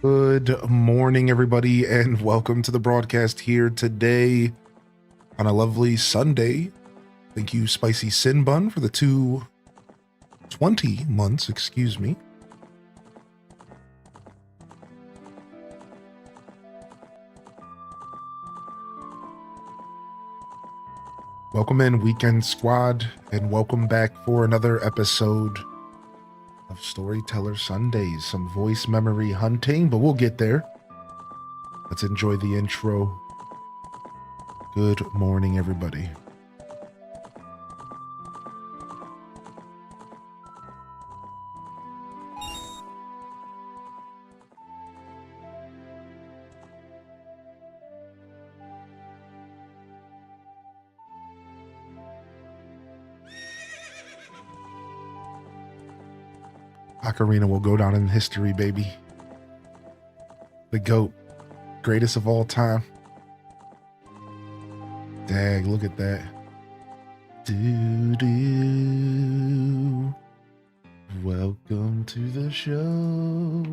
Good morning, everybody, and welcome to the broadcast here today on a lovely Sunday. Thank you, Spicy Sin Bun, for the 20 months, excuse me. Welcome in, Weekend Squad, and welcome back for another episode of Storyteller Sundays. Some voice memory hunting, but we'll get there. Let's enjoy the intro. Good morning, everybody. Ocarina will go down in history, baby. The GOAT. Greatest of all time. Dag, look at that. Doo-doo. Welcome to the show.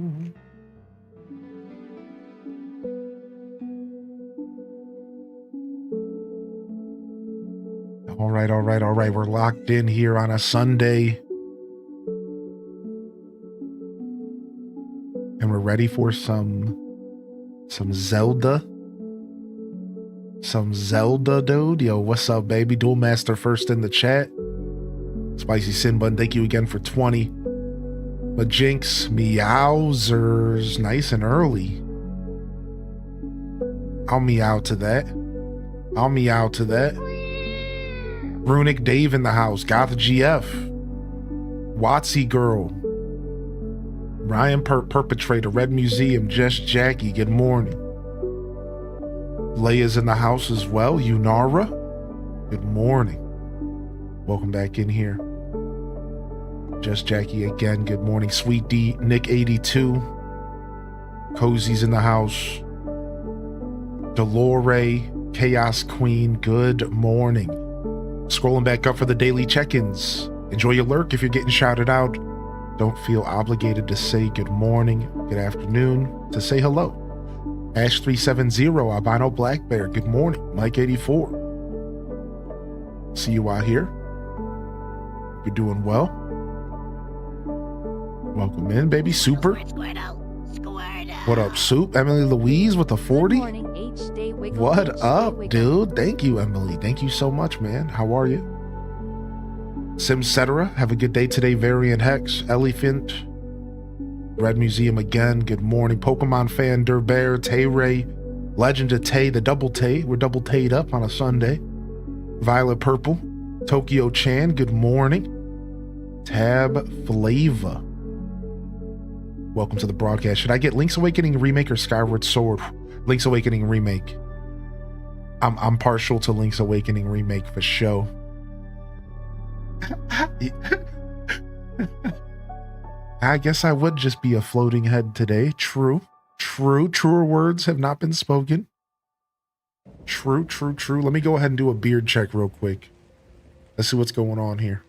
All right. We're locked in here on a Sunday. And we're ready for some Zelda. Some Zelda, dude. Yo, what's up, baby? Dual Master first in the chat. Spicy Sin Bun, thank you again for 20. Majinx, Meowsers, nice and early. I'll meow to that. Runic Dave in the house. Goth GF. Watsy Girl. Ryan Perpetrator, Red Museum, Just Jackie, good morning. Leia's in the house as well. Yunara, good morning. Welcome back in here. Just Jackie again, good morning. Sweet D, Nick 82. Cozy's in the house. Delore, Chaos Queen, good morning. Scrolling back up for the daily check-ins. Enjoy your lurk if you're getting shouted out. Don't feel obligated to say good morning, good afternoon, to say hello. Ash370, Albino Black Bear, good morning. Mike84. See you out here. You're doing well. Welcome in, baby. Super. What up, Soup? Emily Louise with the 40. What up, dude? Thank you, Emily. Thank you so much, man. How are you? Simcetera, have a good day today. Variant Hex, Elephant, Red Museum again, good morning. Pokemon fan, Durbear, Tay Ray, Legend of Tay, the double Tay. We're double Tayed up on a Sunday. Violet Purple, Tokyo Chan, good morning. Tab Flava, welcome to the broadcast. Should I get Link's Awakening Remake or Skyward Sword? Link's Awakening Remake. I'm partial to Link's Awakening Remake for show. I guess I would just be a floating head today. Truer words have not been spoken. True. Let me go ahead and do a beard check real quick. Let's see what's going on here.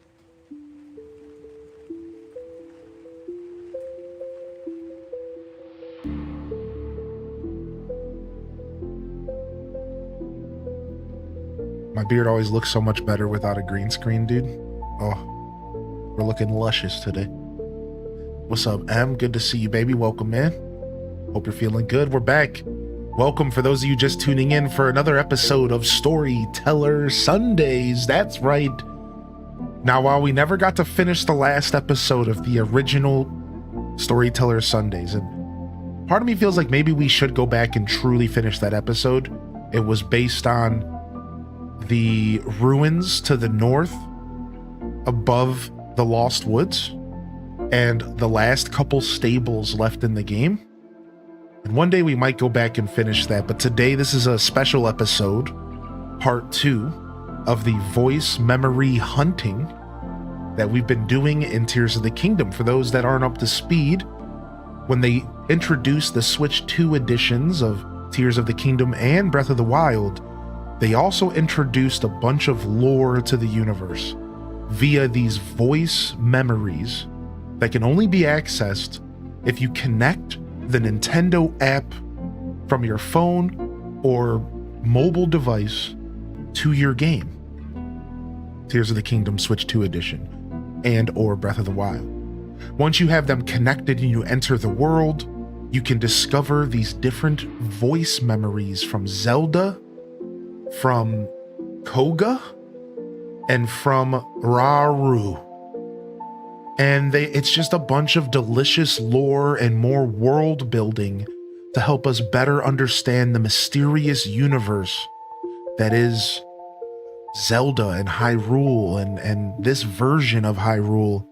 My beard always looks so much better without a green screen, dude. Oh, we're looking luscious today. What's up, Em? Good to see you, baby. Welcome in. Hope you're feeling good. We're back. Welcome for those of you just tuning in for another episode of Storyteller Sundays. That's right. Now, while we never got to finish the last episode of the original Storyteller Sundays, and part of me feels like maybe we should go back and truly finish that episode. It was based on the ruins to the north above the Lost Woods and the last couple stables left in the game. And one day we might go back and finish that, but today this is a special episode, part 2 of the voice memory hunting that we've been doing in Tears of the Kingdom. For those that aren't up to speed, when they introduced the Switch 2 editions of Tears of the Kingdom and Breath of the Wild, they also introduced a bunch of lore to the universe via these voice memories that can only be accessed if you connect the Nintendo app from your phone or mobile device to your game. Tears of the Kingdom Switch 2 edition and or Breath of the Wild. Once you have them connected and you enter the world, you can discover these different voice memories from Zelda, from Koga, and from Rauru. And it's just a bunch of delicious lore and more world building to help us better understand the mysterious universe that is Zelda and Hyrule and this version of Hyrule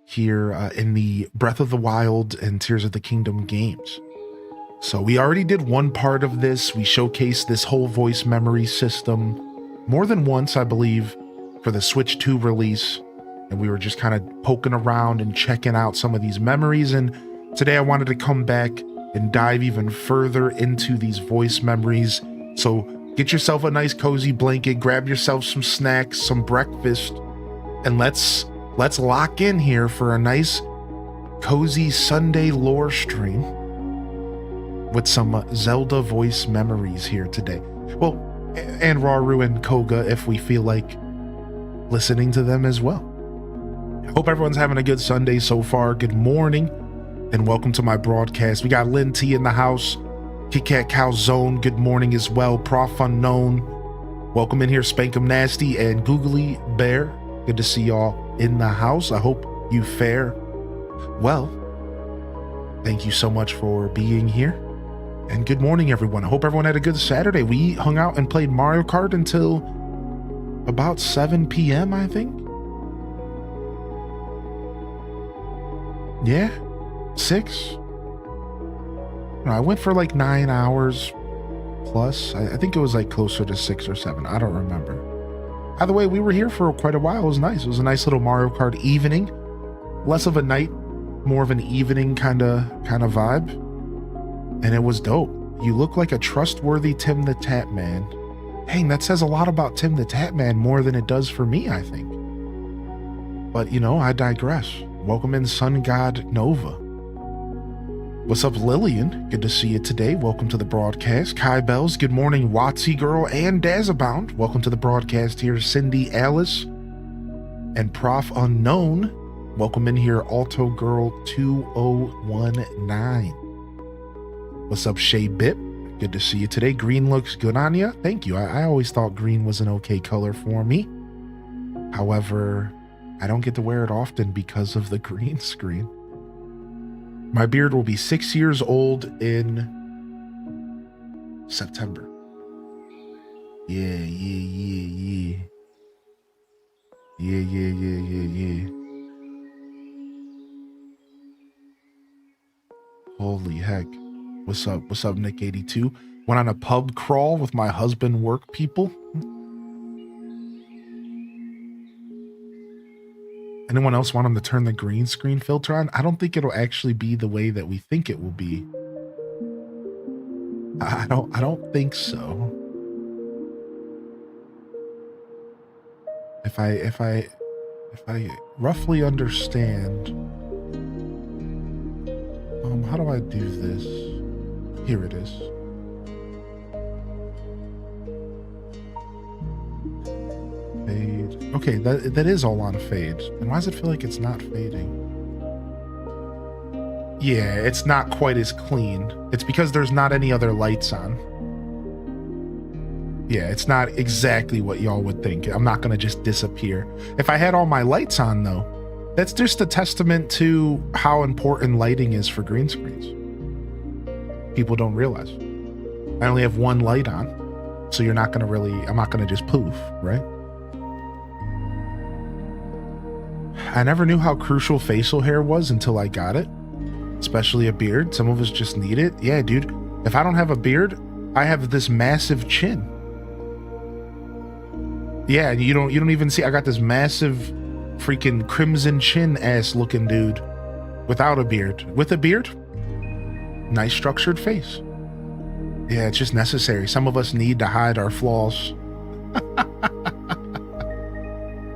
here in the Breath of the Wild and Tears of the Kingdom games. So we already did one part of this. We showcased this whole voice memory system more than once, I believe, for the Switch 2 release. And we were just kind of poking around and checking out some of these memories. And today I wanted to come back and dive even further into these voice memories. So get yourself a nice cozy blanket, grab yourself some snacks, some breakfast, and let's lock in here for a nice cozy Sunday lore stream with some Zelda voice memories here today. Well, and Rauru and Koga if we feel like listening to them as well. Hope everyone's having a good Sunday so far. Good morning and welcome to my broadcast. We got Lynn T in the house, Kit Kat Calzone, good morning as well. Prof Unknown, welcome in here. Spankum Nasty and Googly Bear, good to see y'all in the house. I hope you fare well. Thank you so much for being here. And good morning, everyone. I hope everyone had a good Saturday. We hung out and played Mario Kart until about 7 p.m., I think. Yeah, 6. No, I went for like 9 hours plus. I think it was like closer to 6 or 7. I don't remember. Either way, we were here for quite a while. It was nice. It was a nice little Mario Kart evening. Less of a night, more of an evening kind of vibe. And it was dope. You look like a trustworthy Tim the Tap Man. Dang, that says a lot about Tim the Tap Man, more than it does for me, I think. But, you know, I digress. Welcome in, Sun God Nova. What's up, Lillian? Good to see you today. Welcome to the broadcast. Kai Bells, good morning, Watsy Girl and Dazabound. Welcome to the broadcast here, Cindy Alice. And Prof Unknown, welcome in here, Alto Girl 2019. What's up, Shay Bip? Good to see you today. Green looks good on you. Thank you. I always thought green was an okay color for me. However, I don't get to wear it often because of the green screen. My beard will be 6 years old in September. Yeah. Holy heck. What's up, Nick 82? Went on a pub crawl with my husband work people. Anyone else want him to turn the green screen filter on? I don't think it'll actually be the way that we think it will be. I don't think so. If I roughly understand, how do I do this? Here it is. Fade. Okay, that is all on fade. And why does it feel like it's not fading? Yeah, it's not quite as clean. It's because there's not any other lights on. Yeah, it's not exactly what y'all would think. I'm not gonna just disappear. If I had all my lights on though, that's just a testament to how important lighting is for green screens. People don't realize. I only have one light on, so I'm not gonna just poof, right? I never knew how crucial facial hair was until I got it, especially a beard. Some of us just need it. Yeah, dude, if I don't have a beard, I have this massive chin. Yeah, you don't even see, I got this massive freaking crimson chin ass looking dude without a beard. With a beard, nice structured face. Yeah, it's just necessary. Some of us need to hide our flaws.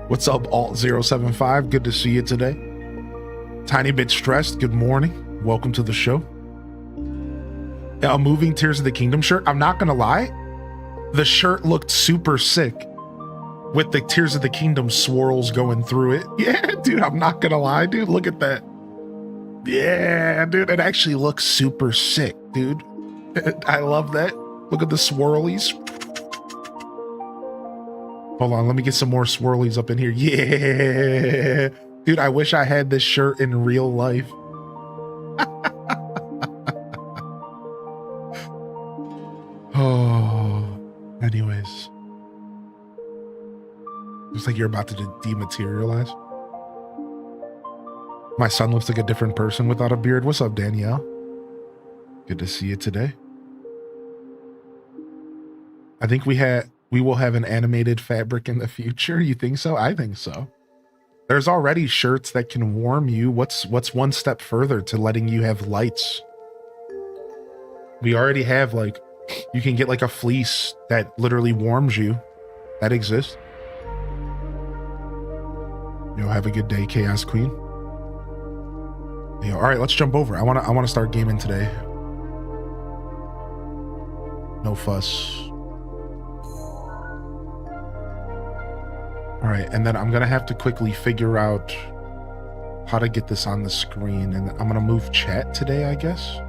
What's up, Alt075? Good to see you today. Tiny bit stressed. Good morning. Welcome to the show. a moving Tears of the Kingdom shirt. I'm not gonna lie, the shirt looked super sick with the Tears of the Kingdom swirls going through it. Yeah, dude, I'm not gonna lie, dude. Look at that. Yeah, dude, it actually looks super sick, dude. I love that. Look at the swirlies. Hold on, let me get some more swirlies up in here. Yeah, dude, I wish I had this shirt in real life. Oh, anyways. Looks like you're about to dematerialize. My son looks like a different person without a beard. What's up, Danielle? Good to see you today. I think we will have an animated fabric in the future. You think so? I think so. There's already shirts that can warm you. What's one step further to letting you have lights? We already have, like, you can get like a fleece that literally warms you. That exists. Yo, have a good day, Chaos Queen. Yo, all right, let's jump over. I wanna start gaming today. No fuss. All right, and then I'm gonna have to quickly figure out how to get this on the screen, and I'm gonna move chat today, I guess.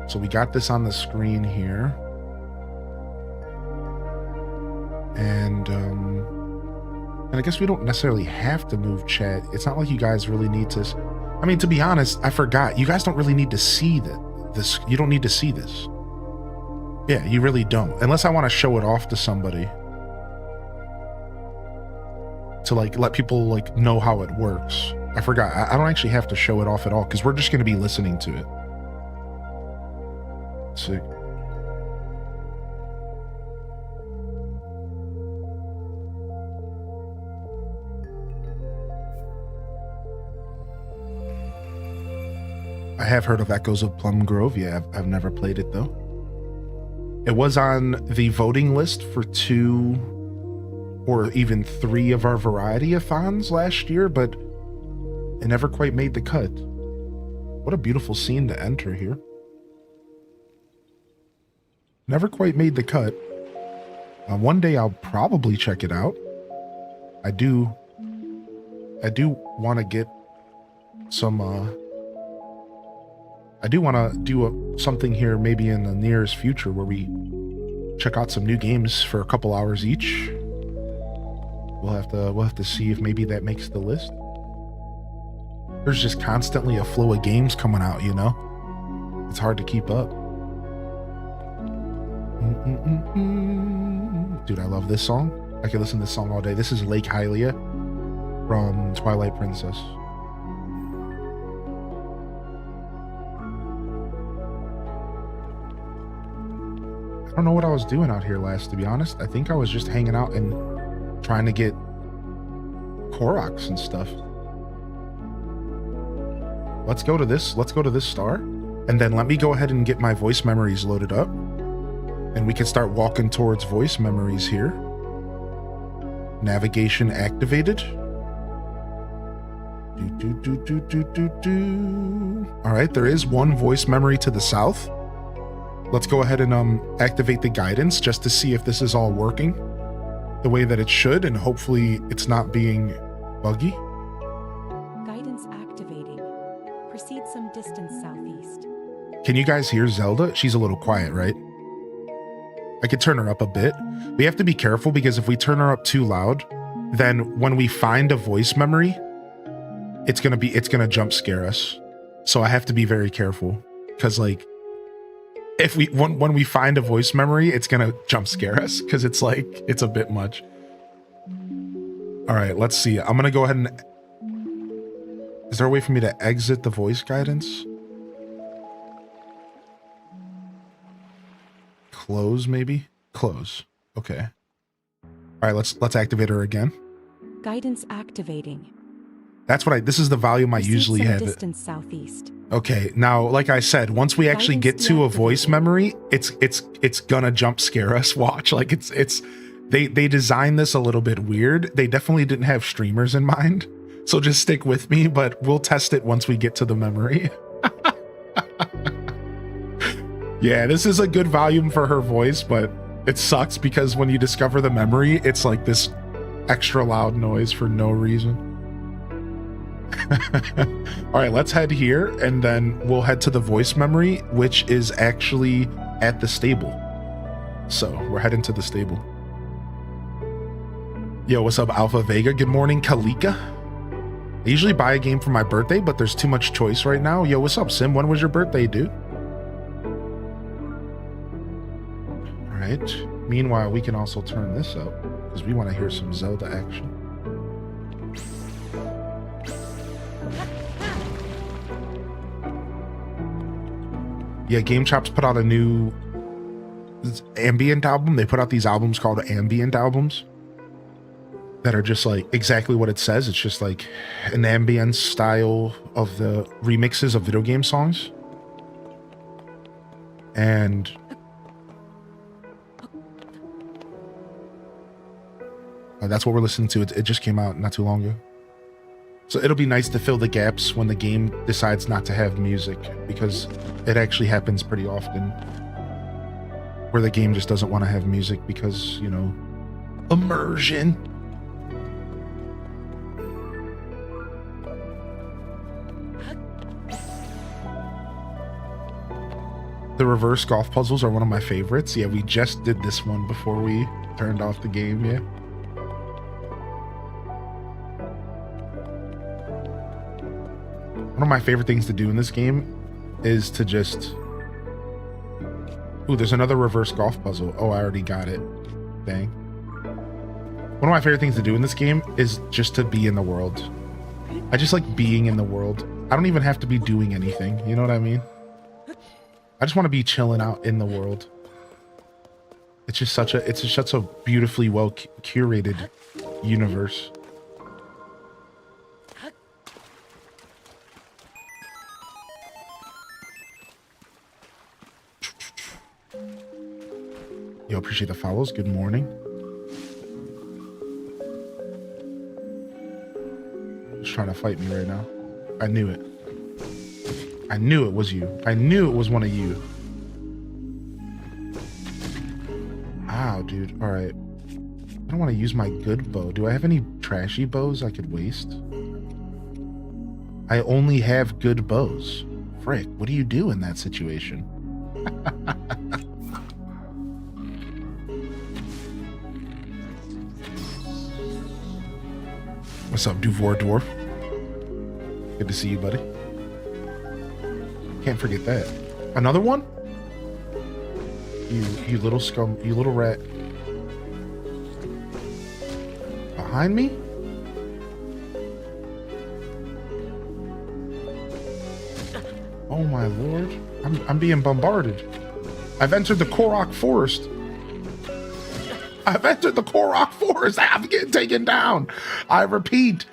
So we got this on the screen here. And I guess we don't necessarily have to move chat. It's not like you guys really need to. I mean, to be honest, I forgot. You guys don't really need to see this. You don't need to see this. Yeah, you really don't. Unless I want to show it off to somebody. To like let people like know how it works. I forgot. I don't actually have to show it off at all because we're just going to be listening to it. Sick. I have heard of Echoes of Plum Grove. Yeah, I've never played it though. It was on the voting list for 2 or even 3 of our variety-a-thons last year, but it never quite made the cut. What a beautiful scene to enter here. Never quite made the cut. One day I'll probably check it out. I do want to get some, I do want to do something here maybe in the nearest future where we check out some new games for a couple hours each. We'll have to see if maybe that makes the list. There's just constantly a flow of games coming out, you know? It's hard to keep up. Dude, I love this song. I could listen to this song all day. This is Lake Hylia from Twilight Princess. I don't know what I was doing out here last, to be honest. I think I was just hanging out and trying to get Koroks and stuff. Let's go to this star, and then let me go ahead and get my voice memories loaded up, and we can start walking towards voice memories here. Navigation activated. All right, there is one voice memory to the south. Let's go ahead and activate the guidance just to see if this is all working the way that it should, and hopefully it's not being buggy. Guidance activating. Proceed some distance southeast. Can you guys hear Zelda? She's a little quiet, right? I could turn her up a bit. We have to be careful because if we turn her up too loud, then when we find a voice memory, it's gonna jump scare us. So I have to be very careful because like if when we find a voice memory, it's gonna jump scare us because it's like it's a bit much. All right, let's see. I'm gonna go ahead and. Is there a way for me to exit the voice guidance? Close, maybe? Close. Okay. All right, let's activate her again. Guidance activating. That's what this is the volume I usually have it. Distance southeast. Okay, now like I said, once we actually get to a voice memory, it's gonna jump scare us. Watch, like they designed this a little bit weird. They definitely didn't have streamers in mind. So just stick with me, but we'll test it once we get to the memory. Yeah, this is a good volume for her voice, but it sucks because when you discover the memory, it's like this extra loud noise for no reason. All right, let's head here and then we'll head to the voice memory, which is actually at the stable. So we're heading to the stable. Yo, what's up, Alpha Vega? Good morning, Kalika. I usually buy a game for my birthday, but there's too much choice right now. Yo, what's up, Sim? When was your birthday, dude? All right. Meanwhile, we can also turn this up because we want to hear some Zelda action. Yeah, Game Chops put out a new ambient album. They put out these albums called ambient albums that are just like exactly what it says. It's just like an ambient style of the remixes of video game songs. And that's what we're listening to. It just came out not too long ago. So it'll be nice to fill the gaps when the game decides not to have music, because it actually happens pretty often where the game just doesn't want to have music because, you know, immersion. The reverse golf puzzles are one of my favorites. Yeah, we just did this one before we turned off the game, yeah. One of my favorite things to do in this game is to just... Ooh, there's another reverse golf puzzle. Oh, I already got it. Dang. One of my favorite things to do in this game is just to be in the world. I just like being in the world. I don't even have to be doing anything. You know what I mean? I just want to be chilling out in the world. It's just such a beautifully well curated universe. Yo, appreciate the follows. Good morning. Just trying to fight me right now. I knew it. I knew it was you. I knew it was one of you. Ow, dude. All right. I don't want to use my good bow. Do I have any trashy bows I could waste? I only have good bows. Frick, what do you do in that situation? What's up, Duvor Dwarf? Good to see you, buddy. Can't forget that. Another one? You little scum, you little rat. Behind me? Oh my lord. I'm being bombarded. I've entered the Korok Forest. I've entered the Korok Forest. I'm getting taken down. I repeat.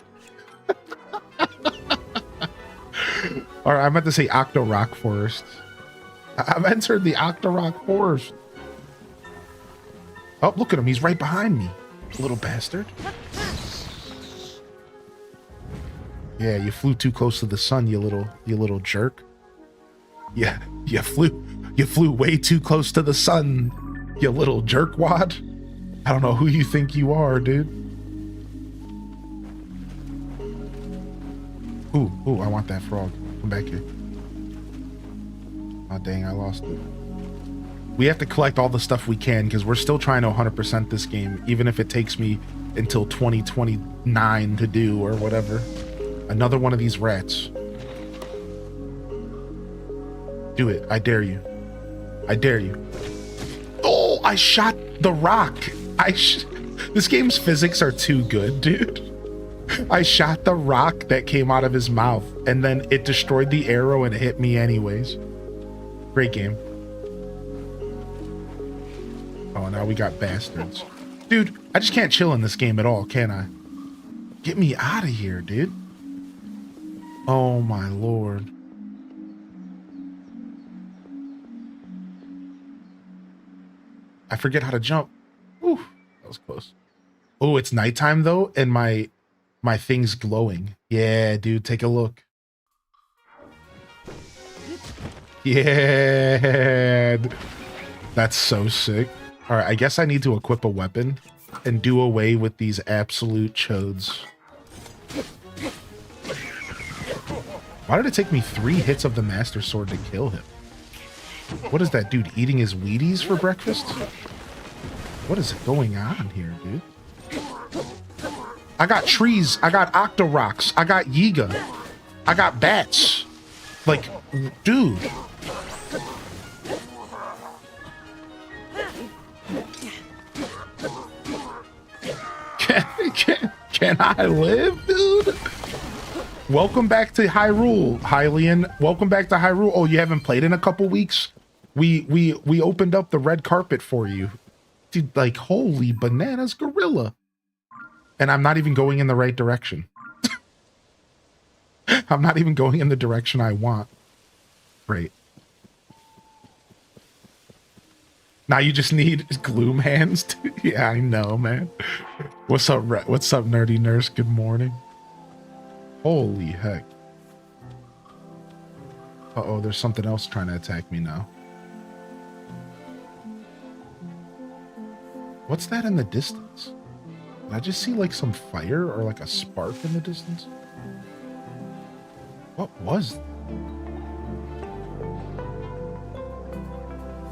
Or I meant to say Octorok Forest. I've entered the Octorok Forest. Oh, look at him. He's right behind me. Little bastard. Yeah, you flew too close to the sun, you little jerk. Yeah, you flew way too close to the sun, you little jerkwad. I don't know who you think you are, dude. Ooh, I want that frog. Come back here. Oh, dang, I lost it. We have to collect all the stuff we can because we're still trying to 100% this game, even if it takes me until 2029 to do or whatever. Another one of these rats. Do it. I dare you. I dare you. Oh, I shot the rock. This game's physics are too good, dude. I shot the rock that came out of his mouth, and then it destroyed the arrow and hit me anyways. Great game. Oh, now we got bastards. Dude, I just can't chill in this game at all, can I? Get me out of here, dude. Oh my lord. I forget how to jump. Ooh, that was close. Oh, it's nighttime though, and my thing's glowing. Yeah, dude, take a look. Yeah. That's so sick. All right, I guess I need to equip a weapon and do away with these absolute chodes. Why did it take me 3 hits of the Master Sword to kill him? What is that dude eating his Wheaties for breakfast? What is going on here, dude? I got trees. I got Octorocks. I got Yiga. I got bats. Like, dude. Can I live, dude? Welcome back to Hyrule, Hylian. Welcome back to Hyrule. Oh, you haven't played in a couple weeks? We opened up the red carpet for you. Dude, like, holy bananas, gorilla. And I'm not even going in the right direction. I'm not even going in the direction I want. Great. Now you just need gloom hands. Yeah, I know, man. What's up, nerdy nurse? Good morning. Holy heck. Uh-oh, there's something else trying to attack me now. What's that in the distance? Did I just see like some fire or like a spark in the distance? What was that?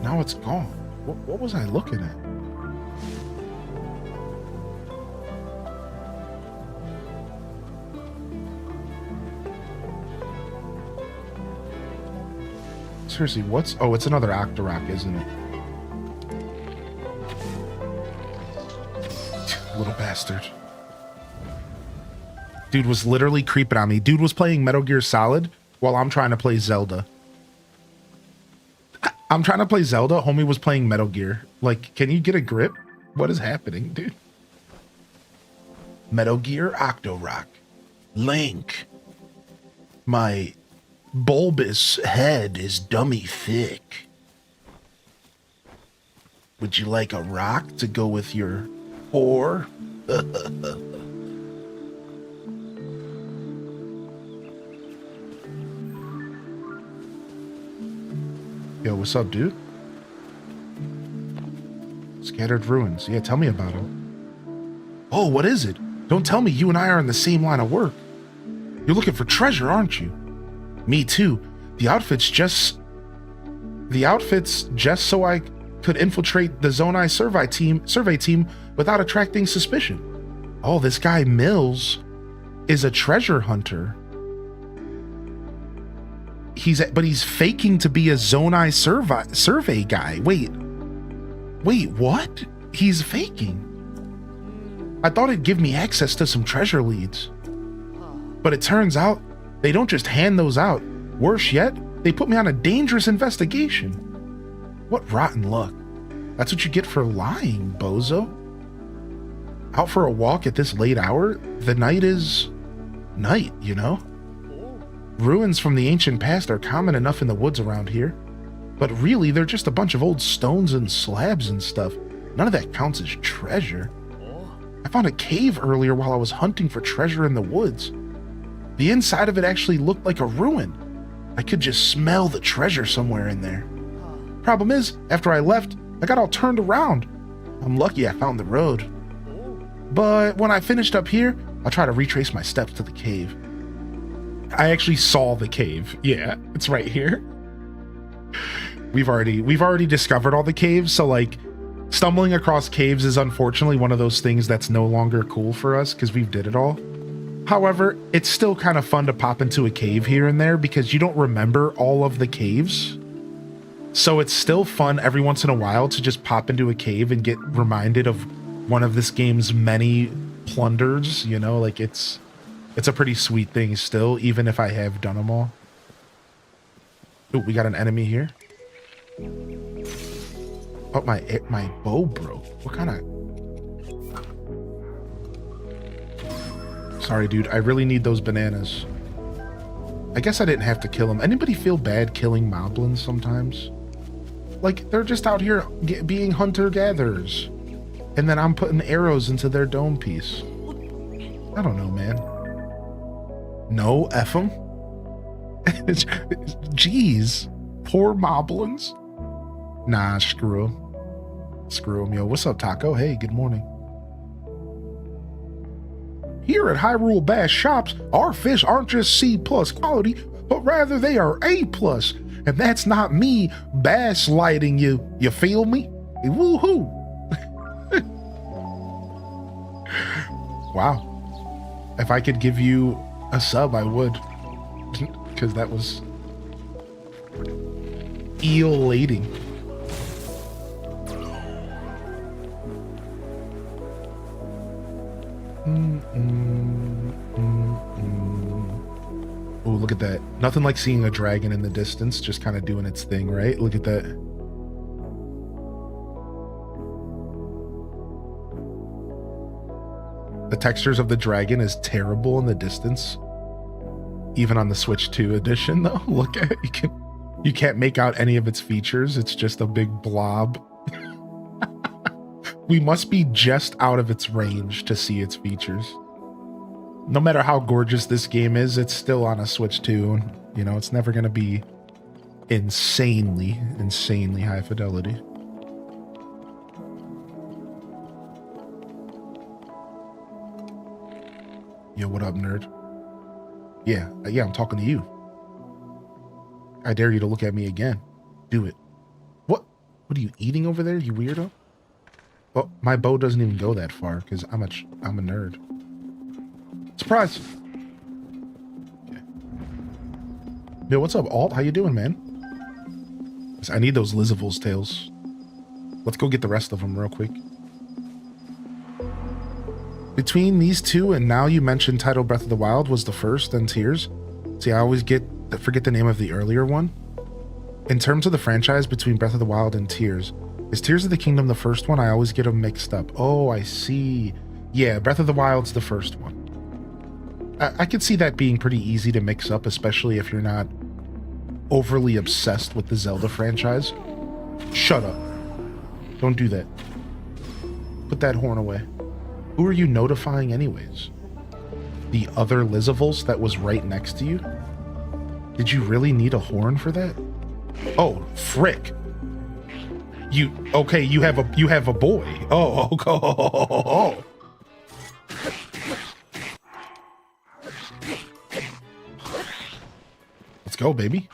Now it's gone. What was I looking at? Seriously, what's... Oh, it's another Octorok, isn't it? Little bastard. Dude was literally creeping on me. Dude was playing Metal Gear Solid while I'm trying to play Zelda. I'm trying to play Zelda. Homie was playing Metal Gear. Like, can you get a grip? What is happening, dude? Metal Gear Octorok. Link. My bulbous head is dummy thick. Would you like a rock to go with your whore? Yo, what's up, dude? Scattered ruins. Yeah, tell me about them. Oh, what is it? Don't tell me you and I are in the same line of work. You're looking for treasure, aren't you? Me too. The outfits just so I could infiltrate the Zonai survey team without attracting suspicion. Oh, this guy Mills is a treasure hunter. But he's faking to be a Zonai survey guy. Wait, what? He's faking. I thought it'd give me access to some treasure leads. But it turns out they don't just hand those out. Worse yet, they put me on a dangerous investigation. What rotten luck. That's what you get for lying, bozo. Out for a walk at this late hour? The night is night, you know? Ruins from the ancient past are common enough in the woods around here. But really, they're just a bunch of old stones and slabs and stuff. None of that counts as treasure. I found a cave earlier while I was hunting for treasure in the woods. The inside of it actually looked like a ruin. I could just smell the treasure somewhere in there. Problem is, after I left, I got all turned around. I'm lucky I found the road. But when I finished up here, I'll try to retrace my steps to the cave. I actually saw the cave. Yeah, it's right here. We've already discovered all the caves, so like stumbling across caves is unfortunately one of those things that's no longer cool for us because we've did it all. However, it's still kind of fun to pop into a cave here and there because you don't remember all of the caves. So it's still fun every once in a while to just pop into a cave and get reminded of one of this game's many plunders, you know, like it's a pretty sweet thing still, even if I have done them all. Ooh, we got an enemy here. Oh, my bow broke. What kind of... Sorry, dude. I really need those bananas. I guess I didn't have to kill him. Anybody feel bad killing moblins sometimes? Like, they're just out here being hunter-gatherers. And then I'm putting arrows into their dome piece. I don't know, man. No, F them. Jeez. Poor moblins. Nah, screw him. Screw him, yo. What's up, Taco? Hey, good morning. Here at Hyrule Bass Shops, our fish aren't just C+ quality, but rather they are A+. And that's not me bass lighting you. You feel me? Woohoo! Wow. If I could give you a sub, I would. Because that was elating. Oh, look at that. Nothing like seeing a dragon in the distance, just kind of doing its thing, right? Look at that. The textures of the dragon is terrible in the distance. Even on the Switch 2 edition, though. Look at it. You can't make out any of its features. It's just a big blob. We must be just out of its range to see its features. No matter how gorgeous this game is, it's still on a Switch 2. You know, it's never going to be insanely high fidelity. Yo, what up, nerd? Yeah, I'm talking to you. I dare you to look at me again. Do it. What are you eating over there, you weirdo? Oh, my bow doesn't even go that far because I'm a nerd. Surprise! Okay. Yo, what's up, Alt? How you doing, man? I need those Lizavul's tails. Let's go get the rest of them real quick. Between these two and now you mentioned Title Breath of the Wild was the first, then Tears. See, I always forget the name of the earlier one. In terms of the franchise between Breath of the Wild and Tears, is Tears of the Kingdom the first one? I always get them mixed up. Oh, I see. Yeah, Breath of the Wild's the first one. I could see that being pretty easy to mix up, especially if you're not overly obsessed with the Zelda franchise. Shut up. Don't do that. Put that horn away. Who are you notifying anyways? The other Lizavul's that was right next to you? Did you really need a horn for that? Oh, frick. You have a boy. Oh. Let's go, baby.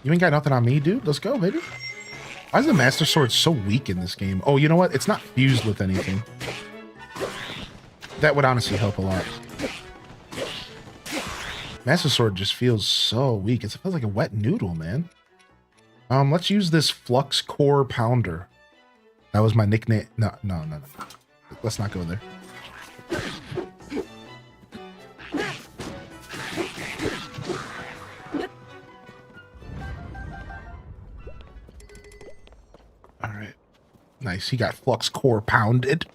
You ain't got nothing on me, dude. Let's go, baby. Why is the Master Sword so weak in this game? Oh, you know what? It's not fused with anything. That would honestly help a lot. Master Sword just feels so weak. It feels like a wet noodle, man. Let's use this Flux Core Pounder. That was my nickname. No. Let's not go there. All right. Nice. He got Flux Core pounded.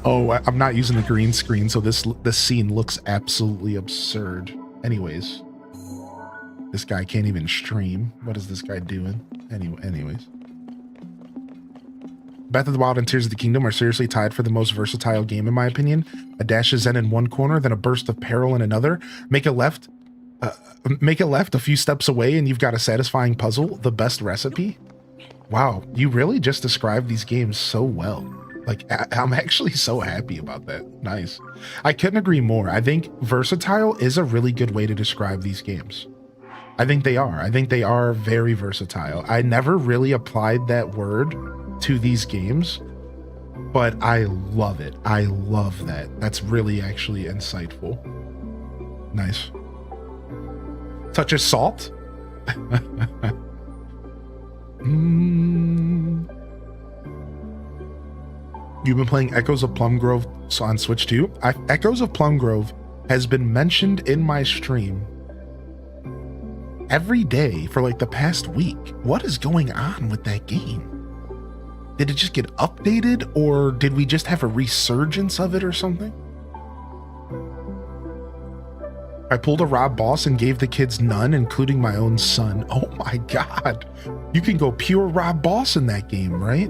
Oh, I'm not using the green screen, so this scene looks absolutely absurd. Anyways, this guy can't even stream. What is this guy doing? Anyways. Breath of the Wild and Tears of the Kingdom are seriously tied for the most versatile game in my opinion. A dash of Zen in one corner, then a burst of peril in another. Make a left a few steps away and you've got a satisfying puzzle. The best recipe. Wow, you really just described these games so well. Like, I'm actually so happy about that. Nice. I couldn't agree more. I think versatile is a really good way to describe these games. I think they are. I think they are very versatile. I never really applied that word to these games, but I love it. I love that. That's really actually insightful. Nice. Touch of salt? You've been playing Echoes of Plumgrove on Switch too? Echoes of Plumgrove has been mentioned in my stream every day for like the past week. What is going on with that game? Did it just get updated, or did we just have a resurgence of it or something? I pulled a Rob boss and gave the kids none, including my own son. Oh my god. You can go pure Rob boss in that game, right?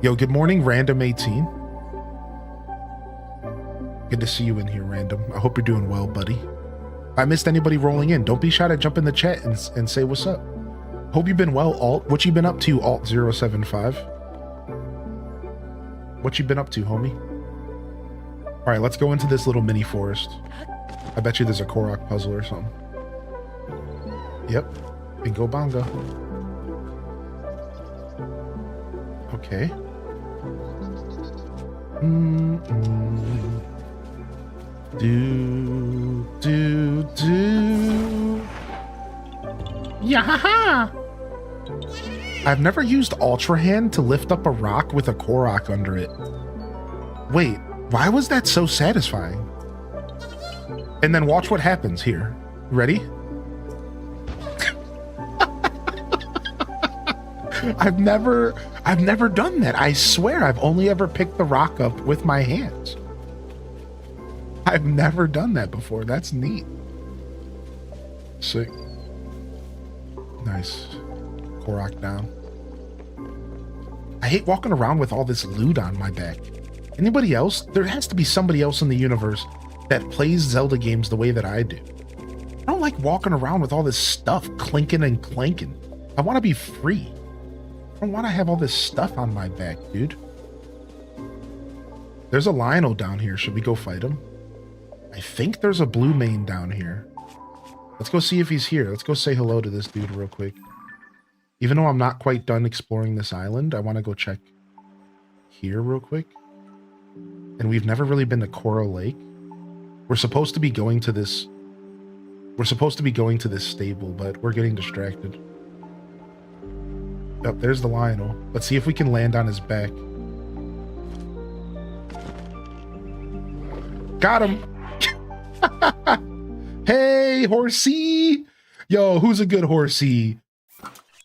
Yo, good morning, Random 18. Good to see you in here, random. I hope you're doing well, buddy. If I missed anybody rolling in, don't be shy to jump in the chat and say what's up. Hope you've been well, Alt. What you been up to, Alt075? What you been up to, homie? All right, let's go into this little mini forest. I bet you there's a Korok puzzle or something. Yep. Bingo bongo. Okay. Do. Yahaha! I've never used Ultra Hand to lift up a rock with a Korok under it. Wait, why was that so satisfying? And then watch what happens here. Ready? I've never done that. I swear I've only ever picked the rock up with my hands. I've never done that before. That's neat. Sick. Nice. Korok down. I hate walking around with all this loot on my back. Anybody else? There has to be somebody else in the universe that plays Zelda games the way that I do. I don't like walking around with all this stuff clinking and clanking. I want to be free. I don't want to have all this stuff on my back, dude. There's a Lionel down here. Should we go fight him? I think there's a blue mane down here. Let's go see if he's here. Let's go say hello to this dude real quick. Even though I'm not quite done exploring this island, I want to go check here real quick. And we've never really been to Coral Lake. We're supposed to be going to this... We're supposed to be going to this stable, but we're getting distracted. Oh, there's the Lionel. Let's see if we can land on his back. Got him! Hey, horsey! Yo, who's a good horsey?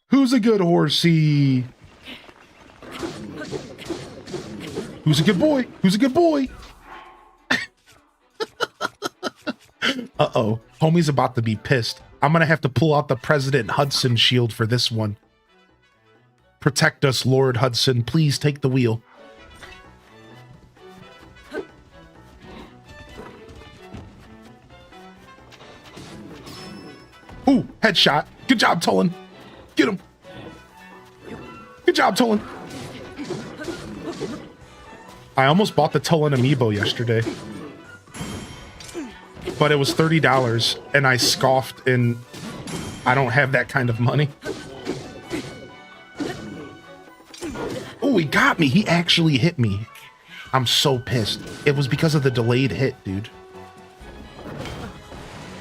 Who's a good horsey? Who's a good boy? Who's a good boy? Uh-oh. Homie's about to be pissed. I'm gonna have to pull out the President Hudson shield for this one. Protect us, Lord Hudson. Please take the wheel. Ooh, headshot. Good job, Tulin. Get him. Good job, Tulin. I almost bought the Tulin amiibo yesterday. But it was $30 and I scoffed and I don't have that kind of money. Oh, he got me. He actually hit me. I'm so pissed. It was because of the delayed hit, dude.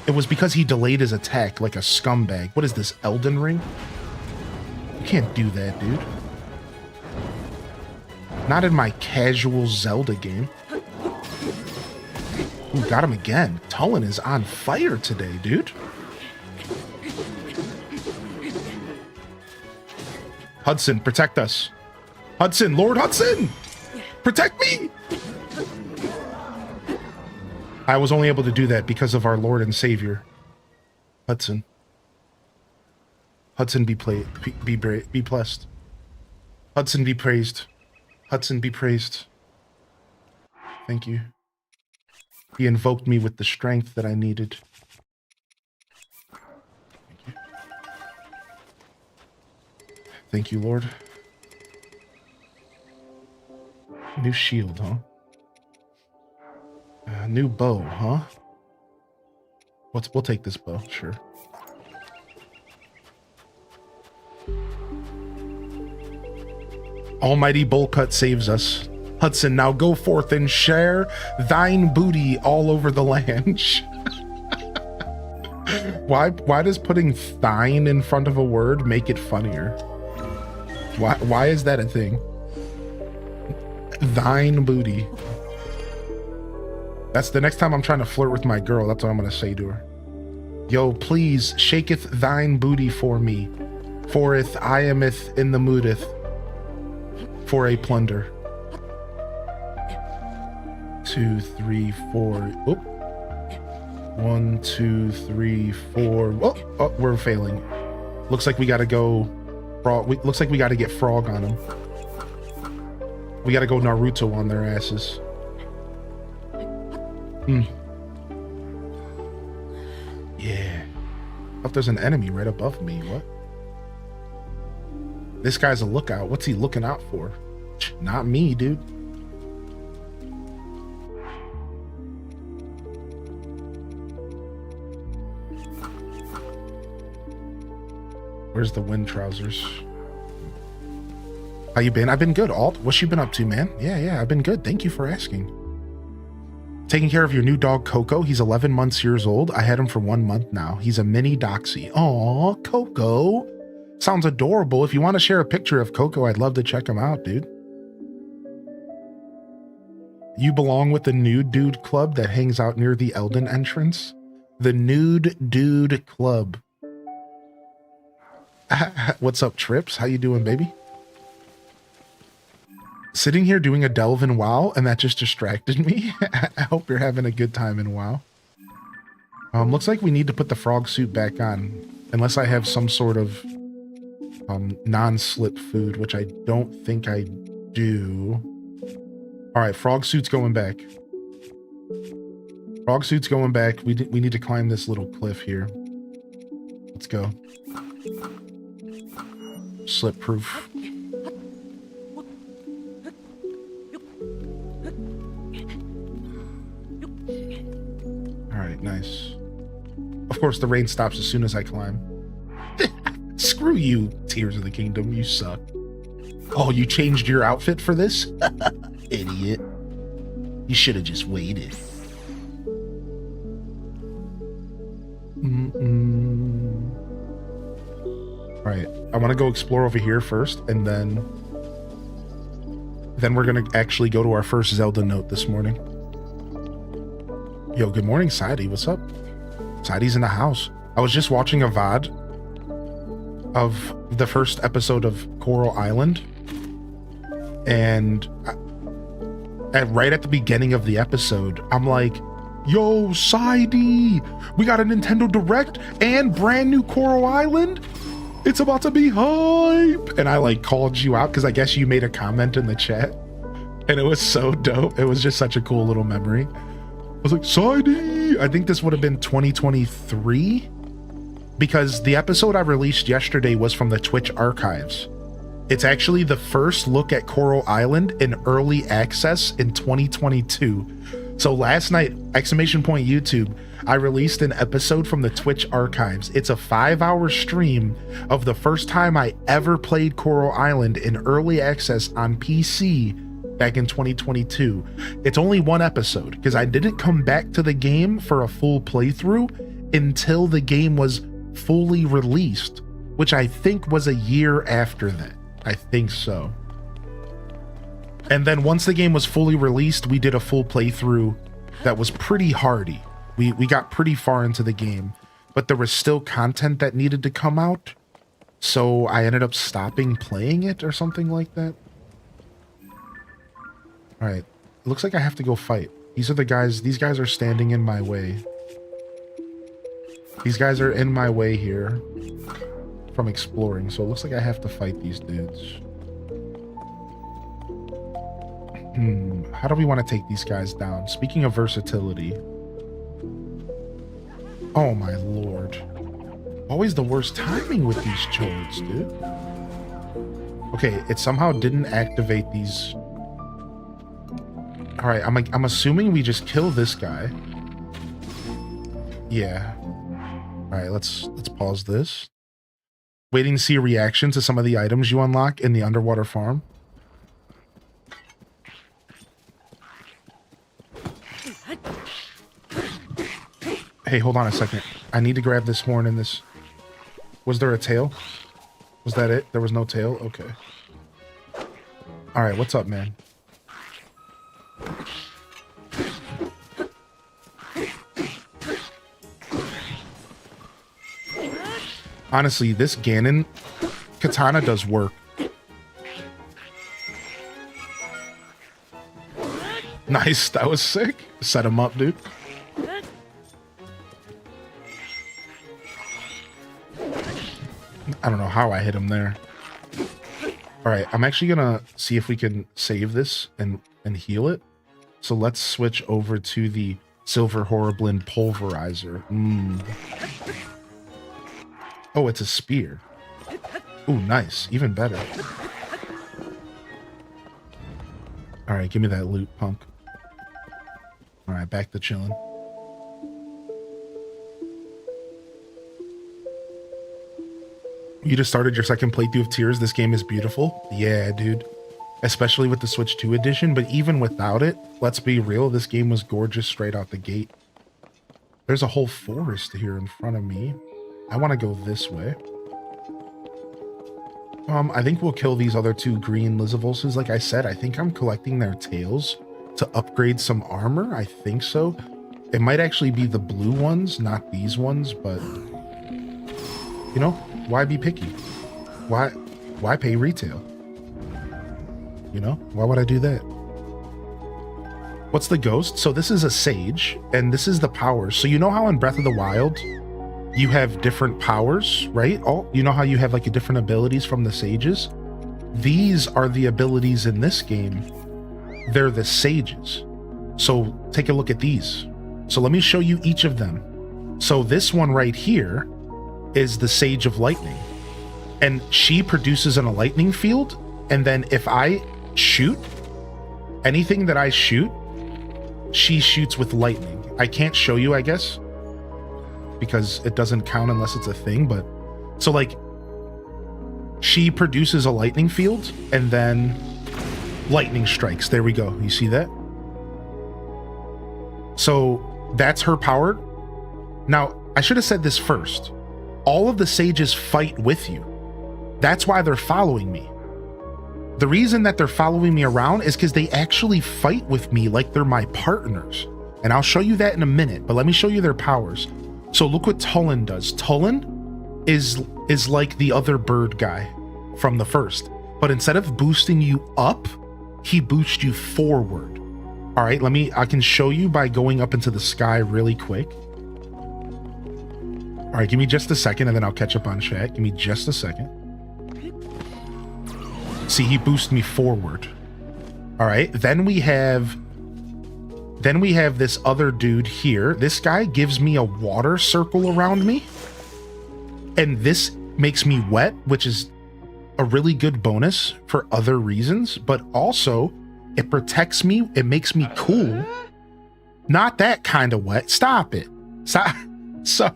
It was because he delayed his attack like a scumbag. What is this, Elden Ring? You can't do that, dude. Not in my casual Zelda game. Ooh, got him again. Tulin is on fire today, dude. Hudson, protect us. Hudson, Lord Hudson! Protect me! I was only able to do that because of our Lord and Savior, Hudson. Hudson be blessed. Hudson be praised. Hudson be praised. Thank you. He invoked me with the strength that I needed. Thank you. Thank you, Lord. New shield, huh? New bow, huh? We'll take this bow, sure. Almighty Bullcut saves us. Hudson, now go forth and share thine booty all over the land. Why does putting thine in front of a word make it funnier? Why is that a thing? Thine booty. That's the next time I'm trying to flirt with my girl, that's what I'm gonna say to her. Yo, please, shaketh thine booty for me, foreth I ameth in the moodeth for a plunder. 2, 3, 4. Oop. 1, 2, 3, 4. Oh, we're failing. Looks like we gotta go. Looks like we gotta get Frog on them. We gotta go Naruto on their asses. Hmm. Yeah. Oh, there's an enemy right above me. What? This guy's a lookout. What's he looking out for? Not me, dude. Where's the wind trousers? How you been? I've been good, Alt. What's you been up to, man? Yeah, I've been good. Thank you for asking. Taking care of your new dog, Coco. He's 11 months years old. I had him for 1 month now. He's a mini doxy. Aw, Coco. Sounds adorable. If you want to share a picture of Coco, I'd love to check him out, dude. You belong with the Nude Dude Club that hangs out near the Elden entrance. The Nude Dude Club. What's up, Trips? How you doing, baby? Sitting here doing a delve in WoW, and that just distracted me. I hope you're having a good time in WoW. Looks like we need to put the frog suit back on, unless I have some sort of non-slip food, which I don't think I do. All right, frog suit's going back. Frog suit's going back. We need to climb this little cliff here. Let's go. Slip proof. All right, nice. Of course, the rain stops as soon as I climb. Screw you, Tears of the Kingdom. You suck. Oh, you changed your outfit for this? Idiot. You should have just waited. All right, I want to go explore over here first, and then we're going to actually go to our first Zelda note this morning. Yo, good morning, Sadie. What's up? Sadie's in the house. I was just watching a VOD of the first episode of Coral Island, and right at the beginning of the episode, I'm like, yo, Sadie, we got a Nintendo Direct and brand new Coral Island. It's about to be hype. And I like called you out because I guess you made a comment in the chat, and it was so dope. It was just such a cool little memory. I was like, Sadie, I think this would have been 2023 because the episode I released yesterday was from the Twitch archives. It's actually the first look at Coral Island in early access in 2022. So last night, !YouTube, I released an episode from the Twitch archives. It's a 5-hour stream of the first time I ever played Coral Island in early access on PC back in 2022. It's only one episode because I didn't come back to the game for a full playthrough until the game was fully released, which I think was a year after that. I think so. And then once the game was fully released, we did a full playthrough that was pretty hardy. We got pretty far into the game, but there was still content that needed to come out. So I ended up stopping playing it or something like that. All right, it looks like I have to go fight. These guys are standing in my way. These guys are in my way here from exploring, so it looks like I have to fight these dudes. How do we want to take these guys down? Speaking of versatility. Oh my lord. Always the worst timing with these choids, dude. Okay, it somehow didn't activate these. All right, I'm assuming we just kill this guy. Yeah. All right, let's pause this. Waiting to see a reaction to some of the items you unlock in the underwater farm. Hey, hold on a second. I need to grab this horn in this. Was there a tail? Was that it? There was no tail? Okay. All right, what's up, man? Honestly, this Ganon katana does work. Nice, that was sick. Set him up, dude. I don't know how I hit him there. All right, I'm actually gonna see if we can save this and heal it. So let's switch over to the Silver Horriblin Pulverizer. Oh, it's a spear. Ooh, nice. Even better. Alright, give me that loot, punk. Alright, back to chilling. You just started your second playthrough of Tears. This game is beautiful. Yeah, dude. Especially with the Switch 2 edition, but even without it, let's be real, this game was gorgeous straight out the gate. There's a whole forest here in front of me. I want to go this way. I think we'll kill these other two green Lizavulses. Like I said, I think I'm collecting their tails to upgrade some armor. I think so. It might actually be the blue ones, not these ones, but you know, why be picky? Why pay retail? You know, why would I do that? What's the ghost? So this is a sage, and this is the powers. So you know how in Breath of the Wild, you have different powers, right? Oh, you know how you have like different abilities from the sages? These are the abilities in this game. They're the sages. So take a look at these. So let me show you each of them. So this one right here is the Sage of Lightning. And she produces in a lightning field. And then if I shoot, anything that I shoot, she shoots with lightning. I can't show you, I guess, because it doesn't count unless it's a thing. But so like she produces a lightning field and then lightning strikes. There we go. You see that? So that's her power. Now, I should have said this first. All of the sages fight with you. That's why they're following me. The reason that they're following me around is because they actually fight with me like they're my partners. And I'll show you that in a minute, but let me show you their powers. So look what Tulin does. Tulin is like the other bird guy from the first, but instead of boosting you up, he boosts you forward. All right, I can show you by going up into the sky really quick. All right, give me just a second and then I'll catch up on chat. Give me just a second. See, he boosts me forward. All right, then we have this other dude here. This guy gives me a water circle around me. And this makes me wet, which is a really good bonus for other reasons, but also it protects me. It makes me cool. Not that kind of wet. Stop it. Stop.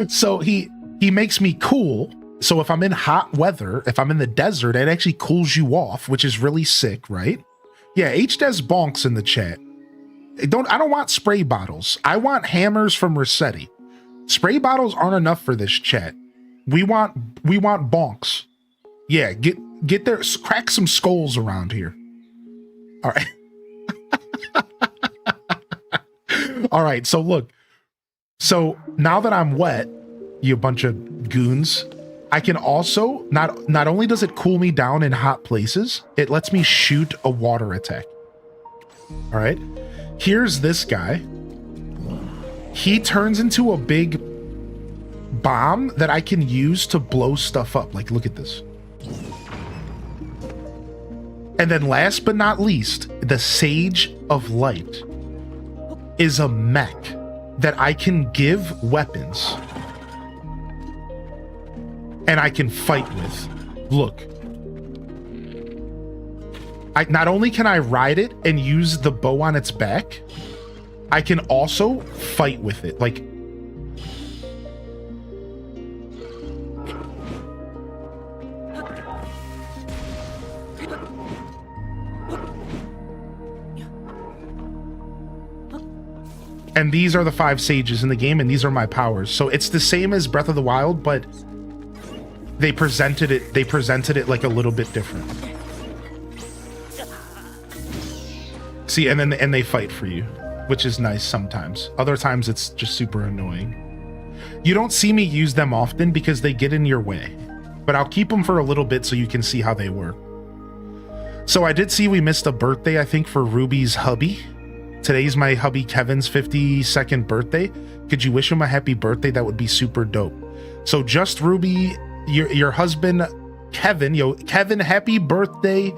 So he makes me cool. So if I'm in hot weather, if I'm in the desert, it actually cools you off, which is really sick, right? Yeah, HDes bonks in the chat. I don't want spray bottles. I want hammers from Rossetti. Spray bottles aren't enough for this chat. We want bonks. Yeah, get there, crack some skulls around here. All right. All right, so look. So now that I'm wet, you bunch of goons, I can also, not only does it cool me down in hot places, it lets me shoot a water attack. All right. Here's this guy. He turns into a big bomb that I can use to blow stuff up. Like, look at this. And then last but not least, the Sage of Light is a mech that I can give weapons and I can fight with. Look. Not only can I ride it and use the bow on its back, I can also fight with it. Like, and these are the 5 sages in the game, and these are my powers. So it's the same as Breath of the Wild, but they presented it like a little bit different. See, and they fight for you, which is nice sometimes. Other times it's just super annoying. You don't see me use them often because they get in your way, but I'll keep them for a little bit so you can see how they work. So I did see we missed a birthday, I think, for Ruby's hubby. Today's my hubby Kevin's 52nd birthday. Could you wish him a happy birthday? That would be super dope. So just Ruby, your husband Kevin, Kevin, happy birthday.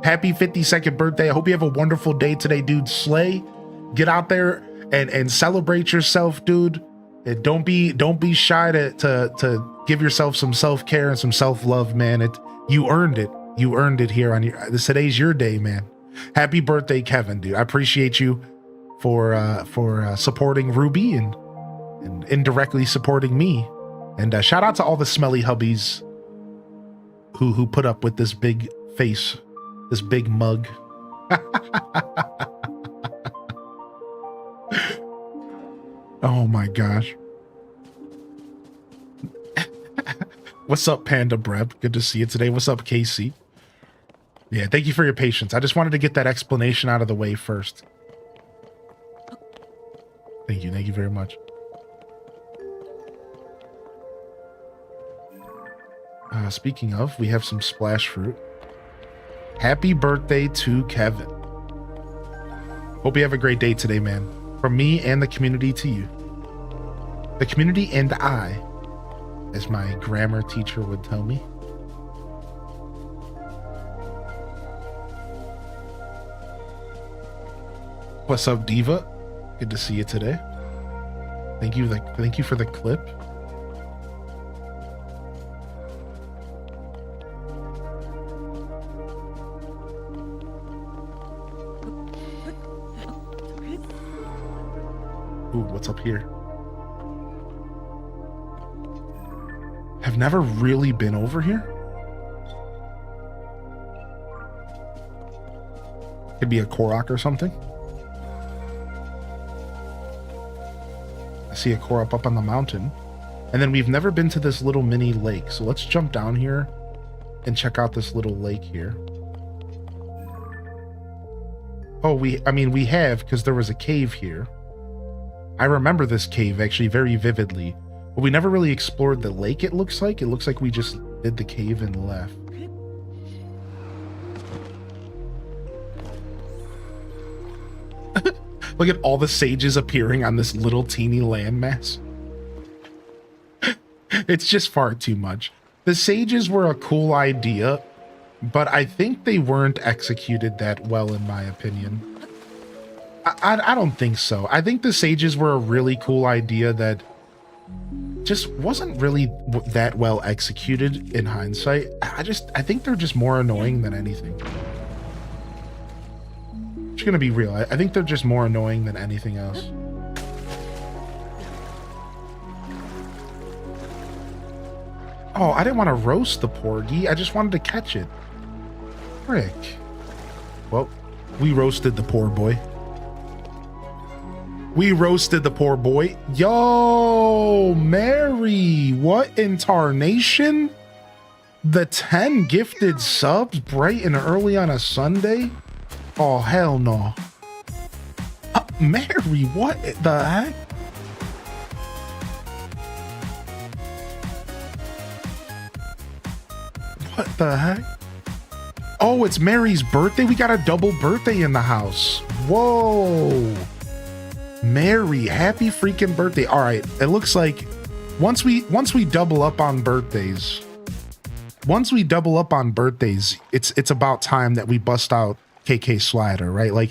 Happy 52nd birthday. I hope you have a wonderful day today, dude. Slay. Get out there and celebrate yourself, dude. And don't be shy to give yourself some self-care and some self-love, man. You earned it. You earned it here on today's your day, man. Happy birthday, Kevin, dude. I appreciate you for supporting Ruby and indirectly supporting me. And shout out to all the smelly hubbies who put up with this big face, this big mug. Oh my gosh. What's up, Panda Breb? Good to see you today. What's up, Casey? Yeah, thank you for your patience. I just wanted to get that explanation out of the way first. Thank you. Thank you very much. Speaking of, we have some splash fruit. Happy birthday to Kevin. Hope you have a great day today, man. From me and the community to you. The community and I, as my grammar teacher would tell me. What's up, Diva? Good to see you today. Thank you for the clip. Ooh, what's up here? Have never really been over here? Could be a Korok or something. I see a Korok up on the mountain. And then we've never been to this little mini lake. So let's jump down here and check out this little lake here. Oh, we have, because there was a cave here. I remember this cave actually very vividly, but we never really explored the lake. It looks like we just did the cave and left. Look at all the sages appearing on this little teeny landmass. It's just far too much. The sages were a cool idea, but I think they weren't executed that well, in my opinion. I don't think so. I think the sages were a really cool idea that just wasn't really that well executed in hindsight. I think they're just more annoying than anything. Just gonna be real. I think they're just more annoying than anything else. Oh, I didn't want to roast the porgy. I just wanted to catch it. Frick. Well, we roasted the poor boy. We roasted the poor boy. Yo, Mary, what in tarnation? The 10 gifted subs bright and early on a Sunday? Oh, hell no. Mary, what the heck? What the heck? Oh, it's Mary's birthday? We got a double birthday in the house. Whoa. Mary, happy freaking birthday. All right, it looks like once we double up on birthdays, it's about time that we bust out KK Slider, right? Like,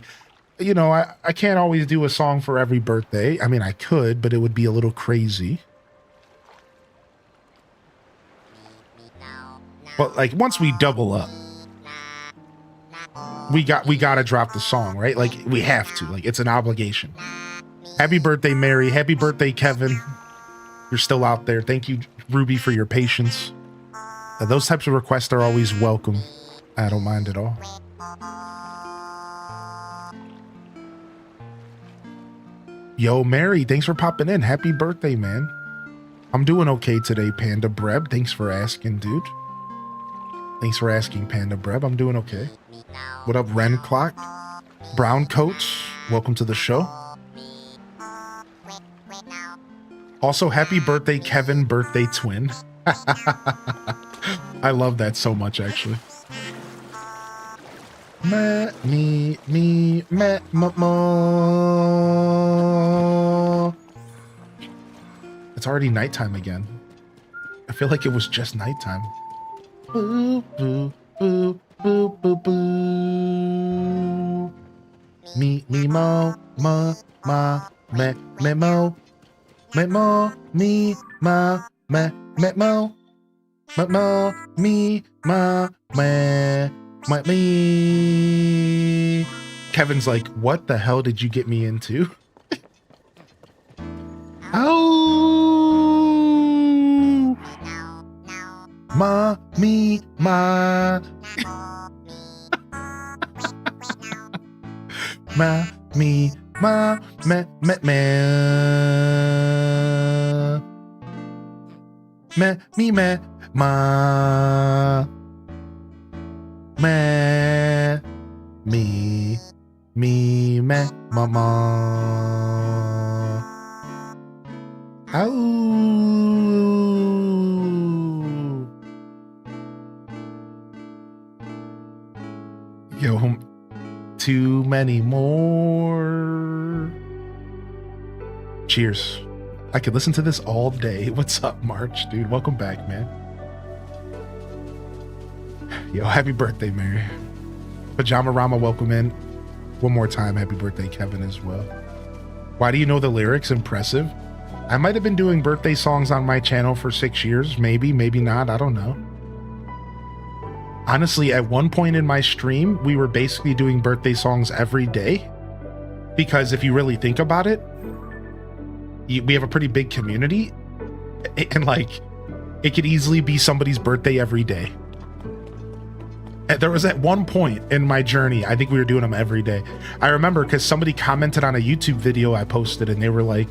you know, I can't always do a song for every birthday. I mean, I could, but it would be a little crazy. But like once we double up, we gotta drop the song, right? Like we have to, like it's an obligation. Happy birthday, Mary. Happy birthday, Kevin. You're still out there. Thank you, Ruby, for your patience. Those types of requests are always welcome. I don't mind at all. Yo, Mary, thanks for popping in. Happy birthday, man. I'm doing okay today, Panda Breb. Thanks for asking, dude. Thanks for asking, Panda Breb. I'm doing okay. What up, Ren Clock? Brown Coats, welcome to the show. Also, happy birthday, Kevin, birthday twin. I love that so much, actually. It's already nighttime again. I feel like it was just nighttime. Boo, boo, boo, boo, boo, boo. me mo ma ma me mo me mo me ma me mo me ma me. Kevin's like, what the hell did you get me into? Oh, ma me ma ma me ma me me me ma me me mama. Ow. Yo, too many more. Cheers. I could listen to this all day. What's up, March? Dude, welcome back, man. Yo, happy birthday, Mary. Pajama Rama, welcome in. One more time, happy birthday, Kevin, as well. Why do you know the lyrics? Impressive. I might have been doing birthday songs on my channel for 6 years. Maybe, maybe not. I don't know. Honestly, at one point in my stream, we were basically doing birthday songs every day. Because if you really think about it, we have a pretty big community. And like, it could easily be somebody's birthday every day. There was at one point in my journey, I think we were doing them every day. I remember because somebody commented on a YouTube video I posted and they were like,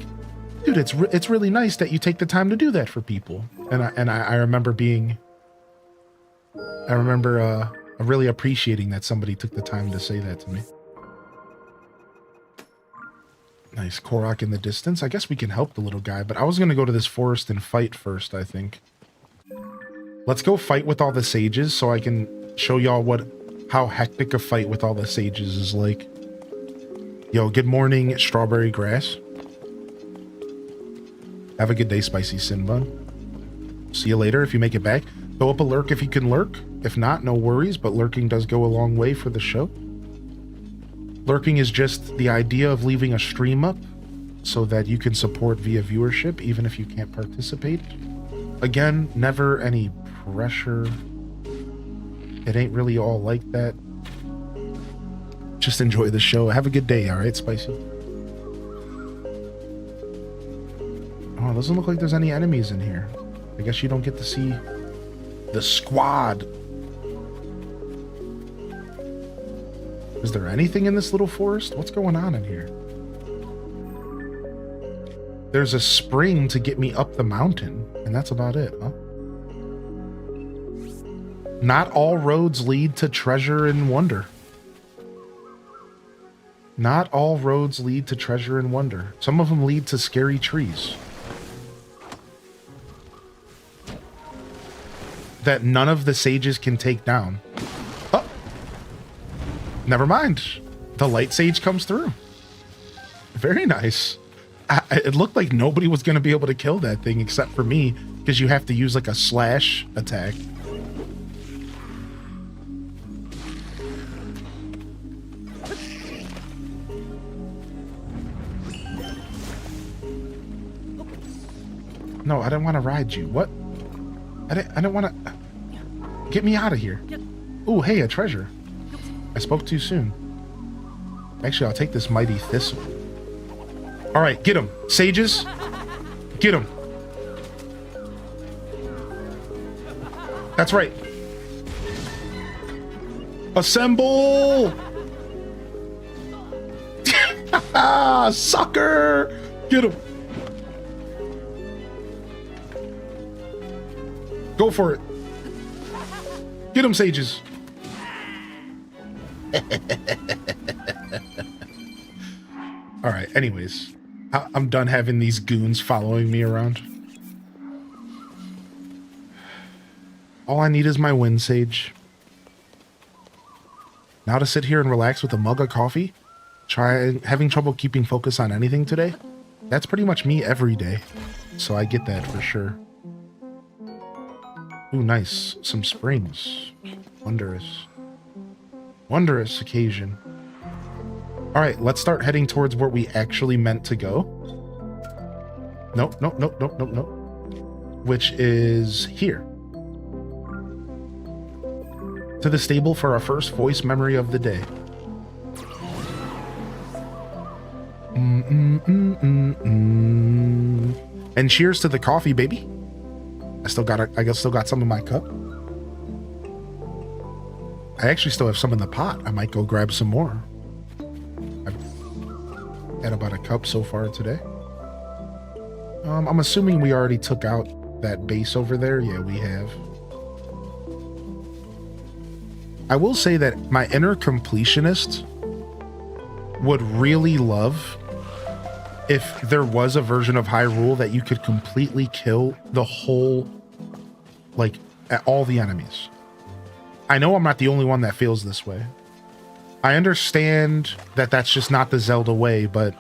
dude, it's really nice that you take the time to do that for people. And I remember really appreciating that somebody took the time to say that to me. Nice. Korok in the distance. I guess we can help the little guy, but I was going to go to this forest and fight first, I think. Let's go fight with all the sages so I can show y'all how hectic a fight with all the sages is like. Yo, good morning, strawberry grass. Have a good day, spicy Sinbun. See you later if you make it back. Go up a lurk if you can lurk. If not, no worries, but lurking does go a long way for the show. Lurking is just the idea of leaving a stream up so that you can support via viewership, even if you can't participate. Again, never any pressure. It ain't really all like that. Just enjoy the show. Have a good day, all right, Spicy? Oh, it doesn't look like there's any enemies in here. I guess you don't get to see the squad. Is there anything in this little forest? What's going on in here? There's a spring to get me up the mountain, and that's about it, huh? Not all roads lead to treasure and wonder. Not all roads lead to treasure and wonder. Some of them lead to scary trees that none of the sages can take down. Oh, never mind. The light sage comes through. Very nice. It looked like nobody was going to be able to kill that thing except for me, because you have to use like a slash attack. No, I didn't want to ride you. What? I didn't want to... Get me out of here. Ooh, hey, a treasure. I spoke too soon. Actually, I'll take this mighty thistle. All right, get him. Sages, get him. That's right. Assemble! Sucker! Get him. Go for it. Get him, sages. All right, anyways. I'm done having these goons following me around. All I need is my wind sage. Now to sit here and relax with a mug of coffee? Having trouble keeping focus on anything today? That's pretty much me every day. So I get that for sure. Ooh, nice. Some springs. Wondrous. Wondrous occasion. All right, let's start heading towards where we actually meant to go. Nope. Which is here. To the stable for our first voice memory of the day. And cheers to the coffee, baby. I still got some in my cup. I actually still have some in the pot. I might go grab some more. I've had about a cup so far today. I'm assuming we already took out that base over there. Yeah, we have. I will say that my inner completionist would really love if there was a version of Hyrule that you could completely kill the whole, like, all the enemies. I know I'm not the only one that feels this way. I understand that that's just not the Zelda way, but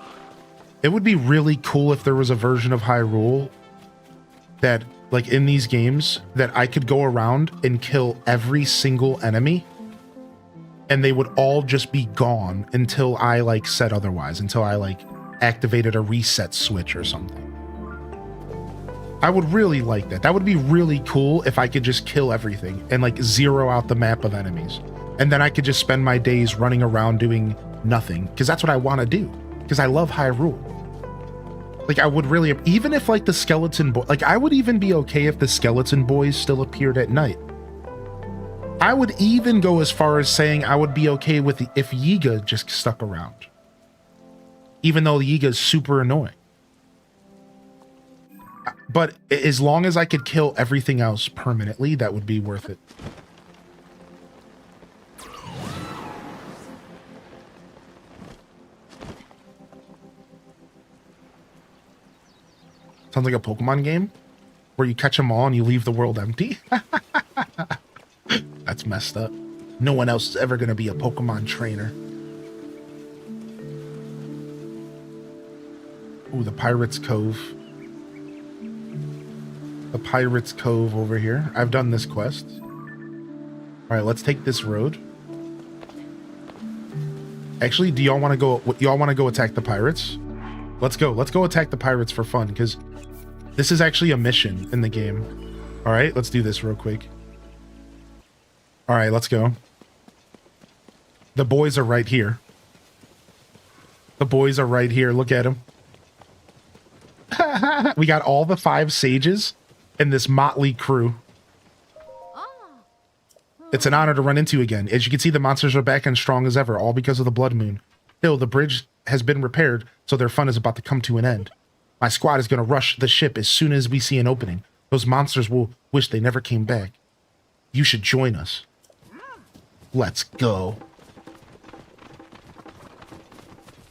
it would be really cool if there was a version of Hyrule that, like, in these games, that I could go around and kill every single enemy and they would all just be gone until I, like, said otherwise, until I, like, activated a reset switch or something. I would really like that. That would be really cool if I could just kill everything and, like, zero out the map of enemies. And then I could just spend my days running around doing nothing, because that's what I want to do, because I love Hyrule. Like, I would really, even if, like, the skeleton boy, like, I would even be okay if the skeleton boys still appeared at night. I would even go as far as saying I would be okay with if Yiga just stuck around. Even though Yiga is super annoying. But as long as I could kill everything else permanently, that would be worth it. Sounds like a Pokemon game where you catch them all and you leave the world empty. That's messed up. No one else is ever going to be a Pokemon trainer. Ooh, the Pirate's Cove. The Pirate's Cove over here. I've done this quest. All right, let's take this road. Actually, do y'all want to go? Y'all want to go attack the pirates? Let's go. Let's go attack the pirates for fun, because this is actually a mission in the game. All right, let's do this real quick. All right, let's go. The boys are right here. The boys are right here. Look at them. We got all the 5 sages and this motley crew. It's an honor to run into again. As you can see, the monsters are back and strong as ever, all because of the blood moon. Still, the bridge has been repaired, so their fun is about to come to an end. My squad is going to rush the ship as soon as we see an opening. Those monsters will wish they never came back. You should join us. Let's go.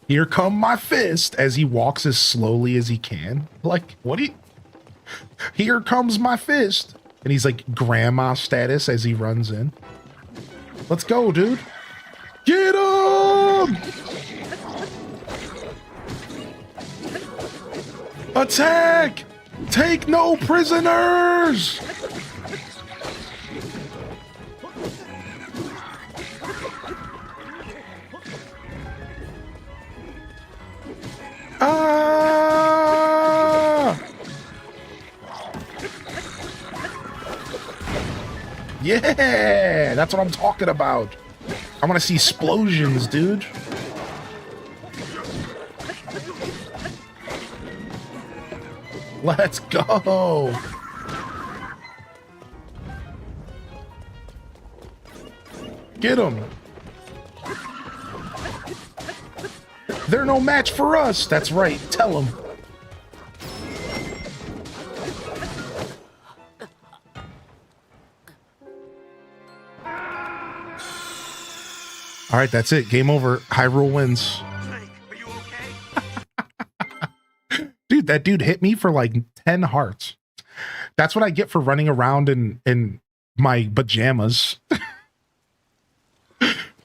Here come my fist, as he walks as slowly as he can. Like, what do you... Here comes my fist. And he's like grandma status as he runs in. Let's go, dude. Get him! Attack! Take no prisoners! Ah! Yeah, that's what I'm talking about. I want to see explosions, dude. Let's go. Get him. They're no match for us. That's right. Tell them. All right, that's it. Game over. Hyrule wins. Snake, are you okay? Dude, that dude hit me for like 10 hearts. That's what I get for running around in my pajamas.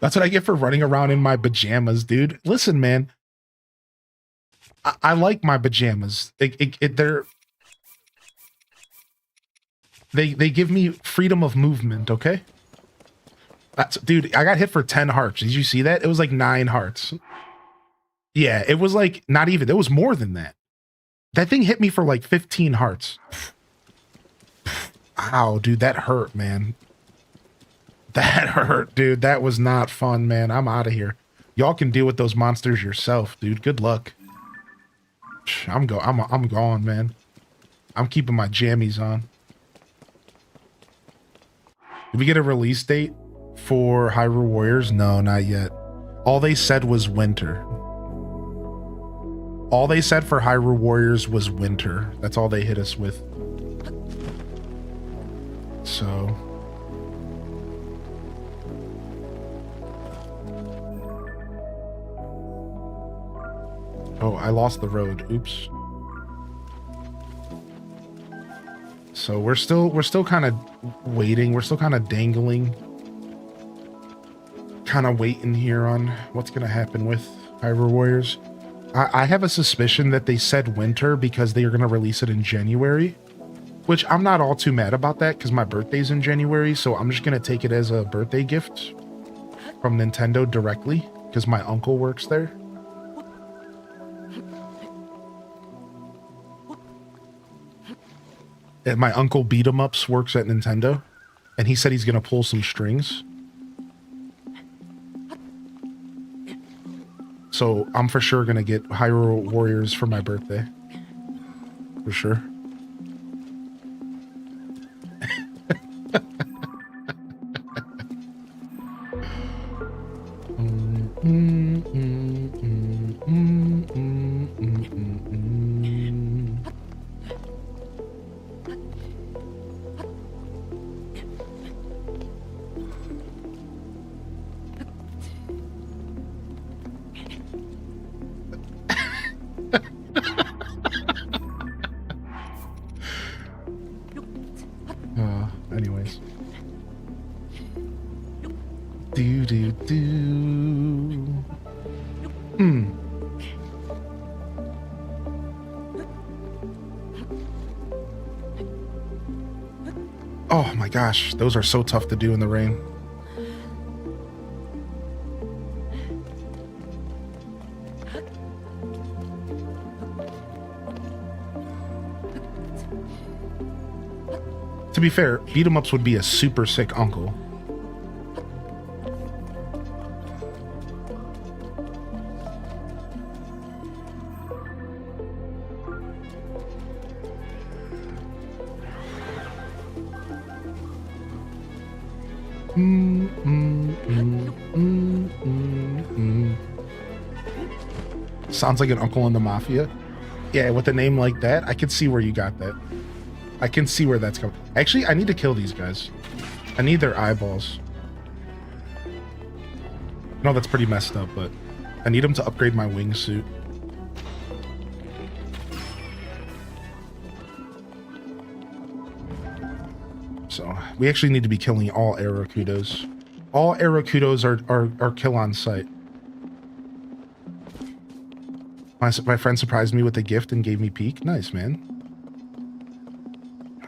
That's what I get for running around in my pajamas, dude. Listen, man. I like my pajamas. They give me freedom of movement, okay? Dude, I got hit for 10 hearts. Did you see that? It was like 9 hearts. Yeah, it was like not even, it was more than that. That thing hit me for like 15 hearts. Ow, dude, that hurt, man. That hurt, dude. That was not fun, man. I'm out of here. Y'all can deal with those monsters yourself, dude. Good luck. I'm gone, man. I'm keeping my jammies on. Did we get a release date for Hyrule Warriors? No, not yet. All they said was winter. All they said for Hyrule Warriors was winter. That's all they hit us with. So... oh, I lost the road. Oops. So we're still kind of waiting. We're still kind of dangling. Kind of waiting here on what's going to happen with Hyrule Warriors. I have a suspicion that they said winter because they are going to release it in January, which I'm not all too mad about that because my birthday's in January. So I'm just going to take it as a birthday gift from Nintendo directly because my uncle works there. And my uncle Beat 'em Ups works at Nintendo, and he said he's going to pull some strings. So I'm for sure going to get Hyrule Warriors for my birthday. For sure. Anyways. Oh my gosh, those are so tough to do in the rain. To be fair, beat 'em ups would be a super sick uncle. Sounds like an uncle in the mafia. Yeah, with a name like that, I can see where you got that. I can see where that's coming. Actually, I need to kill these guys. I need their eyeballs. No, that's pretty messed up, but I need them to upgrade my wingsuit. So we actually need to be killing all Arakudos. All Arakudos are kill on sight. My friend surprised me with a gift and gave me Peek. Nice, man.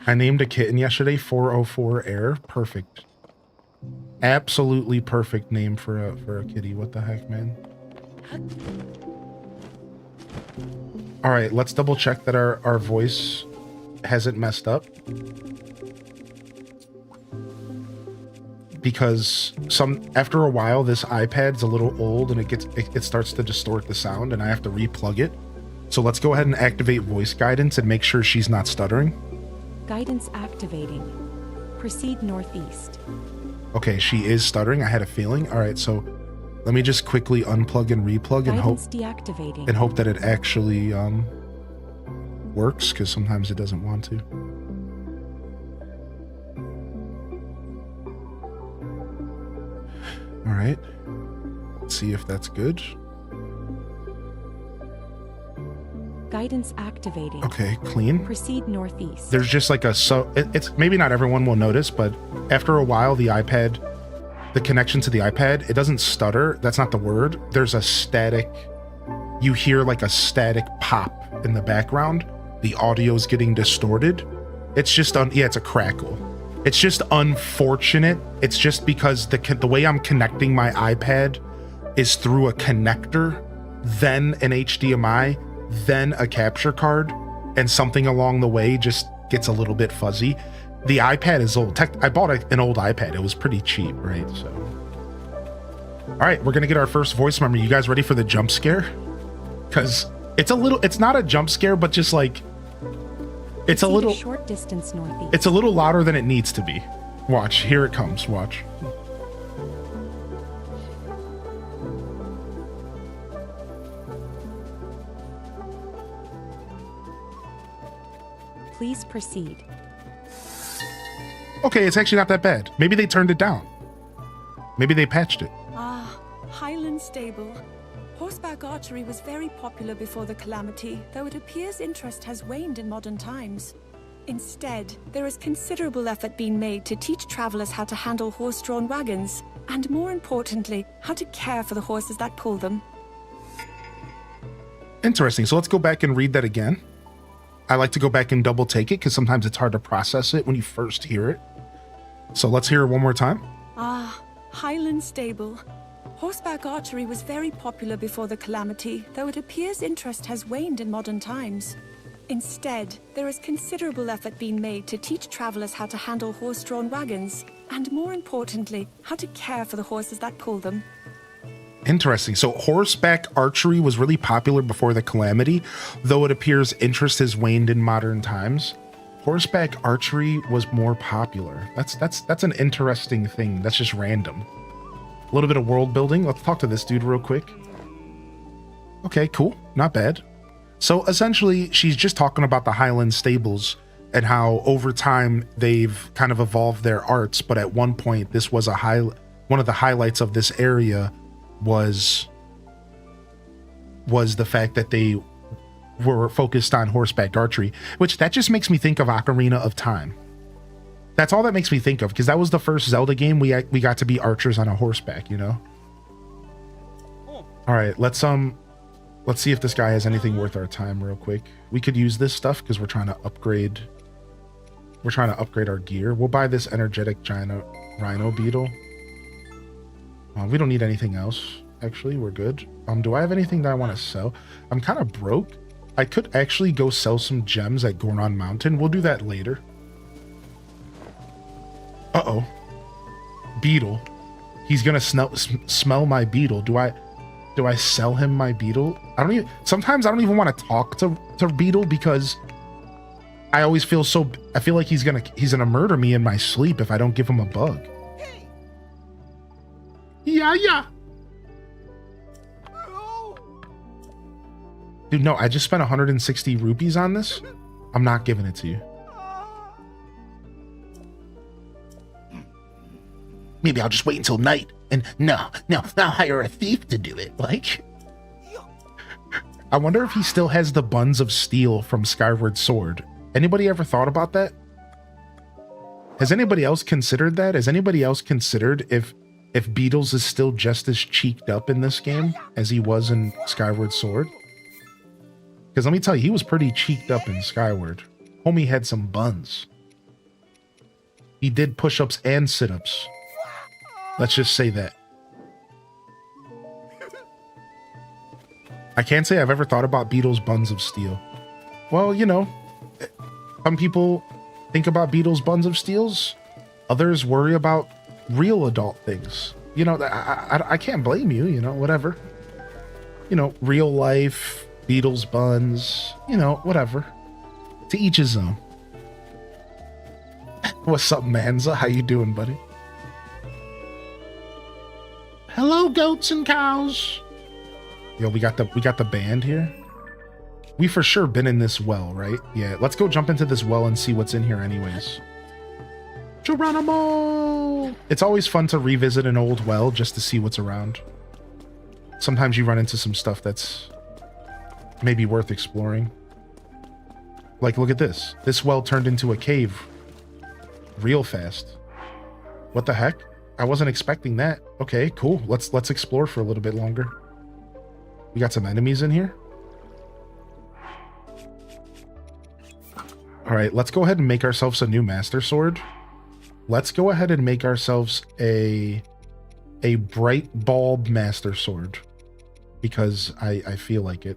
I named a kitten yesterday, 404 Air. Perfect. Absolutely perfect name for a kitty. What the heck, man? All right, let's double check that our voice hasn't messed up. Because after a while, this iPad's a little old and it starts to distort the sound and I have to replug it. So let's go ahead and activate voice guidance and make sure she's not stuttering. Guidance activating. Proceed northeast. Okay, she is stuttering. I had a feeling. All right, so let me just quickly unplug and replug and hope that it actually works, because sometimes it doesn't want to. All right, let's see if that's good. Guidance activating. Okay, clean. Proceed northeast. There's just like it's maybe not everyone will notice, but after a while, the connection to the iPad, it doesn't stutter. That's not the word. There's a static, you hear like a static pop in the background. The audio's getting distorted. It's just it's a crackle. It's just unfortunate. It's just because the way I'm connecting my iPad is through a connector then an HDMI, then a capture card, and something along the way just gets a little bit fuzzy. The iPad is old. I bought an old iPad. It was pretty cheap, right? So, all right, we're gonna get our first voice memory. You guys ready for the jump scare? Because it's not a jump scare, but just like, it's a little short distance northeast. It's a little louder than it needs to be. Watch, here it comes, watch. Please proceed. Okay, it's actually not that bad. Maybe they turned it down. Maybe they patched it. Ah, Highland Stable. Horseback archery was very popular before the calamity, though it appears interest has waned in modern times. Instead, there is considerable effort being made to teach travelers how to handle horse-drawn wagons, and more importantly, how to care for the horses that pull them. Interesting. So let's go back and read that again. I like to go back and double take it because sometimes it's hard to process it when you first hear it. So let's hear it one more time. Ah, Highland Stable. Horseback archery was very popular before the calamity, though it appears interest has waned in modern times. Instead, there is considerable effort being made to teach travelers how to handle horse-drawn wagons, and more importantly, how to care for the horses that pull them. Interesting. So horseback archery was really popular before the calamity, though it appears interest has waned in modern times. Horseback archery was more popular. That's an interesting thing. That's just random. A little bit of world building. Let's talk to this dude real quick. Okay, cool. Not bad. So essentially, she's just talking about the Highland stables and how over time they've kind of evolved their arts, but at one point this was one of the highlights of this area was the fact that they were focused on horseback archery, which that just makes me think of Ocarina of Time. That's all that makes me think of, because that was the first Zelda game we got to be archers on a horseback, you know? All right, let's see if this guy has anything worth our time real quick. We could use this stuff because we're trying to upgrade our gear. We'll buy this energetic giant rhino beetle. We don't need anything else. Actually, we're good. Do I have anything that I want to sell? I'm kind of broke. I could actually go sell some gems at Goron Mountain. We'll do that later. Uh-oh. Beetle. He's gonna smell my beetle. Do I sell him my beetle? Sometimes I don't even want to talk to Beetle because I always feel I feel like he's gonna murder me in my sleep if I don't give him a bug. Yeah. Dude, no, I just spent 160 rupees on this. I'm not giving it to you. Maybe I'll just wait until night and no, I'll hire a thief to do it. Like, I wonder if he still has the buns of steel from Skyward Sword. Anybody ever thought about that? Has anybody else considered that? Has anybody else considered if Beetles is still just as cheeked up in this game as he was in Skyward Sword? Because let me tell you, he was pretty cheeked up in Skyward. Homie had some buns. He did push-ups and sit-ups. Let's just say that. I can't say I've ever thought about Beetle's buns of steel. Well, you know, some people think about Beetle's buns of steels. Others worry about real adult things. You know, I can't blame you, you know, whatever. You know, real life, Beetle's buns, you know, whatever. To each his own. What's up, Manza? How you doing, buddy? Hello, goats and cows. Yo, we got the band here. We for sure been in this well, right? Yeah, let's go jump into this well and see what's in here anyways. Geronimo! It's always fun to revisit an old well just to see what's around. Sometimes you run into some stuff that's maybe worth exploring. Like, look at this. This well turned into a cave real fast. What the heck? I wasn't expecting that. Okay, cool. Let's explore for a little bit longer. We got some enemies in here. All right, let's go ahead and make ourselves a new Master Sword. Let's go ahead and make ourselves a bright bulb Master Sword. because I feel like it.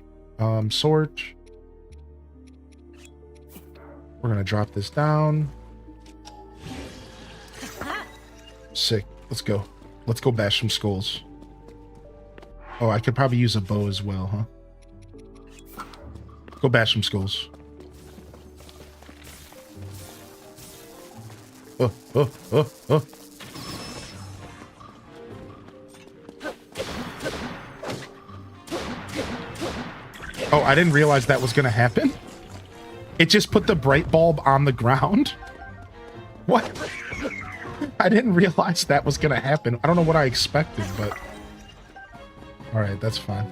Sort. We're gonna drop this down. Sick. Let's go. Let's go bash some skulls. Oh, I could probably use a bow as well, huh? Go bash some skulls. Oh, oh, oh, oh. Oh, I didn't realize that was gonna happen. It just put the bright bulb on the ground. What? I didn't realize that was gonna happen. I don't know what I expected, but... Alright, that's fine.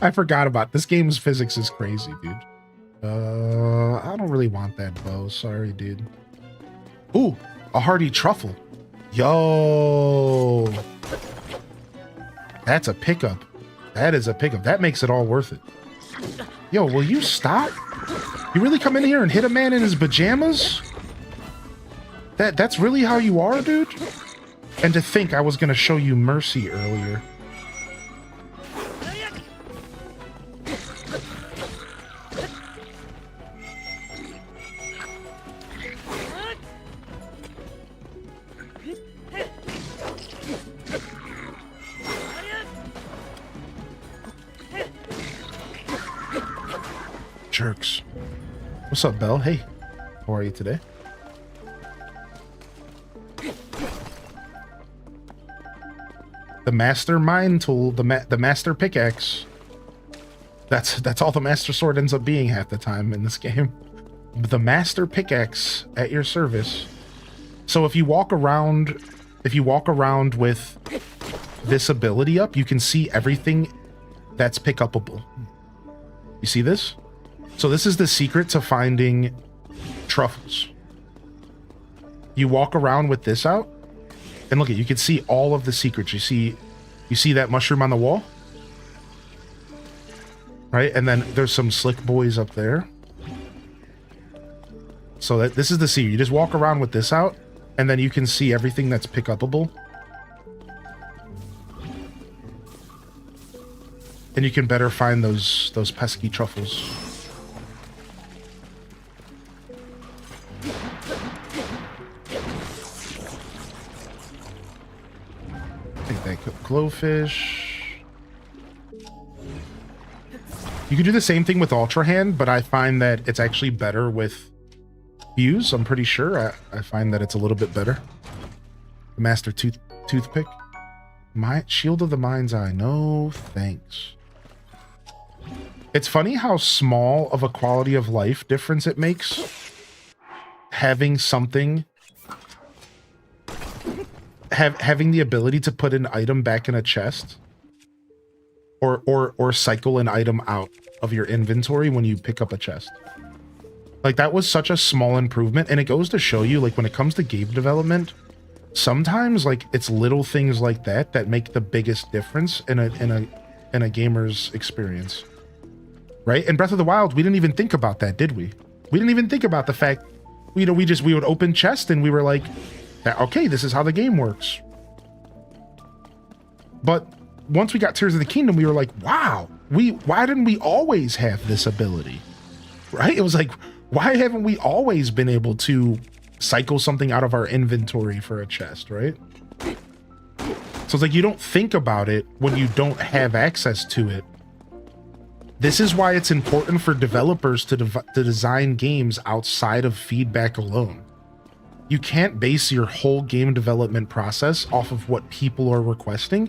I forgot about this game's physics is crazy, dude. I don't really want that bow. Sorry, dude. Ooh, a hearty truffle. Yo. That's a pickup. That is a pickup. That makes it all worth it. Yo, will you stop? You really come in here and hit a man in his pajamas? That's really how you are, dude? And to think I was gonna show you mercy earlier. Jerks. What's up, Belle? Hey, how are you today? The master mine tool, the master pickaxe. That's all the master sword ends up being half the time in this game. The master pickaxe at your service. So if you walk around with this ability up, you can see everything that's pick-upable. You see this? So this is the secret to finding truffles. You walk around with this out, and look, you can see all of the secrets. You see that mushroom on the wall? Right? And then there's some slick boys up there. So this is the secret. You just walk around with this out, and then you can see everything that's pick-upable. And you can better find those pesky truffles. Glowfish. You can do the same thing with Ultra Hand, but I find that it's actually better with Fuse. I'm pretty sure. I find that it's a little bit better. Master Toothpick. Shield of the Mind's Eye. No thanks. It's funny how small of a quality of life difference it makes having something... having the ability to put an item back in a chest or cycle an item out of your inventory when you pick up a chest. Like, that was such a small improvement, and it goes to show you, like, when it comes to game development, sometimes, like, it's little things like that that make the biggest difference in a gamer's experience. Right? In Breath of the Wild, we didn't even think about that, did we? We didn't even think about the fact, we would open chest and we were like, okay, this is how the game works. But once we got Tears of the Kingdom, we were like, wow, why didn't we always have this ability? Right? It was like, why haven't we always been able to cycle something out of our inventory for a chest, right? So it's like, you don't think about it when you don't have access to it. This is why it's important for developers to design games outside of feedback alone. You can't base your whole game development process off of what people are requesting.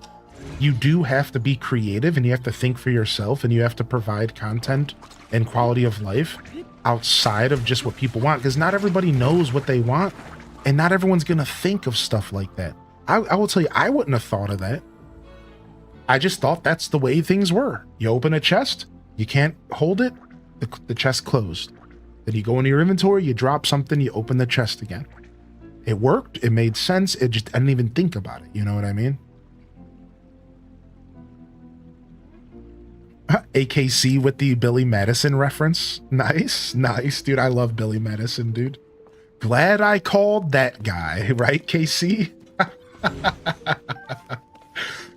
You do have to be creative, and you have to think for yourself, and you have to provide content and quality of life outside of just what people want, because not everybody knows what they want, and not everyone's going to think of stuff like that. I will tell you, I wouldn't have thought of that. I just thought that's the way things were. You open a chest, you can't hold it, the chest closed. Then you go into your inventory, you drop something, you open the chest again. It worked, it made sense, I didn't even think about it, you know what I mean? AKC with the Billy Madison reference. Nice, nice, dude. I love Billy Madison, dude. Glad I called that guy, right, KC?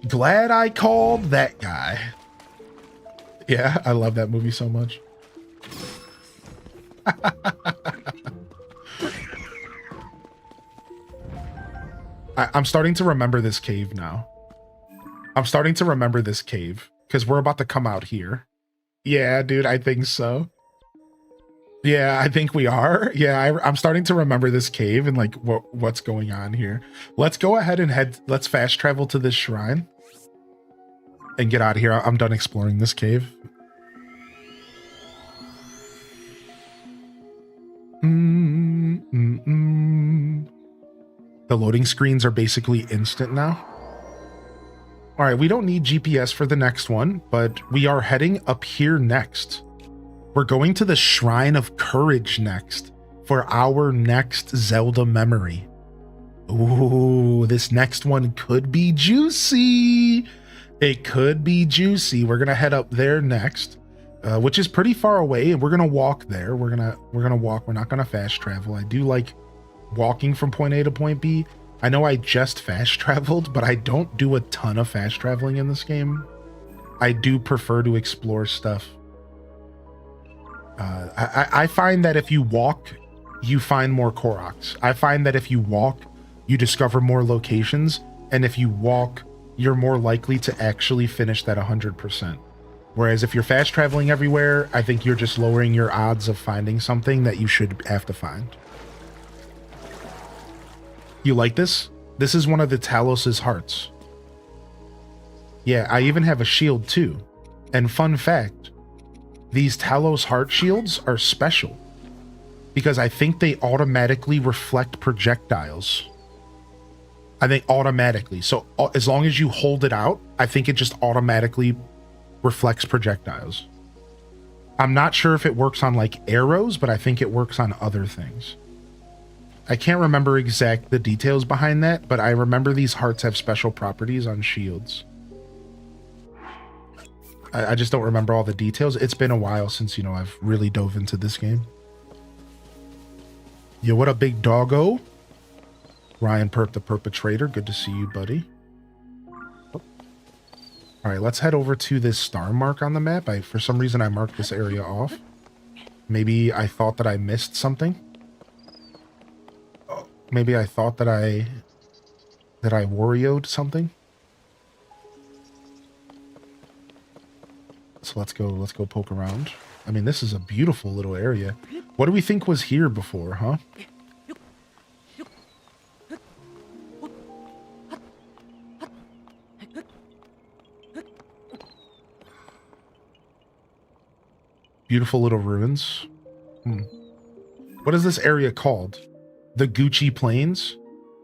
Glad I called that guy. Yeah, I love that movie so much. I'm starting to remember this cave now. I'm starting to remember this cave because we're about to come out here. Yeah, dude, I think so. Yeah, I think we are. Yeah, I'm starting to remember this cave and like what's going on here. Let's go ahead and let's fast travel to this shrine and get out of here. I'm done exploring this cave. The loading screens are basically instant now. All right, we don't need GPS for the next one, but we are heading up here next. We're going to the Shrine of Courage next for our next Zelda memory. Ooh, this next one could be juicy. It could be juicy. We're gonna head up there next, which is pretty far away, and we're gonna walk there. We're gonna walk. We're not gonna fast travel. I do like walking from point A to point B. I know I just fast traveled, but I don't do a ton of fast traveling in this game. I do prefer to explore stuff. I find that if you walk, you find more Koroks. I find that if you walk, you discover more locations, and if you walk, you're more likely to actually finish that 100%. Whereas if you're fast traveling everywhere, I think you're just lowering your odds of finding something that you should have to find. You like this? This is one of the Talos's hearts. Yeah, I even have a shield too. And fun fact, these Talos heart shields are special because I think they automatically reflect projectiles. I think automatically. So as long as you hold it out, I think it just automatically reflects projectiles. I'm not sure if it works on like arrows, but I think it works on other things. I can't remember the details behind that, but I remember these hearts have special properties on shields. I just don't remember all the details. It's been a while since, I've really dove into this game. Yo, what a big doggo. Ryan Perp the Perpetrator. Good to see you, buddy. All right, let's head over to this star mark on the map. For some reason, I marked this area off. Maybe I thought that I missed something. Maybe I thought that I Wario'd something. So let's go poke around. I mean, this is a beautiful little area. What do we think was here before, huh? Beautiful little ruins. What is this area called? The Gucci Plains?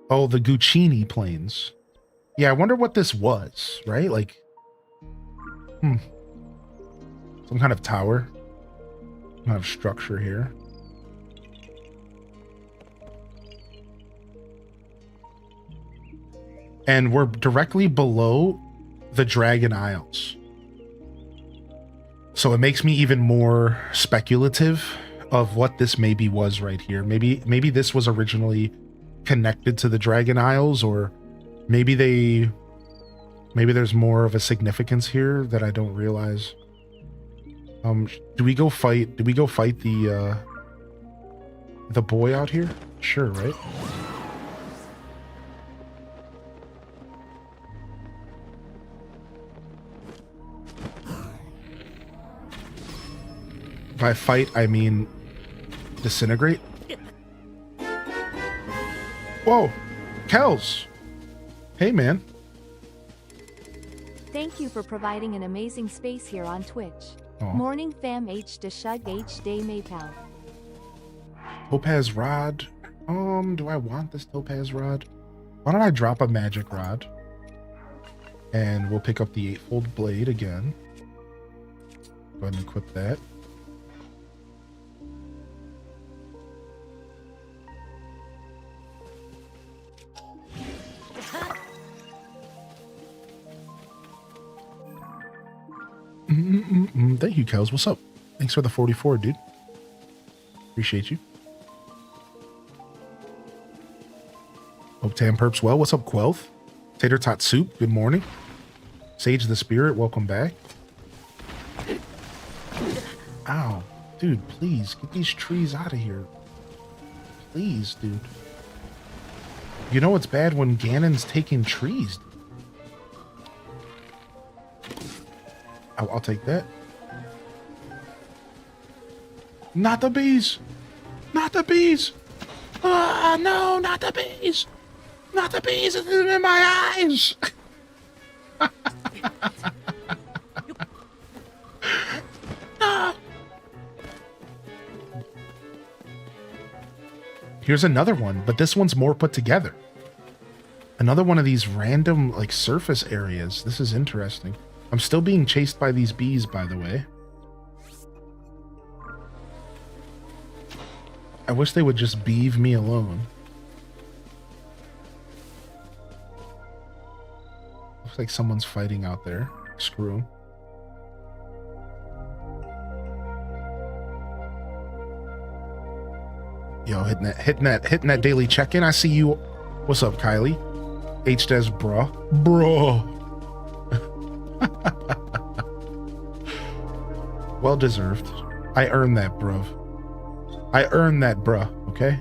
Oh, the Guccini Plains. Yeah, I wonder what this was, right? Like, some kind of tower. Some kind of structure here. And we're directly below the Dragon Isles. So it makes me even more speculative of what this maybe was right here. Maybe this was originally connected to the Dragon Isles, or maybe there's more of a significance here that I don't realize. Do we go fight the boy out here? Sure, right? By fight, I mean disintegrate. Whoa, Kels. Hey, man. Thank you for providing an amazing space here on Twitch. Aw. Morning fam H de shug H day maypal. Topaz rod. Do I want this topaz rod? Why don't I drop a magic rod? And we'll pick up the eightfold blade again. Go ahead and equip that. Thank you, Kels. What's up? Thanks for the 44, dude. Appreciate you. Hope Tam Perps well. What's up, Quelth? Tater Tot Soup, good morning. Sage the Spirit, welcome back. Ow. Dude, please, get these trees out of here. Please, dude. You know it's bad when Ganon's taking trees. I'll take that. Not the bees! Not the bees! Ah, no, not the bees! Not the bees! It's in my eyes! No! Here's another one, but this one's more put together. Another one of these random, like, surface areas. This is interesting. I'm still being chased by these bees, by the way. I wish they would just leave me alone. Looks like someone's fighting out there. Screw 'em. Yo, hitting that daily check-in. I see you. What's up, Kylie? H-Des, bruh. Well deserved. I earned that, bruv. I earned that, bruh, okay?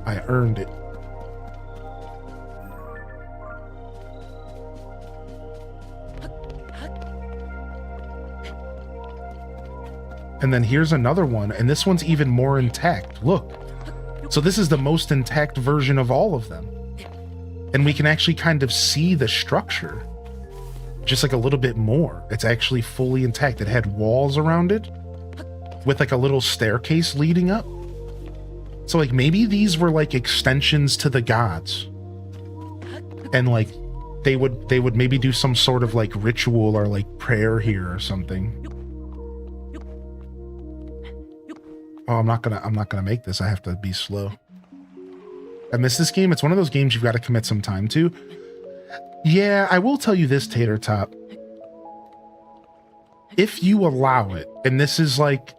I earned it. And then here's another one, and this one's even more intact. Look. So this is the most intact version of all of them. And we can actually kind of see the structure. Just like a little bit more. It's actually fully intact. It had walls around it with like a little staircase leading up. So like maybe these were like extensions to the gods. And like they would maybe do some sort of like ritual or like prayer here or something. Oh, I'm not gonna make this. I have to be slow. I miss this game. It's one of those games you've got to commit some time to. Yeah, I will tell you this, Tater Top. If you allow it, and this is like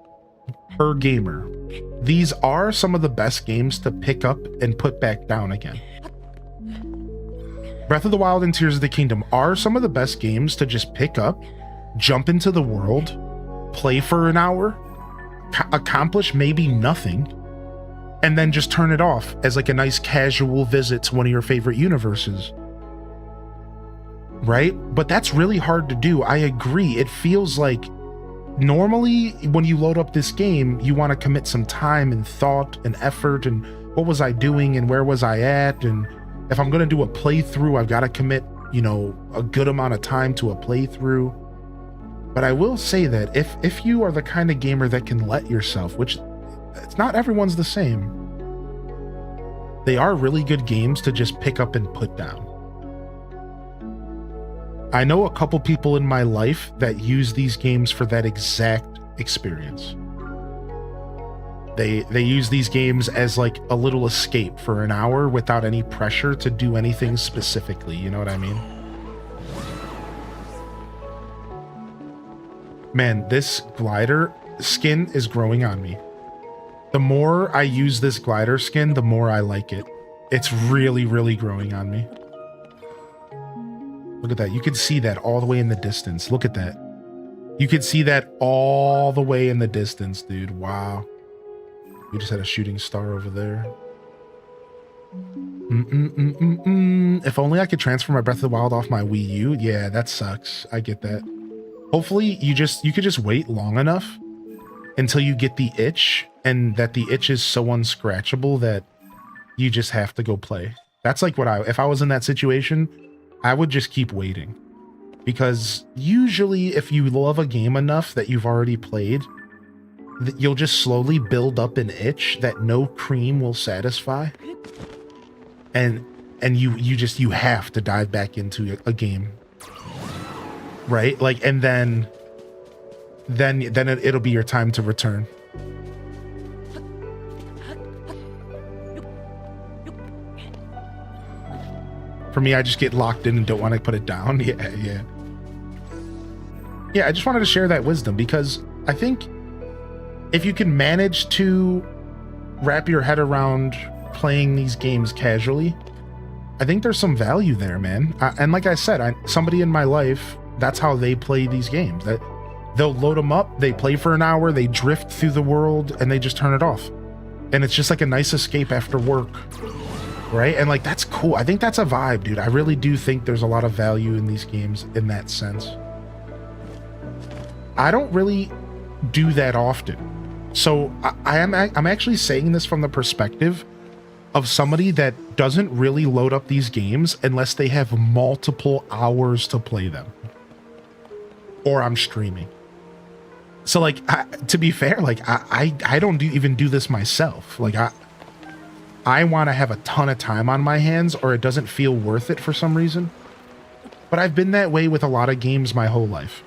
per gamer, these are some of the best games to pick up and put back down again. Breath of the Wild and Tears of the Kingdom are some of the best games to just pick up, jump into the world, play for an hour, accomplish maybe nothing, and then just turn it off as like a nice casual visit to one of your favorite universes. Right? But that's really hard to do. I agree. It feels like normally when you load up this game, you want to commit some time and thought and effort and what was I doing and where was I at? And if I'm going to do a playthrough, I've got to commit, you know, a good amount of time to a playthrough. But I will say that if you are the kind of gamer that can let yourself, which it's not everyone's the same, they are really good games to just pick up and put down. I know a couple people in my life that use these games for that exact experience. They use these games as like a little escape for an hour without any pressure to do anything specifically, you know what I mean? Man, this glider skin is growing on me. The more I use this glider skin, the more I like it. It's really, really growing on me. Look at that. You can see that all the way in the distance. Look at that. You can see that all the way in the distance, dude. Wow. We just had a shooting star over there. If only I could transfer my Breath of the Wild off my Wii U. Yeah, that sucks. I get that. Hopefully you could just wait long enough until you get the itch, and that the itch is so unscratchable that you just have to go play. That's like what if I was in that situation, I would just keep waiting. Because usually if you love a game enough that you've already played, you'll just slowly build up an itch that no cream will satisfy. And you have to dive back into a game. Right? Like, and then it'll be your time to return. For me, I just get locked in and don't want to put it down. Yeah. I just wanted to share that wisdom because I think if you can manage to wrap your head around playing these games casually, I think there's some value there, man. And like I said, somebody in my life, that's how they play these games. They'll load them up, they play for an hour, they drift through the world, and they just turn it off. And it's just like a nice escape after work, right? And like, that's cool. I think that's a vibe, dude. I really do think there's a lot of value in these games in that sense. I don't really do that often. So I'm actually saying this from the perspective of somebody that doesn't really load up these games unless they have multiple hours to play them, or I'm streaming. So like, to be fair, like I don't even do this myself. Like I want to have a ton of time on my hands, or it doesn't feel worth it for some reason. But I've been that way with a lot of games my whole life.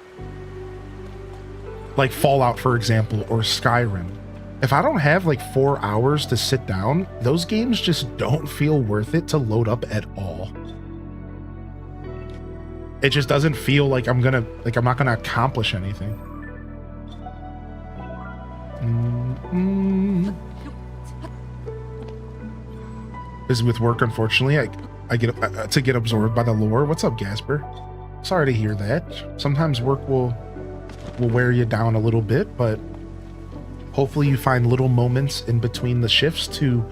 Like Fallout, for example, or Skyrim. If I don't have like 4 hours to sit down, those games just don't feel worth it to load up at all. It just doesn't feel like I'm not gonna accomplish anything. Busy with work, unfortunately. I get to get absorbed by the lore. What's up, Gasper? Sorry to hear that. Sometimes work will wear you down a little bit, but hopefully you find little moments in between the shifts to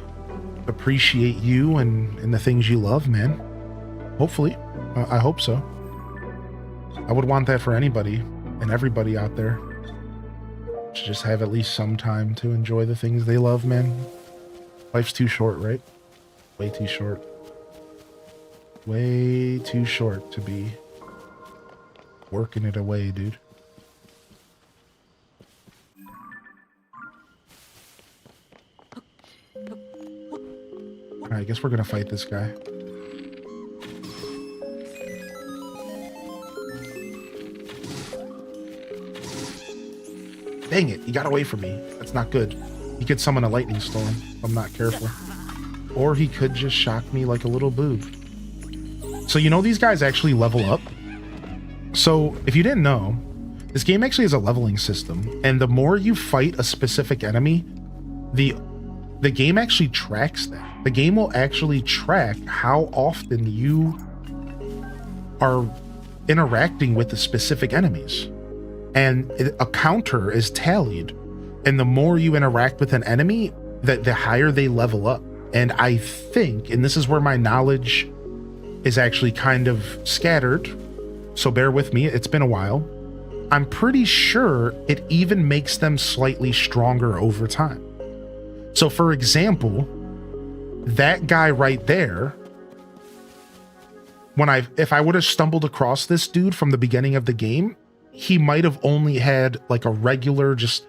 appreciate you and the things you love, man. Hopefully. I hope so. I would want that for anybody and everybody out there. To just have at least some time to enjoy the things they love, man. Life's too short, right? Way too short. Way too short to be working it away, dude. Alright, I guess we're gonna fight this guy. Dang it, he got away from me. That's not good. He could summon a lightning storm if I'm not careful. Or he could just shock me like a little boob. So you know these guys actually level up? So if you didn't know, this game actually has a leveling system. And the more you fight a specific enemy, the game actually tracks that. The game will actually track how often you are interacting with the specific enemies. And a counter is tallied. And the more you interact with an enemy, the higher they level up. And I think, and this is where my knowledge is actually kind of scattered, so bear with me, it's been a while. I'm pretty sure it even makes them slightly stronger over time. So for example, that guy right there, if I would have stumbled across this dude from the beginning of the game, he might have only had like a regular, just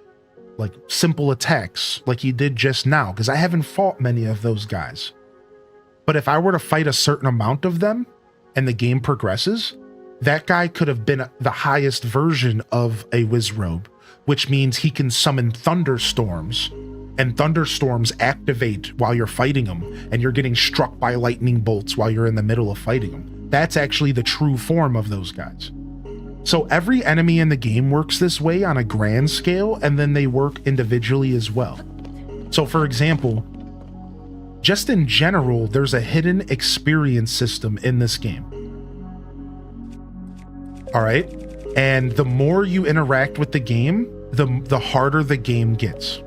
like simple attacks like he did just now, because I haven't fought many of those guys. But if I were to fight a certain amount of them and the game progresses, that guy could have been the highest version of a Wizrobe, which means he can summon thunderstorms, and thunderstorms activate while you're fighting them, and you're getting struck by lightning bolts while you're in the middle of fighting them. That's actually the true form of those guys. So every enemy in the game works this way on a grand scale, and then they work individually as well. So for example, just in general, there's a hidden experience system in this game. All right? And the more you interact with the game, the harder the game gets.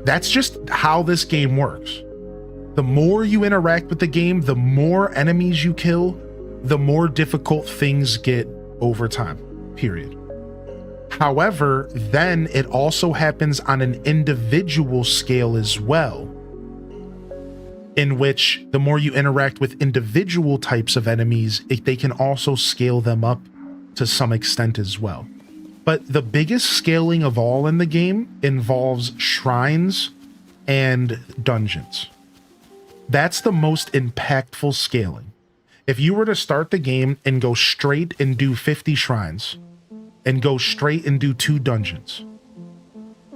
That's just how this game works. The more you interact with the game, the more enemies you kill, the more difficult things get over time, period. However, then it also happens on an individual scale as well, in which the more you interact with individual types of enemies, they can also scale them up to some extent as well. But the biggest scaling of all in the game involves shrines and dungeons. That's the most impactful scaling. If you were to start the game and go straight and do 50 shrines and go straight and do 2 dungeons,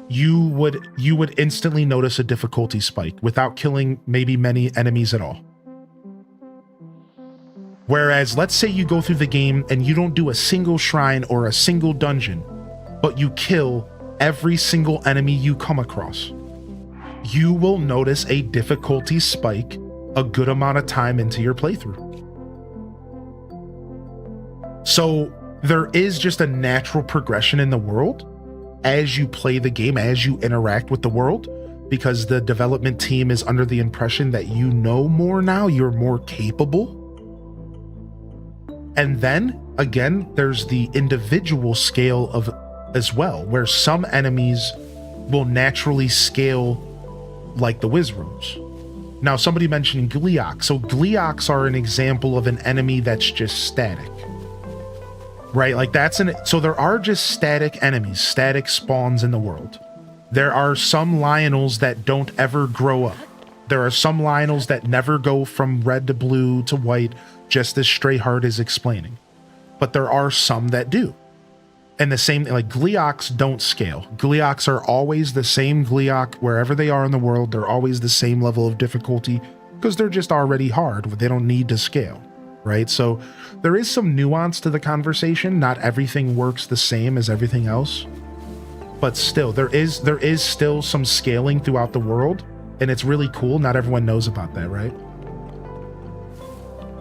you would instantly notice a difficulty spike without killing maybe many enemies at all. Whereas let's say you go through the game and you don't do a single shrine or a single dungeon, but you kill every single enemy you come across. you will notice a difficulty spike a good amount of time into your playthrough. So there is just a natural progression in the world as you play the game, as you interact with the world, because the development team is under the impression that you know more now, you're more capable. And then again, there's the individual scale of as well, where some enemies will naturally scale like the Wizrooms. Now, somebody mentioned Gleeok. So Gleeoks are an example of an enemy that's just static. Right? Like so there are just static enemies, static spawns in the world. There are some Lionels that don't ever grow up. There are some Lionels that never go from red to blue to white, just as Strayheart is explaining. But there are some that do. And the same, like Gleeoks don't scale. Gleeoks are always the same Gleeok wherever they are in the world. They're always the same level of difficulty because they're just already hard. They don't need to scale, right? So there is some nuance to the conversation. Not everything works the same as everything else. But still, there is still some scaling throughout the world, and it's really cool. Not everyone knows about that, right?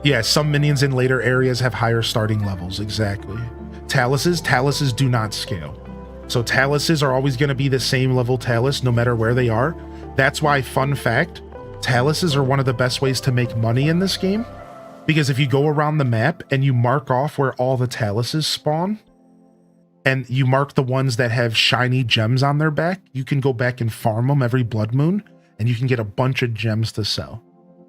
Yeah, some minions in later areas have higher starting levels, exactly. Taluses do not scale. So Taluses are always going to be the same level Talus no matter where they are. That's why, fun fact, Taluses are one of the best ways to make money in this game. Because if you go around the map and you mark off where all the Taluses spawn, and you mark the ones that have shiny gems on their back, you can go back and farm them every blood moon, and you can get a bunch of gems to sell.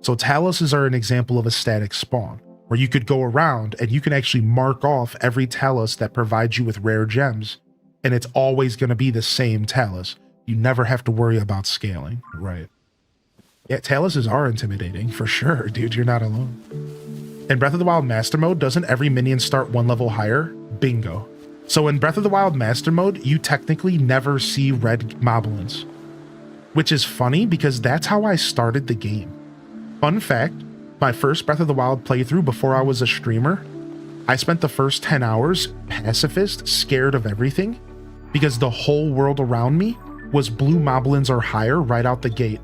So Taluses are an example of a static spawn, where you could go around and you can actually mark off every Talus that provides you with rare gems, and it's always going to be the same Talus. You never have to worry about scaling, right? Yeah, Taluses are intimidating, for sure, dude, you're not alone. In Breath of the Wild Master Mode, doesn't every minion start one level higher? Bingo. So in Breath of the Wild Master Mode, you technically never see red moblins, which is funny because that's how I started the game. Fun fact, my first Breath of the Wild playthrough before I was a streamer, I spent the first 10 hours pacifist, scared of everything, because the whole world around me was blue moblins or higher right out the gate.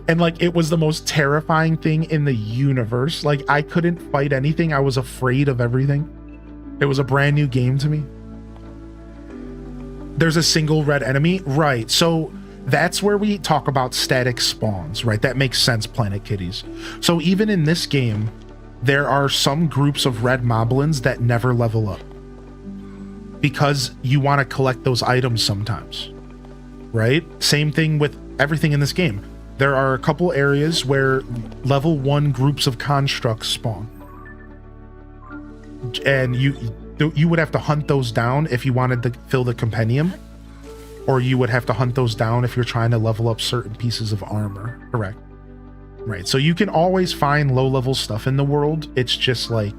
And like, it was the most terrifying thing in the universe. Like, I couldn't fight anything. I was afraid of everything. It was a brand new game to me. There's a single red enemy. Right. So that's where we talk about static spawns, right? That makes sense, Planet Kitties. So even in this game, there are some groups of red moblins that never level up because you want to collect those items sometimes, right? Same thing with everything in this game. There are a couple areas where level 1 groups of constructs spawn. And you would have to hunt those down if you wanted to fill the compendium. Or you would have to hunt those down if you're trying to level up certain pieces of armor. Correct. Right, so you can always find low-level stuff in the world. It's just, like,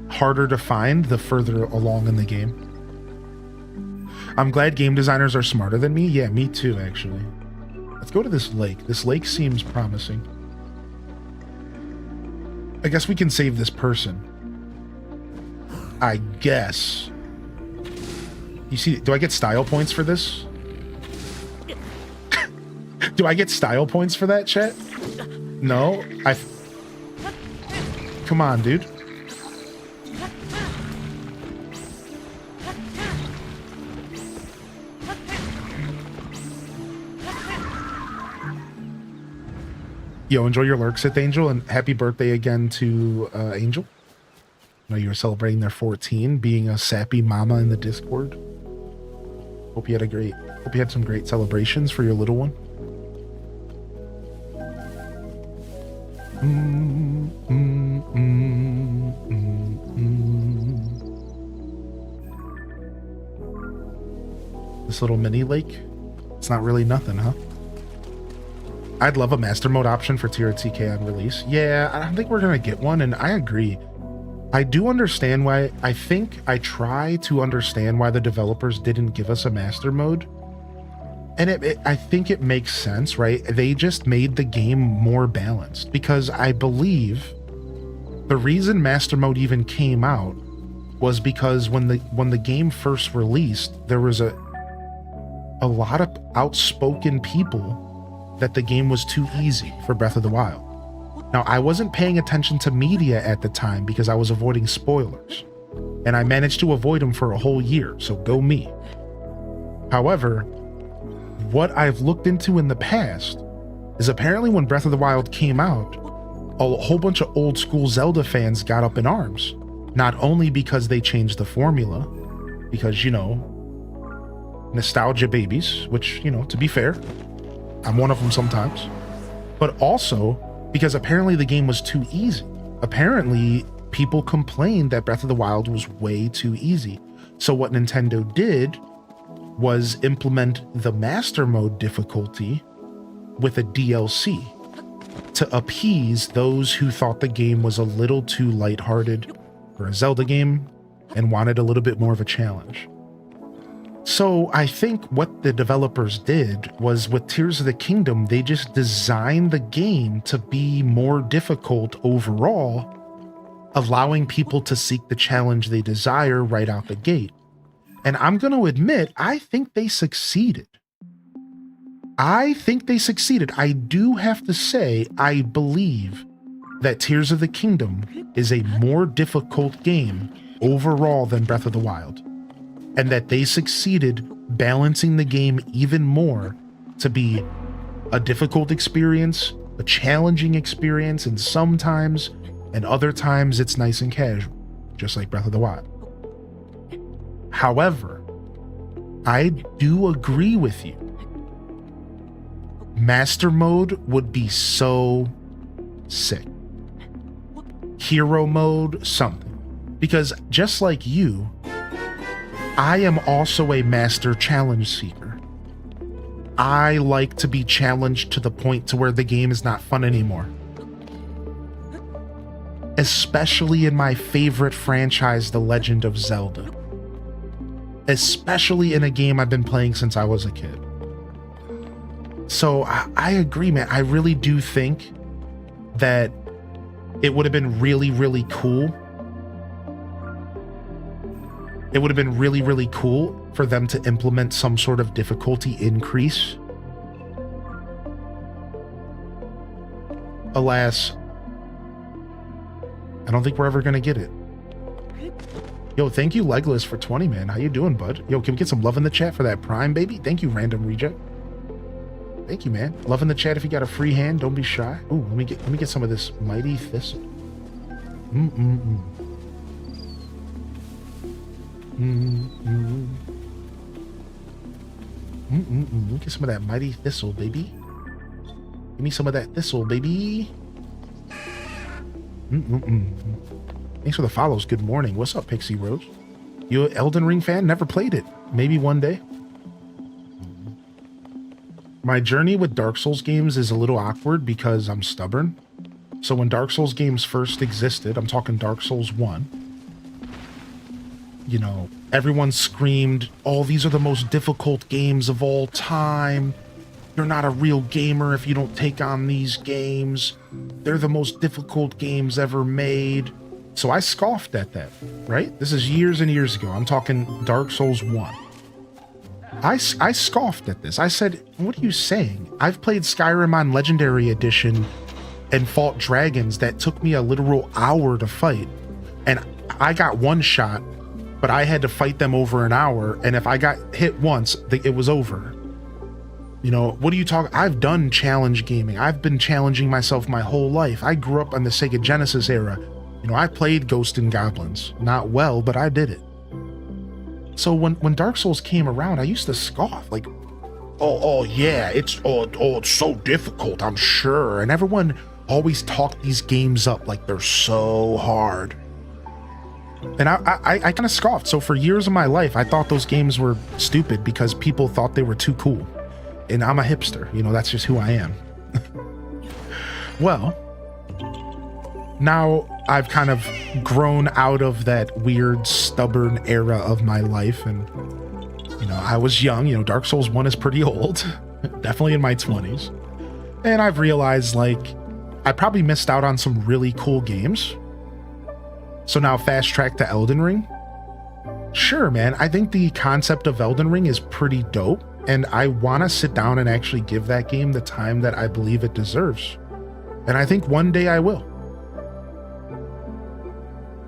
harder to find the further along in the game. I'm glad game designers are smarter than me. Yeah, me too, actually. Let's go to this lake. This lake seems promising. I guess we can save this person. I guess. You see, do I get style points for this? Do I get style points for that, chat? No? Come on, dude. Yo, enjoy your lurk, Sith Angel, and happy birthday again to Angel. I know you were celebrating their 14, being a sappy mama in the Discord. Hope you had some great celebrations for your little one. This little mini lake, it's not really nothing, huh? I'd love a master mode option for TRTK on release. Yeah, I don't think we're gonna get one, and I agree. I do understand why. I try to understand why the developers didn't give us a master mode. And I think it makes sense, right? They just made the game more balanced, because I believe the reason master mode even came out was because when the game first released, there was a lot of outspoken people that the game was too easy for Breath of the Wild. Now, I wasn't paying attention to media at the time because I was avoiding spoilers, and I managed to avoid them for a whole year, so go me. However, what I've looked into in the past is apparently when Breath of the Wild came out, a whole bunch of old school Zelda fans got up in arms. Not only because they changed the formula, because, you know, nostalgia babies, which, you know, to be fair, I'm one of them sometimes, but also because apparently the game was too easy. Apparently, people complained that Breath of the Wild was way too easy. So what Nintendo did was implement the Master Mode difficulty with a DLC to appease those who thought the game was a little too lighthearted for a Zelda game and wanted a little bit more of a challenge. So I think what the developers did was with Tears of the Kingdom, they just designed the game to be more difficult overall, allowing people to seek the challenge they desire right out the gate. And I'm going to admit, I think they succeeded. I do have to say, I believe that Tears of the Kingdom is a more difficult game overall than Breath of the Wild, and that they succeeded balancing the game even more to be a difficult experience, a challenging experience, and sometimes, and other times it's nice and casual, just like Breath of the Wild. However, I do agree with you. Master Mode would be so sick. Hero Mode, something. Because just like you, I am also a master challenge seeker. I like to be challenged to the point to where the game is not fun anymore. Especially in my favorite franchise, The Legend of Zelda. Especially in a game I've been playing since I was a kid. So I agree, man. I really do think that it would have been really, really cool. It would have been really, really cool for them to implement some sort of difficulty increase. Alas, I don't think we're ever going to get it. Yo, thank you, Legless, for 20, man. How you doing, bud? Yo, can we get some love in the chat for that Prime, baby? Thank you, Random Reject. Thank you, man. Love in the chat if you got a free hand. Don't be shy. Ooh, let me get some of this Mighty Thistle. Look at some of that Mighty Thistle, baby. Give me some of that thistle, baby. Thanks for the follows. Good morning. What's up, Pixie Rose? You an Elden Ring fan? Never played it. Maybe one day. My journey with Dark Souls games is a little awkward because I'm stubborn. So when Dark Souls games first existed, I'm talking Dark Souls 1, you know, everyone screamed, "Oh, these are the most difficult games of all time. You're not a real gamer if you don't take on these games. They're the most difficult games ever made." So I scoffed at that, right? This is years and years ago. I'm talking Dark Souls 1. I scoffed at this. I said, what are you saying? I've played Skyrim on Legendary Edition and fought dragons that took me a literal hour to fight. And I got one shot, but I had to fight them over an hour. And if I got hit once, it was over. You know, what are you talking? I've done challenge gaming. I've been challenging myself my whole life. I grew up on the Sega Genesis era. You know, I played Ghosts and Goblins. Not well, but I did it. So when Dark Souls came around, I used to scoff, like, oh yeah, it's so difficult, I'm sure. And everyone always talked these games up like they're so hard. And I kind of scoffed. So for years of my life, I thought those games were stupid because people thought they were too cool. And I'm a hipster, you know, that's just who I am. Well, now I've kind of grown out of that weird, stubborn era of my life. And, you know, I was young, you know, Dark Souls 1 is pretty old, definitely in my 20s. And I've realized, like, I probably missed out on some really cool games. So now fast track to Elden Ring. Sure, man. I think the concept of Elden Ring is pretty dope, and I want to sit down and actually give that game the time that I believe it deserves. And I think one day I will.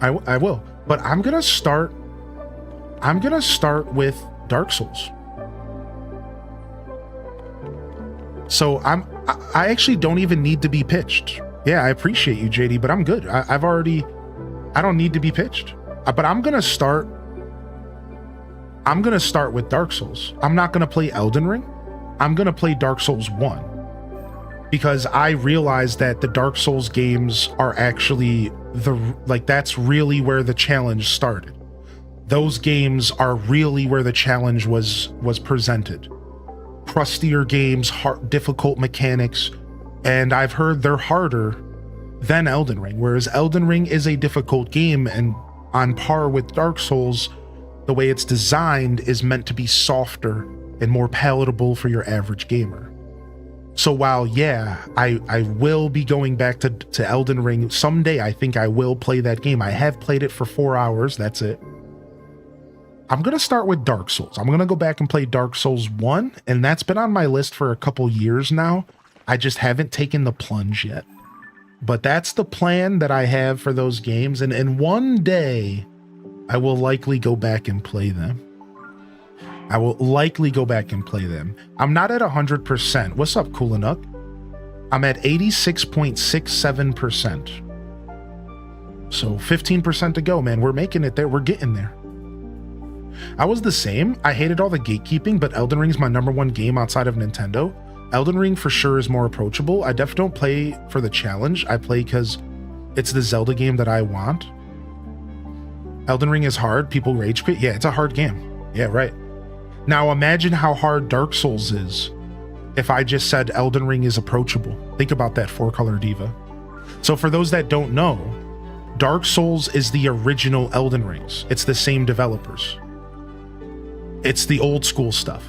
I will. But I'm gonna start with Dark Souls. So I actually don't even need to be pitched. Yeah, I appreciate you, JD, but I'm good. I don't need to be pitched. But I'm gonna start with Dark Souls. I'm not gonna play Elden Ring. I'm gonna play Dark Souls 1. Because I realized that the Dark Souls games are actually that's really where the challenge started. Those games are really where the challenge was presented. Crustier games, difficult mechanics, and I've heard they're harder than Elden Ring, whereas Elden Ring is a difficult game and on par with Dark Souls, the way it's designed is meant to be softer and more palatable for your average gamer. So while, yeah, I will be going back to Elden Ring someday, I think I will play that game. I have played it for 4 hours, that's it. I'm going to start with Dark Souls. I'm going to go back and play Dark Souls 1, and that's been on my list for a couple years now. I just haven't taken the plunge yet. But that's the plan that I have for those games, and one day I will likely go back and play them. I'm not at 100%. What's up, Cool Enough? I'm at 86.67%. So 15% to go, man. We're making it there. We're getting there. I was the same. I hated all the gatekeeping, but Elden Ring's my #1 game outside of Nintendo. Elden Ring for sure is more approachable. I definitely don't play for the challenge. I play because it's the Zelda game that I want. Elden Ring is hard. People rage quit. Yeah, it's a hard game. Yeah, right. Now imagine how hard Dark Souls is if I just said Elden Ring is approachable. Think about that, 4-Color Diva. So for those that don't know, Dark Souls is the original Elden Rings. It's the same developers. It's the old school stuff.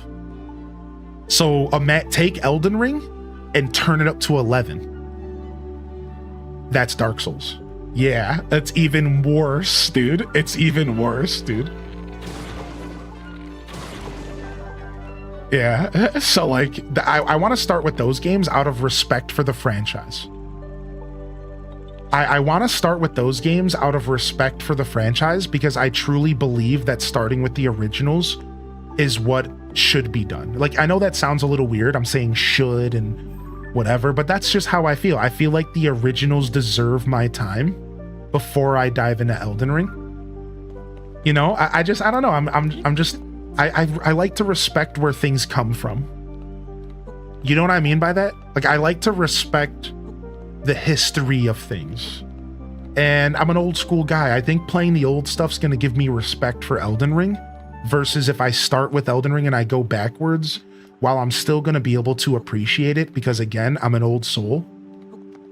So take Elden Ring and turn it up to 11. That's Dark Souls. Yeah, that's even worse, dude. It's even worse, dude. Yeah, so like, I want to start with those games out of respect for the franchise. I want to start with those games out of respect for the franchise because I truly believe that starting with the originals is what should be done. Like, I know that sounds a little weird. I'm saying should and whatever, but that's just how I feel. I feel like the originals deserve my time before I dive into Elden Ring. You know, I don't know. I like to respect where things come from. You know what I mean by that? Like, I like to respect the history of things. And I'm an old school guy. I think playing the old stuff's going to give me respect for Elden Ring versus if I start with Elden Ring and I go backwards, while I'm still going to be able to appreciate it because, again, I'm an old soul.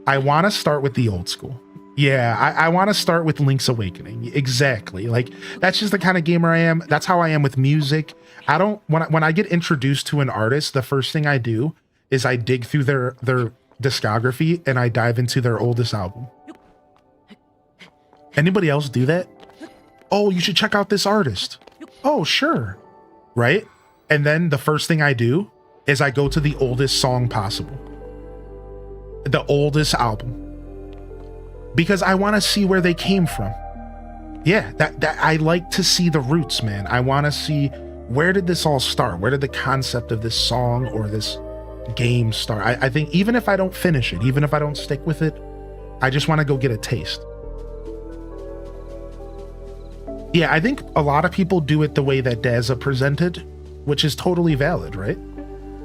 I want to start with the old school. Yeah, I want to start with Link's Awakening. Exactly. Like, that's just the kind of gamer I am. That's how I am with music. I don't, when I get introduced to an artist, the first thing I do is I dig through their discography and I dive into their oldest album. Anybody else do that? Oh, you should check out this artist. Oh, sure. Right? And then the first thing I do is I go to the oldest song possible. The oldest album. Because I want to see where they came from. Yeah, that I like to see the roots, man. I want to see, where did this all start? Where did the concept of this song or this game start? I think even if I don't finish it, even if I don't stick with it, I just want to go get a taste. Yeah, I think a lot of people do it the way that Daza presented, which is totally valid, right?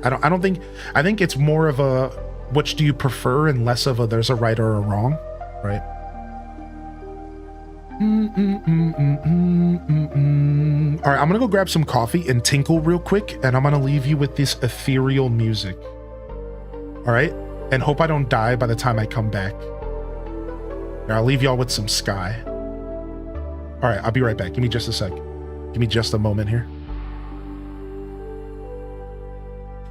I think it's more of a which do you prefer and less of a there's a right or a wrong, right? All right, I'm gonna go grab some coffee and tinkle real quick, and I'm gonna leave you with this ethereal music. All right, and hope I don't die by the time I come back. Here, I'll leave y'all with some sky. All right, I'll be right back. Give me just a sec. Give me just a moment here.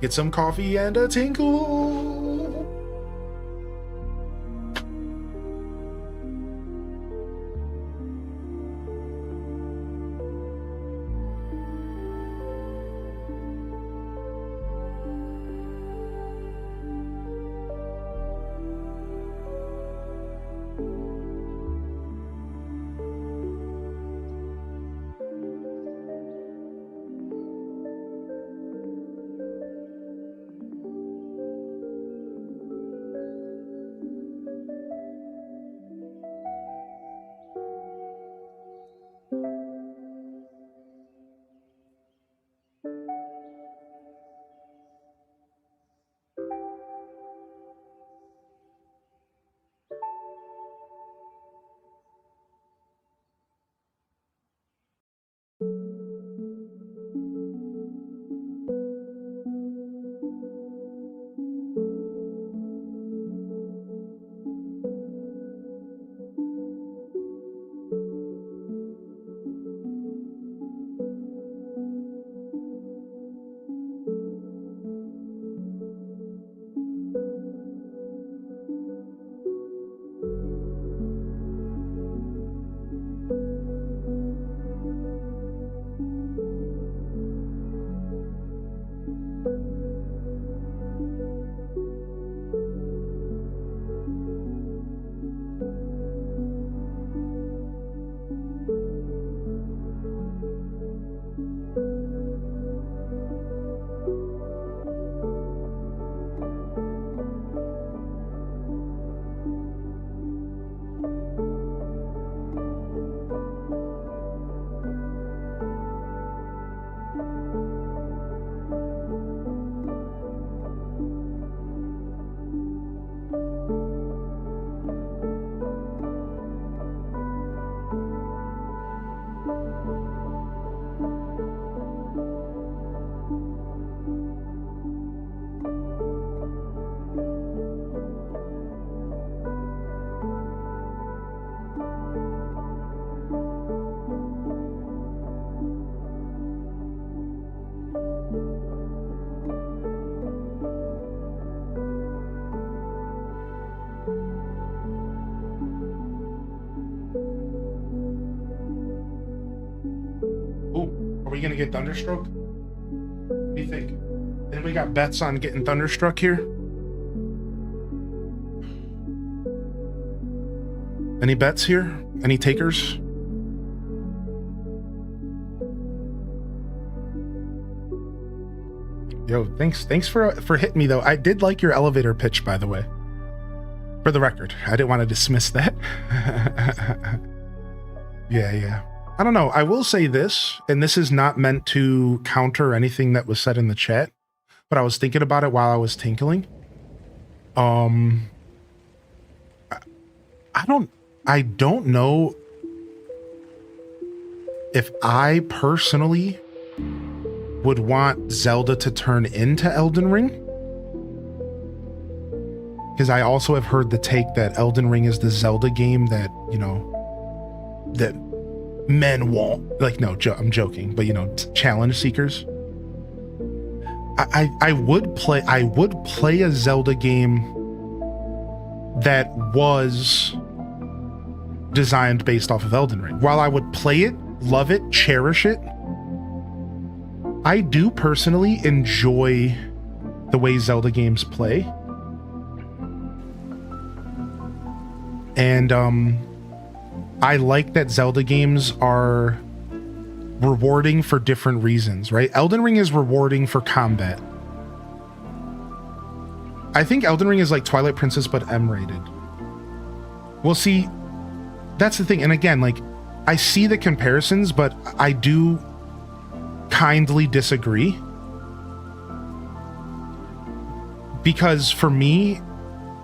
Get some coffee and a tinkle. we gonna get Thunderstruck? What do you think? Anybody got bets on getting Thunderstruck here? Any bets here? Any takers? Yo, thanks for hitting me though. I did like your elevator pitch, by the way. For the record, I didn't want to dismiss that. Yeah. I don't know. I will say this, and this is not meant to counter anything that was said in the chat, but I was thinking about it while I was tinkling. I don't know if I personally would want Zelda to turn into Elden Ring. Because I also have heard the take that Elden Ring is the Zelda game that, you know, that men won't. Like, no, I'm joking, but you know, challenge seekers. I would play a Zelda game that was designed based off of Elden Ring. While I would play it, love it, cherish it, I do personally enjoy the way Zelda games play. And I like that Zelda games are rewarding for different reasons, right? Elden Ring is rewarding for combat. I think Elden Ring is like Twilight Princess, but M-rated. Well, see, that's the thing. And again, like, I see the comparisons, but I do kindly disagree. Because for me,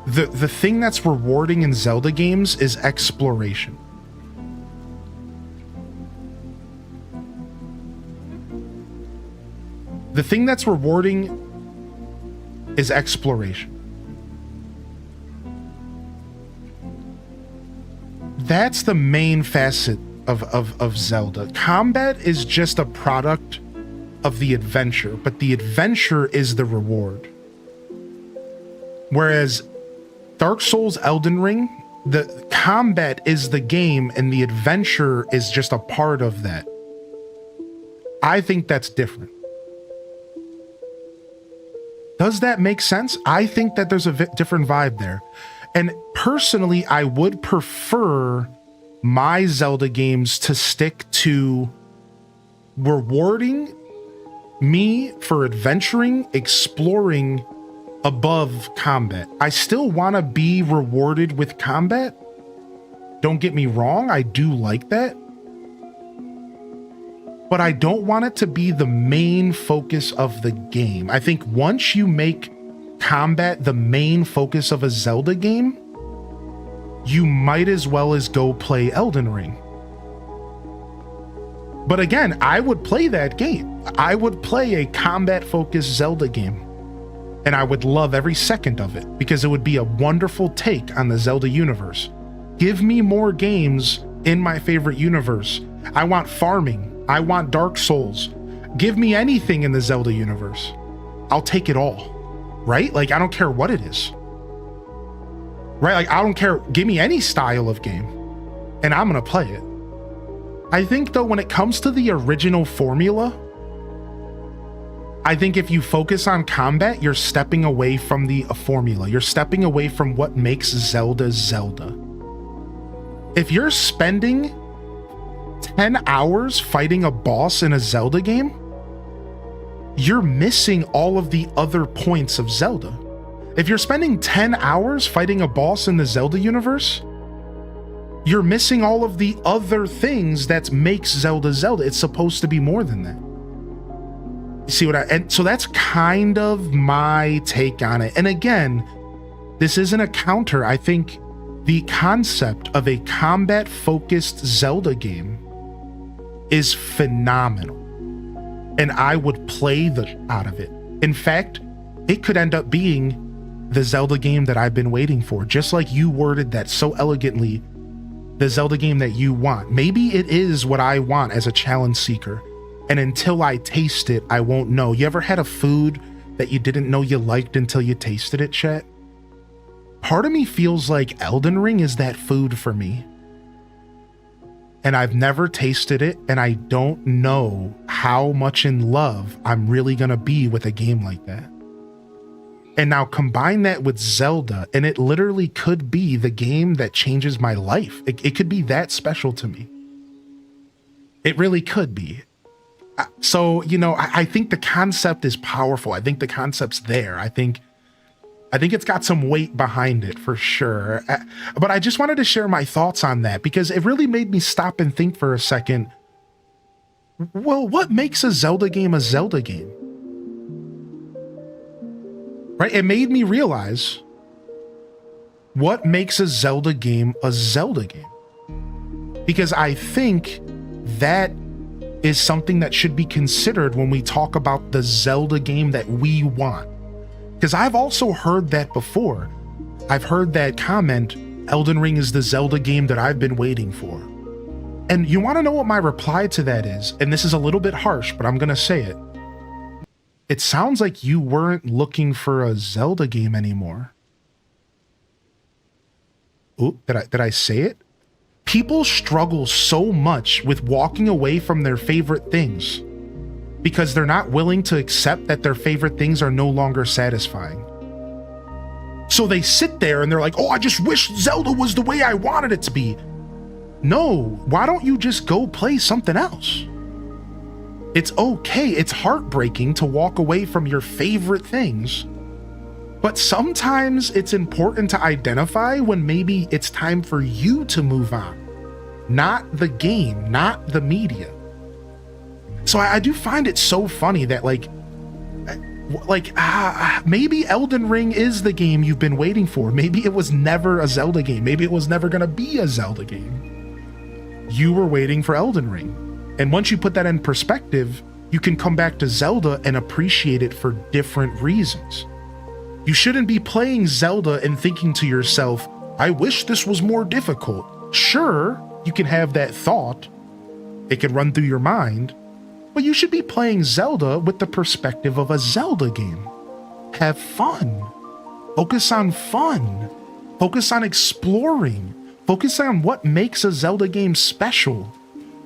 the thing that's rewarding in Zelda games is exploration. The thing that's rewarding is exploration. That's the main facet of Zelda. Combat is just a product of the adventure, but the adventure is the reward. Whereas Dark Souls, Elden Ring, the combat is the game and the adventure is just a part of that. I think that's different. Does that make sense? I think that there's a different vibe there. And personally, I would prefer my Zelda games to stick to rewarding me for adventuring, exploring above combat. I still want to be rewarded with combat. Don't get me wrong, I do like that. But I don't want it to be the main focus of the game. I think once you make combat the main focus of a Zelda game, you might as well as go play Elden Ring. But again, I would play that game. I would play a combat-focused Zelda game. And I would love every second of it because it would be a wonderful take on the Zelda universe. Give me more games in my favorite universe. I want farming. I want Dark Souls. Give me anything in the Zelda universe. I'll take it all, right? Like, I don't care what it is, right? Like, I don't care. Give me any style of game and I'm going to play it. I think though, when it comes to the original formula, I think if you focus on combat, you're stepping away from the formula. You're stepping away from what makes Zelda Zelda. If you're spending 10 hours fighting a boss in a Zelda game, you're missing all of the other points of Zelda. If you're spending 10 hours fighting a boss in the Zelda universe, you're missing all of the other things that makes Zelda Zelda. It's supposed to be more than that. You see what and so that's kind of my take on it. And again, this isn't a counter. I think the concept of a combat-focused Zelda game is phenomenal. And I would play the out of it. In fact, it could end up being the Zelda game that I've been waiting for. Just like you worded that so elegantly, the Zelda game that you want. Maybe it is what I want as a challenge seeker. And until I taste it, I won't know. You ever had a food that you didn't know you liked until you tasted it, chat? Part of me feels like Elden Ring is that food for me. And I've never tasted it, and I don't know how much in love I'm really gonna be with a game like that. And now combine that with Zelda, and it literally could be the game that changes my life. It could be that special to me. It really could be. So, you know, I think the concept is powerful. I think the concept's there. I think it's got some weight behind it for sure. But I just wanted to share my thoughts on that because it really made me stop and think for a second. Well, what makes a Zelda game a Zelda game? Right? It made me realize what makes a Zelda game a Zelda game. Because I think that is something that should be considered when we talk about the Zelda game that we want. Because I've also heard that before. I've heard that comment, Elden Ring is the Zelda game that I've been waiting for. And you want to know what my reply to that is? And this is a little bit harsh, but I'm going to say it. It sounds like you weren't looking for a Zelda game anymore. Oop, did I say it? People struggle so much with walking away from their favorite things because they're not willing to accept that their favorite things are no longer satisfying. So they sit there and they're like, oh, I just wish Zelda was the way I wanted it to be. No, why don't you just go play something else? It's okay, it's heartbreaking to walk away from your favorite things, but sometimes it's important to identify when maybe it's time for you to move on, not the game, not the media. So I do find it so funny that maybe Elden Ring is the game you've been waiting for. Maybe it was never a Zelda game. Maybe it was never gonna be a Zelda game. You were waiting for Elden Ring. And once you put that in perspective, you can come back to Zelda and appreciate it for different reasons. You shouldn't be playing Zelda and thinking to yourself, I wish this was more difficult. Sure, you can have that thought. It can run through your mind. But you should be playing Zelda with the perspective of a Zelda game. Have fun. Focus on fun. Focus on exploring. Focus on what makes a Zelda game special.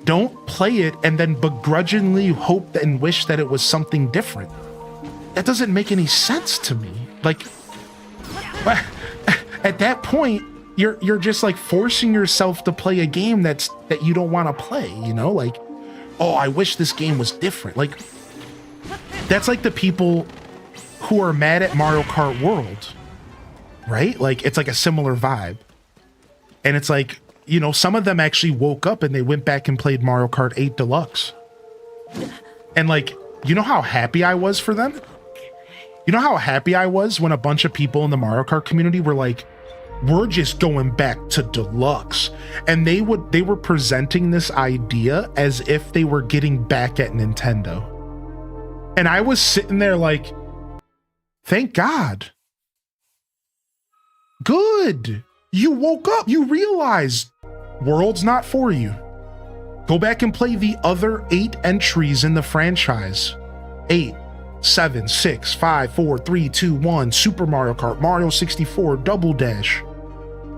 Don't play it and then begrudgingly hope and wish that it was something different. That doesn't make any sense to me. Like, at that point, you're just like forcing yourself to play a game that you don't want to play, you know? Like, oh, I wish this game was different. Like, that's like the people who are mad at Mario Kart World, right? Like, it's like a similar vibe. And it's like, you know, some of them actually woke up and they went back and played Mario Kart 8 Deluxe. And like, you know how happy I was for them? You know how happy I was when a bunch of people in the Mario Kart community were like, we're just going back to Deluxe. And they were presenting this idea as if they were getting back at Nintendo. And I was sitting there like, thank God. Good. You woke up. You realized World's not for you. Go back and play the other 8 entries in the franchise. 8, 7, 6, 5, 4, 3, 2, 1, Super Mario Kart, Mario 64, Double Dash.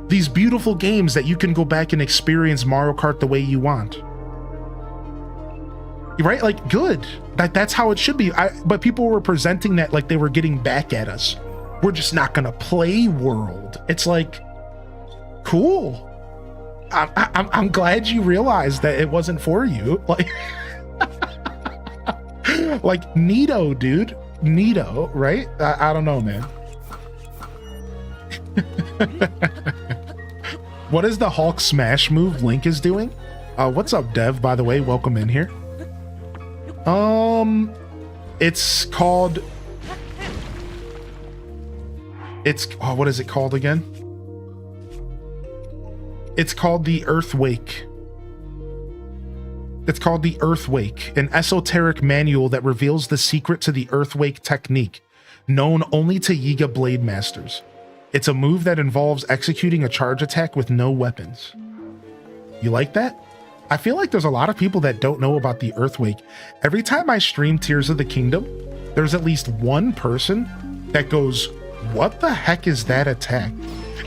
These beautiful games that you can go back and experience Mario Kart the way you want. Right? Like, good. That's how it should be. But people were presenting that like they were getting back at us. We're just not gonna play World. It's like, cool. I'm glad you realized that it wasn't for you. Like, like neato, dude. Neato, right? I don't know, man. What is the Hulk smash move Link is doing? What's up, Dev, by the way? Welcome in here. It's called... oh, what is it called again? It's called the Earthwake. It's called the Earthwake, an esoteric manual that reveals the secret to the Earthwake technique, known only to Yiga Blade Masters. It's a move that involves executing a charge attack with no weapons. You like that? I feel like there's a lot of people that don't know about the Earthwake. Every time I stream Tears of the Kingdom, there's at least one person that goes, what the heck is that attack?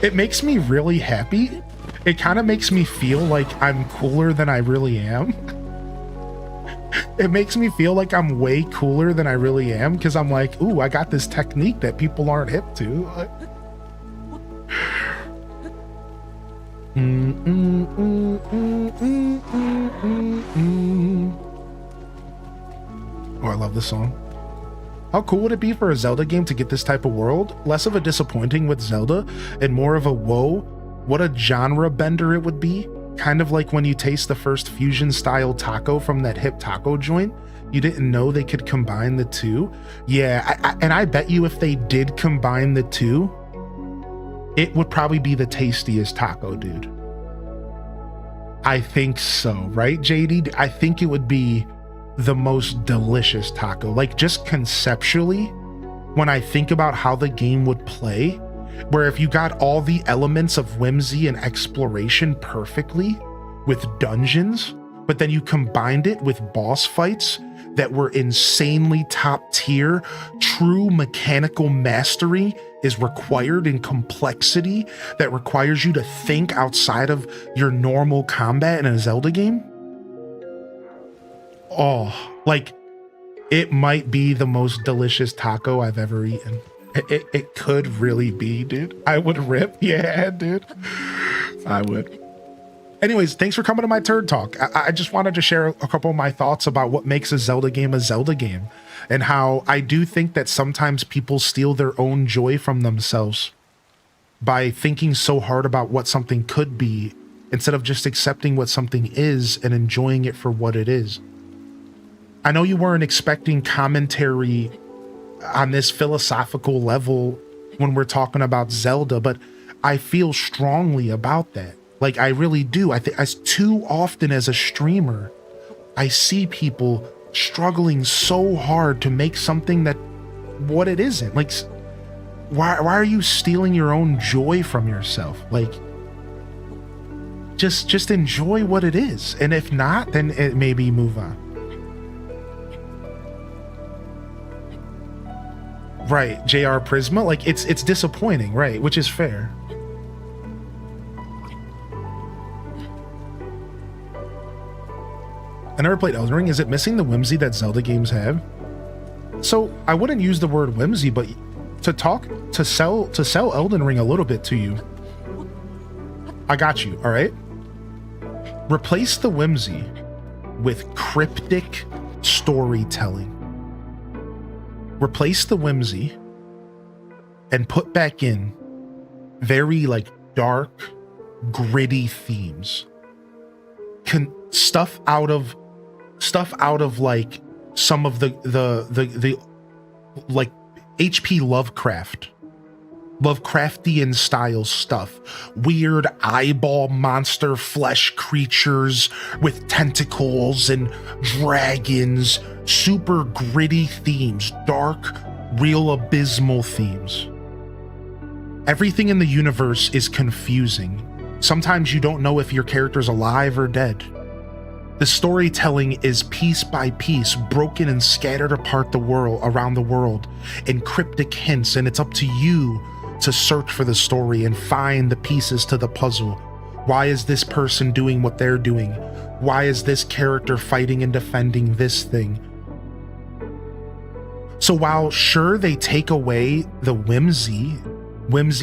It makes me really happy. It kind of makes me feel like I'm cooler than I really am. it makes me feel like I'm way cooler than I really am, because I'm like, ooh, I got this technique that people aren't hip to. Oh, I love this song. How cool would it be for a Zelda game to get this type of world? Less of a disappointing with Zelda and more of a whoa, what a genre bender it would be. Kind of like when you taste the first fusion style taco from that hip taco joint. You didn't know they could combine the two. Yeah, and I bet you if they did combine the two, it would probably be the tastiest taco, dude. I think so, right, JD? I think it would be the most delicious taco. Like, just conceptually, when I think about how the game would play, where if you got all the elements of whimsy and exploration perfectly with dungeons, but then you combined it with boss fights that were insanely top tier, true mechanical mastery is required in complexity that requires you to think outside of your normal combat in a Zelda game. Oh, like, it might be the most delicious taco I've ever eaten. It could really be, dude. I would rip. Yeah, dude. I would. Anyways, thanks for coming to my Turd Talk. I just wanted to share a couple of my thoughts about what makes a Zelda game, and how I do think that sometimes people steal their own joy from themselves by thinking so hard about what something could be instead of just accepting what something is and enjoying it for what it is. I know you weren't expecting commentary on this philosophical level when we're talking about Zelda, but I feel strongly about that. Like, I really do. I think as too often as a streamer, I see people struggling so hard to make something that what it isn't. Like, why are you stealing your own joy from yourself? Like, just enjoy what it is. And if not, then it maybe move on. Right, JR Prisma, like it's disappointing, right? Which is fair. I never played Elden Ring. Is it missing the whimsy that Zelda games have? So I wouldn't use the word whimsy, but to sell Elden Ring a little bit to you. I got you, all right? Replace the whimsy with cryptic storytelling. Replace the whimsy and put back in very like dark, gritty themes. Stuff out of like some of the like HP Lovecraftian style stuff. Weird eyeball monster flesh creatures with tentacles and dragons. Super gritty themes, dark, real abysmal themes. Everything in the universe is confusing. Sometimes you don't know if your character's alive or dead. The storytelling is piece by piece, broken and scattered apart around the world in cryptic hints, and it's up to you to search for the story and find the pieces to the puzzle. Why is this person doing what they're doing? Why is this character fighting and defending this thing? So while sure they take away the whimsy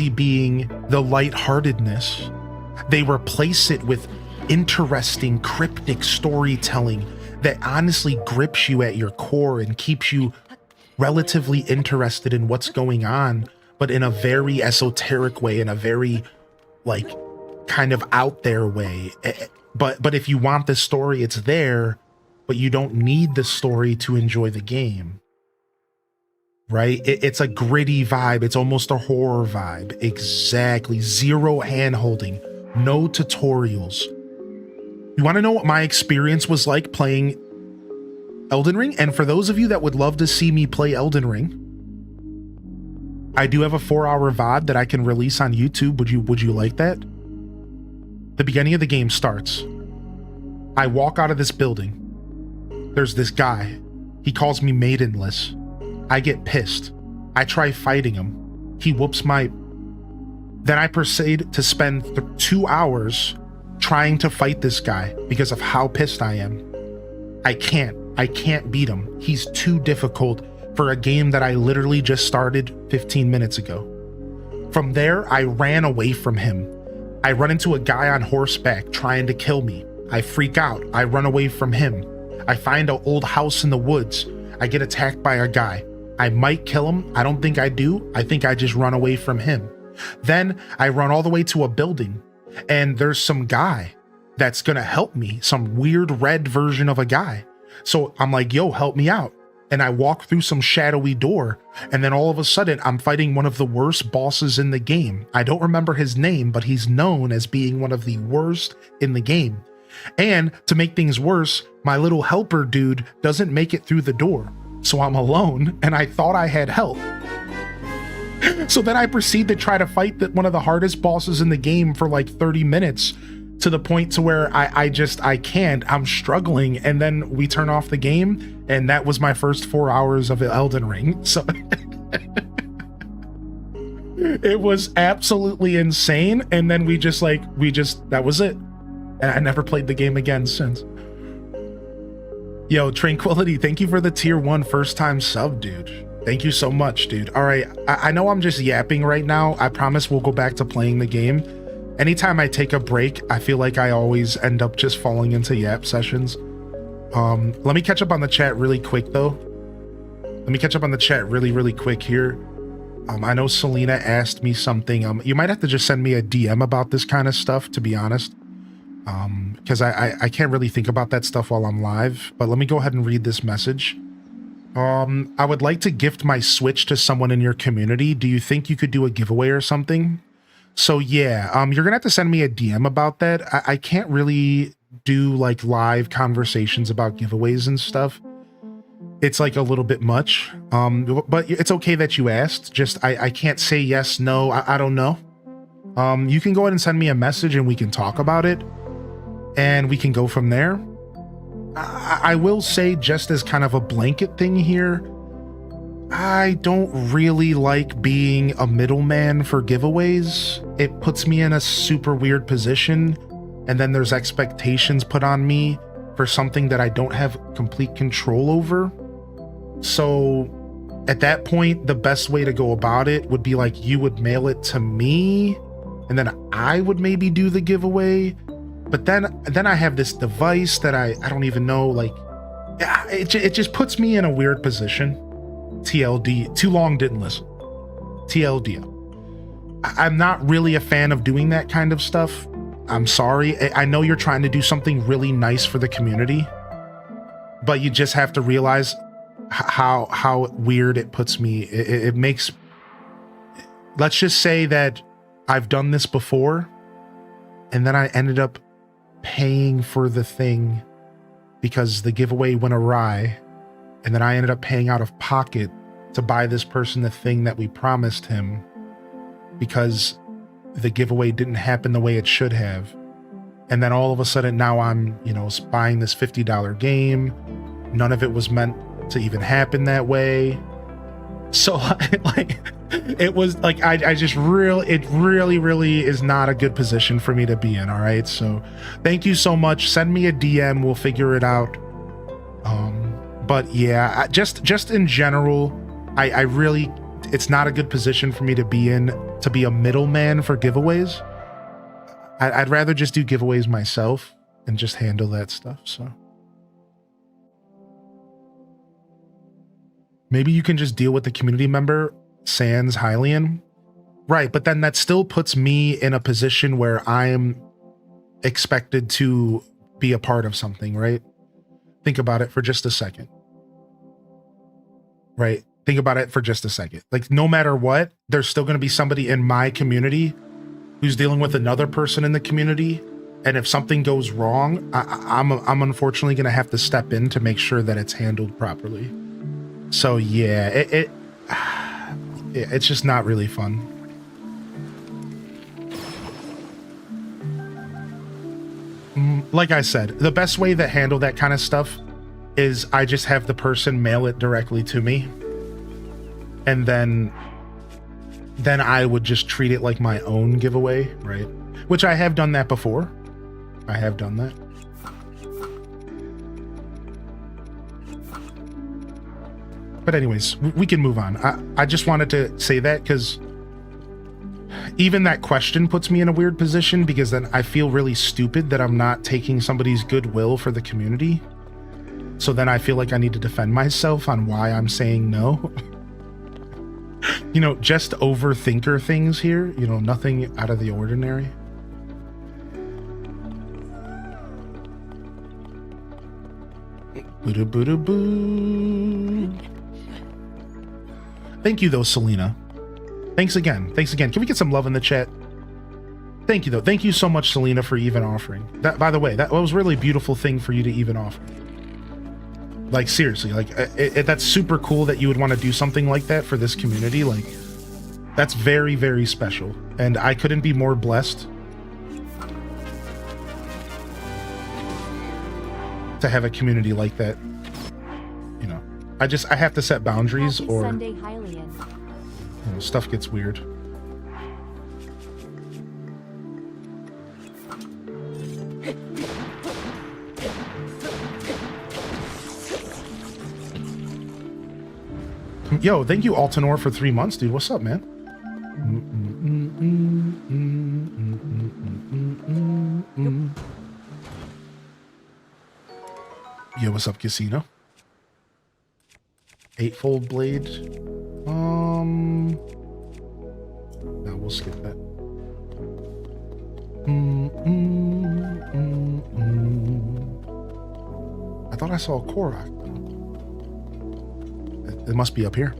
being the lightheartedness, they replace it with interesting, cryptic storytelling that honestly grips you at your core and keeps you relatively interested in what's going on, but in a very esoteric way, in a very like kind of out there way. But if you want the story, it's there, but you don't need the story to enjoy the game. Right? It's a gritty vibe. It's almost a horror vibe. Exactly. Zero hand-holding. No tutorials. You want to know what my experience was like playing Elden Ring? And for those of you that would love to see me play Elden Ring, I do have a 4-hour VOD that I can release on YouTube. Would you like that? The beginning of the game starts. I walk out of this building. There's this guy. He calls me maidenless. I get pissed. I try fighting him. He whoops my... Then I proceed to spend 2 hours trying to fight this guy because of how pissed I am. I can't. I can't beat him. He's too difficult for a game that I literally just started 15 minutes ago. From there, I ran away from him. I run into a guy on horseback trying to kill me. I freak out. I run away from him. I find an old house in the woods. I get attacked by a guy. I might kill him. I don't think I do. I think I just run away from him. Then I run all the way to a building, and there's some guy that's gonna help me, some weird red version of a guy. So I'm like, yo, help me out. And I walk through some shadowy door, and then all of a sudden I'm fighting one of the worst bosses in the game. I don't remember his name, but he's known as being one of the worst in the game. And to make things worse, my little helper dude doesn't make it through the door. So I'm alone, and I thought I had help. So then I proceed to try to fight one of the hardest bosses in the game for like 30 minutes, to the point to where I can't, I'm struggling. And then we turn off the game, and that was my first 4 hours of Elden Ring. So it was absolutely insane. And then that was it. And I never played the game again since. Yo, Tranquility, thank you for the tier 1 first time sub, dude. Thank you so much, dude. All right, I know I'm just yapping right now. I promise we'll go back to playing the game. Anytime I take a break, I feel like I always end up just falling into yap sessions. Let me catch up on the chat really quick, though. Let me catch up on the chat really quick here. I know Selena asked me something. You might have to just send me a DM about this kind of stuff, to be honest. Because I can't really think about that stuff while I'm live. But let me go ahead and read this message. I would like to gift my Switch to someone in your community. Do you think you could do a giveaway or something? So yeah, you're gonna have to send me a DM about that. I can't really do like live conversations about giveaways and stuff. It's like a little bit much. But it's okay that you asked. Just I can't say yes, no, I don't know. You can go ahead and send me a message and we can talk about it, and we can go from there. I will say, just as kind of a blanket thing here, I don't really like being a middleman for giveaways. It puts me in a super weird position, and then there's expectations put on me for something that I don't have complete control over. So at that point, the best way to go about it would be like you would mail it to me, and then I would maybe do the giveaway. But then I have this device that I don't even know, like, it just puts me in a weird position. TLD, too long, didn't listen. TLD. I'm not really a fan of doing that kind of stuff. I'm sorry. I know you're trying to do something really nice for the community, but you just have to realize how weird it puts me. It makes, let's just say that I've done this before, and then I ended up paying for the thing because the giveaway went awry, and then I ended up paying out of pocket to buy this person the thing that we promised him because the giveaway didn't happen the way it should have. And then all of a sudden now I'm, buying this $50 game. None of it was meant to even happen that way. So like it was like, it really is not a good position for me to be in. All right. So thank you so much. Send me a DM. We'll figure it out. But yeah, just in general, I really, it's not a good position for me to be in, to be a middleman for giveaways. I'd rather just do giveaways myself and just handle that stuff. So maybe you can just deal with the community member, sans Hylian. Right, but then that still puts me in a position where I am expected to be a part of something, right? Think about it for just a second. Right? Think about it for just a second. Like, no matter what, there's still going to be somebody in my community who's dealing with another person in the community. And if something goes wrong, I'm unfortunately going to have to step in to make sure that it's handled properly. So yeah, it's just not really fun. Like I said, the best way to handle that kind of stuff is I just have the person mail it directly to me. And then I would just treat it like my own giveaway, right? Which I have done that before. I have done that. But anyways, we can move on. I just wanted to say that because even that question puts me in a weird position, because then I feel really stupid that I'm not taking somebody's goodwill for the community. So then I feel like I need to defend myself on why I'm saying no. You know, just overthinker things here. You know, nothing out of the ordinary. Boo-da-boo-da-boo. Thank you though, Selena. Thanks again. Thanks again. Can we get some love in the chat? Thank you though. Thank you so much, Selena, for even offering. That, by the way, that was a really beautiful thing for you to even offer. Like seriously, like that's super cool that you would want to do something like that for this community. Like that's very, very special. And I couldn't be more blessed to have a community like that. You know, I have to set boundaries. Happy or Sunday, Hylian. You know, stuff gets weird. Yo, thank you, Altanor, for 3 months, dude. What's up, man? Yo, what's up, Casino? Eightfold blade. No, we'll skip that. I thought I saw a Korok. It must be up here.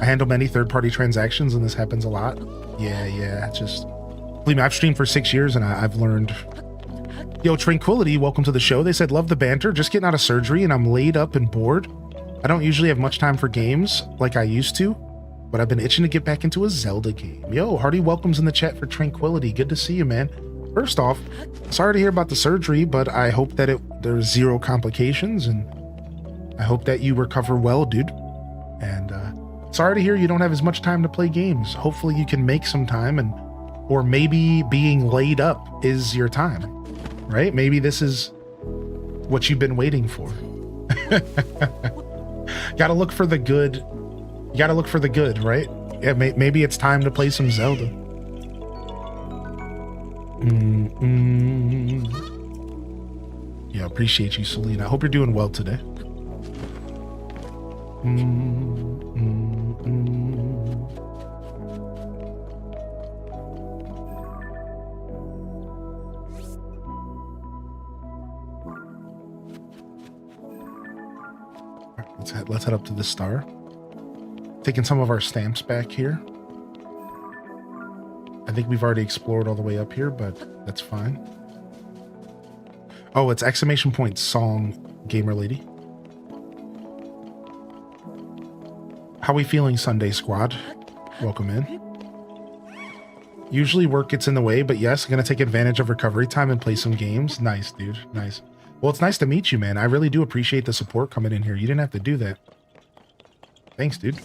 I handle many third-party transactions, and this happens a lot. Yeah. It's just, believe me, I've streamed for 6 years, and I've learned. Yo, Tranquility, welcome to the show. They said, love the banter. Just getting out of surgery, and I'm laid up and bored. I don't usually have much time for games like I used to, but I've been itching to get back into a Zelda game. Yo, hearty welcomes in the chat for Tranquility. Good to see you, man. First off, sorry to hear about the surgery, but I hope that there's zero complications, and I hope that you recover well, dude. And sorry to hear you don't have as much time to play games. Hopefully you can make some time, or maybe being laid up is your time, right? Maybe this is what you've been waiting for. Gotta look for the good. You gotta look for the good, right? Yeah, maybe it's time to play some Zelda. Yeah, appreciate you, Selena. I hope you're doing well today. Let's head up to the star. Taking some of our stamps back here. I think we've already explored all the way up here, but that's fine. Oh, it's exclamation point song, gamer lady. How we feeling, Sunday Squad? Welcome in. Usually work gets in the way, but yes, I'm gonna take advantage of recovery time and play some games. Nice, dude. Nice. Well, it's nice to meet you, man. I really do appreciate the support coming in here. You didn't have to do that. Thanks, dude.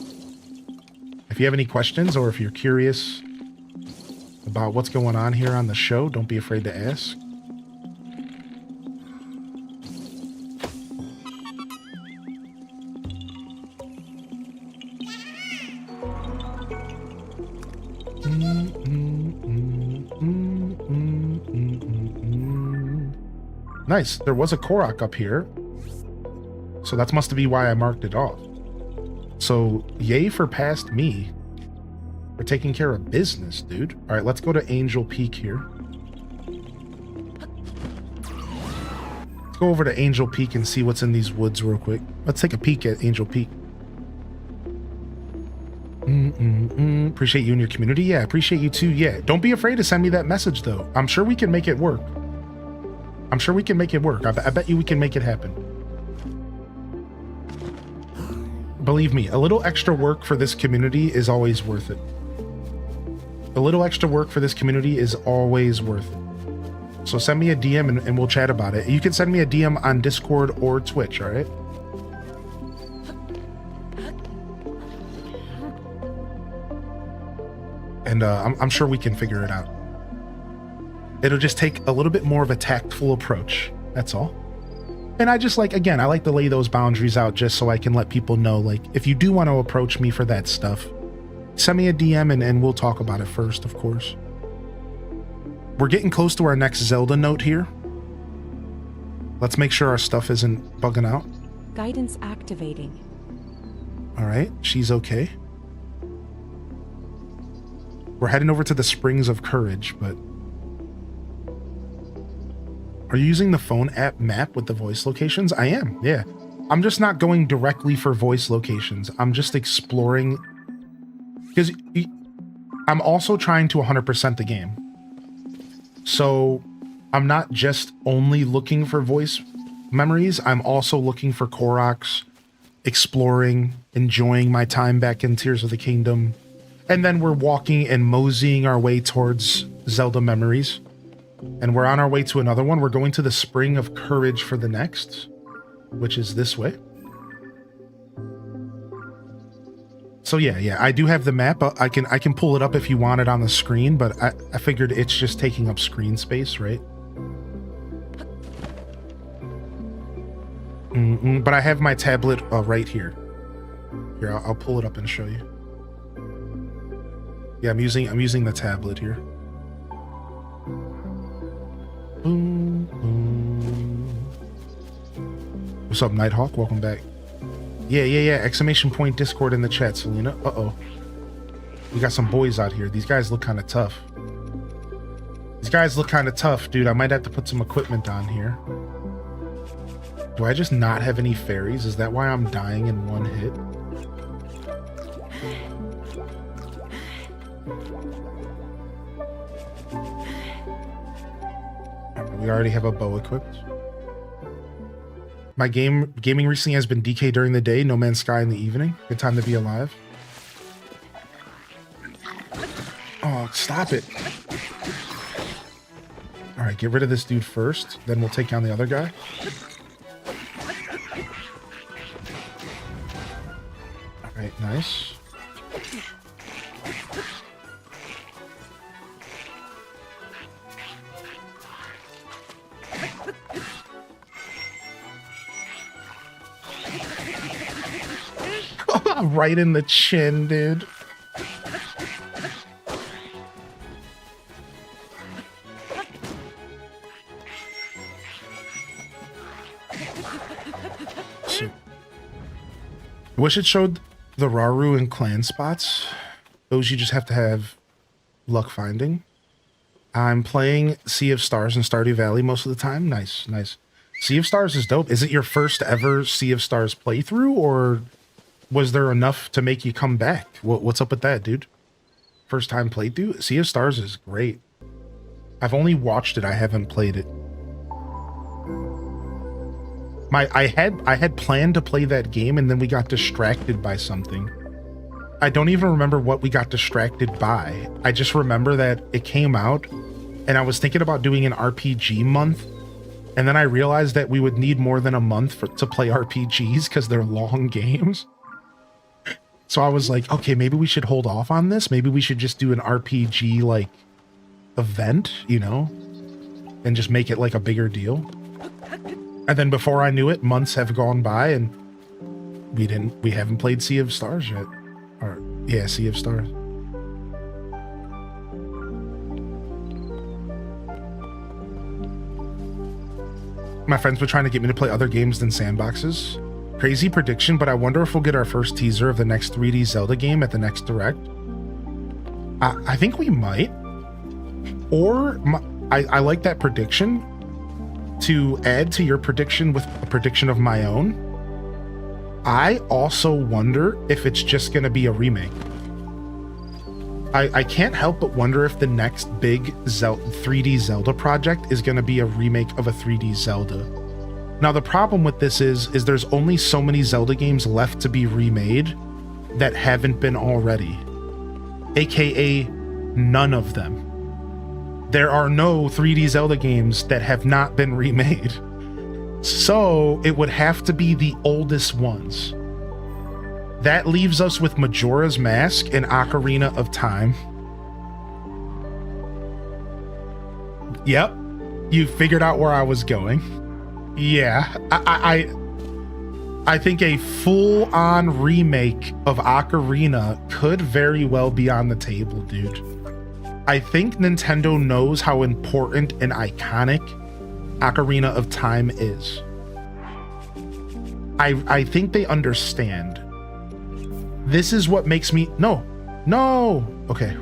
If you have any questions, or if you're curious about what's going on here on the show, don't be afraid to ask. Nice. There was a Korok up here, so that must be why I marked it off. So yay for past me. We're taking care of business, dude. All right, let's go to Angel Peak here. Let's go over to Angel Peak and see what's in these woods real quick. Let's take a peek at Angel Peak. Appreciate you and your community. Yeah, appreciate you too. Yeah, don't be afraid to send me that message though. I'm sure we can make it work. I'm sure we can make it work. I bet you we can make it happen. Believe me, a little extra work for this community is always worth it. A little extra work for this community is always worth it. So send me a DM and we'll chat about it. You can send me a DM on Discord or Twitch, all right? And I'm sure we can figure it out. It'll just take a little bit more of a tactful approach. That's all. And I just like, again, I like to lay those boundaries out just so I can let people know, like, if you do want to approach me for that stuff, send me a DM and we'll talk about it first, of course. We're getting close to our next Zelda note here. Let's make sure our stuff isn't bugging out. Guidance activating. All right, she's okay. We're heading over to the Springs of Courage, but... Are you using the phone app map with the voice locations? I am, yeah. I'm just not going directly for voice locations. I'm just exploring... Because I'm also trying to 100% the game. So I'm not just only looking for voice memories. I'm also looking for Koroks, exploring, enjoying my time back in Tears of the Kingdom. And then we're walking and moseying our way towards Zelda memories. And we're on our way to another one. We're going to the Spring of Courage for the next, which is this way. So yeah, I do have the map. I can pull it up if you want it on the screen, but I figured it's just taking up screen space, right? But I have my tablet right here. Here, I'll pull it up and show you. Yeah, I'm using the tablet here. Boom, boom. What's up, Nighthawk? Welcome back. Yeah. Exclamation point Discord in the chat, Selena. Uh-oh. We got some boys out here. These guys look kind of tough. Dude. I might have to put some equipment on here. Do I just not have any fairies? Is that why I'm dying in one hit? We already have a bow equipped. My gaming recently has been DK during the day, No Man's Sky in the evening. Good time to be alive. Oh, stop it. All right, get rid of this dude first. Then we'll take down the other guy. All right, nice. Right in the chin, dude. So, I wish it showed the Raru and clan spots. Those you just have to have luck finding. I'm playing Sea of Stars and Stardew Valley most of the time. Nice. Sea of Stars is dope. Is it your first ever Sea of Stars playthrough, or was there enough to make you come back? What's up with that, dude? First time playthrough? Sea of Stars is great. I've only watched it. I haven't played it. I had planned to play that game, and then we got distracted by something. I don't even remember what we got distracted by. I just remember that it came out, and I was thinking about doing an RPG month, and then I realized that we would need more than a month to play RPGs because they're long games. So I was like, okay, maybe we should hold off on this. Maybe we should just do an RPG like event, you know, and just make it like a bigger deal. And then before I knew it, months have gone by and we haven't played Sea of Stars yet. Or yeah, Sea of Stars. My friends were trying to get me to play other games than sandboxes. Crazy prediction, but I wonder if we'll get our first teaser of the next 3D Zelda game at the next Direct. I think we might. Or I like that prediction. To add to your prediction with a prediction of my own, I also wonder if it's just going to be a remake. I can't help but wonder if the next big 3D Zelda project is going to be a remake of a 3D Zelda. Now, the problem with this is there's only so many Zelda games left to be remade that haven't been already. AKA none of them. There are no 3D Zelda games that have not been remade. So it would have to be the oldest ones. That leaves us with Majora's Mask and Ocarina of Time. Yep, you figured out where I was going. Yeah, I think a full-on remake of Ocarina could very well be on the table, dude. I think Nintendo knows how important and iconic Ocarina of Time is. I think they understand. This is what makes me... No. Okay,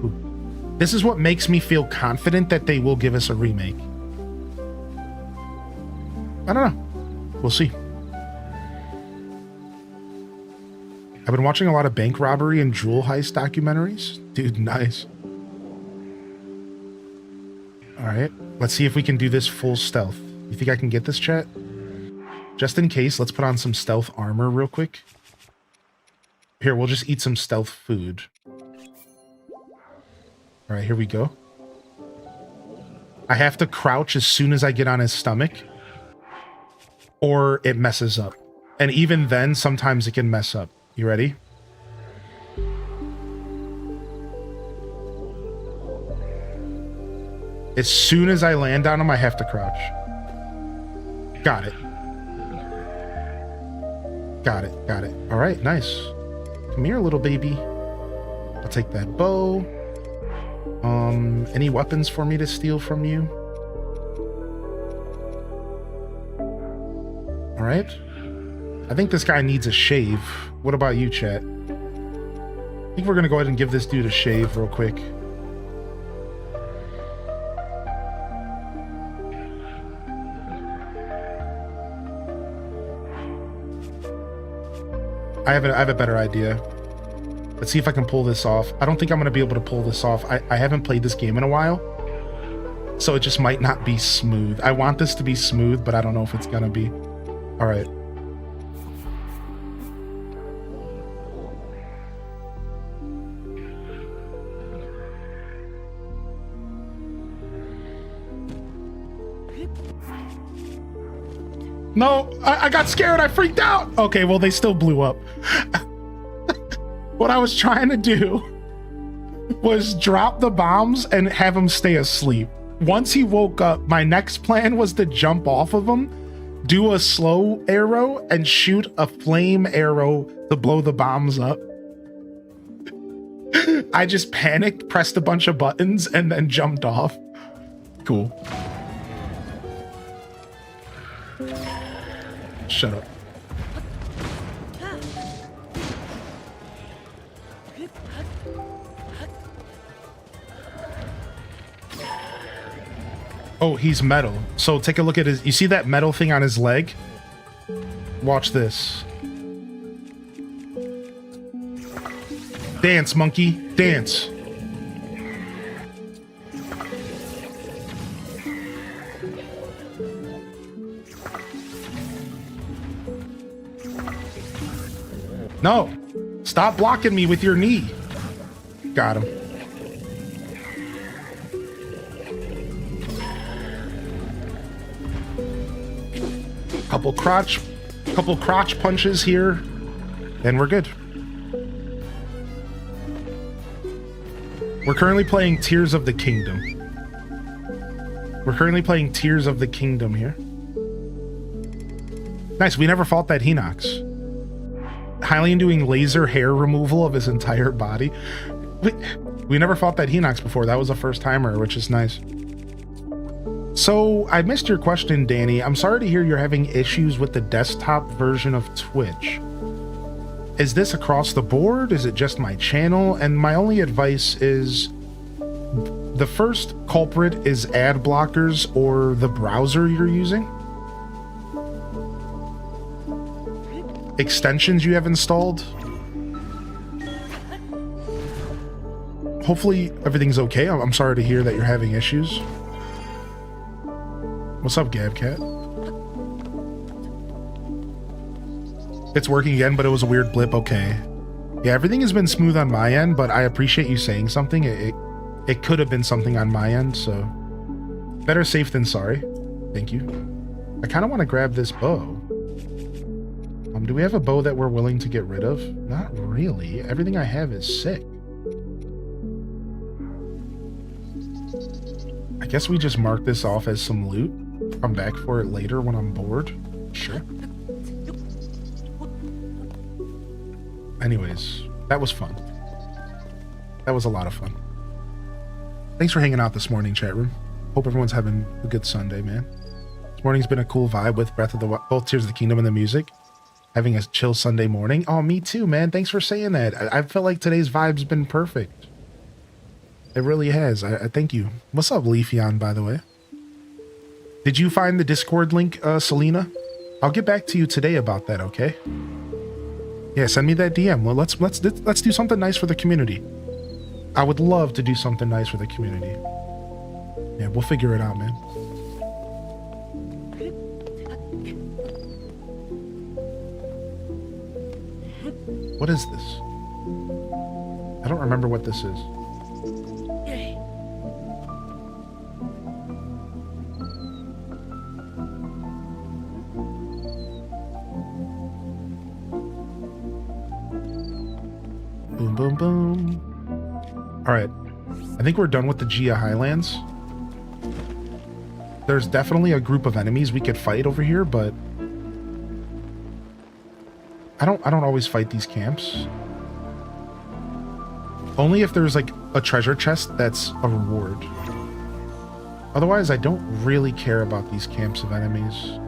this is what makes me feel confident that they will give us a remake. I don't know. We'll see. I've been watching a lot of bank robbery and jewel heist documentaries. Dude, nice. All right, let's see if we can do this full stealth. You think I can get this, chat? Just in case, let's put on some stealth armor real quick. Here, we'll just eat some stealth food. All right, here we go. I have to crouch as soon as I get on his stomach, or it messes up. And even then, sometimes it can mess up. You ready? As soon as I land on him, I have to crouch. Got it. Got it. All right, nice. Come here, little baby. I'll take that bow. Any weapons for me to steal from you? All right. I think this guy needs a shave. What about you, chat? I think we're gonna go ahead and give this dude a shave real quick. I have a better idea. Let's see if I can pull this off. I don't think I'm going to be able to pull this off. I haven't played this game in a while, so it just might not be smooth. I want this to be smooth, but I don't know if it's going to be. All right. No, I got scared. I freaked out. Okay, well, they still blew up. What I was trying to do was drop the bombs and have him stay asleep. Once he woke up, my next plan was to jump off of him, do a slow arrow, and shoot a flame arrow to blow the bombs up. I just panicked, pressed a bunch of buttons, and then jumped off. Cool. Shut up. Oh, he's metal. So take a look at his... You see that metal thing on his leg? Watch this. Dance, monkey. Dance. No. Stop blocking me with your knee. Got him. Couple crotch punches here, and we're good. We're currently playing Tears of the Kingdom. Here. Nice, we never fought that Hinox. Hylian doing laser hair removal of his entire body. We never fought that Hinox before. That was a first timer, which is nice. So, I missed your question, Danny. I'm sorry to hear you're having issues with the desktop version of Twitch. Is this across the board? Is it just my channel? And my only advice is the first culprit is ad blockers or the browser you're using. Extensions you have installed. Hopefully everything's okay. I'm sorry to hear that you're having issues. What's up, Gabcat? It's working again, but it was a weird blip. Okay. Yeah, everything has been smooth on my end, but I appreciate you saying something. It could have been something on my end, so better safe than sorry. Thank you. I kind of want to grab this bow. Do we have a bow that we're willing to get rid of? Not really. Everything I have is sick. I guess we just mark this off as some loot. come back for it later when I'm bored. Sure. Anyways, that was fun. That was a lot of fun. Thanks for hanging out this morning, chat room. Hope everyone's having a good Sunday, man. This morning's been a cool vibe with both Tears of the Kingdom and the music. Having a chill Sunday morning. Oh, me too, man. Thanks for saying that. I felt like today's vibe's been perfect. It really has. I thank you. What's up, Leafeon, by the way? Did you find the Discord link, Selena? I'll get back to you today about that, okay? Yeah, send me that DM. Well, let's do something nice for the community. I would love to do something nice for the community. Yeah, we'll figure it out, man. What is this? I don't remember what this is. Boom, boom, boom. All right. I think we're done with the Gia Highlands. There's definitely a group of enemies we could fight over here, but I don't always fight these camps. Only if there's like a treasure chest that's a reward. Otherwise, I don't really care about these camps of enemies.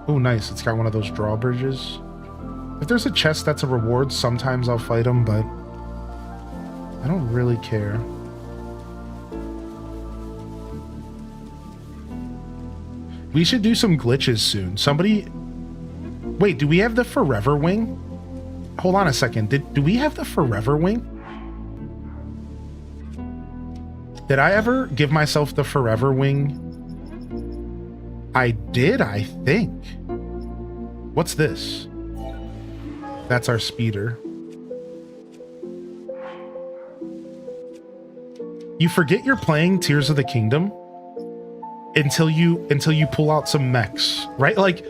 Oh, nice. It's got one of those drawbridges. If there's a chest that's a reward, sometimes I'll fight them, but I don't really care. We should do some glitches soon. Somebody... Wait, do we have the Forever Wing? Hold on a second. Do we have the Forever Wing? Did I ever give myself the Forever Wing? I did, I think. What's this? That's our speeder. You forget you're playing Tears of the Kingdom until you pull out some mechs, right? Like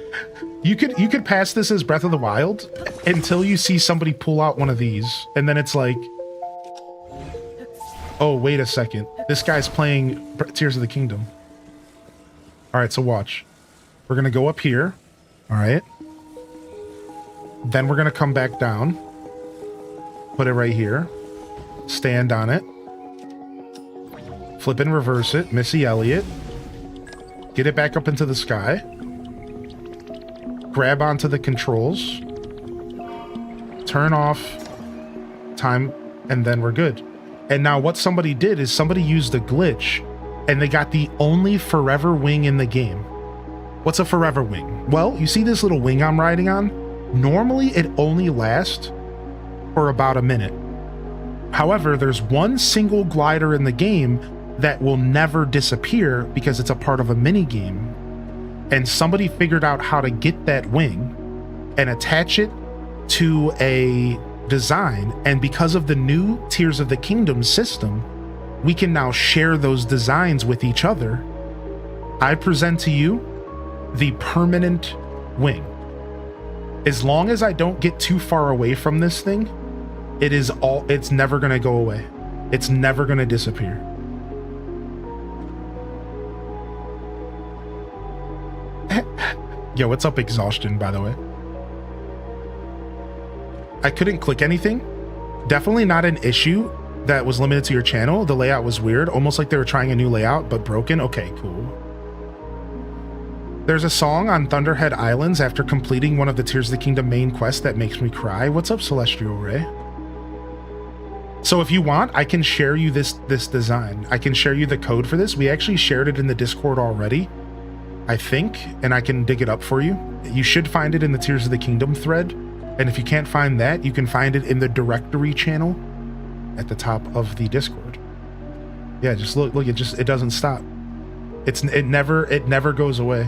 you could pass this as Breath of the Wild until you see somebody pull out one of these, and then it's like, oh, wait a second. This guy's playing Tears of the Kingdom. All right, so watch. We're going to go up here. All right. Then we're going to come back down. Put it right here. Stand on it. Flip and reverse it. Missy Elliott. Get it back up into the sky. Grab onto the controls. Turn off time, and then we're good. And now what somebody did is somebody used a glitch, and they got the only Forever Wing in the game. What's a Forever Wing? Well, you see this little wing I'm riding on? Normally, it only lasts for about a minute. However, there's one single glider in the game that will never disappear because it's a part of a mini game. And somebody figured out how to get that wing and attach it to a design. And because of the new Tears of the Kingdom system, we can now share those designs with each other. I present to you the permanent wing. As long as I don't get too far away from this thing, it's never going to go away. It's never going to disappear. Yo, what's up, Exhaustion, by the way? I couldn't click anything. Definitely not an issue that was limited to your channel. The layout was weird, almost like they were trying a new layout, but broken. Okay, cool. There's a song on Thunderhead Islands after completing one of the Tears of the Kingdom main quests that makes me cry. What's up, Celestial Ray? So if you want, I can share you this design. I can share you the code for this. We actually shared it in the Discord already, I think, and I can dig it up for you. You should find it in the Tears of the Kingdom thread. And if you can't find that, you can find it in the directory channel at the top of the Discord. Yeah, just look, it doesn't stop. It never goes away.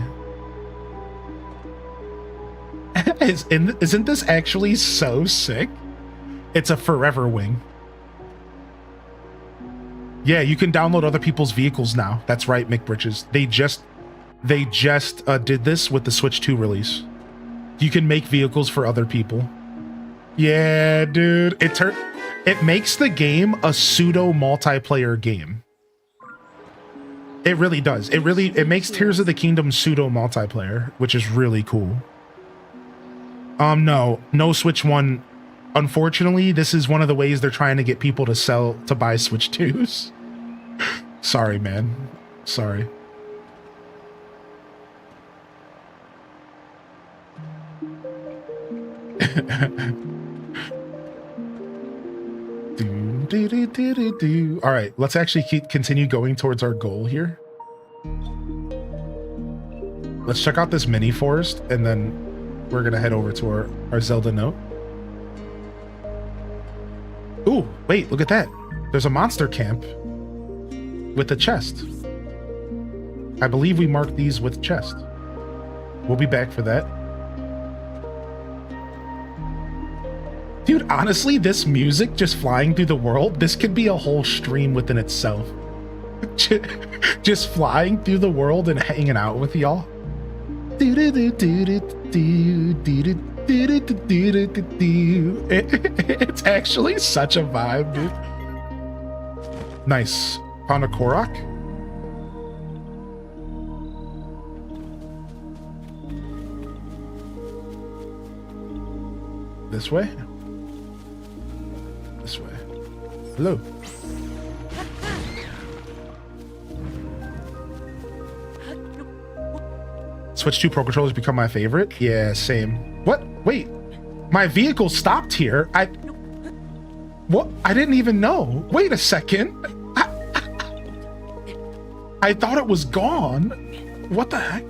Isn't this actually so sick? It's a Forever Wing. Yeah, you can download other people's vehicles now. That's right, Mick Britches. They just did this with the Switch 2 release. You can make vehicles for other people. Yeah, dude. It makes the game a pseudo multiplayer game. It really does. It makes Tears of the Kingdom pseudo multiplayer, which is really cool. No Switch 1. Unfortunately, this is one of the ways they're trying to get people to buy Switch 2s. Sorry, man. Sorry. All right, let's actually continue going towards our goal here. Let's check out this mini forest, and then we're gonna head over to our Zelda note. Ooh, wait, look at that. There's a monster camp with a chest. I believe we marked these with chest. We'll be back for that. Dude, honestly, this music just flying through the world, this could be a whole stream within itself. Just flying through the world and hanging out with y'all. It's actually such a vibe, dude. Nice. Found a Korok. This way? This way. Hello. Switch 2 Pro Controllers become my favorite? Yeah, same. What? Wait. My vehicle stopped here. What? I didn't even know. Wait a second. I thought it was gone. What the heck?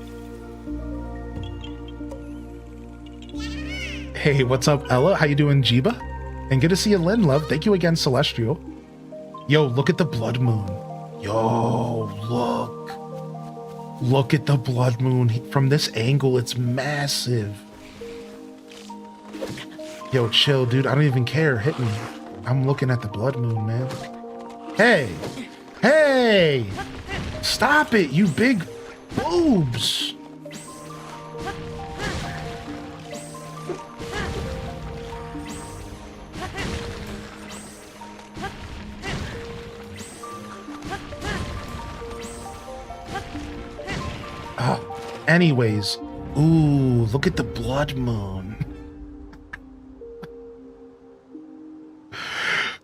Hey, what's up, Ella? How you doing, Jiba? And good to see you, Lynn, love. Thank you again, Celestial. Yo, look at the blood moon. Yo, look. Look at the blood moon. From this angle, it's massive. Yo, chill, dude. I don't even care. Hit me. I'm looking at the blood moon, man. Hey! Hey! Stop it, you big boobs! Anyways, ooh, look at the blood moon.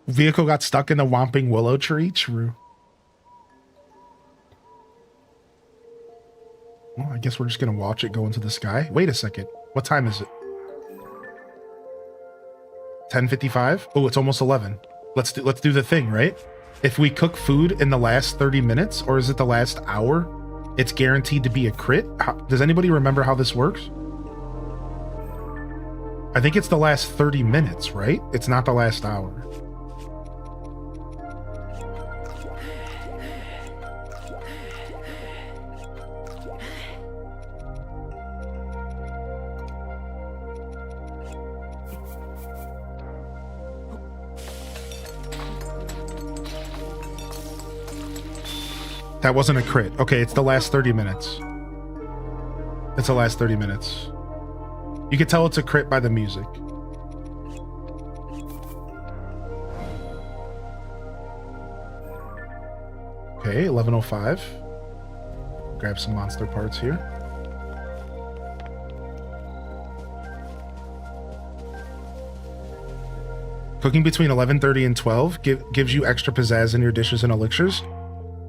Vehicle got stuck in the Whomping Willow tree. True. Well, I guess we're just gonna watch it go into the sky. Wait a second. What time is it? 10:55. Oh, it's almost 11. Let's do the thing, right? If we cook food in the last 30 minutes, or is it the last hour? It's guaranteed to be a crit. Does anybody remember how this works? I think it's the last 30 minutes, right? It's not the last hour. That wasn't a crit. Okay, it's the last 30 minutes. It's the last 30 minutes. You can tell it's a crit by the music. Okay, 11:05. Grab some monster parts here. Cooking between 11:30 and 12 gives you extra pizzazz in your dishes and elixirs.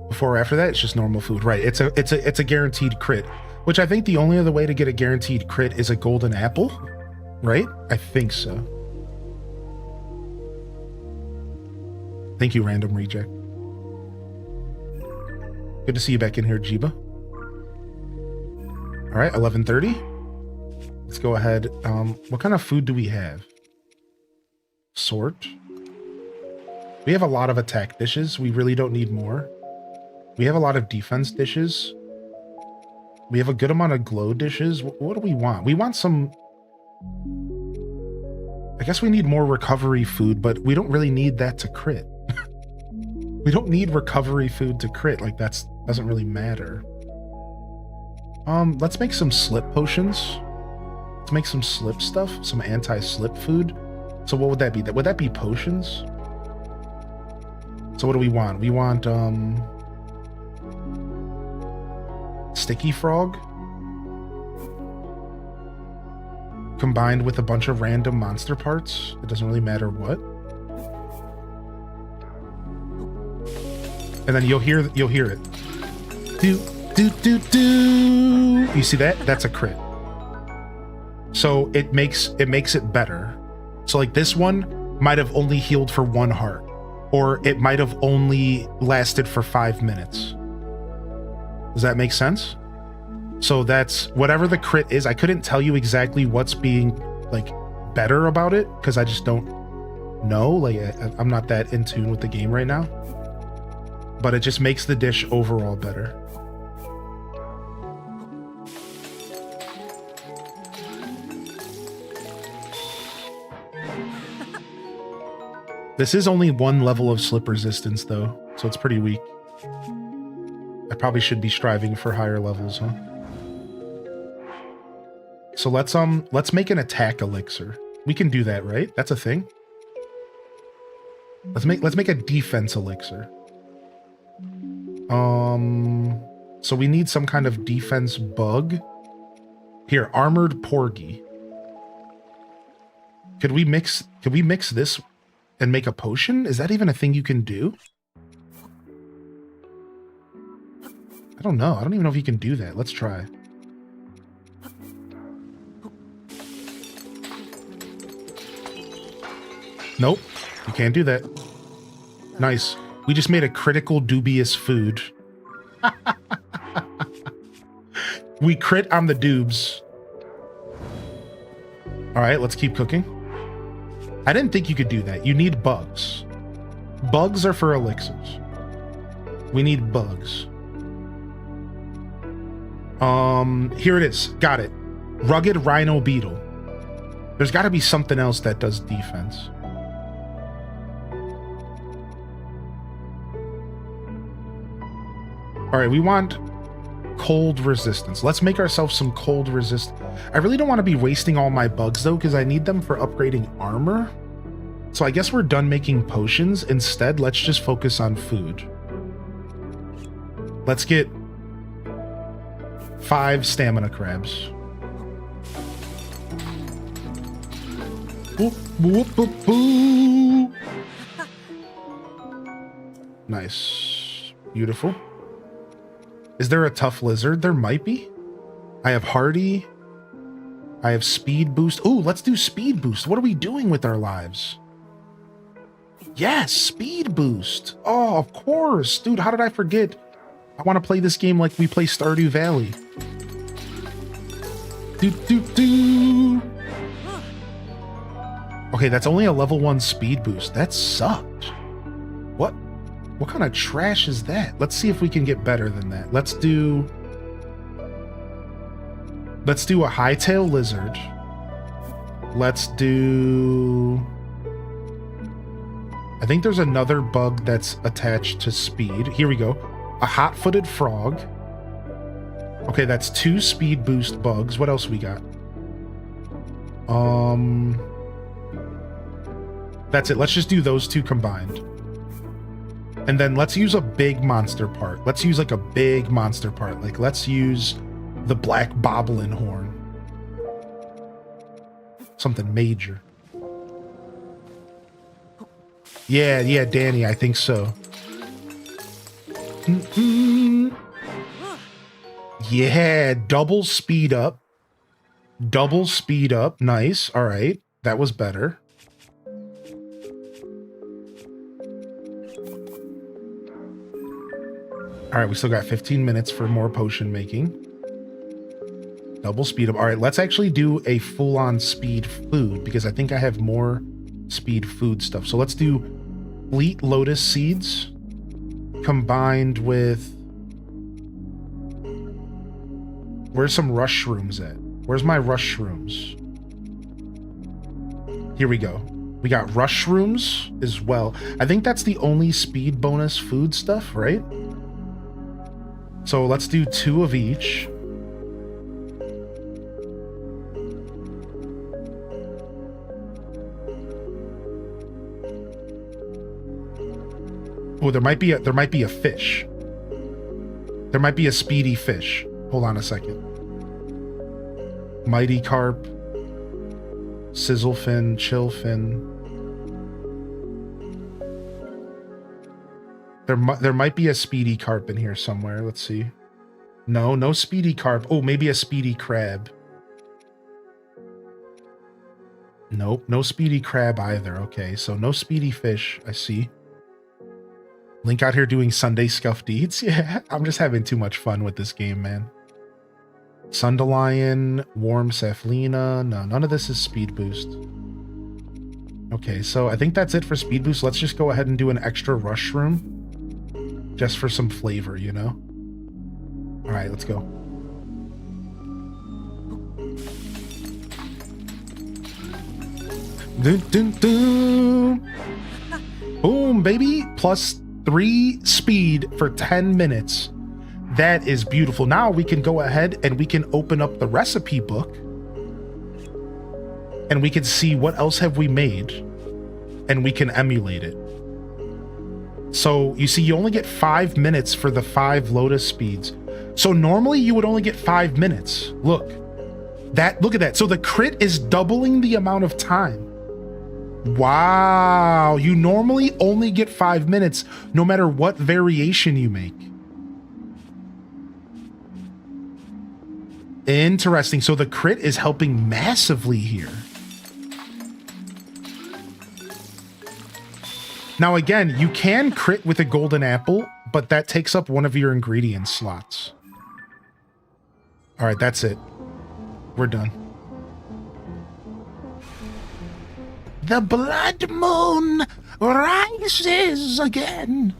Before or after that, it's just normal food. Right, it's a guaranteed crit, which I think the only other way to get a guaranteed crit is a golden apple, right? I think so. Thank you, random reject. Good to see you back in here, Jiba. All right, 11:30. Let's go ahead. What kind of food do we have? Sort. We have a lot of attack dishes. We really don't need more. We have a lot of defense dishes. We have a good amount of glow dishes. What do we want? We want some... I guess we need more recovery food, but we don't really need that to crit. We don't need recovery food to crit. Like, that's doesn't really matter. Let's make some slip potions. Let's make some slip stuff. Some anti-slip food. So what would that be? Would that be potions? So what do we want? We want, sticky frog combined with a bunch of random monster parts. It doesn't really matter what. And then you'll hear it. Do do do do. You see that? That's a crit. So it makes it better. So like this one might have only healed for 1 heart, or it might have only lasted for 5 minutes. Does that make sense? So that's whatever the crit is. I couldn't tell you exactly what's being like better about it because I just don't know. Like I'm not that in tune with the game right now. But it just makes the dish overall better. This is only 1 level of slip resistance though, so it's pretty weak. I probably should be striving for higher levels, huh? So let's make an attack elixir. We can do that, right? That's a thing. Let's make a defense elixir. So we need some kind of defense bug. Here, armored porgy. Could we mix this and make a potion? Is that even a thing you can do? I don't know. I don't even know if you can do that. Let's try. Nope. You can't do that. Nice. We just made a critical dubious food. We crit on the dubs. All right, let's keep cooking. I didn't think you could do that. You need bugs. Bugs are for elixirs. We need bugs. Here it is. Got it. Rugged rhino beetle. There's got to be something else that does defense. All right, we want cold resistance. Let's make ourselves some cold resist. I really don't want to be wasting all my bugs though, because I need them for upgrading armor. So I guess we're done making potions. Instead, let's just focus on food. Let's get 5 stamina crabs. Boop, boop, boop, boop. Nice. Beautiful. Is there a tough lizard? There might be. I have hardy. I have speed boost. Ooh, let's do speed boost. What are we doing with our lives? Yes, speed boost. Oh, of course. Dude, how did I forget? I want to play this game like we play Stardew Valley. Do, do, do. Okay, that's only a level 1 speed boost. That sucked. What kind of trash is that? Let's see if we can get better than that. Let's do a hightail lizard. Let's do... I think there's another bug that's attached to speed. Here we go. A hot-footed frog. Okay, that's 2 speed boost bugs. What else we got? That's it. Let's just do those 2 combined. And then let's use a big monster part. Let's use like a big monster part. Like let's use the black boblin horn. Something major. Yeah, Danny, I think so. Yeah, double speed up. Double speed up. Nice. All right. That was better. All right, we still got 15 minutes for more potion making. Double speed up. All right, let's actually do a full-on speed food because I think I have more speed food stuff. So let's do fleet lotus seeds combined with... Where's some rush shrooms at? Where's my rush shrooms? Here we go. We got rush shrooms as well. I think that's the only speed bonus food stuff, right? So let's do 2 of each. Oh, there might be a fish. There might be a speedy fish. Hold on a second. Mighty Carp, Sizzlefin, Chillfin. There might be a Speedy Carp in here somewhere. Let's see. No, no Speedy Carp. Oh, maybe a Speedy Crab. Nope, no Speedy Crab either. Okay, so no Speedy Fish. I see. Link out here doing Sunday scuff deeds. Yeah, I'm just having too much fun with this game, man. Sundelion, Warm Cephalina. No, none of this is speed boost. Okay, so I think that's it for speed boost. Let's just go ahead and do an extra rush room. Just for some flavor, you know? Alright, let's go. Dun, dun, dun. Boom, baby. Plus 3 speed for 10 minutes. That is beautiful. Now we can go ahead and we can open up the recipe book. And we can see what else have we made. And we can emulate it. So you see, you only get 5 minutes for the 5 Lotus speeds. So normally you would only get 5 minutes. Look at that. So the crit is doubling the amount of time. Wow. You normally only get 5 minutes no matter what variation you make. Interesting. So the crit is helping massively here. Now again, you can crit with a golden apple, but that takes up one of your ingredient slots. All right, that's it. We're done. The blood moon rises again.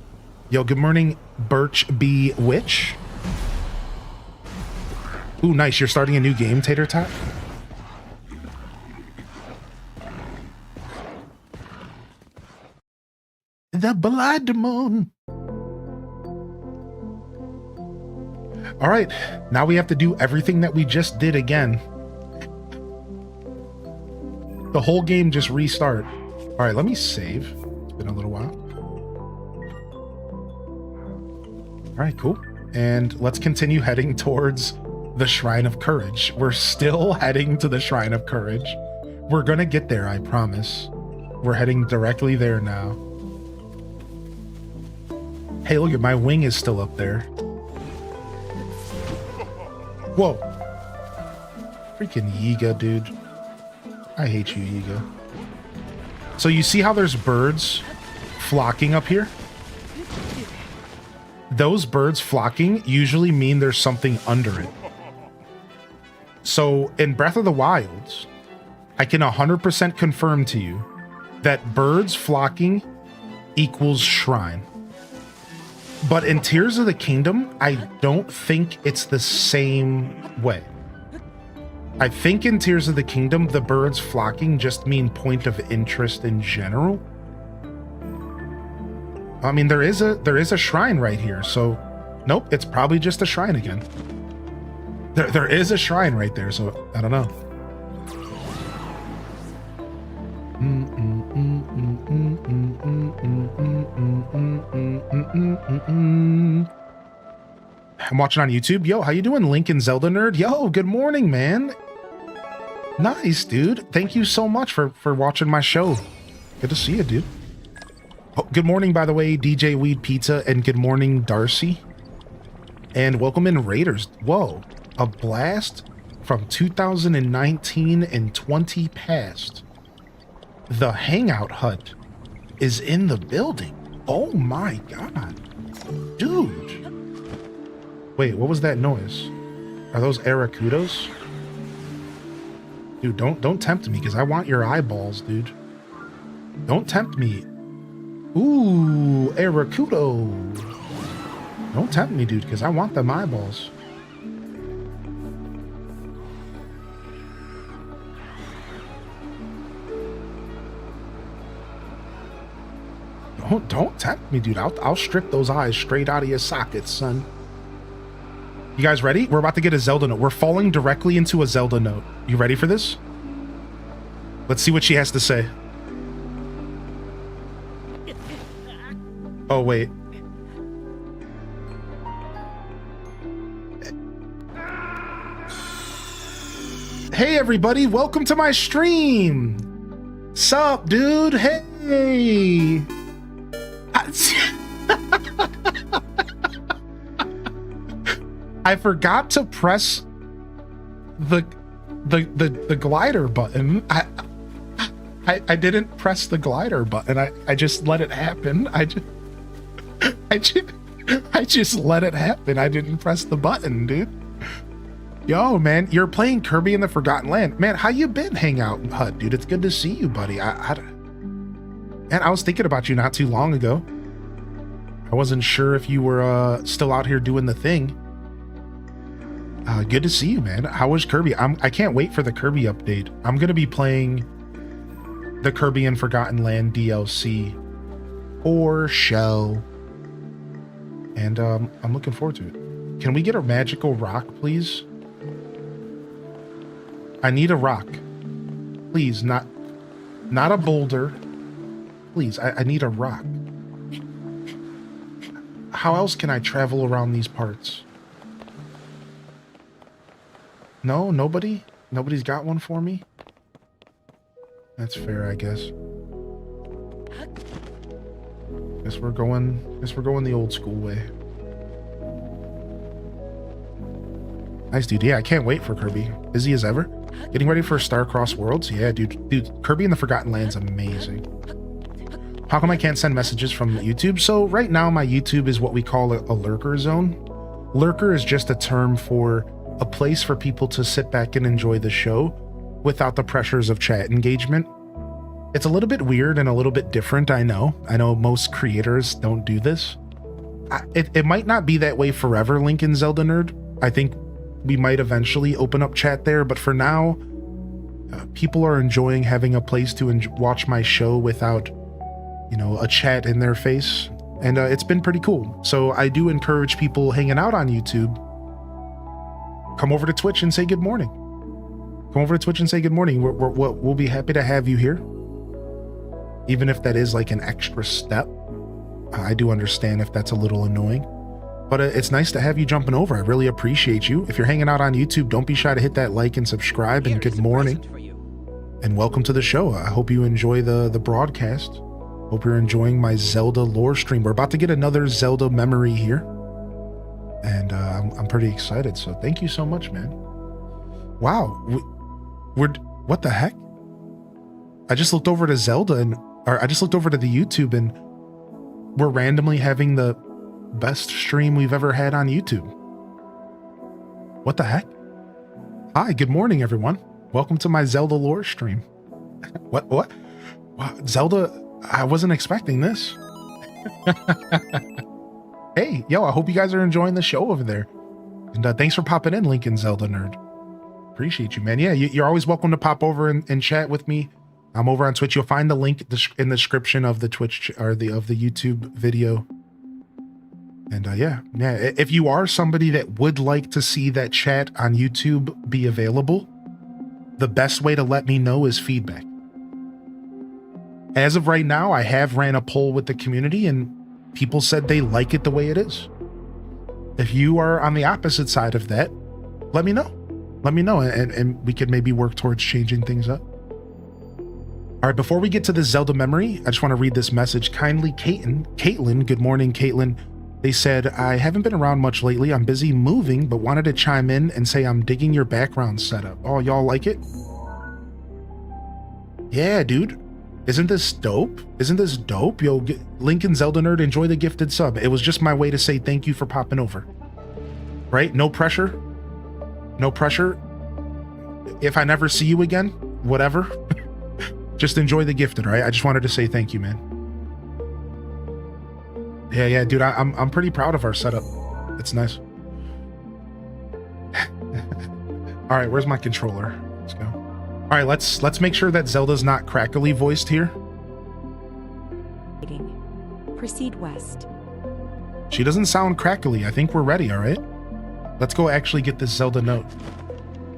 Yo, good morning, Birch B. Witch. Ooh, nice. You're starting a new game, Tater Tot? The blood moon. All right, now we have to do everything that we just did again. The whole game just restart. All right, let me save. It's been a little while. All right, cool. And let's continue heading towards the Shrine of Courage. We're still heading to the Shrine of Courage. We're gonna get there, I promise. We're heading directly there now. Hey, look at my wing is still up there. Whoa. Freaking Yiga, dude. I hate you, Yiga. So you see how there's birds flocking up here? Those birds flocking usually mean there's something under it. So in Breath of the Wild, I can 100% confirm to you that birds flocking equals shrine. But in Tears of the Kingdom, I don't think it's the same way. I think in Tears of the Kingdom, the birds flocking just mean point of interest in general. I mean, there is a shrine right here, so nope, it's probably just a shrine again. There is a shrine right there, so I don't know. I'm watching on YouTube. Yo, how you doing, Lincoln Zelda nerd? Yo, good morning, man. Nice, dude. Thank you so much for watching my show. Good to see you, dude. Oh, good morning, by the way, DJ Weed Pizza, and good morning, Darcy. And welcome in, Raiders. Whoa, a blast from 2019 and 20 past. The Hangout Hut is in the building. Oh my god. Dude. Wait, what was that noise? Are those Aracudos? Dude, don't tempt me, because I want your eyeballs, dude. Don't tempt me. Ooh, Aracudo. Don't tempt me, dude, because I want them eyeballs. Don't tempt me, dude. I'll strip those eyes straight out of your sockets, son. You guys ready? We're about to get a Zelda note. We're falling directly into a Zelda note. You ready for this? Let's see what she has to say. Oh, wait. Hey everybody, welcome to my stream. Sup, dude? Hey. I forgot to press the glider button. I didn't press the glider button. I just let it happen. I just let it happen. I didn't press the button, dude. Yo, man, you're playing Kirby in the Forgotten Land. Man, how you been, Hangout Hut, dude? It's good to see you, buddy. And I was thinking about you not too long ago. I wasn't sure if you were still out here doing the thing. Good to see you, man. How was Kirby? I can't wait for the Kirby update. I'm gonna be playing the Kirby and Forgotten Land DLC or Shell, and I'm looking forward to it. Can we get a magical rock, please? I need a rock, please. Not a boulder, please. I need a rock. How else can I travel around these parts? No, nobody's got one for me. That's fair, I guess. Guess we're going the old school way. Nice, dude. Yeah, I can't wait for Kirby. Busy as ever. Getting ready for Star-Crossed Worlds. Yeah, dude, Kirby and the Forgotten Land's amazing. How come I can't send messages from YouTube? So right now my YouTube is what we call a lurker zone. Lurker is just a term for a place for people to sit back and enjoy the show without the pressures of chat engagement. It's a little bit weird and a little bit different, I know. I know most creators don't do this. It might not be that way forever, Lincoln Zelda Nerd. I think we might eventually open up chat there, but for now, people are enjoying having a place to watch my show without, you know, a chat in their face, and it's been pretty cool. So I do encourage people hanging out on YouTube, come over to Twitch and say good morning. Come over to Twitch and say good morning. We'll be happy to have you here, even if that is like an extra step. I do understand if that's a little annoying, but it's nice to have you jumping over. I really appreciate you. If you're hanging out on YouTube, don't be shy to hit that like and subscribe, and good morning and welcome to the show. I hope you enjoy the broadcast. Hope you're enjoying my Zelda lore stream. We're about to get another Zelda memory here, and I'm pretty excited, so thank you so much, man. Wow, what the heck? I just looked over to Zelda, I just looked over to the YouTube, and we're randomly having the best stream we've ever had on YouTube. What the heck? Hi, good morning, everyone. Welcome to my Zelda lore stream. What? Wow, Zelda, I wasn't expecting this. Hey, yo, I hope you guys are enjoying the show over there. And thanks for popping in, Lincoln Zelda Nerd. Appreciate you, man. Yeah, you're always welcome to pop over and chat with me. I'm over on Twitch. You'll find the link in the description of the Twitch or of the YouTube video. And yeah, if you are somebody that would like to see that chat on YouTube be available, the best way to let me know is feedback. As of right now, I have ran a poll with the community and people said they like it the way it is. If you are on the opposite side of that, let me know. Let me know, and we could maybe work towards changing things up. All right, before we get to the Zelda memory, I just want to read this message. Kindly Caitlin, good morning, Caitlin. They said, I haven't been around much lately. I'm busy moving, but wanted to chime in and say I'm digging your background setup. Oh, y'all like it? Yeah, dude. Isn't this dope? Isn't this dope? Yo, Lincoln Zelda Nerd, enjoy the gifted sub. It was just my way to say thank you for popping over. Right? No pressure. No pressure. If I never see you again, whatever. Just enjoy the gifted, right? I just wanted to say thank you, man. Yeah, dude, I'm pretty proud of our setup. It's nice. All right, where's my controller? Let's go. All right, let's make sure that Zelda's not crackly voiced here. Proceed west. She doesn't sound crackly. I think we're ready, all right? Let's go actually get this Zelda note.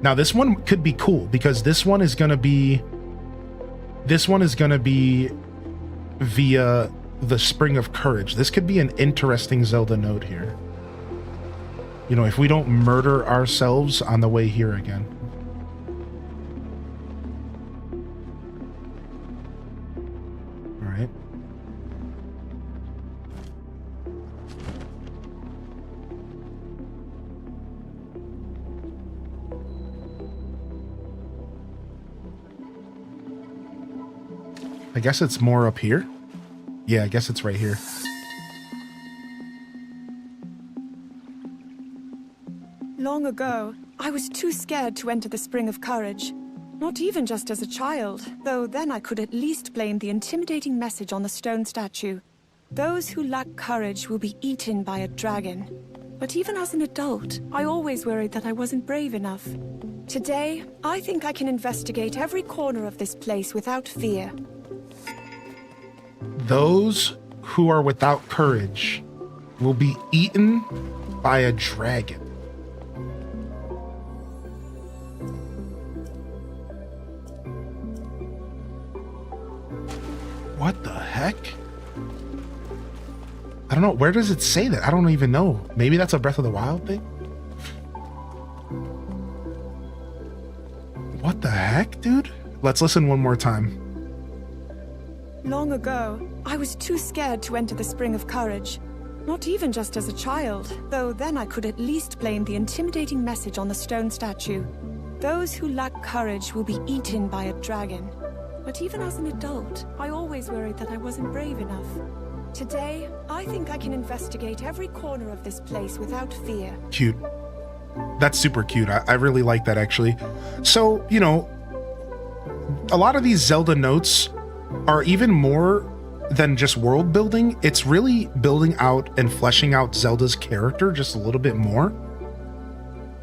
Now, this one could be cool because this one is gonna be via the Spring of Courage. This could be an interesting Zelda note here. You know, if we don't murder ourselves on the way here again. I guess it's more up here. Yeah, I guess it's right here. Long ago, I was too scared to enter the Spring of Courage. Not even just as a child, though then I could at least blame the intimidating message on the stone statue. Those who lack courage will be eaten by a dragon. But even as an adult, I always worried that I wasn't brave enough. Today, I think I can investigate every corner of this place without fear. Those who are without courage will be eaten by a dragon. What the heck? I don't know. Where does it say that? I don't even know. Maybe that's a Breath of the Wild thing? What the heck, dude? Let's listen one more time. Long ago, I was too scared to enter the Spring of Courage. Not even just as a child, though then I could at least blame the intimidating message on the stone statue. Those who lack courage will be eaten by a dragon. But even as an adult, I always worried that I wasn't brave enough. Today, I think I can investigate every corner of this place without fear. Cute. That's super cute. I really like that, actually. So, you know, a lot of these Zelda notes are even more than just world building. It's really building out and fleshing out Zelda's character just a little bit more.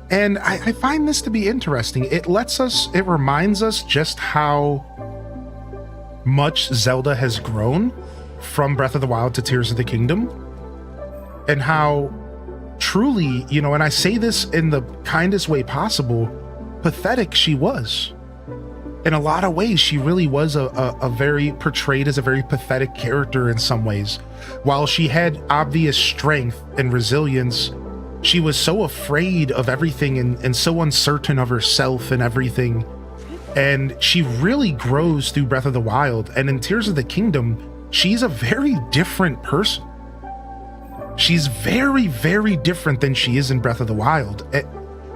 And I find this to be interesting. It reminds us just how much Zelda has grown from Breath of the Wild to Tears of the Kingdom, and how truly, you know, and I say this in the kindest way possible, pathetic she was. In a lot of ways, she really was a very portrayed as a very pathetic character in some ways. While she had obvious strength and resilience, she was so afraid of everything and so uncertain of herself and everything. And she really grows through Breath of the Wild. And in Tears of the Kingdom, she's a very different person. She's very, very different than she is in Breath of the Wild.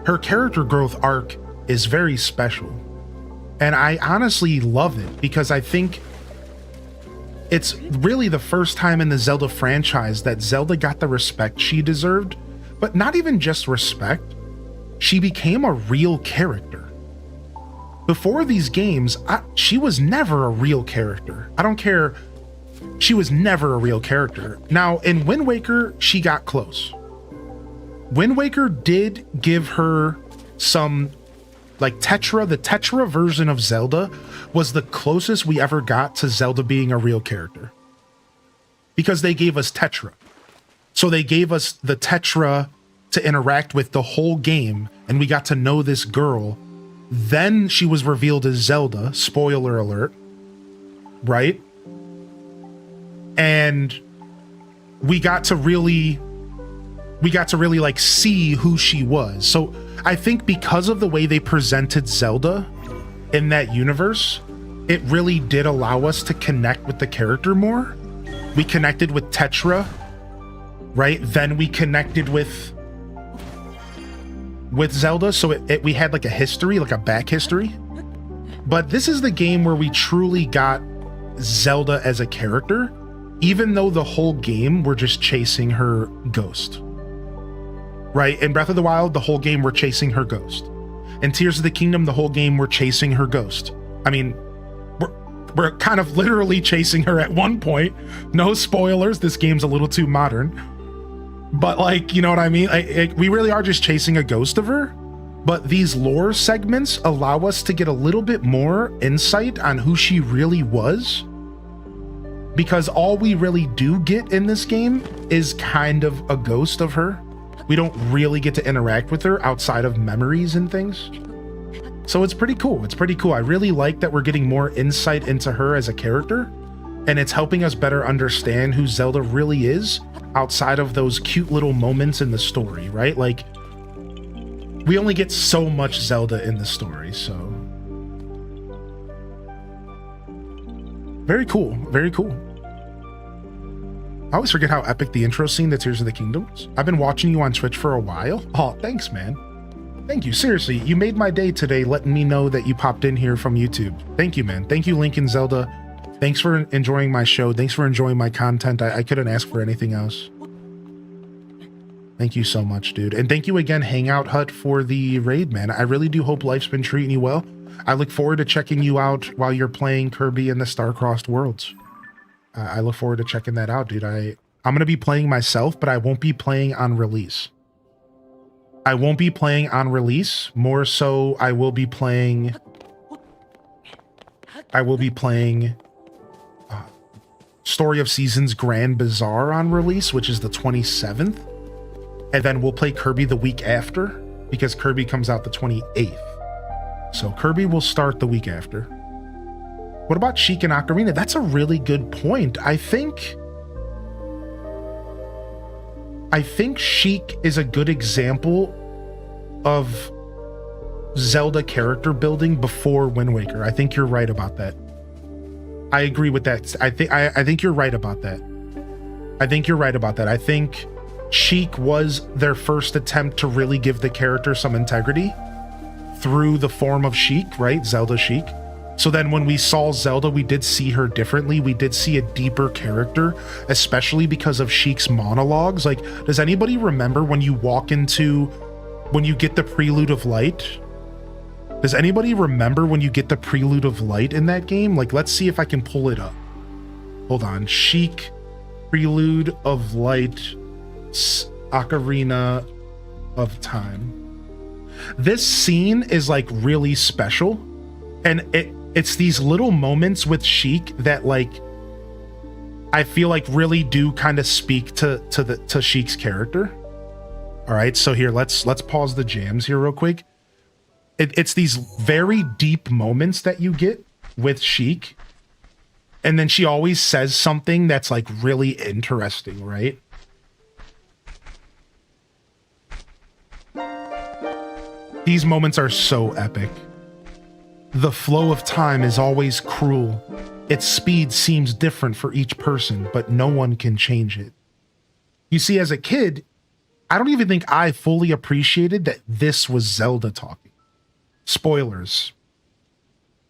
Her character growth arc is very special. And I honestly love it because I think it's really the first time in the Zelda franchise that Zelda got the respect she deserved, but not even just respect. She became a real character. Before these games, she was never a real character. I don't care. She was never a real character. Now, in Wind Waker, she got close. Wind Waker did give her some, like, Tetra. The Tetra version of Zelda was the closest we ever got to Zelda being a real character. Because they gave us Tetra. So they gave us the Tetra to interact with the whole game, and we got to know this girl. Then she was revealed as Zelda, spoiler alert, right? And we got to really like see who she was. So I think because of the way they presented Zelda in that universe, it really did allow us to connect with the character more. We connected with Tetra, right? Then we connected with Zelda, so we had like a history, like a back history. But this is the game where we truly got Zelda as a character, even though the whole game we're just chasing her ghost. Right? In Breath of the Wild, the whole game we're chasing her ghost. In Tears of the Kingdom, the whole game we're chasing her ghost. I mean, we're kind of literally chasing her at one point. No spoilers, this game's a little too modern. But, like, you know what I mean? We really are just chasing a ghost of her. But these lore segments allow us to get a little bit more insight on who she really was. Because all we really do get in this game is kind of a ghost of her. We don't really get to interact with her outside of memories and things. So it's pretty cool. It's pretty cool. I really like that we're getting more insight into her as a character. And it's helping us better understand who Zelda really is outside of those cute little moments in the story, right? Like, we only get so much Zelda in the story, so. Very cool. Very cool. I always forget how epic the intro scene to Tears of the Kingdom is. I've been watching you on Twitch for a while. Oh, thanks, man. Thank you. Seriously, you made my day today letting me know that you popped in here from YouTube. Thank you, man. Thank you, Link and Zelda. Thanks for enjoying my show. Thanks for enjoying my content. I couldn't ask for anything else. Thank you so much, dude. And thank you again, Hangout Hut, for the raid, man. I really do hope life's been treating you well. I look forward to checking you out while you're playing Kirby in the Star-Crossed Worlds. I look forward to checking that out, dude. I'm going to be playing myself, but I won't be playing on release. I won't be playing on release. More so, I will be playing Story of Seasons Grand Bazaar on release, which is the 27th. And then we'll play Kirby the week after, because Kirby comes out the 28th. So Kirby will start the week after. What about Sheik and Ocarina? That's a really good point. I think Sheik is a good example of Zelda character building before Wind Waker. I think you're right about that. I agree with that. I think you're right about that. I think Sheik was their first attempt to really give the character some integrity through the form of Sheik, right? Zelda Sheik. So then when we saw Zelda, we did see her differently. We did see a deeper character, especially because of Sheik's monologues. Like, does anybody remember when you get the Prelude of Light? Does anybody remember when you get the Prelude of Light in that game? Like, let's see if I can pull it up. Hold on. Sheik, Prelude of Light, Ocarina of Time. This scene is like really special, and it's these little moments with Sheik that like I feel like really do kind of speak to Sheik's character. All right, so here let's pause the jams here real quick. It's these very deep moments that you get with Sheik, and then she always says something that's like really interesting, right? These moments are so epic. The flow of time is always cruel. Its speed seems different for each person, but no one can change it. You see, as a kid, I don't even think I fully appreciated that this was Zelda talking. Spoilers.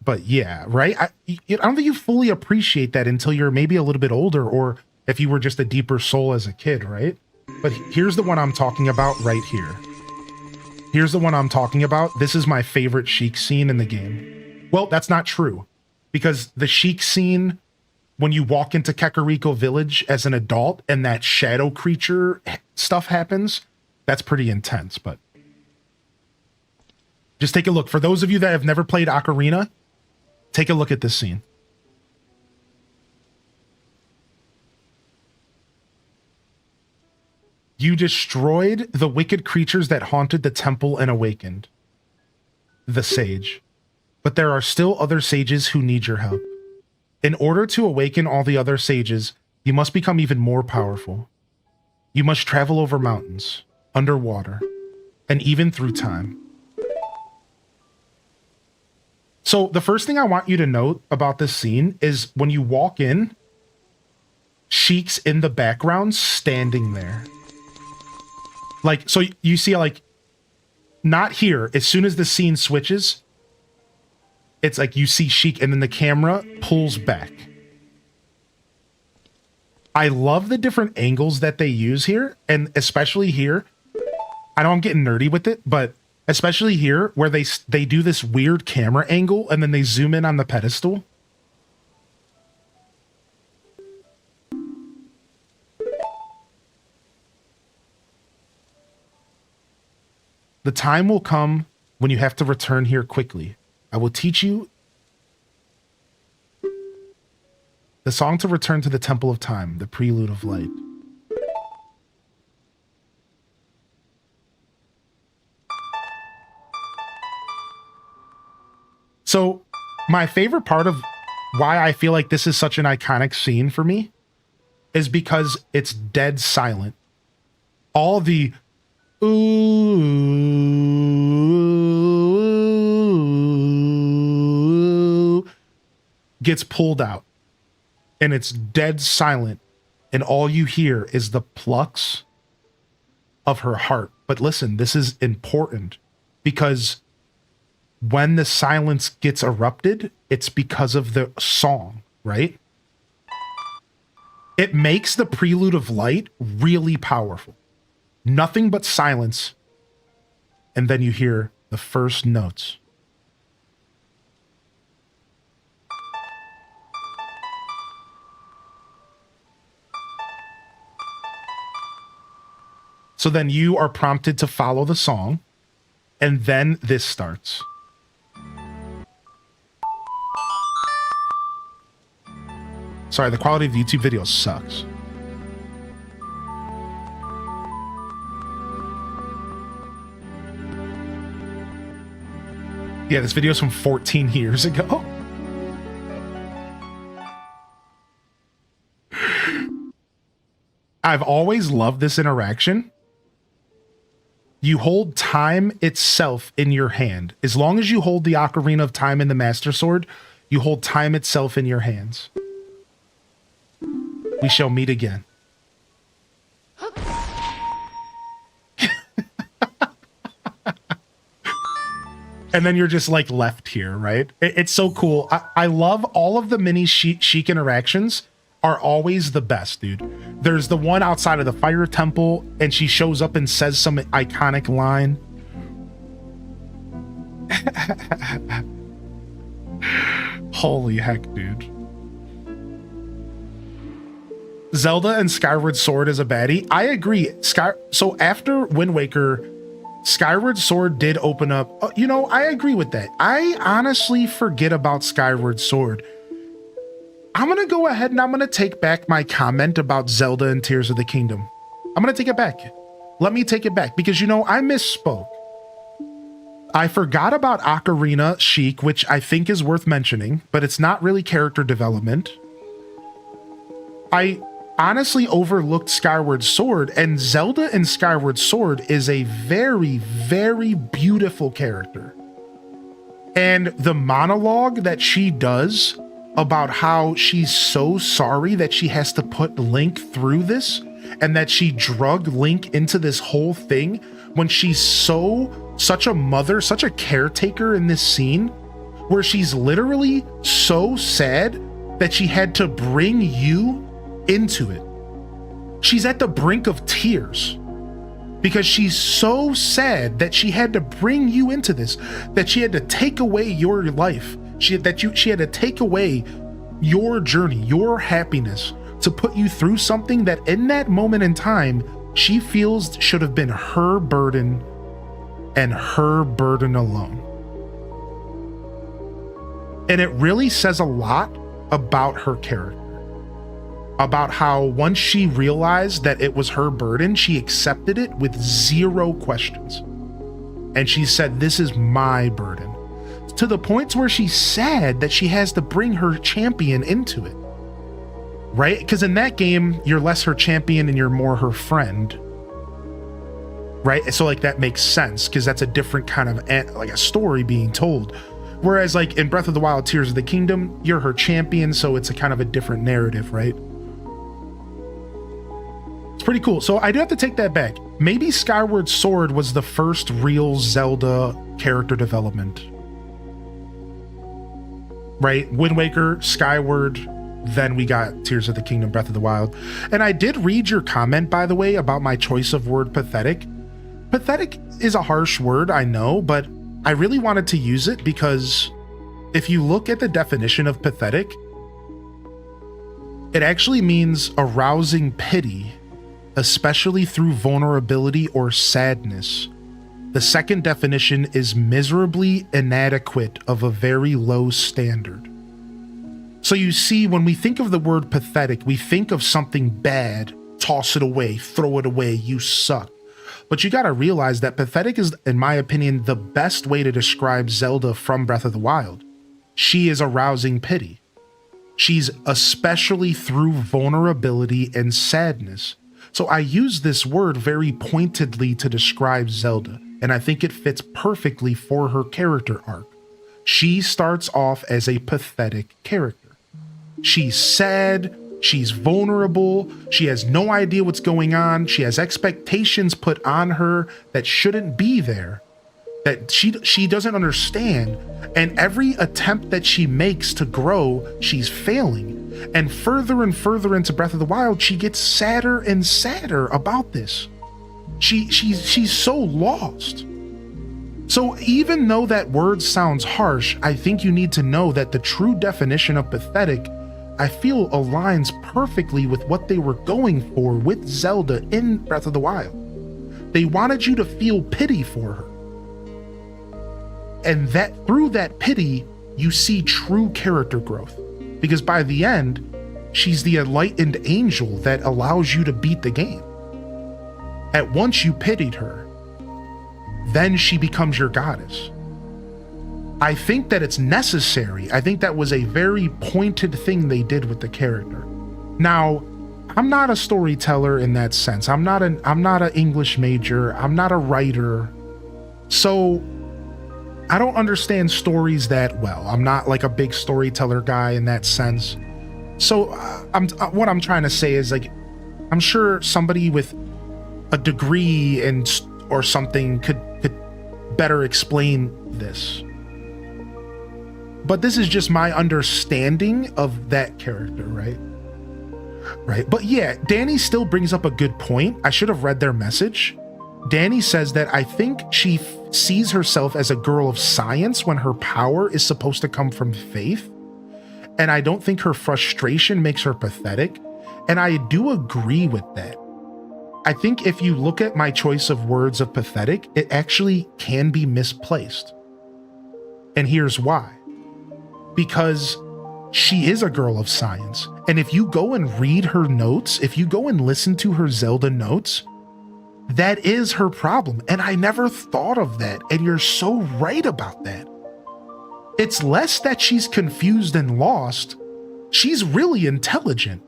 But yeah, right? I don't think you fully appreciate that until you're maybe a little bit older, or if you were just a deeper soul as a kid, right? But here's the one I'm talking about right here. Here's the one I'm talking about. This is my favorite Sheik scene in the game. Well, that's not true, because the Sheik scene, when you walk into Kakariko Village as an adult and that shadow creature stuff happens, that's pretty intense. But just take a look. For those of you that have never played Ocarina, take a look at this scene. You destroyed the wicked creatures that haunted the temple and awakened the sage. But there are still other sages who need your help. In order to awaken all the other sages, you must become even more powerful. You must travel over mountains, underwater, and even through time. So the first thing I want you to note about this scene is when you walk in, Sheik's in the background standing there. Like, so you see, like, not here. As soon as the scene switches, it's like you see Sheik and then the camera pulls back. I love the different angles that they use here, and especially here. I know I'm getting nerdy with it, but especially here where they do this weird camera angle and then they zoom in on the pedestal. The time will come when you have to return here quickly. I will teach you the song to return to the Temple of Time, the Prelude of Light. So, my favorite part of why I feel like this is such an iconic scene for me is because it's dead silent. All the ooh gets pulled out, and it's dead silent, and all you hear is the plucks of her heart. But listen, this is important, because when the silence gets erupted, it's because of the song, right? It makes the Prelude of Light really powerful. Nothing but silence. And then you hear the first notes. So then you are prompted to follow the song, and then this starts. Sorry, the quality of the YouTube video sucks. Yeah, this video is from 14 years ago. I've always loved this interaction. You hold time itself in your hand. As long as you hold the Ocarina of Time in the Master Sword, you hold time itself in your hands. We shall meet again. And then you're just like left here, right? It's so cool. I love all of the mini Sheik interactions are always the best, dude. There's the one outside of the fire temple and she shows up and says some iconic line. Holy heck, dude. Zelda and Skyward Sword as a baddie. I agree. So after Wind Waker, Skyward Sword did open up. You know, I agree with that. I honestly forget about Skyward Sword. I'm going to go ahead and I'm going to take back my comment about Zelda and Tears of the Kingdom. I'm going to take it back. Let me take it back because, you know, I misspoke. I forgot about Ocarina Sheik, which I think is worth mentioning, but it's not really character development. I honestly overlooked Skyward Sword, and Zelda in Skyward Sword is a very, very beautiful character. And the monologue that she does about how she's so sorry that she has to put Link through this and that she drug Link into this whole thing when she's such a mother, such a caretaker in this scene where she's literally so sad that she had to bring you into it. She's at the brink of tears because she's so sad that she had to bring you into this, that she had to take away your life. She had to take away your journey, your happiness, to put you through something that in that moment in time, she feels should have been her burden and her burden alone. And it really says a lot about her character, about how once she realized that it was her burden, she accepted it with zero questions. And she said, "This is my burden." To the point where she's sad that she has to bring her champion into it, right? Because in that game, you're less her champion and you're more her friend, right? So like that makes sense because that's a different kind of like a story being told. Whereas like in Breath of the Wild, Tears of the Kingdom, you're her champion, so it's a kind of a different narrative, right? It's pretty cool. So I do have to take that back. Maybe Skyward Sword was the first real Zelda character development. Right? Wind Waker, Skyward, then we got Tears of the Kingdom, Breath of the Wild. And I did read your comment, by the way, about my choice of word pathetic. Pathetic is a harsh word, I know, but I really wanted to use it because if you look at the definition of pathetic, it actually means arousing pity, especially through vulnerability or sadness. The second definition is miserably inadequate of a very low standard. So you see, when we think of the word pathetic, we think of something bad, toss it away, throw it away, you suck. But you gotta realize that pathetic is, in my opinion, the best way to describe Zelda from Breath of the Wild. She is arousing pity. She's especially through vulnerability and sadness. So I use this word very pointedly to describe Zelda, and I think it fits perfectly for her character arc. She starts off as a pathetic character. She's sad, she's vulnerable, she has no idea what's going on, she has expectations put on her that shouldn't be there, that she doesn't understand, and every attempt that she makes to grow, she's failing. And further into Breath of the Wild, she gets sadder and sadder about this. She's so lost. So even though that word sounds harsh, I think you need to know that the true definition of pathetic, I feel, aligns perfectly with what they were going for with Zelda in Breath of the Wild. They wanted you to feel pity for her. And that through that pity, you see true character growth. Because by the end, she's the enlightened angel that allows you to beat the game. At once you pitied her, then she becomes your goddess. I think that it's necessary. I think that was a very pointed thing they did with the character. Now, I'm not a storyteller in that sense. I'm not an English major. I'm not a writer. So I don't understand stories that well. I'm not like a big storyteller guy in that sense. So what I'm trying to say is, like, I'm sure somebody with a degree or something could better explain this. But this is just my understanding of that character, right? Right. But yeah, Danny still brings up a good point. I should have read their message. Danny says that I think she sees herself as a girl of science when her power is supposed to come from faith. And I don't think her frustration makes her pathetic. And I do agree with that. I think if you look at my choice of words of pathetic, it actually can be misplaced. And here's why. Because she is a girl of science. And if you go and read her notes, if you go and listen to her Zelda notes, that is her problem. And I never thought of that. And you're so right about that. It's less that she's confused and lost. She's really intelligent.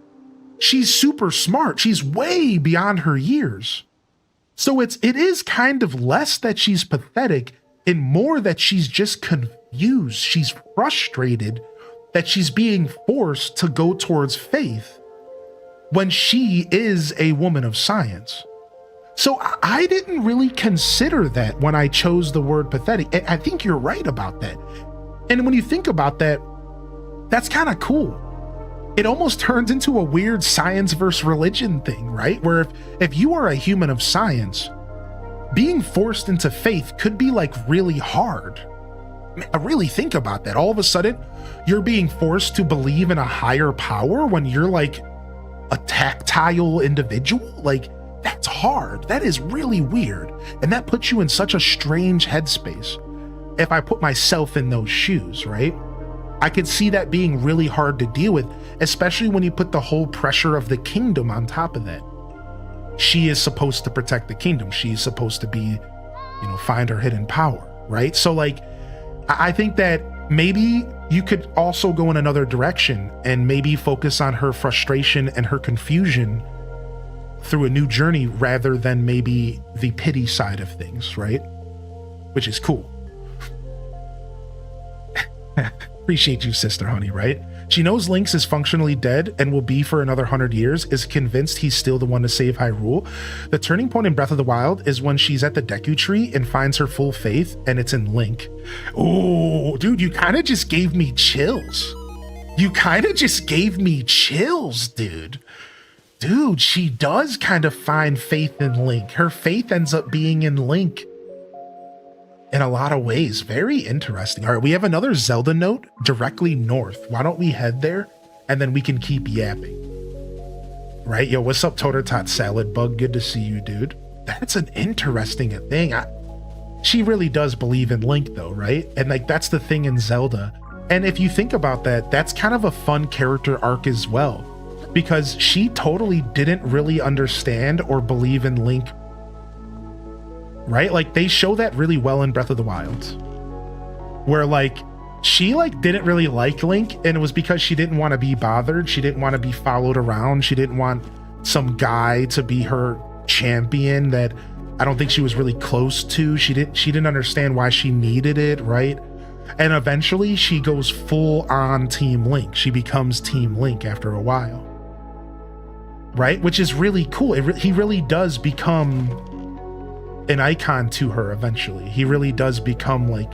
She's super smart. She's way beyond her years. So it is kind of less that she's pathetic and more that she's just confused. She's frustrated that she's being forced to go towards faith when she is a woman of science. So I didn't really consider that when I chose the word pathetic. I think you're right about that. And when you think about that, that's kind of cool. It almost turns into a weird science versus religion thing, right? Where if you are a human of science, being forced into faith could be like really hard. I really think about that. All of a sudden, you're being forced to believe in a higher power when you're like a tactile individual. Like, that's hard. That is really weird. And that puts you in such a strange headspace. If I put myself in those shoes, right? I could see that being really hard to deal with, especially when you put the whole pressure of the kingdom on top of that. She is supposed to protect the kingdom. She's supposed to be, find her hidden power, right? So like, I think that maybe you could also go in another direction and maybe focus on her frustration and her confusion through a new journey rather than maybe the pity side of things, right? Which is cool. Appreciate you, sister honey, right? She knows Lynx is functionally dead and will be for another 100 years, is convinced he's still the one to save Hyrule. The turning point in Breath of the Wild is when she's at the Deku Tree and finds her full faith, and it's in Link. Oh, dude, you kind of just gave me chills. Dude. Dude, she does kind of find faith in Link. Her faith ends up being in Link. In a lot of ways. Very interesting. All right, we have another Zelda note directly north. Why don't we head there and then we can keep yapping? Right? Yo, what's up, Totertot Salad Bug? Good to see you, dude. That's an interesting thing. She really does believe in Link though, right? And like, that's the thing in Zelda. And if you think about that, that's kind of a fun character arc as well, because she totally didn't really understand or believe in Link, right? Like, they show that really well in Breath of the Wild, where like she like didn't really like Link, and it was because she didn't want to be bothered. She didn't want to be followed around. She didn't want some guy to be her champion that I don't think she was really close to. She didn't understand why she needed it, right? And eventually she goes full on Team Link. She becomes Team Link after a while, right? Which is really cool. He really does become an icon to her eventually. He really does become like,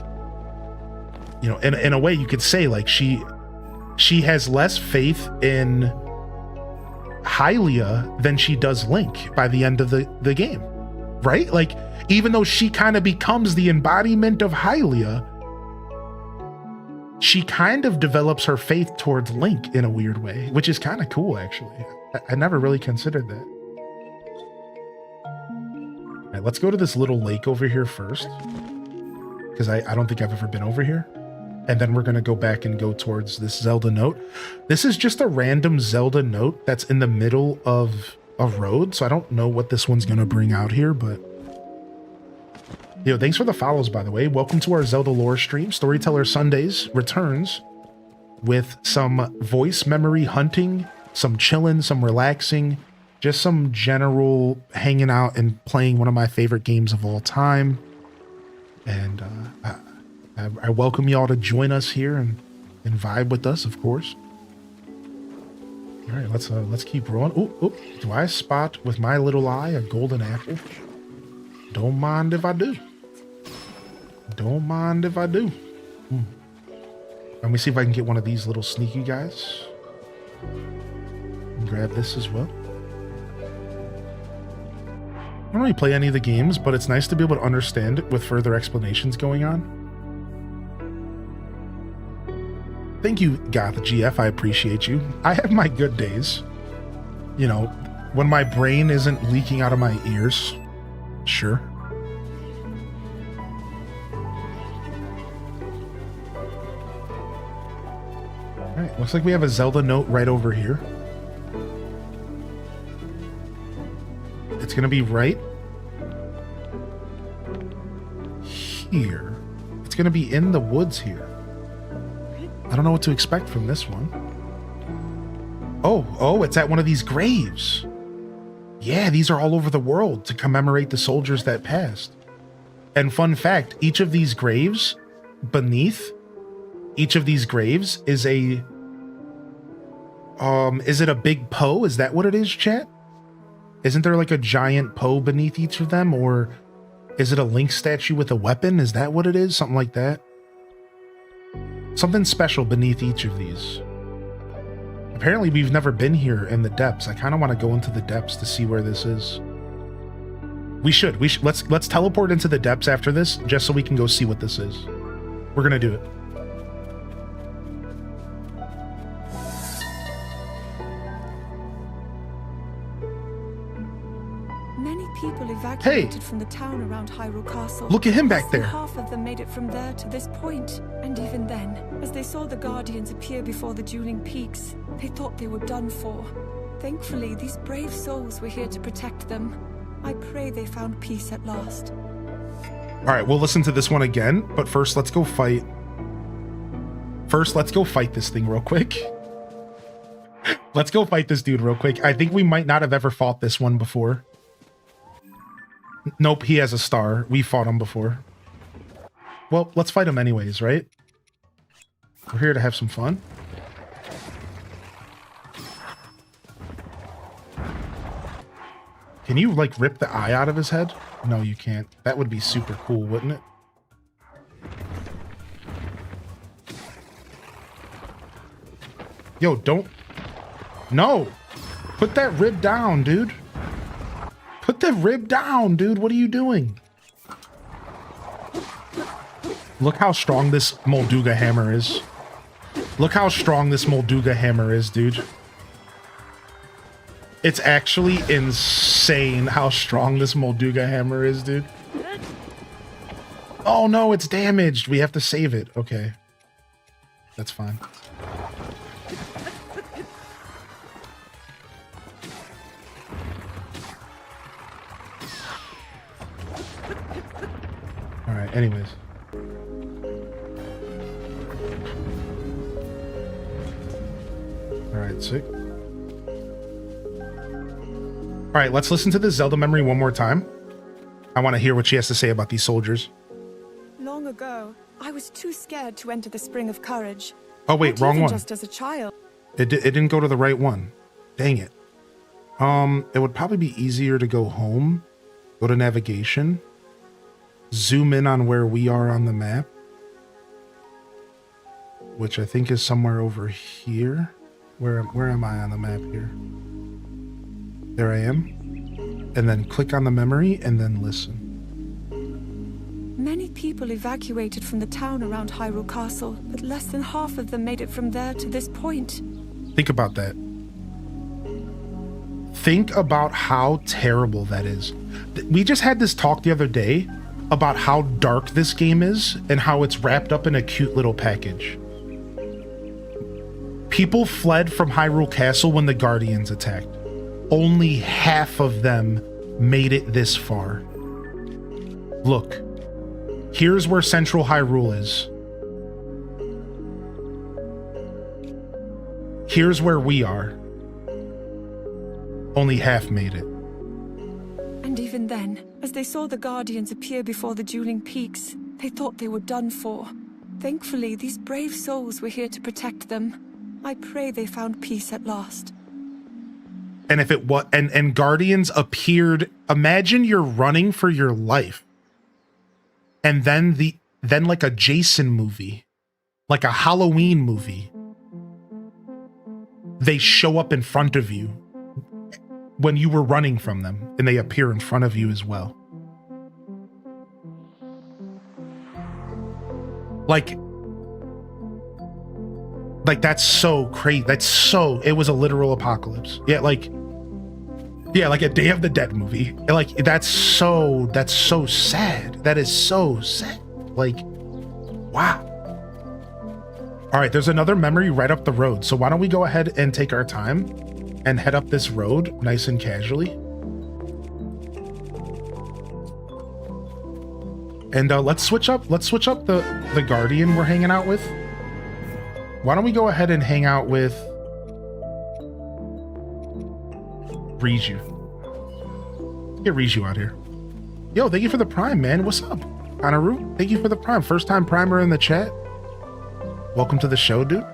in a way you could say like she has less faith in Hylia than she does Link by the end of the game, right? Like, even though she kind of becomes the embodiment of Hylia, she kind of develops her faith towards Link in a weird way, which is kind of cool, actually. I never really considered that. All right, let's go to this little lake over here first, because I don't think I've ever been over here. And then we're going to go back and go towards this Zelda note. This is just a random Zelda note that's in the middle of a road, so I don't know what this one's going to bring out here, but... Yo, thanks for the follows, by the way. Welcome to our Zelda lore stream. Storyteller Sundays returns with some voice memory hunting, some chilling, some relaxing, just some general hanging out and playing one of my favorite games of all time. And I welcome y'all to join us here and vibe with us, of course. All right, let's keep rolling. Oh, do I spot with my little eye a golden apple? Don't mind if I do. Don't mind if I do. Let me see if I can get one of these little sneaky guys. And grab this as well. I don't really play any of the games, but it's nice to be able to understand it with further explanations going on. Thank you, Goth GF. I appreciate you. I have my good days. You know, when my brain isn't leaking out of my ears. Sure. All right, looks like we have a Zelda note right over here. It's going to be right here. It's going to be in the woods here. I don't know what to expect from this one. Oh, it's at one of these graves. Yeah, these are all over the world to commemorate the soldiers that passed. And fun fact, each of these graves, beneath each of these graves is a... is it a big Poe? Is that what it is, chat? Isn't there like a giant Poe beneath each of them? Or is it a Link statue with a weapon? Is that what it is? Something like that? Something special beneath each of these. Apparently we've never been here in the depths. I kind of want to go into the depths to see where this is. We should. Let's teleport into the depths after this, just so we can go see what this is. We're gonna do it. Many people evacuated from the town around Hyrule Castle. Look at him back Less than there. Half of them made it from there to this point. And even then, as they saw the Guardians appear before the dueling peaks, they thought they were done for. Thankfully, these brave souls were here to protect them. I pray they found peace at last. All right, we'll listen to this one again, but first let's go fight. First, let's go fight this thing real quick. Let's go fight this dude real quick. I think we might not have ever fought this one before. Nope, he has a star. We fought him before. Well, let's fight him anyways, right? We're here to have some fun. Can you, like, rip the eye out of his head? No, you can't. That would be super cool, wouldn't it? Yo, don't... No! Put that rib down, dude. Put the rib down, dude. What are you doing? Look how strong this Molduga hammer is. Look how strong this Molduga hammer is, dude. It's actually insane how strong this Molduga hammer is, dude. Oh no, it's damaged. We have to save it. Okay. That's fine. Alright, anyways. Alright, sick. Alright, let's listen to this Zelda memory one more time. I want to hear what she has to say about these soldiers. Long ago, I was too scared to enter the Spring of Courage. Oh wait, Not wrong even one. Just as a child. It didn't go to the right one. Dang it. It would probably be easier to go home. Go to navigation. Zoom in on where we are on the map. which I think is somewhere over here. Where am I on the map here? There I am. And then click on the memory and then listen. Many people evacuated from the town around Hyrule Castle, but less than half of them made it from there to this point. Think about that. Think about how terrible that is. We just had this talk the other day about how dark this game is and how it's wrapped up in a cute little package. People fled from Hyrule Castle when the Guardians attacked. Only half of them made it this far. Look, here's where Central Hyrule is. Here's where we are. Only half made it. And even then, as they saw the Guardians appear before the dueling peaks, they thought they were done for. Thankfully, these brave souls were here to protect them. I pray they found peace at last. And if it was, and Guardians appeared, imagine you're running for your life. And then like a Jason movie, like a Halloween movie, they show up in front of you when you were running from them, and they appear in front of you as well. Like that's so crazy. It was a literal apocalypse. Yeah, like a Day of the Dead movie. Like that's so sad. That is so sad. Like, wow. All right, there's another memory right up the road. So why don't we go ahead and take our time and head up this road nice and casually. And let's switch up the Guardian we're hanging out with. Why don't we go ahead and hang out with Riju. Get Riju out here. Yo, thank you for the Prime, man. What's up? Anaru, thank you for the Prime. First time Primer in the chat. Welcome to the show, dude.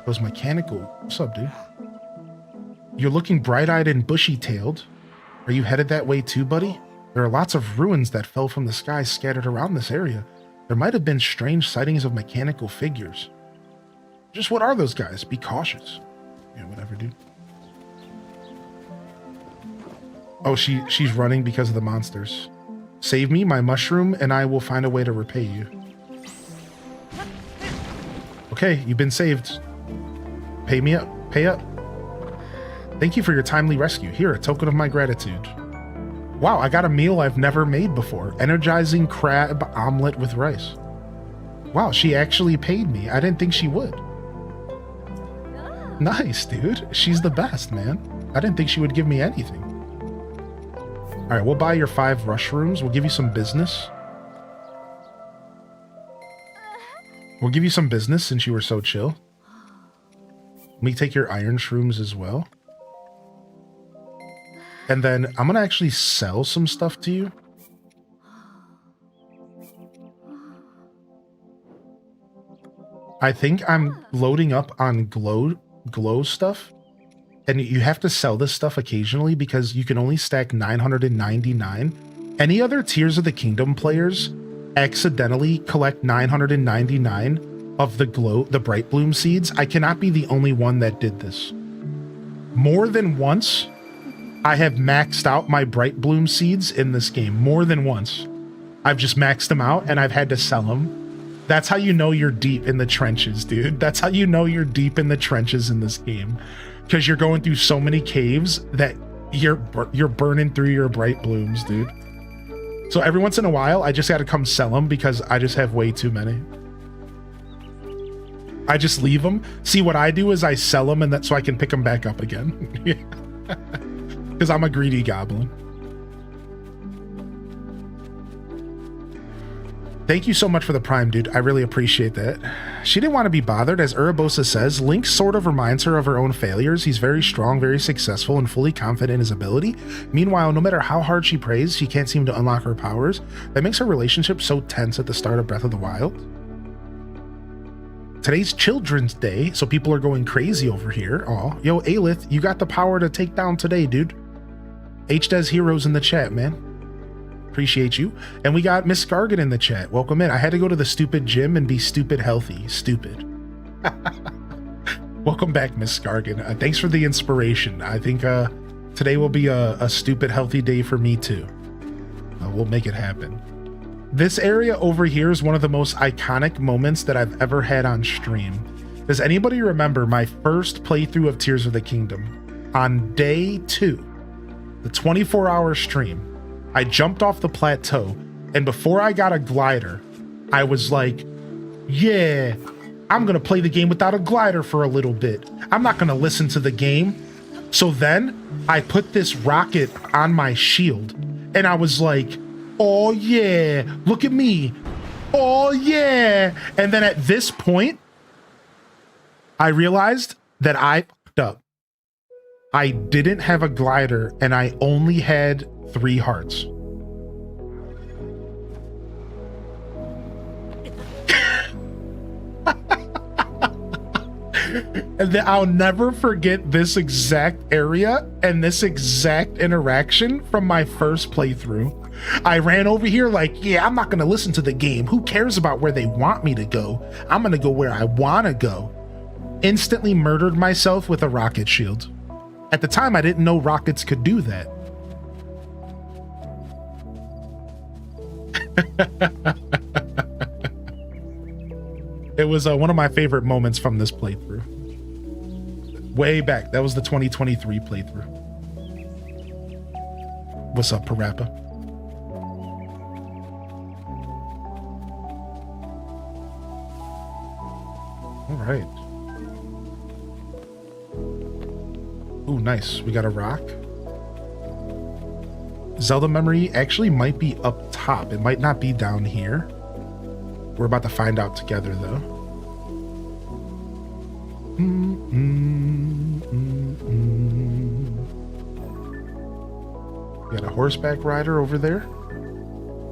Those mechanical. What's up, dude? You're looking bright-eyed and bushy-tailed. Are you headed that way too, buddy? There are lots of ruins that fell from the sky scattered around this area. There might have been strange sightings of mechanical figures. Just what are those guys? Be cautious. Yeah, whatever, dude. Oh, she's running because of the monsters. Save me, my mushroom, and I will find a way to repay you. Okay, you've been saved. Pay me up. Pay up. Thank you for your timely rescue. Here, a token of my gratitude. Wow, I got a meal I've never made before. Energizing crab omelet with rice. Wow, she actually paid me. I didn't think she would. Nice, dude. She's the best, man. I didn't think she would give me anything. All right, we'll buy your 5 rush rooms. We'll give you some business. We'll give you some business since you were so chill. Let me take your iron shrooms as well. And then I'm going to actually sell some stuff to you. I think I'm loading up on glow stuff. And you have to sell this stuff occasionally because you can only stack 999. Any other Tears of the Kingdom players accidentally collect 999 of the bright bloom seeds. I cannot be the only one that did this. More than once, I have maxed out my bright bloom seeds in this game. More than once. I've just maxed them out and I've had to sell them. That's how you know you're deep in the trenches, dude. That's how you know you're deep in the trenches in this game. Because you're going through so many caves that you're burning through your bright blooms, dude. So every once in a while, I just got to come sell them because I just have way too many. I just leave them. See, what I do is I sell them and so I can pick them back up again. Because I'm a greedy goblin. Thank you so much for the Prime, dude. I really appreciate that. She didn't want to be bothered. As Urabosa says, Link sort of reminds her of her own failures. He's very strong, very successful, and fully confident in his ability. Meanwhile, no matter how hard she prays, she can't seem to unlock her powers. That makes her relationship so tense at the start of Breath of the Wild. Today's Children's Day, so people are going crazy over here. Aw, yo, Aelith, you got the power to take down today, dude. HDes Heroes in the chat, man. Appreciate you. And we got Miss Gargan in the chat. Welcome in. I had to go to the stupid gym and be stupid healthy. Stupid. Welcome back, Miss Scargan. Thanks for the inspiration. I think today will be a stupid healthy day for me too. We'll make it happen. This area over here is one of the most iconic moments that I've ever had on stream. Does anybody remember my first playthrough of Tears of the Kingdom? On day 2, the 24-hour stream, I jumped off the plateau, and before I got a glider, I was like, yeah, I'm gonna play the game without a glider for a little bit. I'm not gonna listen to the game. So then I put this rocket on my shield, and I was like, oh yeah, look at me. Oh yeah. And then at this point, I realized that I fucked up. I didn't have a glider, and I only had 3 hearts. And then I'll never forget this exact area and this exact interaction from my first playthrough. I ran over here like, yeah, I'm not gonna listen to the game. Who cares about where they want me to go? I'm gonna go where I wanna go. Instantly murdered myself with a rocket shield. At the time, I didn't know rockets could do that. It was one of my favorite moments from this playthrough. Way back. That was the 2023 playthrough. What's up, Parappa? All right. Ooh, nice. We got a rock. Zelda memory actually might be up top. It might not be down here. We're about to find out together, though. We got a horseback rider over there.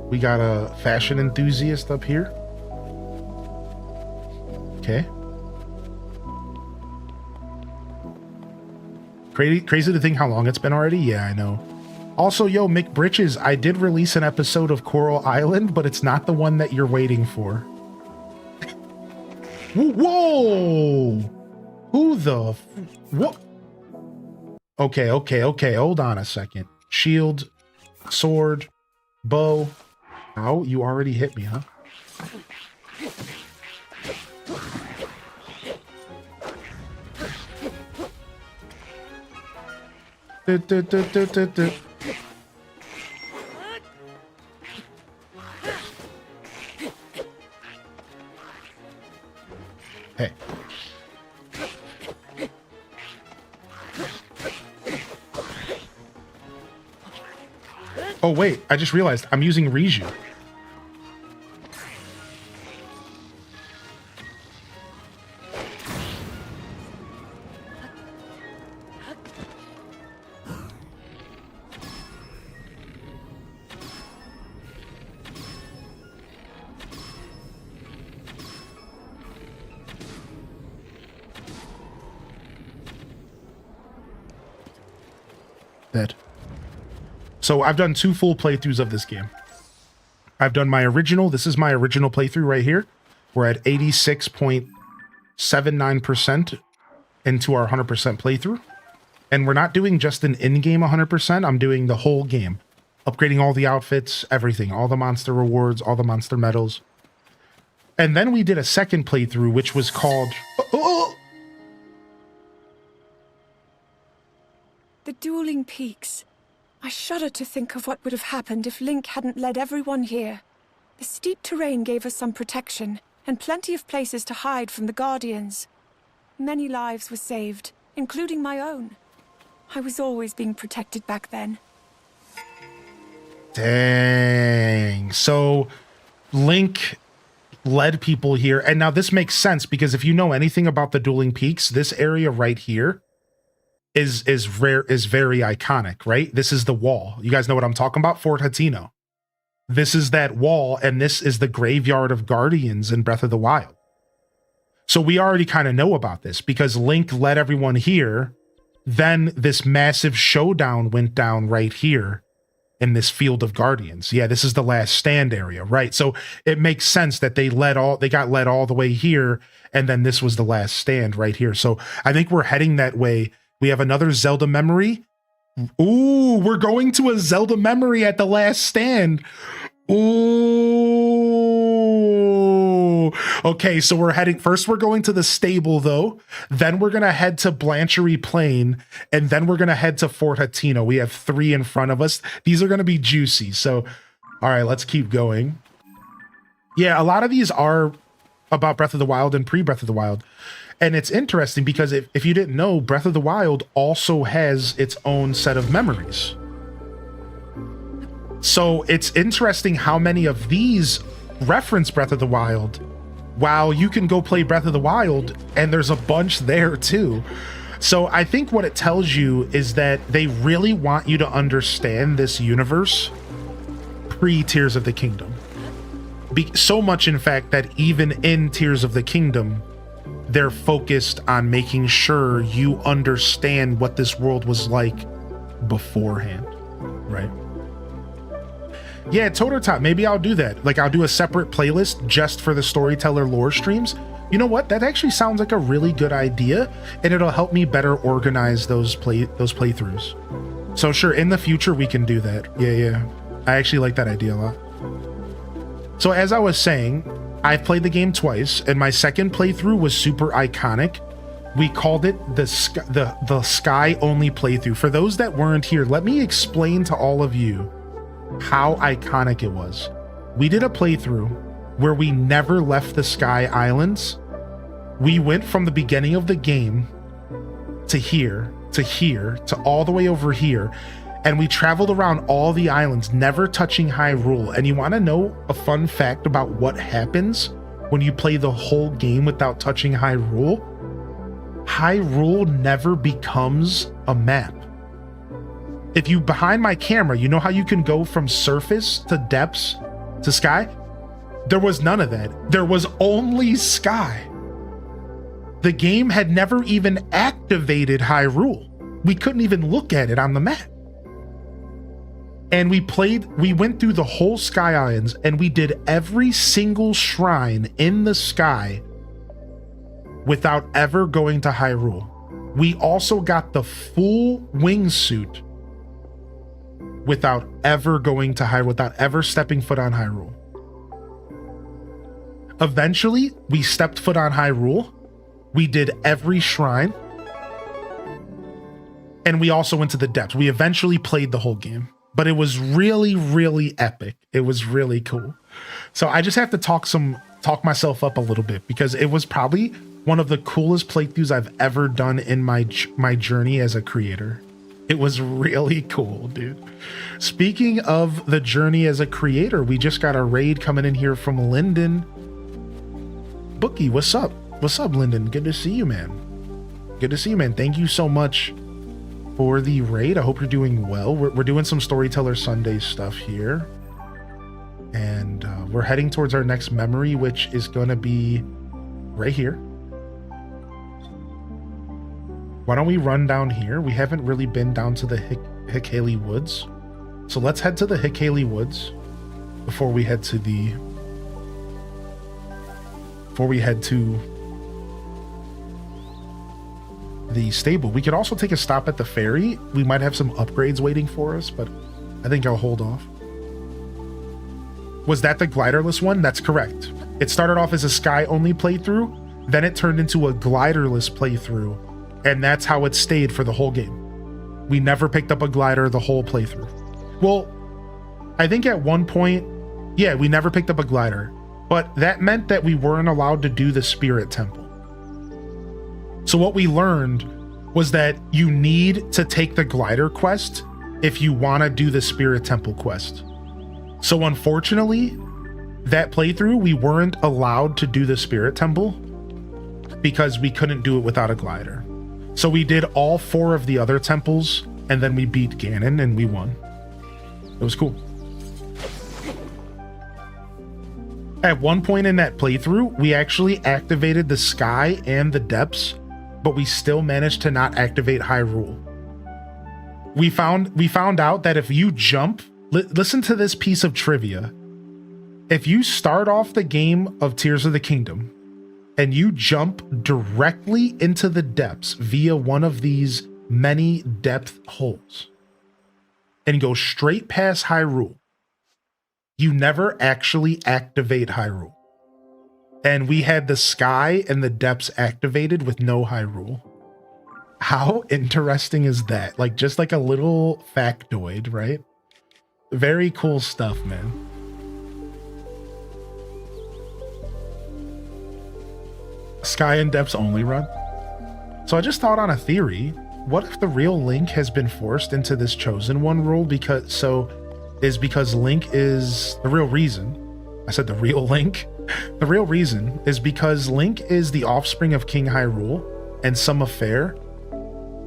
We got a fashion enthusiast up here. Okay. Crazy to think how long it's been already. Yeah, I know. Also, yo, Mick Britches, I did release an episode of Coral Island, but it's not the one that you're waiting for. Whoa! Who the... What? Okay. Hold on a second. Shield, sword, bow. Ow, you already hit me, huh? Hey. Oh wait, I just realized I'm using Riju. Dead. So I've done 2 full playthroughs of this game. I've done my original. This is my original playthrough right here. We're at 86.79% into our 100% playthrough. And we're not doing just an in-game 100%. I'm doing the whole game. Upgrading all the outfits, everything. All the monster rewards, all the monster medals. And then we did a second playthrough, which was called... The dueling peaks. I shudder to think of what would have happened if Link hadn't led everyone here. The steep terrain gave us some protection, and plenty of places to hide from the Guardians. Many lives were saved, including my own. I was always being protected back then. Dang. So Link led people here. And now this makes sense because if you know anything about the dueling peaks, this area right here is very iconic, right? This is the wall. You guys know what I'm talking about? Fort Hatino. This is that wall, and this is the graveyard of Guardians in Breath of the Wild. So we already kind of know about this because Link led everyone here. Then this massive showdown went down right here. in this field of guardians. Yeah, this is the last stand area, right? So it makes sense that they got led all the way here, and then this was the last stand right here. So I think we're heading that way. We have another Zelda memory. Ooh, we're going to a Zelda memory at the last stand. Ooh. Okay, so we're going to the stable though. Then we're going to head to Blanchery Plain, and then we're going to head to Fort Hatino. We have 3 in front of us. These are going to be juicy. So, all right, let's keep going. Yeah, a lot of these are about Breath of the Wild and pre-Breath of the Wild. And it's interesting because if you didn't know, Breath of the Wild also has its own set of memories. So it's interesting how many of these reference Breath of the Wild, while you can go play Breath of the Wild and there's a bunch there too. So I think what it tells you is that they really want you to understand this universe pre-Tears of the Kingdom. So much, in fact, that even in Tears of the Kingdom, they're focused on making sure you understand what this world was like beforehand, right? Yeah, Tototop, maybe I'll do that. Like, I'll do a separate playlist just for the Storyteller lore streams. You know what? That actually sounds like a really good idea, and it'll help me better organize those playthroughs. So sure, in the future, we can do that. Yeah. I actually like that idea a lot. So as I was saying, I've played the game twice, and my second playthrough was super iconic. We called it the Sky Only playthrough. For those that weren't here, let me explain to all of you how iconic it was. We did a playthrough where we never left the Sky Islands. We went from the beginning of the game to here, to all the way over here, and we traveled around all the islands, never touching Hyrule. And you want to know a fun fact about what happens when you play the whole game without touching Hyrule? Hyrule never becomes a map. If you behind my camera, you know how you can go from surface to depths to sky? There was none of that. There was only sky. The game had never even activated Hyrule. We couldn't even look at it on the map. And we went through the whole Sky Islands, and we did every single shrine in the sky without ever going to Hyrule. We also got the full wingsuit without ever going to Hyrule, without ever stepping foot on Hyrule. Eventually, we stepped foot on Hyrule. We did every shrine. And we also went to the depths. We eventually played the whole game. But it was really, really epic. It was really cool. So I just have to talk myself up a little bit, because it was probably one of the coolest playthroughs I've ever done in my journey as a creator. It was really cool, dude. Speaking of the journey as a creator, we just got a raid coming in here from Lyndon. Bookie, what's up? What's up, Lyndon? Good to see you, man. Good to see you, man. Thank you so much for the raid. I hope you're doing well. We're doing some Storyteller Sunday stuff here, and we're heading towards our next memory, which is going to be right here. Why don't we run down here? We haven't really been down to the Hickhaley Woods, so let's head to the Hickhaley Woods before we head to the stable. We could also take a stop at the ferry. We might have some upgrades waiting for us, but I think I'll hold off. Was that the gliderless one? That's correct. It started off as a Sky Only playthrough, then it turned into a gliderless playthrough, and that's how it stayed for the whole game. We never picked up a glider the whole playthrough. Well, I think at one point, yeah, we never picked up a glider, but that meant that we weren't allowed to do the Spirit Temple. So what we learned was that you need to take the glider quest if you want to do the Spirit Temple quest. So unfortunately, that playthrough, we weren't allowed to do the Spirit Temple because we couldn't do it without a glider. So we did all 4 of the other temples, and then we beat Ganon and we won. It was cool. At one point in that playthrough, we actually activated the sky and the depths, but we still managed to not activate Hyrule. We found out that if you jump Listen to this piece of trivia. If you start off the game of Tears of the Kingdom and you jump directly into the depths via one of these many depth holes and go straight past Hyrule, you never actually activate Hyrule. And we had the sky and the depths activated with no Hyrule. How interesting is that? Like, just like a little factoid, right? Very cool stuff, man. Sky and depths only run. So I just thought on a theory. What if the real Link has been forced into this chosen one role because Link is the real reason. I said the real Link. The real reason is because Link is the offspring of King Hyrule and some affair,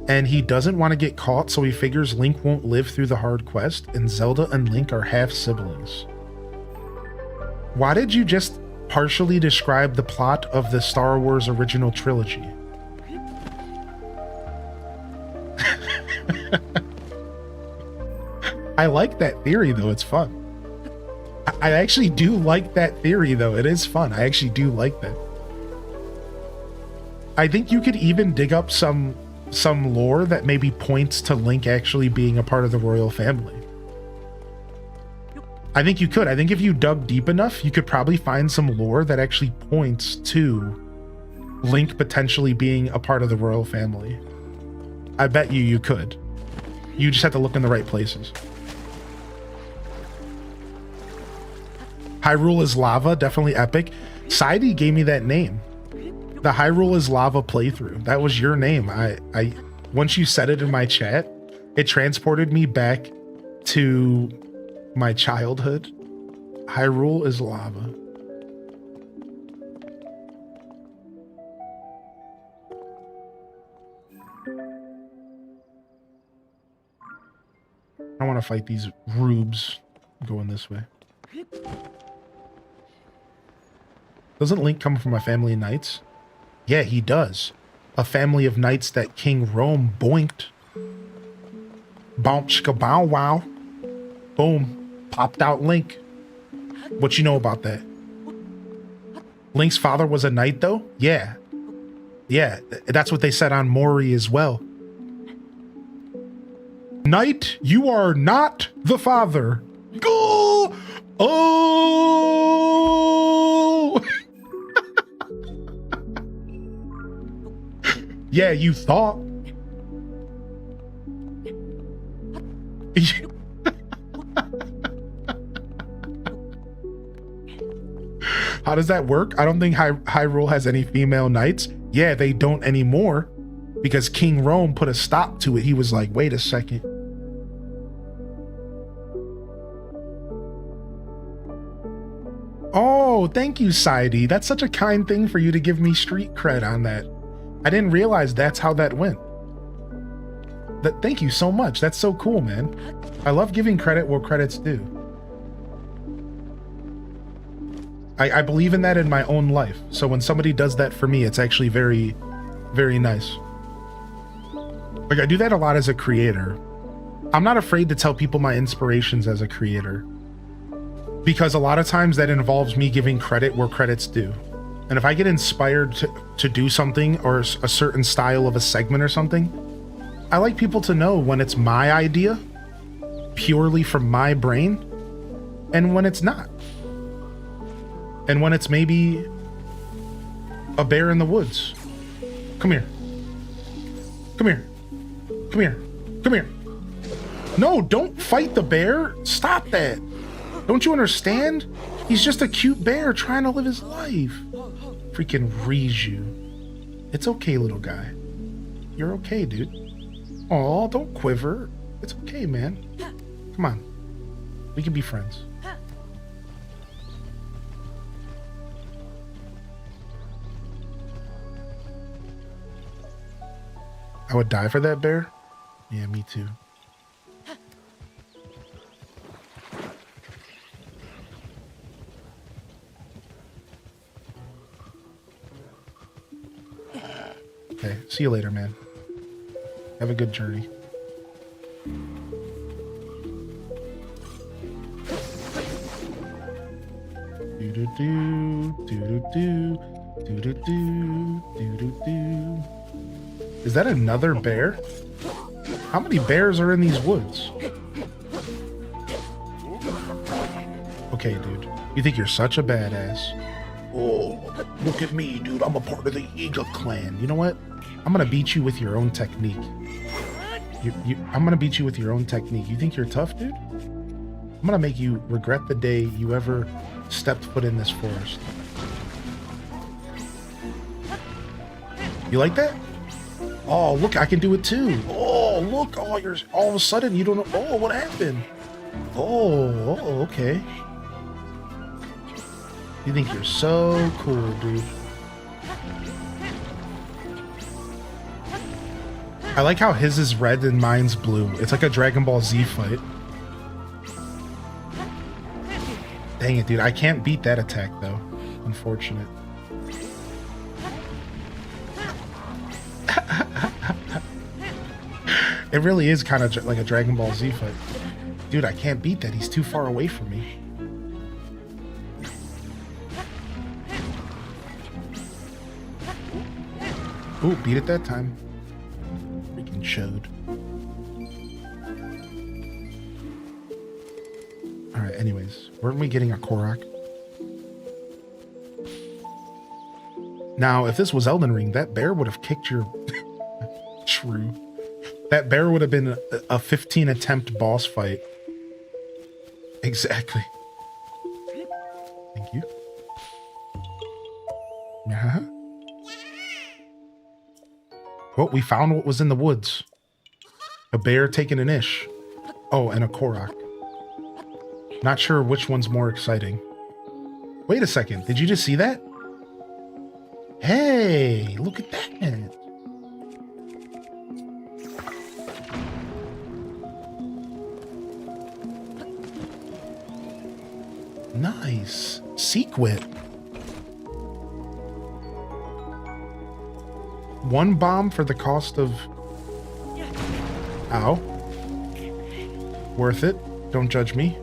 and he doesn't want to get caught, so he figures Link won't live through the hard quest, and Zelda and Link are half siblings. Why did you just partially describe the plot of the Star Wars original trilogy? I like that theory, though. It's fun. I actually do like that theory, though. It is fun. I actually do like that. I think you could even dig up some lore that maybe points to Link actually being a part of the royal family. I think you could. I think if you dug deep enough, you could probably find some lore that actually points to Link potentially being a part of the royal family. I bet you could. You just have to look in the right places. Hyrule is Lava, definitely epic. Saidi gave me that name. The Hyrule is Lava playthrough. That was your name. I once you said it in my chat, it transported me back to my childhood. Hyrule is Lava. I want to fight these rubes going this way. Doesn't Link come from a family of knights? Yeah, he does. A family of knights that King Rome boinked. Bomp chicka bow wow. Boom. Popped out Link. What you know about that? Link's father was a knight, though? Yeah. Yeah, that's what they said on Mori as well. Knight, you are not the father. Go! Oh! Yeah, you thought. How does that work? I don't think Hyrule has any female knights. Yeah, they don't anymore because King Rome put a stop to it. He was like, wait a second. Oh, thank you, Saidi. That's such a kind thing for you to give me street cred on that. I didn't realize that's how that went. Thank you so much. That's so cool, man. I love giving credit where credit's due. I believe in that in my own life. So when somebody does that for me, it's actually very, very nice. Like, I do that a lot as a creator. I'm not afraid to tell people my inspirations as a creator, because a lot of times that involves me giving credit where credit's due. And if I get inspired to do something or a certain style of a segment or something, I like people to know when it's my idea, purely from my brain, and when it's not. And when it's maybe a bear in the woods. Come here. Come here. Come here. Come here. No, don't fight the bear. Stop that. Don't you understand? He's just a cute bear trying to live his life. Freaking Riju. It's okay, little guy. You're okay, dude. Aw, don't quiver. It's okay, man. Come on. We can be friends. I would die for that bear? Yeah, me too. Okay, see you later, man. Have a good journey. Is that another bear? How many bears are in these woods? Okay, dude. You think you're such a badass. Oh, look at me, dude. I'm a part of the Eagle clan. You know what? I'm gonna beat you with your own technique. I'm gonna beat you with your own technique. You think you're tough, dude? I'm gonna make you regret the day you ever stepped foot in this forest. You like that? Oh, look, I can do it too. Oh, look. Oh, you're all of a sudden you don't know. Oh, what happened? Oh, okay. You think you're so cool, dude. I like how his is red and mine's blue. It's like a Dragon Ball Z fight. Dang it, dude. I can't beat that attack, though. Unfortunate. It really is kind of like a Dragon Ball Z fight. Dude, I can't beat that. He's too far away from me. Ooh, beat it that time. Freaking showed. Alright, anyways. Weren't we getting a Korok? Now, if this was Elden Ring, that bear would have kicked your... True. That bear would have been a 15 attempt boss fight. Exactly. Thank you. Yeah. Well, we found what was in the woods. A bear taking an ish. Oh, and a Korok. Not sure which one's more exciting. Wait a second. Did you just see that? Hey, look at that. Nice. Sequit. One bomb for the cost of... Ow. Worth it. Don't judge me.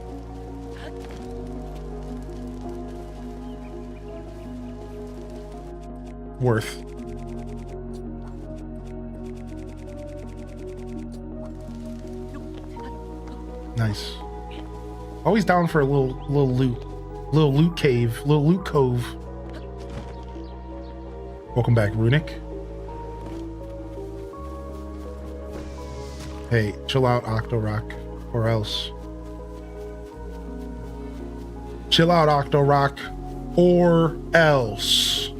Worth. Nice. Always down for a little loot. Little loot cave. Little loot cove. Welcome back, Runic. Hey, chill out, Octorok. Or else. Chill out, Octorok. Or else.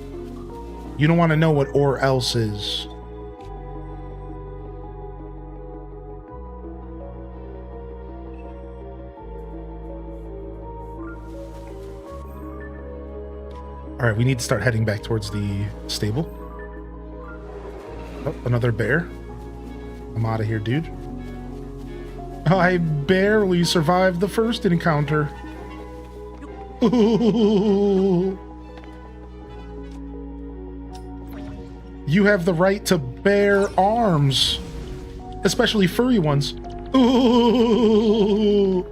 You don't want to know what or else is. Alright, we need to start heading back towards the stable. Oh, another bear. I'm out of here, dude. I barely survived the first encounter. Ooh. You have the right to bear arms, especially furry ones. Ooh.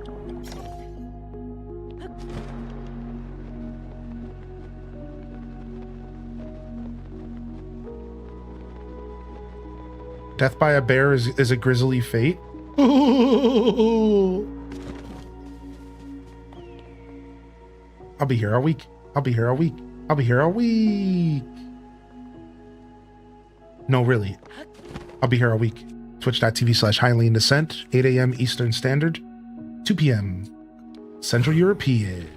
Death by a bear is a grisly fate. Ooh. I'll be here all week. I'll be here all week. I'll be here all week. No, really. I'll be here all week. Twitch.tv/Highland Descent, 8 a.m. Eastern Standard, 2 p.m. Central European.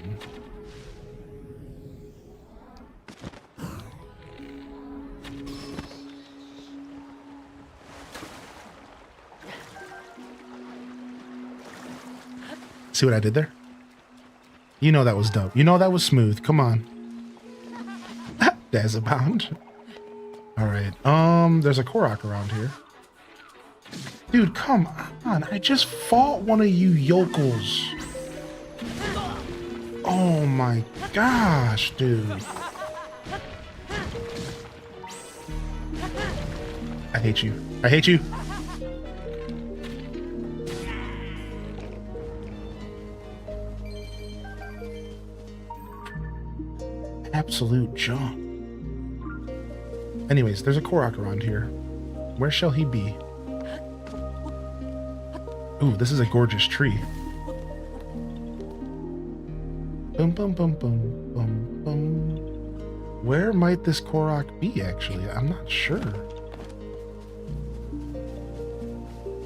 See what I did there? You know that was dope. You know that was smooth. Come on. Dazabound. Alright. There's a Korok around here. Dude, come on. I just fought one of you yokels. Oh my gosh, dude. I hate you. I hate you. Absolute junk. Anyways, there's a Korok around here. Where shall he be? Ooh, this is a gorgeous tree. Boom, boom, boom, boom, boom, boom. Where might this Korok be, actually? I'm not sure.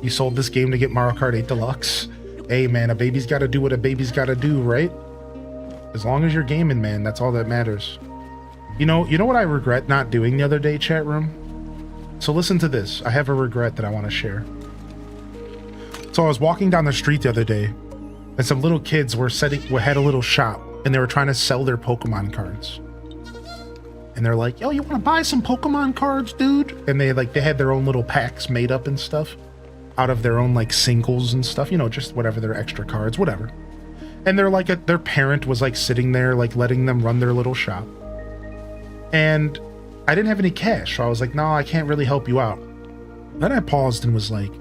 You sold this game to get Mario Kart 8 Deluxe? Hey, man, a baby's got to do what a baby's got to do, right? As long as you're gaming, man, that's all that matters. You know what I regret not doing the other day, chat room? So listen to this. I have a regret that I want to share. So I was walking down the street the other day, and some little kids had a little shop, and they were trying to sell their Pokemon cards. And they're like, "Yo, you want to buy some Pokemon cards, dude?" And they had their own little packs made up and stuff out of their own like singles and stuff, you know, just whatever, their extra cards, whatever. And they're like, their parent was like sitting there, like letting them run their little shop. And I didn't have any cash, so I was like, "No, I can't really help you out." Then I paused and was like,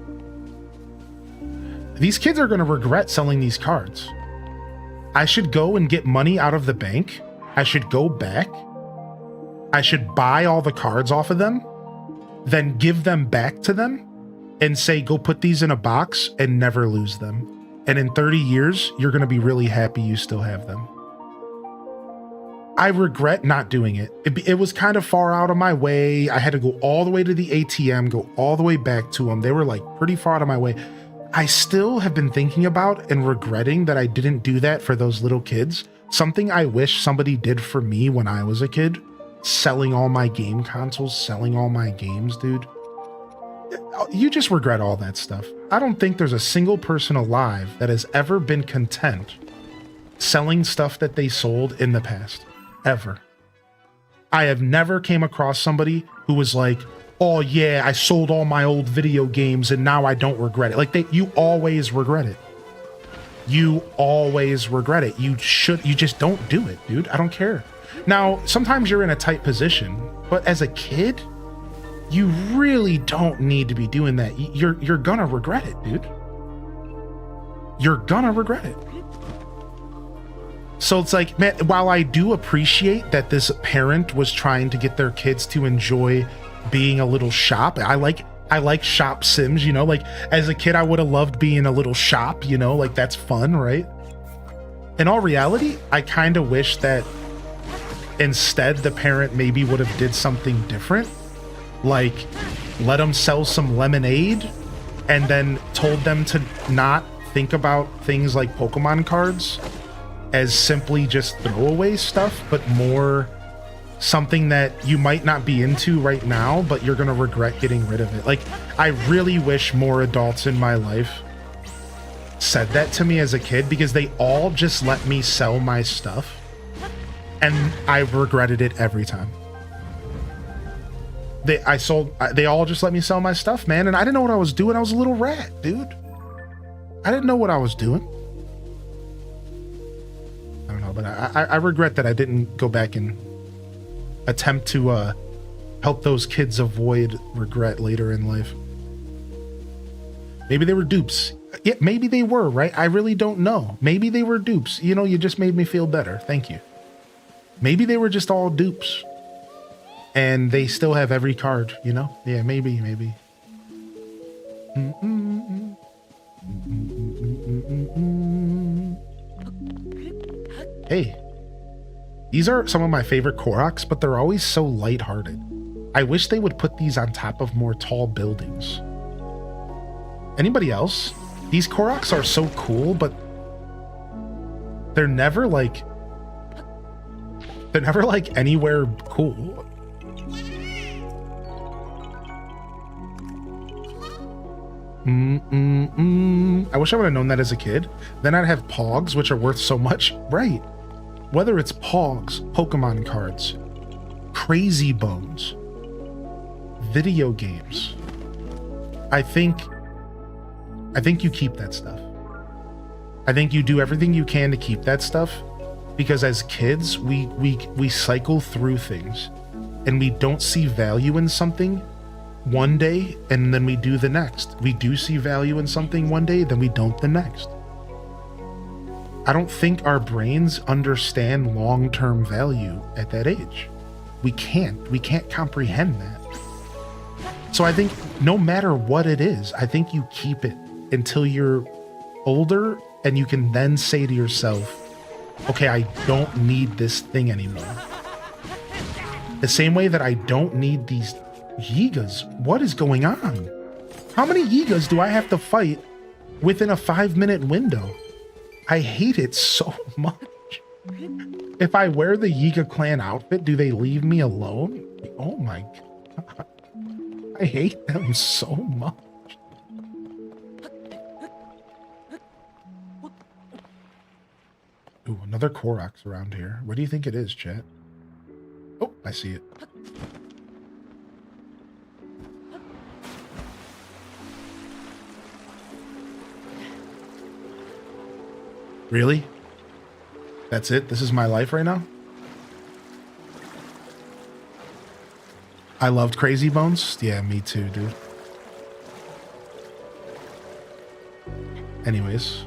these kids are going to regret selling these cards. I should go and get money out of the bank. I should go back. I should buy all the cards off of them, then give them back to them and say, "Go put these in a box and never lose them. And in 30 years, you're going to be really happy you still have them." I regret not doing it. It was kind of far out of my way. I had to go all the way to the ATM, go all the way back to them. They were like pretty far out of my way. I still have been thinking about and regretting that I didn't do that for those little kids. Something I wish somebody did for me when I was a kid. Selling all my game consoles, selling all my games, dude. You just regret all that stuff. I don't think there's a single person alive that has ever been content selling stuff that they sold in the past. Ever. I have never came across somebody who was like, "Oh yeah, I sold all my old video games and now I don't regret it." Like you always regret it. You always regret it. You just don't do it, dude. I don't care. Now, sometimes you're in a tight position, but as a kid, you really don't need to be doing that. You're gonna regret it, dude. You're gonna regret it. So it's like, man, while I do appreciate that this parent was trying to get their kids to enjoy being a little shop, I like shop sims, you know, like as a kid, I would have loved being a little shop, you know, like that's fun, right? In all reality, I kind of wish that instead the parent maybe would have did something different, like let them sell some lemonade and then told them to not think about things like Pokemon cards as simply just throwaway stuff, but more something that you might not be into right now, but you're gonna regret getting rid of it. Like, I really wish more adults in my life said that to me as a kid, because they all just let me sell my stuff and I regretted it every time. They all just let me sell my stuff, man, and I didn't know what I was doing. I was a little rat, dude. I didn't know what I was doing. I don't know, but I regret that I didn't go back and attempt to help those kids avoid regret later in life. Maybe they were dupes. Yeah, maybe they were, right? I really don't know. Maybe they were dupes. You know, you just made me feel better. Thank you. Maybe they were just all dupes. And they still have every card, you know? Yeah, maybe. Hey, these are some of my favorite Koroks, but they're always so lighthearted. I wish they would put these on top of more tall buildings. Anybody else? These Koroks are so cool, but they're never like anywhere cool. I wish I would have known that as a kid. Then I'd have Pogs, which are worth so much. Right. Whether it's Pogs, Pokemon cards, Crazy Bones, video games. I think you keep that stuff. I think you do everything you can to keep that stuff, because as kids, we cycle through things and we don't see value in something one day and then we do the next. We do see value in something one day, then we don't the next. I don't think our brains understand long-term value at that age. We can't comprehend that. So I think no matter what it is, I think you keep it until you're older and you can then say to yourself, okay, I don't need this thing anymore. The same way that I don't need these Yigas. What is going on? How many Yigas do I have to fight within a 5-minute window? I hate it so much. If I wear the Yiga clan outfit, do they leave me alone? Oh my god. I hate them so much. Ooh, another Koroks around here. What do you think it is, chat? Oh, I see it. Really? That's it? This is my life right now? I loved Crazy Bones. Yeah, me too, dude. Anyways.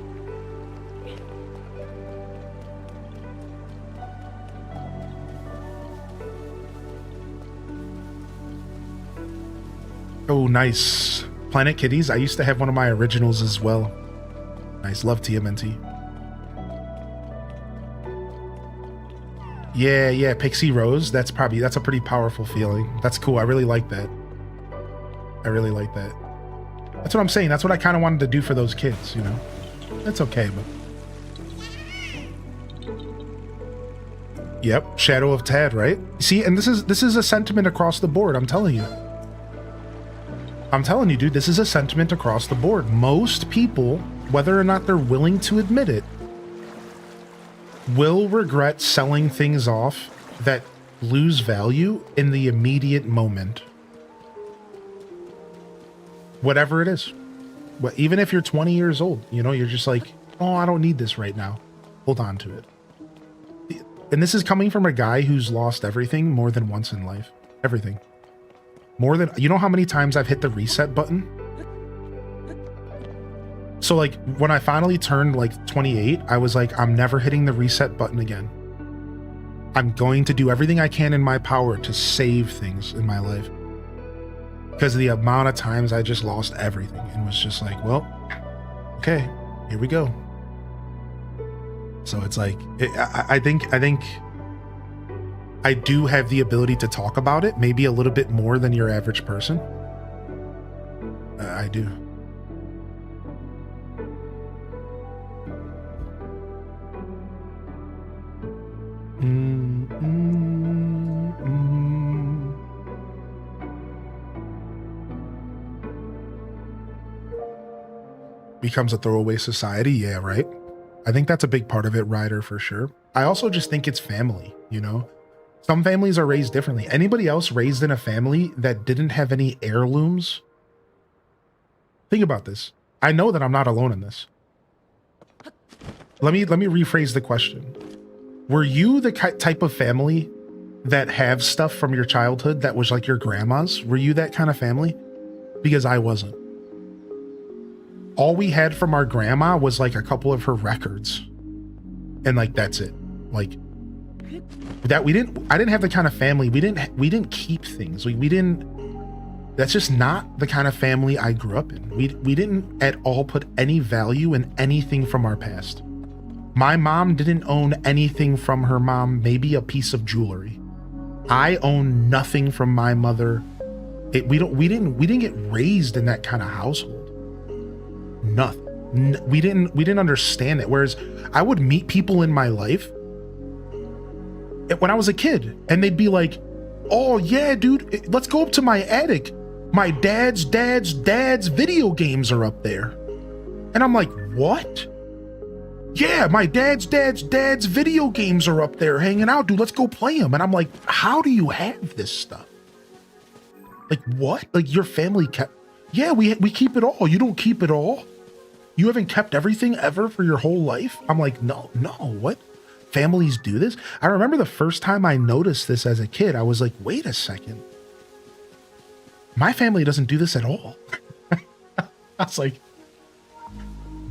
Oh, nice. Planet Kitties. I used to have one of my originals as well. Nice. Love TMNT. Yeah, Pixie Rose. That's a pretty powerful feeling. That's cool. I really like that. I really like that. That's what I'm saying. That's what I kind of wanted to do for those kids, you know? That's okay, but... Yep, Shadow of Tad, right? See, and this is a sentiment across the board, I'm telling you. I'm telling you, dude, this is a sentiment across the board. Most people, whether or not they're willing to admit it, will regret selling things off that lose value in the immediate moment. Whatever it is. Even if you're 20 years old, you know, you're just like, oh, I don't need this right now. Hold on to it. And this is coming from a guy who's lost everything more than once in life. Everything. More than, you know how many times I've hit the reset button? So like when I finally turned like 28, I was like, I'm never hitting the reset button again. I'm going to do everything I can in my power to save things in my life. Because of the amount of times I just lost everything and was just like, well, okay, here we go. So it's like, I think I do have the ability to talk about it, maybe a little bit more than your average person. I do. Becomes a throwaway society, yeah, right? I think that's a big part of it, Ryder, for sure. I also just think it's family, you know? Some families are raised differently. Anybody else raised in a family that didn't have any heirlooms? Think about this. I know that I'm not alone in this. Let me rephrase the question. Were you the type of family that have stuff from your childhood that was like your grandma's? Were you that kind of family? Because I wasn't. All we had from our grandma was like a couple of her records. And like, that's it. Like that I didn't have the kind of family. We didn't keep things. We didn't, that's just not the kind of family I grew up in. We didn't at all put any value in anything from our past. My mom didn't own anything from her mom, maybe a piece of jewelry. I own nothing from my mother. We didn't get raised in that kind of household. Nothing. We didn't understand it. Whereas I would meet people in my life when I was a kid and they'd be like, oh yeah, dude, let's go up to my attic. My dad's video games are up there. And I'm like, what? Yeah, my dad's video games are up there hanging out, dude. Let's go play them. And I'm like, how do you have this stuff? Like, what? Like, your family kept... Yeah, we keep it all. You don't keep it all? You haven't kept everything ever for your whole life? I'm like, no, what? Families do this? I remember the first time I noticed this as a kid, I was like, wait a second. My family doesn't do this at all. I was like,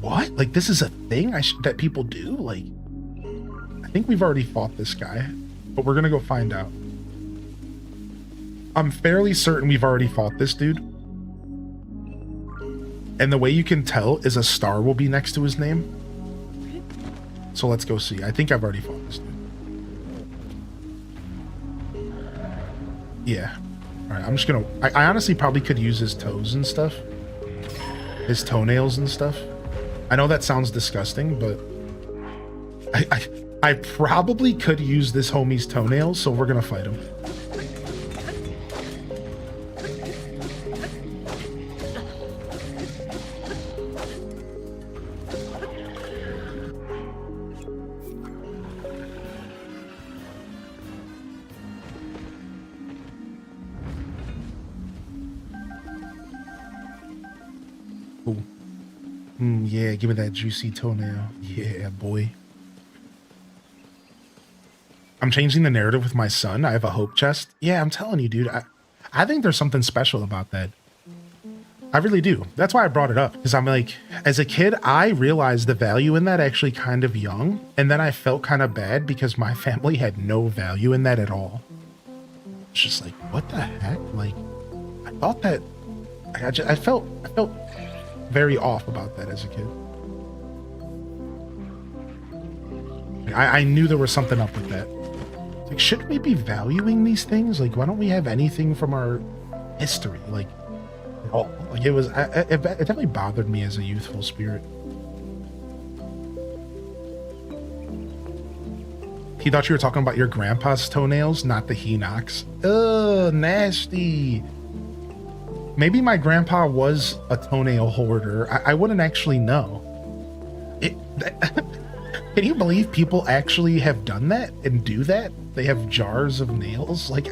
what? Like, this is a thing that people do? Like, I think we've already fought this guy, but we're gonna go find out. I'm fairly certain we've already fought this dude. And the way you can tell is a star will be next to his name. So let's go see. I think I've already fought this dude. Yeah. All right, I'm just gonna... I honestly probably could use his toes and stuff. His toenails and stuff. I know that sounds disgusting, but... I probably could use this homie's toenails, so we're gonna fight him. Yeah, give me that juicy toenail. Yeah, boy. I'm changing the narrative with my son. I have a hope chest. Yeah, I'm telling you, dude. I think there's something special about that. I really do. That's why I brought it up. Because I'm like, as a kid, I realized the value in that actually kind of young. And then I felt kind of bad because my family had no value in that at all. It's just like, what the heck? Like, I thought that... I felt very off about that as a kid. I knew there was something up with that. Like, shouldn't we be valuing these things? Like, why don't we have anything from our history? Like, oh, like it was. It definitely bothered me as a youthful spirit. He thought you were talking about your grandpa's toenails, not the Hinox. Ugh, nasty. Maybe my grandpa was a toenail hoarder. I wouldn't actually know. Can you believe people actually have done that and do that? They have jars of nails? Like,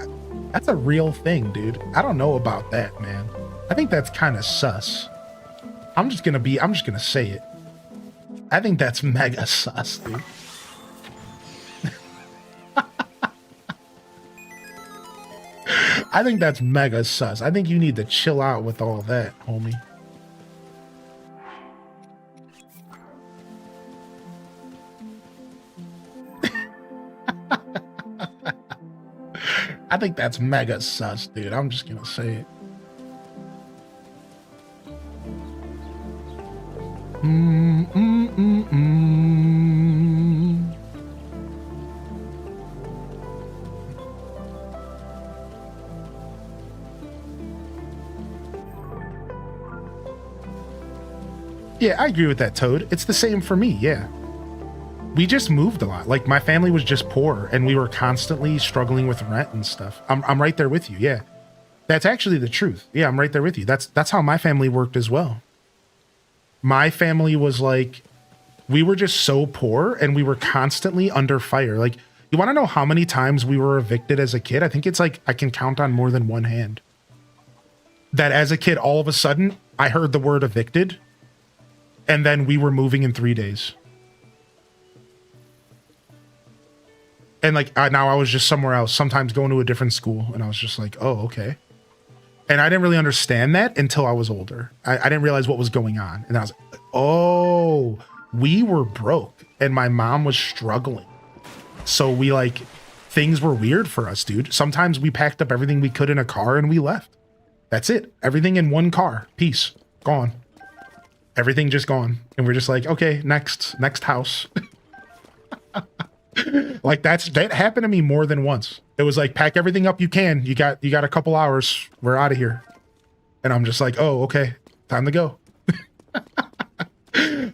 that's a real thing, dude. I don't know about that, man. I think that's kind of sus. I'm just gonna say it. I think that's mega sus, dude. I think that's mega sus. I think you need to chill out with all that, homie. I think that's mega sus, dude. I'm just gonna say it. Yeah, I agree with that, Toad. It's the same for me, yeah. We just moved a lot. Like, my family was just poor, and we were constantly struggling with rent and stuff. I'm right there with you, yeah. That's actually the truth. Yeah, I'm right there with you. That's how my family worked as well. My family was like, we were just so poor, and we were constantly under fire. Like, you want to know how many times we were evicted as a kid? I think it's like, I can count on more than one hand. That as a kid, all of a sudden, I heard the word evicted, and then we were moving in 3 days. And like, now I was just somewhere else, sometimes going to a different school. And I was just like, oh, okay. And I didn't really understand that until I was older. I didn't realize what was going on. And I was like, oh, we were broke and my mom was struggling. So we like, things were weird for us, dude. Sometimes we packed up everything we could in a car and we left. That's it. Everything in one car. Peace. Gone. Everything just gone. And we're just like, okay, next house. Like that happened to me more than once. It was like, pack everything up you can. You got a couple hours. We're out of here. And I'm just like, oh, okay, time to go.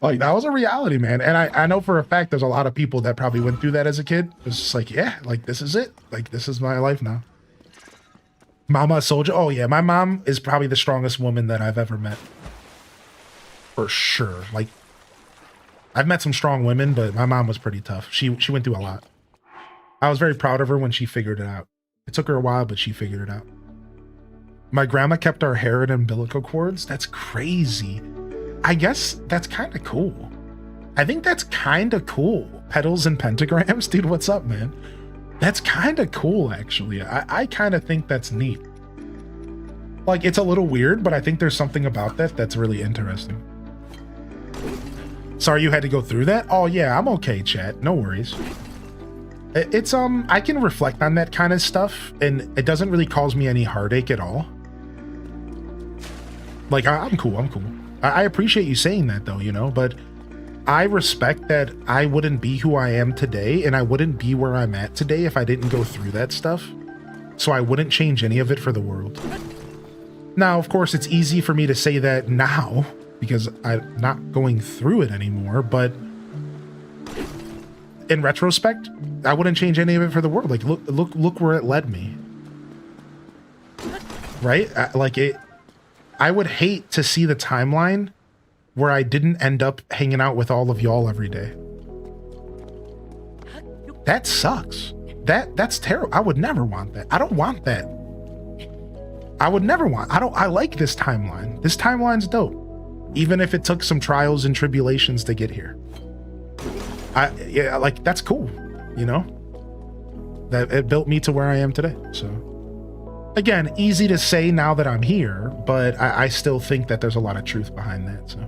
Like, that was a reality, man. And I know for a fact there's a lot of people that probably went through that as a kid. It's just like, yeah, like this is it. Like, this is my life now. Mama soldier. Oh yeah, my mom is probably the strongest woman that I've ever met. For sure. Like, I've met some strong women, but my mom was pretty tough. She went through a lot. I was very proud of her when she figured it out. It took her a while, but she figured it out. My grandma kept our hair in umbilical cords. That's crazy. I guess that's kind of cool. I think that's kind of cool. Petals and pentagrams? Dude, what's up, man? That's kind of cool, actually. I kind of think that's neat. Like, it's a little weird, but I think there's something about that that's really interesting. Sorry you had to go through that. Oh yeah, I'm okay, chat. No worries. It's I can reflect on that kind of stuff, and it doesn't really cause me any heartache at all. Like I'm cool. I'm cool. I appreciate you saying that though, you know, but I respect that I wouldn't be who I am today, and I wouldn't be where I'm at today if I didn't go through that stuff. So I wouldn't change any of it for the world. Now, of course, it's easy for me to say that now because I'm not going through it anymore, but in retrospect, I wouldn't change any of it for the world. Like, look where it led me. Right? I would hate to see the timeline where I didn't end up hanging out with all of y'all every day. That sucks. That's terrible. I would never want that. I don't want that. I would never want. I like this timeline. This timeline's dope. Even if it took some trials and tribulations to get here. Yeah, like that's cool, you know? That it built me to where I am today. So again, easy to say now that I'm here, but I still think that there's a lot of truth behind that. So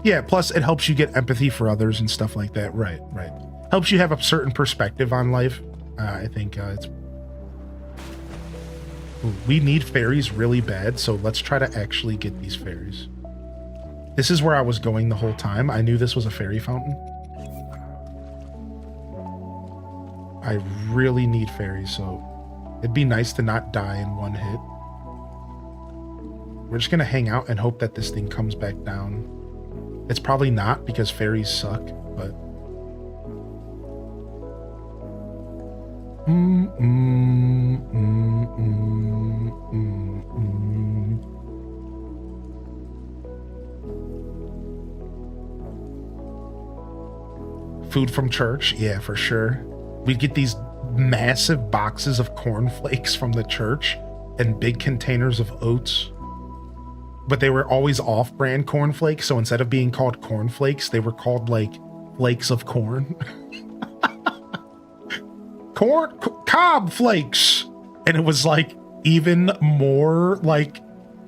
yeah, plus it helps you get empathy for others and stuff like that. Right. Helps you have a certain perspective on life. I think it's... Ooh, we need fairies really bad, so let's try to actually get these fairies. This is where I was going the whole time. I knew this was a fairy fountain. I really need fairies, so it'd be nice to not die in one hit. We're just gonna hang out and hope that this thing comes back down. It's probably not because fairies suck, but... Food from church, yeah, for sure. We'd get these massive boxes of cornflakes from the church and big containers of oats. But they were always off-brand cornflakes, so instead of being called cornflakes, they were called, like, flakes of corn. Cob flakes! And it was, like, even more, like,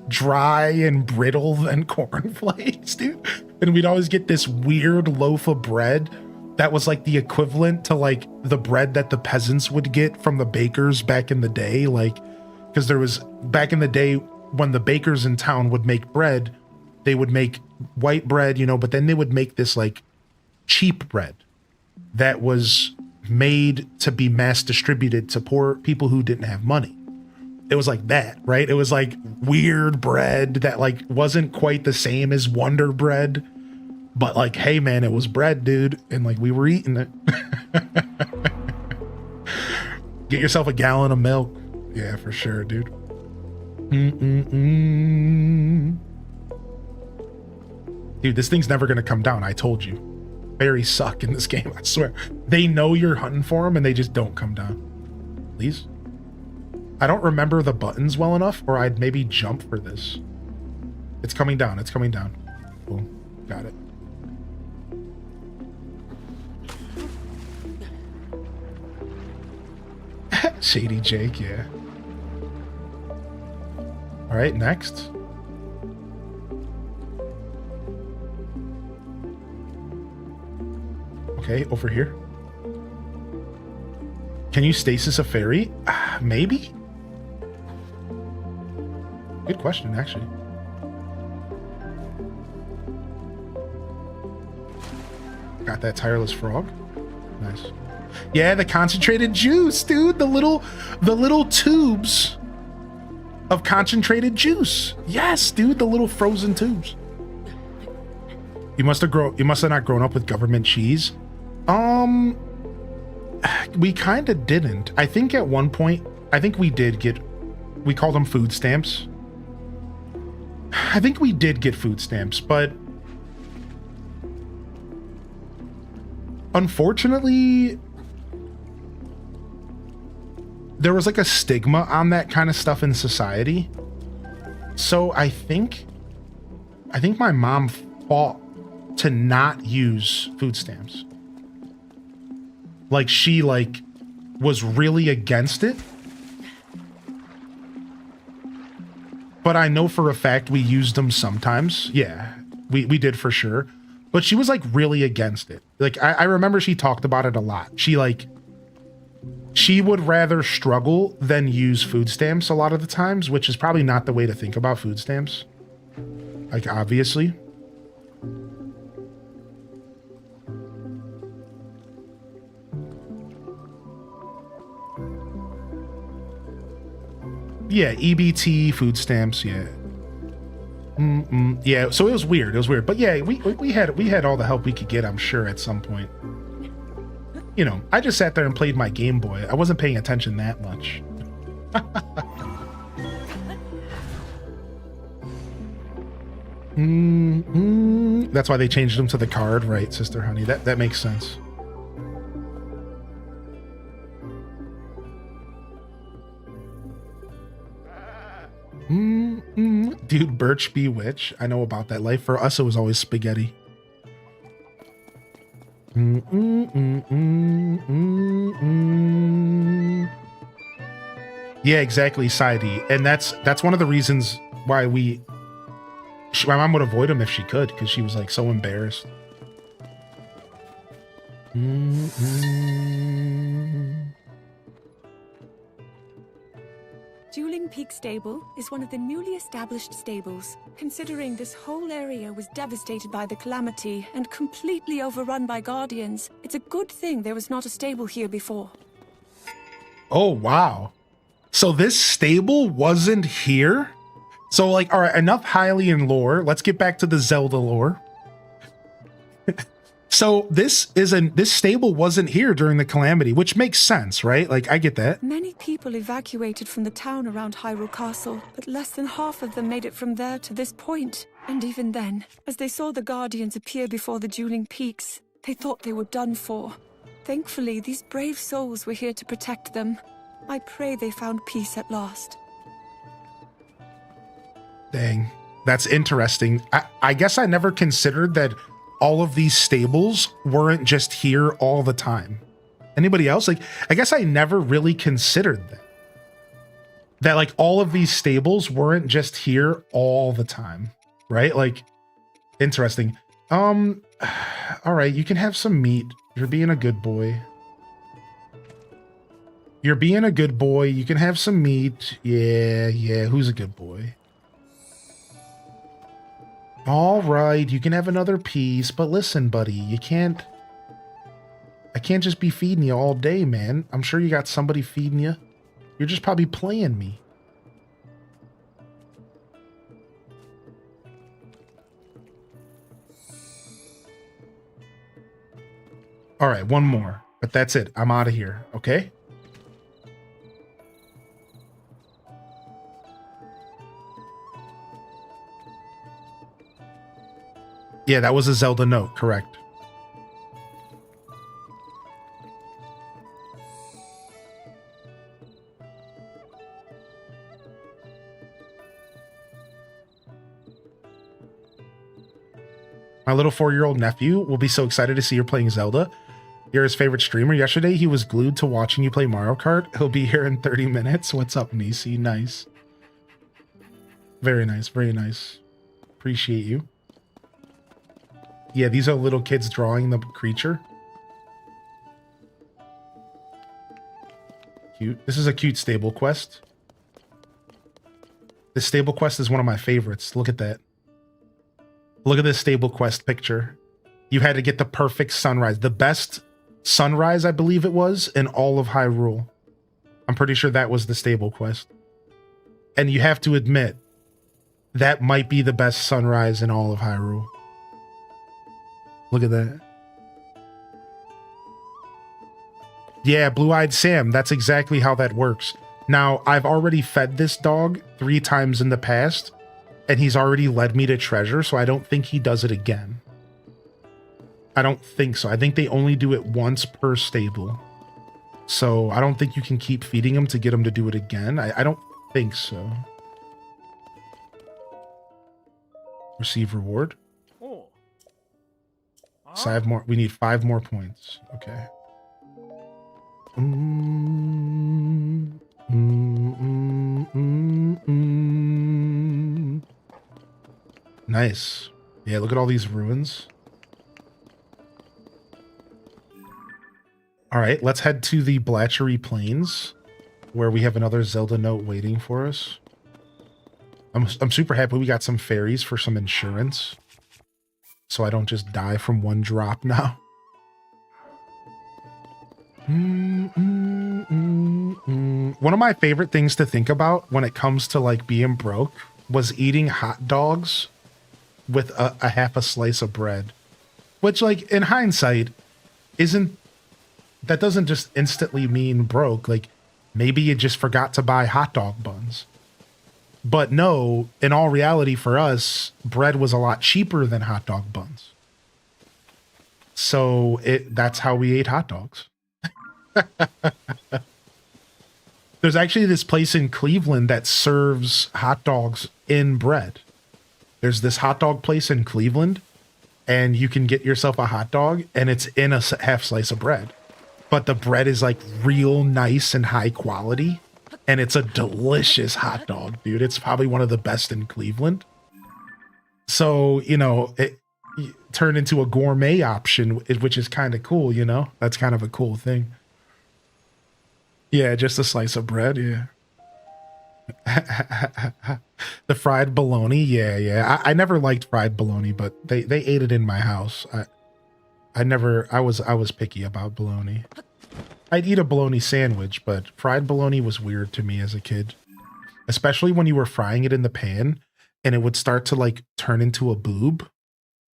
dry and brittle than cornflakes, dude. And we'd always get this weird loaf of bread that was like the equivalent to like the bread that the peasants would get from the bakers back in the day. Like, because there was back in the day when the bakers in town would make bread, they would make white bread, you know, but then they would make this like cheap bread that was made to be mass distributed to poor people who didn't have money. It was like that, right? It was like weird bread that like wasn't quite the same as Wonder Bread. But like, hey man, it was bread, dude. And like, we were eating it. Get yourself a gallon of milk. Yeah, for sure, dude. Dude, this thing's never gonna come down. I told you. Fairies suck in this game, I swear. They know you're hunting for them and they just don't come down. Please? I don't remember the buttons well enough, or I'd maybe jump for this. It's coming down. It's coming down. Cool. Got it. Shady Jake, yeah. All right, next. Okay, over here. Can you stasis a fairy? Maybe? Good question, actually. Got that tireless frog. Nice. Yeah, the concentrated juice, dude. The little tubes of concentrated juice. Yes, dude, the little frozen tubes. You must have not grown up with government cheese. We kind of didn't. I think at one point, we called them food stamps. I think we did get food stamps, but unfortunately, there was like a stigma on that kind of stuff in society. So I think my mom fought to not use food stamps. Like she was really against it. But I know for a fact we used them sometimes. Yeah. We did for sure. But she was like really against it. Like I remember she talked about it a lot. She would rather struggle than use food stamps a lot of the times, which is probably not the way to think about food stamps. Like, obviously. Yeah, EBT, food stamps, yeah. Yeah, so it was weird. It was weird. But yeah, we had all the help we could get, I'm sure, at some point. You know, I just sat there and played my Game Boy. I wasn't paying attention that much. That's why they changed them to the card, right, Sister Honey? That makes sense. Dude, Birch Bewitch. I know about that life. For us, it was always spaghetti. Yeah, exactly, Saidi. And that's one of the reasons why my mom would avoid him if she could, because she was like so embarrassed. Dueling Peak Stable is one of the newly established stables. Considering this whole area was devastated by the calamity and completely overrun by guardians, it's a good thing there was not a stable here before. Oh, wow. So this stable wasn't here? So, like, all right, enough Hylian lore. Let's get back to the Zelda lore. So this stable wasn't here during the calamity, which makes sense, right? Like, I get that. Many people evacuated from the town around Hyrule Castle, but less than half of them made it from there to this point. And even then, as they saw the Guardians appear before the dueling peaks, they thought they were done for. Thankfully, these brave souls were here to protect them. I pray they found peace at last. Dang, that's interesting. I guess I never considered that all of these stables weren't just here all the time. Anybody else? Like, I guess I never really considered that. That like all of these stables weren't just here all the time, right? Like, interesting. All right, you can have some meat. You're being a good boy. You're being a good boy. You can have some meat. Yeah, who's a good boy? All right, you can have another piece, but listen, buddy, I can't just be feeding you all day, man. I'm sure you got somebody feeding you. You're just probably playing me. All right, one more, but that's it. I'm out of here, okay? Yeah, that was a Zelda note, correct. My little 4-year-old nephew will be so excited to see you're playing Zelda. You're his favorite streamer. Yesterday, he was glued to watching you play Mario Kart. He'll be here in 30 minutes. What's up, Nisi? Nice. Very nice, very nice. Appreciate you. Yeah, these are little kids drawing the creature. Cute. This is a cute stable quest. This stable quest is one of my favorites. Look at that. Look at this stable quest picture. You had to get the perfect sunrise. The best sunrise, I believe it was, in all of Hyrule. I'm pretty sure that was the stable quest. And you have to admit, that might be the best sunrise in all of Hyrule. Look at that. Yeah, Blue-Eyed Sam. That's exactly how that works. Now, I've already fed this dog 3 times in the past, and he's already led me to treasure, so I don't think he does it again. I don't think so. I think they only do it once per stable. So I don't think you can keep feeding him to get him to do it again. I don't think so. Receive reward. So I have more. We need 5 more points. Okay. Nice. Yeah, look at all these ruins. All right, let's head to the Blatchery Plains, where we have another Zelda note waiting for us. I'm super happy we got some fairies for some insurance, so I don't just die from one drop now. One of my favorite things to think about when it comes to like being broke was eating hot dogs with a half a slice of bread, which like in hindsight that doesn't just instantly mean broke. Like maybe you just forgot to buy hot dog buns. But no, in all reality for us, bread was a lot cheaper than hot dog buns. So that's how we ate hot dogs. There's actually this place in Cleveland that serves hot dogs in bread. There's this hot dog place in Cleveland, and you can get yourself a hot dog, and it's in a half slice of bread. But the bread is like real nice and high quality, and it's a delicious hot dog, dude. It's probably one of the best in Cleveland. So, you know, it turned into a gourmet option, which is kind of cool, you know? That's kind of a cool thing. Yeah, just a slice of bread, yeah. The fried bologna, yeah. I never liked fried bologna, but they ate it in my house. I was picky about bologna. I'd eat a bologna sandwich, but fried bologna was weird to me as a kid. Especially when you were frying it in the pan and it would start to like turn into a boob.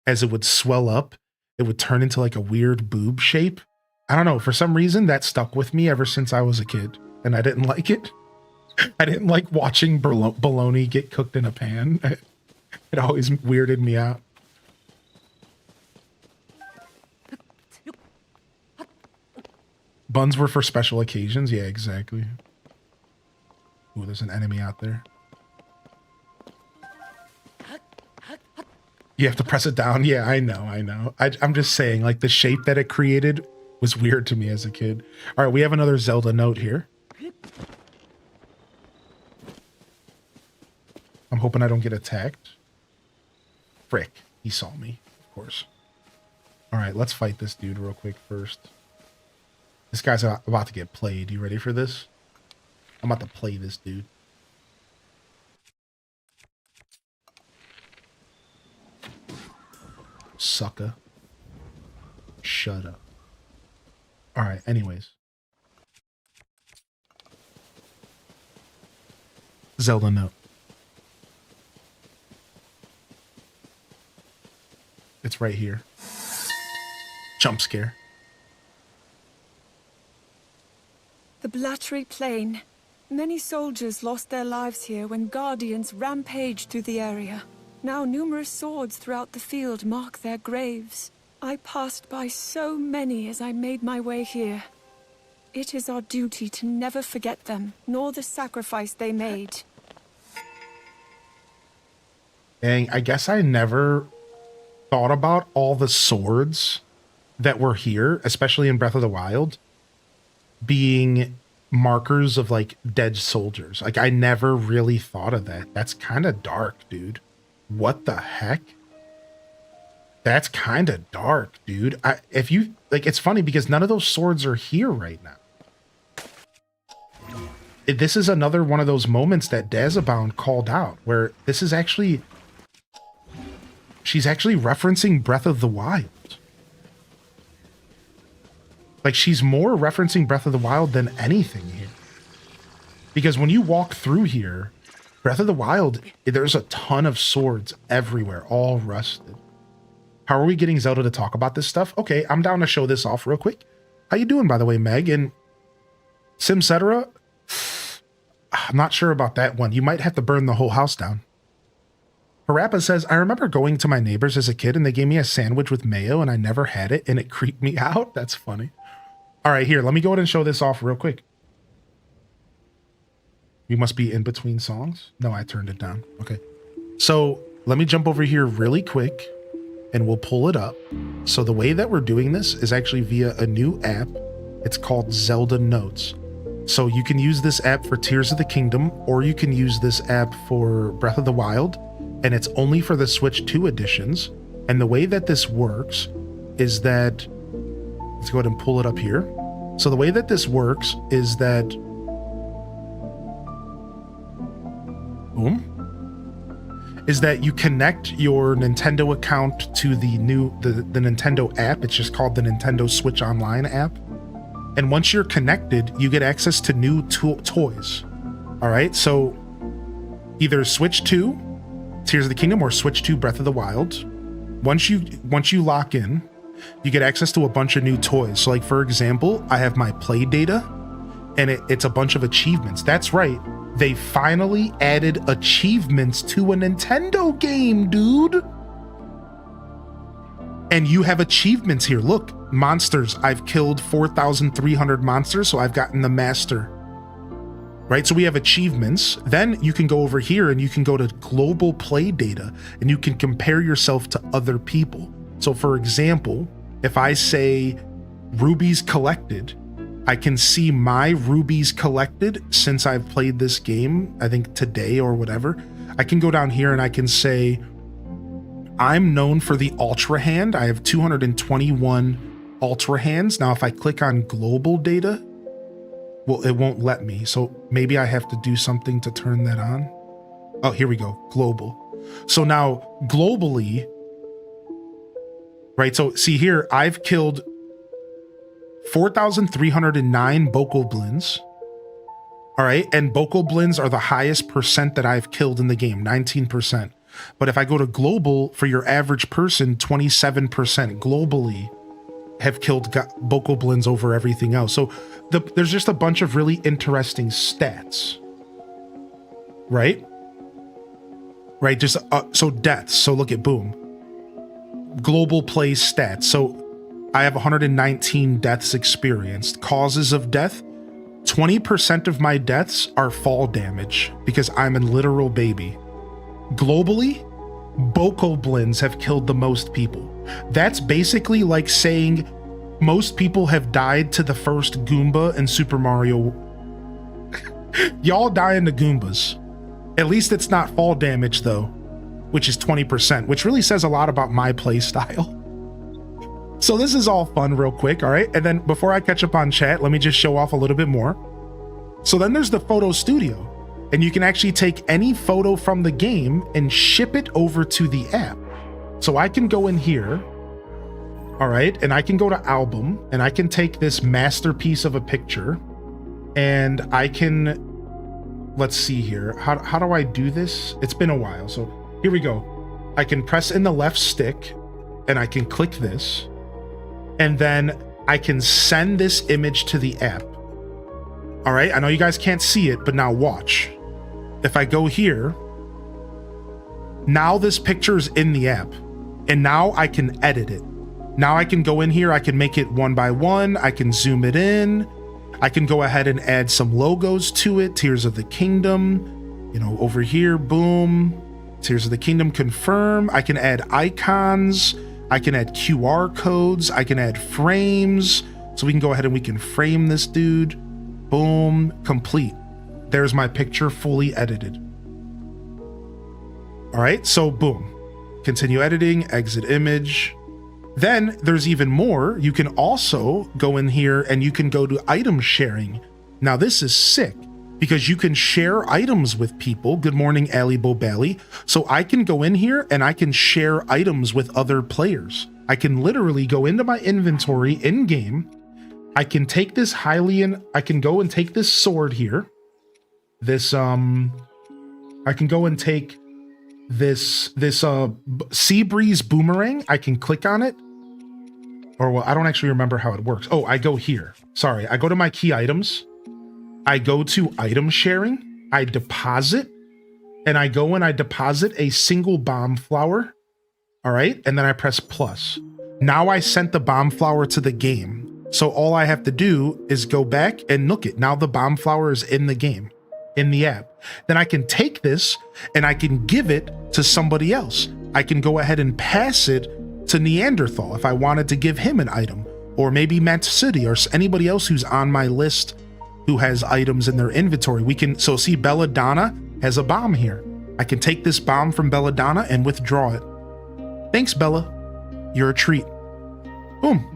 As it would swell up, it would turn into like a weird boob shape. I don't know, for some reason that stuck with me ever since I was a kid, and I didn't like it. I didn't like watching bologna get cooked in a pan. It always weirded me out. Buns were for special occasions. Yeah, exactly. Ooh, there's an enemy out there. You have to press it down. Yeah, I know. I'm just saying, like, the shape that it created was weird to me as a kid. All right, we have another Zelda note here. I'm hoping I don't get attacked. Frick, he saw me, of course. All right, let's fight this dude real quick first. This guy's about to get played. You ready for this? I'm about to play this dude. Sucker. Shut up. All right, anyways. Zelda note. It's right here. Jump scare. The Blatchery Plain. Many soldiers lost their lives here when guardians rampaged through the area. Now numerous swords throughout the field mark their graves. I passed by so many as I made my way here. It is our duty to never forget them, nor the sacrifice they made. Dang, I guess I never thought about all the swords that were here, especially in Breath of the Wild, being markers of like dead soldiers. Like I never really thought of that. That's kind of dark, dude. What the heck? That's kind of dark, dude. If you like, it's funny because none of those swords are here right now. This is another one of those moments that Dazabound called out, where this is actually, she's actually referencing Breath of the Wild. Like she's more referencing Breath of the Wild than anything here. Because when you walk through here, Breath of the Wild, there's a ton of swords everywhere, all rusted. How are we getting Zelda to talk about this stuff? Okay, I'm down to show this off real quick. How you doing, by the way, Meg? And Simcetera? I'm not sure about that one. You might have to burn the whole house down. Parappa says, I remember going to my neighbors as a kid and they gave me a sandwich with mayo and I never had it and it creeped me out. That's funny. All right, here, let me go ahead and show this off real quick. You must be in between songs. No, I turned it down. Okay. So let me jump over here really quick and we'll pull it up. So the way that we're doing this is actually via a new app. It's called Zelda Notes. So you can use this app for Tears of the Kingdom, or you can use this app for Breath of the Wild, and it's only for the Switch 2 editions. And the way that this works is that, let's go ahead and pull it up here. So the way that this works is that, boom, is that you connect your Nintendo account to the Nintendo app. It's just called the Nintendo Switch Online app. And once you're connected, you get access to new toys. All right, so either Switch 2, Tears of the Kingdom, or Switch 2, Breath of the Wild. Once you lock in, you get access to a bunch of new toys. So like, for example, I have my play data, and it's a bunch of achievements. That's right. They finally added achievements to a Nintendo game, dude. And you have achievements here. Look, monsters. I've killed 4,300 monsters, so I've gotten the master. Right? So we have achievements. Then you can go over here and you can go to global play data and you can compare yourself to other people. So for example, if I say rubies collected, I can see my rubies collected since I've played this game, I think today or whatever. I can go down here and I can say, I'm known for the Ultra Hand. I have 221 Ultra Hands. Now, if I click on global data, well, it won't let me. So maybe I have to do something to turn that on. Oh, here we go, global. So now globally, right? So see here, I've killed 4,309 Bokoblins. All right, and Bokoblins are the highest percent that I've killed in the game, 19%. But if I go to global, for your average person, 27% globally have killed Bokoblins over everything else. So there's just a bunch of really interesting stats, right? Right, just so deaths. So look at boom, global play stats. So I have 119 deaths experienced. Causes of death, 20% of my deaths are fall damage because I'm a literal baby. Globally, Bokoblins have killed the most people. That's basically like saying most people have died to the first Goomba in Super Mario. Y'all dying to Goombas. At least it's not fall damage though, which is 20%, which really says a lot about my play style. So this is all fun real quick, all right? And then before I catch up on chat, let me just show off a little bit more. So then there's the photo studio, and you can actually take any photo from the game and ship it over to the app. So I can go in here, all right? And I can go to album, and I can take this masterpiece of a picture, and I can, let's see here. How do I do this? It's been a while, so here we go. I can press in the left stick, and I can click this, and then I can send this image to the app. All right, I know you guys can't see it, but now watch. If I go here, now this picture is in the app, and now I can edit it. Now I can go in here, I can make it 1 by 1, I can zoom it in, I can go ahead and add some logos to it, Tears of the Kingdom, you know, over here, boom, Tears of the Kingdom, confirm. I can add icons, I can add QR codes, I can add frames. So we can go ahead and we can frame this dude. Boom, complete. There's my picture fully edited. All right, so boom. Continue editing, exit image. Then there's even more. You can also go in here and you can go to item sharing. Now this is sick because you can share items with people. Good morning, Ali Bobali. So I can go in here and I can share items with other players. I can literally go into my inventory in game. I can take this I can go and take this sword here. This, I can go and take this sea breeze boomerang. I can click on it. Or well, I don't actually remember how it works. Oh, I go here. Sorry, I go to my key items. I go to item sharing, I deposit, and I go and I deposit a single bomb flower. All right, and then I press plus. Now I sent the bomb flower to the game. So all I have to do is go back and look it. Now the bomb flower is in the game, in the app. Then I can take this and I can give it to somebody else. I can go ahead and pass it to Neanderthal if I wanted to give him an item, or maybe Matt City or anybody else who's on my list who has items in their inventory. We can, so see Belladonna has a bomb here. I can take this bomb from Belladonna and withdraw it. Thanks, Bella. You're a treat. Boom.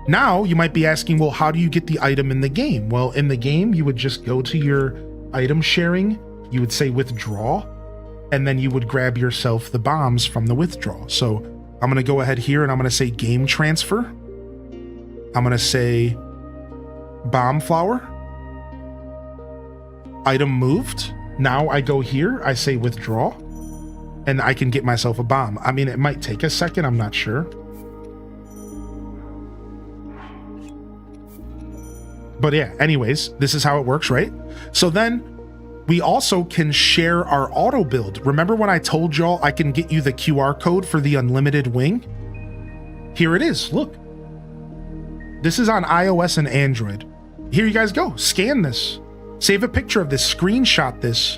Now you might be asking, well, how do you get the item in the game? Well, in the game, you would just go to your item sharing. You would say withdraw, and then you would grab yourself the bombs from the withdrawal. So I'm going to go ahead here and I'm going to say game transfer. I'm going to say bomb flower. Item moved. Now I go here, I say withdraw, and I can get myself a bomb. I mean, it might take a second, I'm not sure. But yeah, anyways, this is how it works, right? So then we also can share our auto build. Remember when I told y'all I can get you the QR code for the unlimited wing? Here it is, look. This is on iOS and Android. Here you guys go, scan this. Save a picture of this, screenshot this.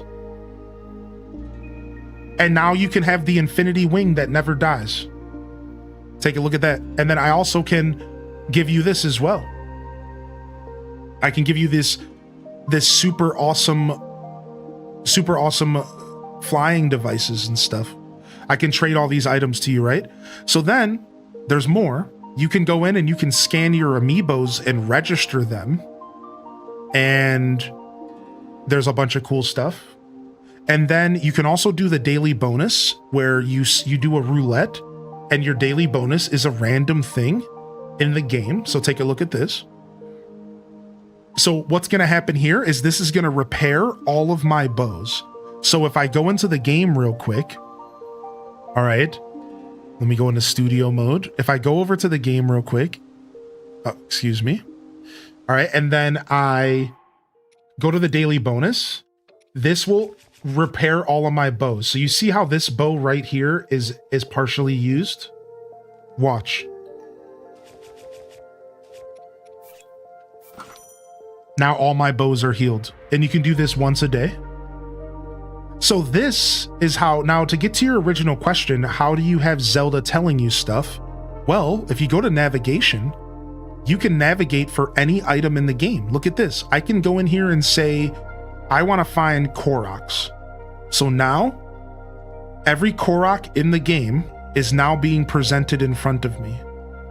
And now you can have the infinity wing that never dies. Take a look at that. And then I also can give you this as well. I can give you this super awesome flying devices and stuff. I can trade all these items to you, right? So then there's more. You can go in and you can scan your amiibos and register them. And there's a bunch of cool stuff. And then you can also do the daily bonus where you do a roulette and your daily bonus is a random thing in the game. So take a look at this. So what's going to happen here is this is going to repair all of my bows. So if I go into the game real quick, all right, let me go into studio mode. If I go over to the game real quick, excuse me. All right. And then I go to the daily bonus. This will repair all of my bows. So you see how this bow right here is partially used? Watch. Now all my bows are healed, and you can do this once a day. So this is how, now to get to your original question, how do you have Zelda telling you stuff? Well, if you go to navigation, you can navigate for any item in the game. Look at this. I can go in here and say, I want to find Koroks. So now every Korok in the game is now being presented in front of me.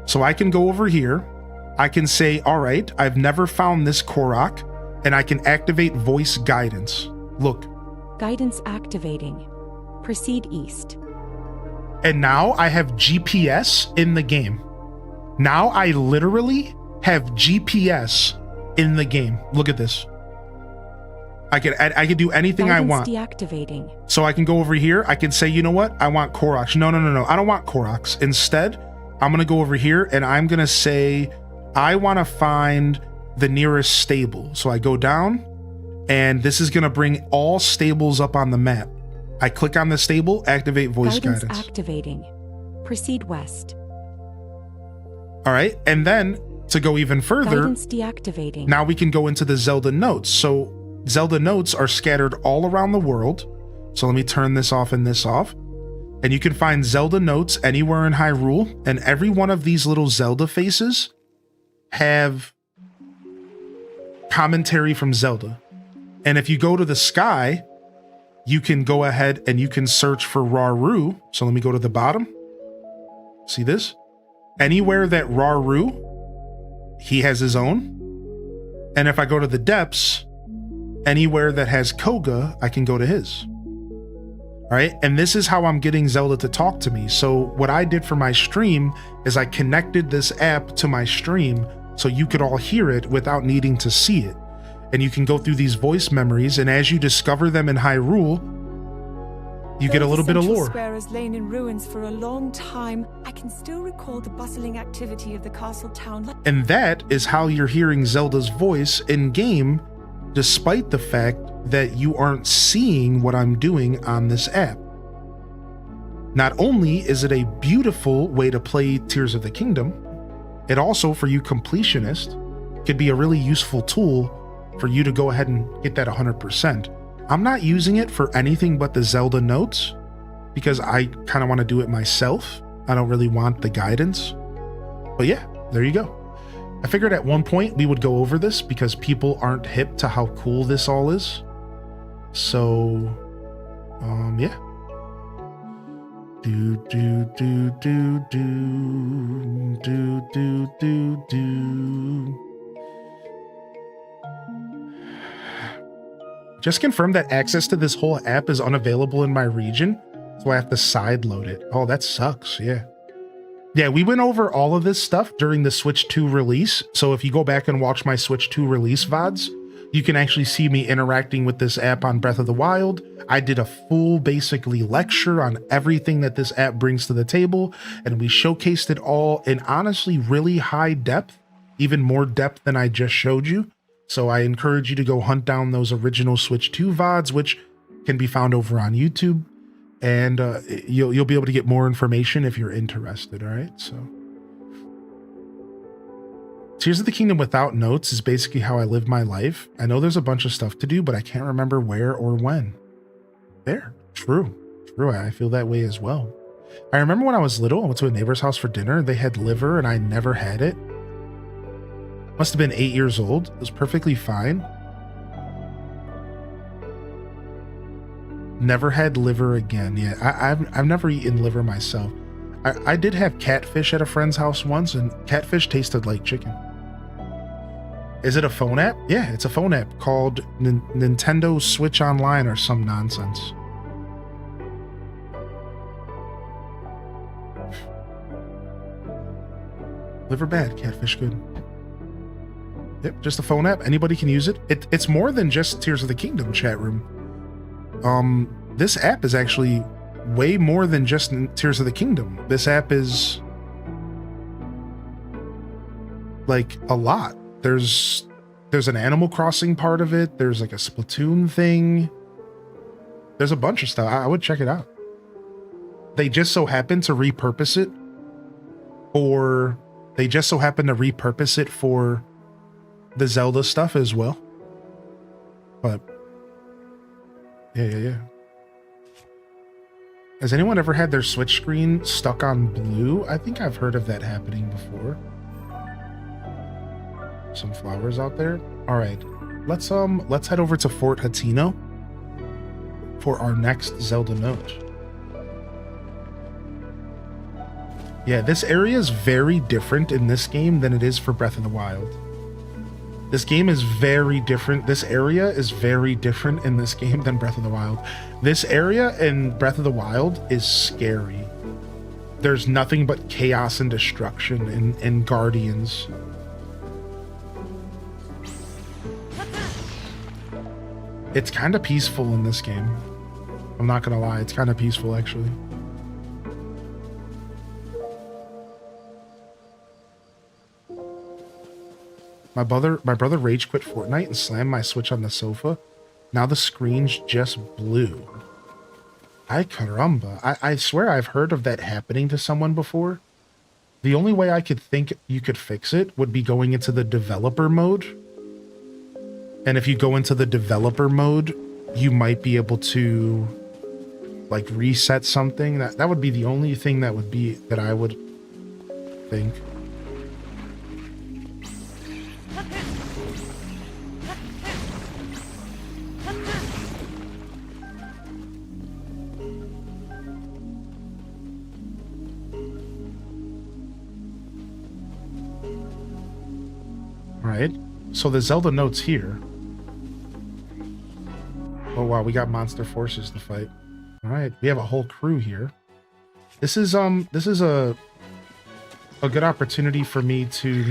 So I can go over here. I can say, all right, I've never found this Korok, and I can activate voice guidance. Look. Guidance activating. Proceed east. And now I have GPS in the game. Now I literally have GPS in the game. Look at this. I can do anything Guidance I want. Deactivating. So I can go over here. I can say, you know what? I want Koroks. No. I don't want Koroks. Instead, I'm going to go over here and I'm going to say, I want to find the nearest stable. So I go down and this is going to bring all stables up on the map. I click on the stable, activate voice guidance. Activating. Proceed west. All right. And then to go even further, Guidance deactivating. Now we can go into the Zelda notes. So Zelda notes are scattered all around the world. So let me turn this off and this off. And you can find Zelda notes anywhere in Hyrule. And every one of these little Zelda faces have commentary from Zelda. And if you go to the sky, you can go ahead and you can search for Rauru. So let me go to the bottom. See this? Anywhere that Rauru, he has his own. And if I go to the depths, anywhere that has Koga, I can go to his. All right. And this is how I'm getting Zelda to talk to me. So what I did for my stream is I connected this app to my stream so you could all hear it without needing to see it. And you can go through these voice memories, and as you discover them in Hyrule, you get a little bit of lore. The square has lain in ruins for a long time. I can still recall the bustling activity of the castle town. And that is how you're hearing Zelda's voice in game, despite the fact that you aren't seeing what I'm doing on this app. Not only is it a beautiful way to play Tears of the Kingdom, it also, for you completionists, could be a really useful tool for you to go ahead and get that 100%. I'm not using it for anything but the Zelda notes because I kind of want to do it myself. I don't really want the guidance. But yeah, there you go. I figured at one point we would go over this because people aren't hip to how cool this all is. So, yeah. Do do do do do do do do do. Just confirm that access to this whole app is unavailable in my region, so I have to sideload it. Oh, that sucks. Yeah. Yeah, we went over all of this stuff during the Switch 2 release. So if you go back and watch my Switch 2 release VODs, you can actually see me interacting with this app on Breath of the Wild. I did a full, basically, lecture on everything that this app brings to the table, and we showcased it all in honestly really high depth, even more depth than I just showed you. So I encourage you to go hunt down those original Switch 2 VODs, which can be found over on YouTube. And you'll be able to get more information if you're interested, all right? So Tears of the Kingdom without notes is basically how I live my life. I know there's a bunch of stuff to do, but I can't remember where or when. There, true. I feel that way as well. I remember when I was little, I went to a neighbor's house for dinner. They had liver and I never had it. Must have been 8 years old. It was perfectly fine. Never had liver again. Yeah, I've never eaten liver myself. I did have catfish at a friend's house once, and catfish tasted like chicken. Is it a phone app? Yeah, it's a phone app called Nintendo Switch Online or some nonsense. Liver bad, catfish good. Yep, just a phone app. Anybody can use it. It's more than just Tears of the Kingdom chat room. This app is actually way more than just Tears of the Kingdom. This app is like a lot. There's an Animal Crossing part of it. There's like a Splatoon thing. There's a bunch of stuff. I would check it out. They just so happen to repurpose it, or they just so happen to repurpose it for the Zelda stuff as well. But yeah. Has anyone ever had their Switch screen stuck on blue? I think I've heard of that happening before. Some flowers out there. All right, let's head over to Fort Hatino for our next Zelda note. Yeah, this area is very different in this game than it is for Breath of the Wild. This game is very different. This area is very different in this game than Breath of the Wild. This area in Breath of the Wild is scary. There's nothing but chaos and destruction and guardians. It's kind of peaceful in this game. I'm not gonna lie, it's kind of peaceful actually. My brother rage quit Fortnite and slammed my Switch on the sofa. Now the screen's just blue. Ay caramba. I swear I've heard of that happening to someone before. The only way I could think you could fix it would be going into the developer mode. And if you go into the developer mode, you might be able to like reset something. That would be the only thing that I would think. Alright, so the Zelda note's here. Oh wow, we got monster forces to fight. Alright, we have a whole crew here. This is a good opportunity for me to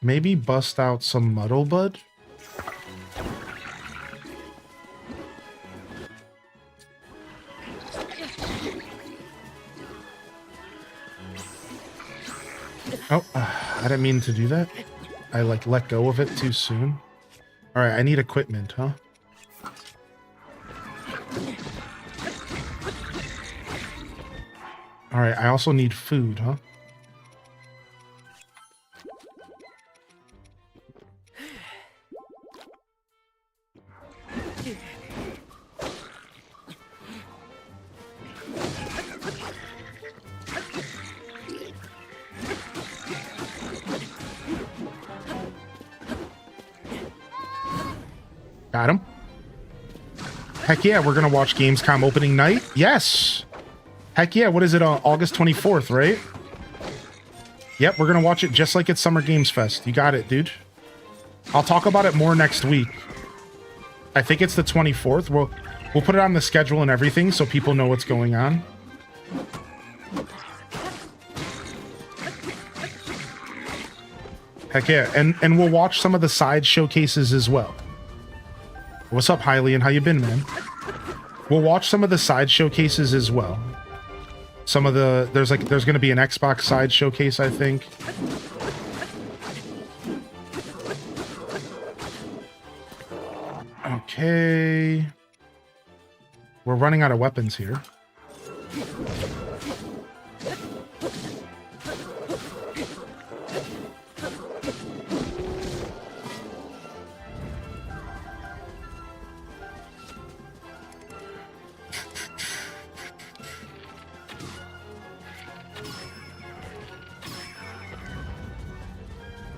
maybe bust out some Muddle Bud. Oh, I didn't mean to do that. I like let go of it too soon. All right, I need equipment, huh? All right, I also need food, huh? Got him. Heck yeah, we're gonna watch Gamescom opening night. Yes. Heck yeah, what is it, August 24th, right? Yep, we're gonna watch it just like it's Summer Games Fest. You got it, dude. I'll talk about it more next week. I think it's the 24th. We'll put it on the schedule and everything so people know what's going on. Heck yeah, and we'll watch some of the side showcases as well. What's up, Hylian? How you been, man? We'll watch some of the side showcases as well. Some of the there's going to be an Xbox side showcase, I think. Okay. We're running out of weapons here.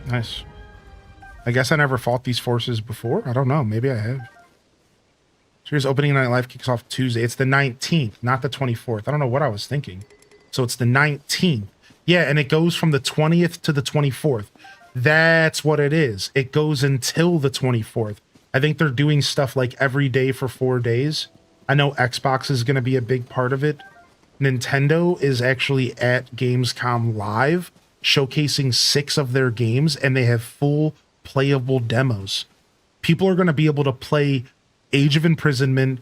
Nice. I guess I never fought these forces before. I don't know. Maybe I have. Here's opening night live kicks off Tuesday. It's the 19th, not the 24th. I don't know what I was thinking. So it's the 19th. Yeah, and it goes from the 20th to the 24th. That's what it is. It goes until the 24th. I think they're doing stuff like every day for 4 days. I know Xbox is going to be a big part of it. Nintendo is actually at Gamescom Live, showcasing 6 of their games, and they have full playable demos. People are going to be able to play Age of Imprisonment,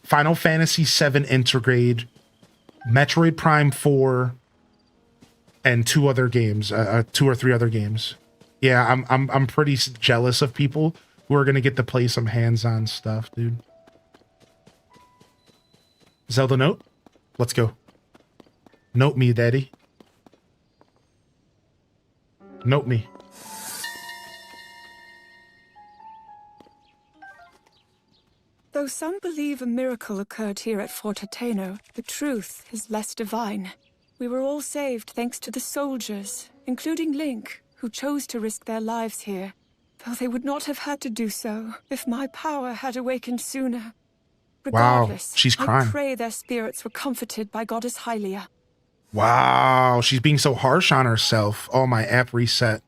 Final Fantasy VII Intergrade, Metroid Prime 4, and 2 other games, 2 or 3 other games. Yeah, I'm pretty jealous of people who are going to get to play some hands-on stuff, dude. Zelda note? Let's go. Note me, daddy. Note me. Though some believe a miracle occurred here at Fort Hatino, the truth is less divine. We were all saved thanks to the soldiers, including Link, who chose to risk their lives here, though they would not have had to do so if my power had awakened sooner. Regardless, wow, she's crying. I pray their spirits were comforted by Goddess Hylia. Wow, she's being so harsh on herself. Oh, my app reset.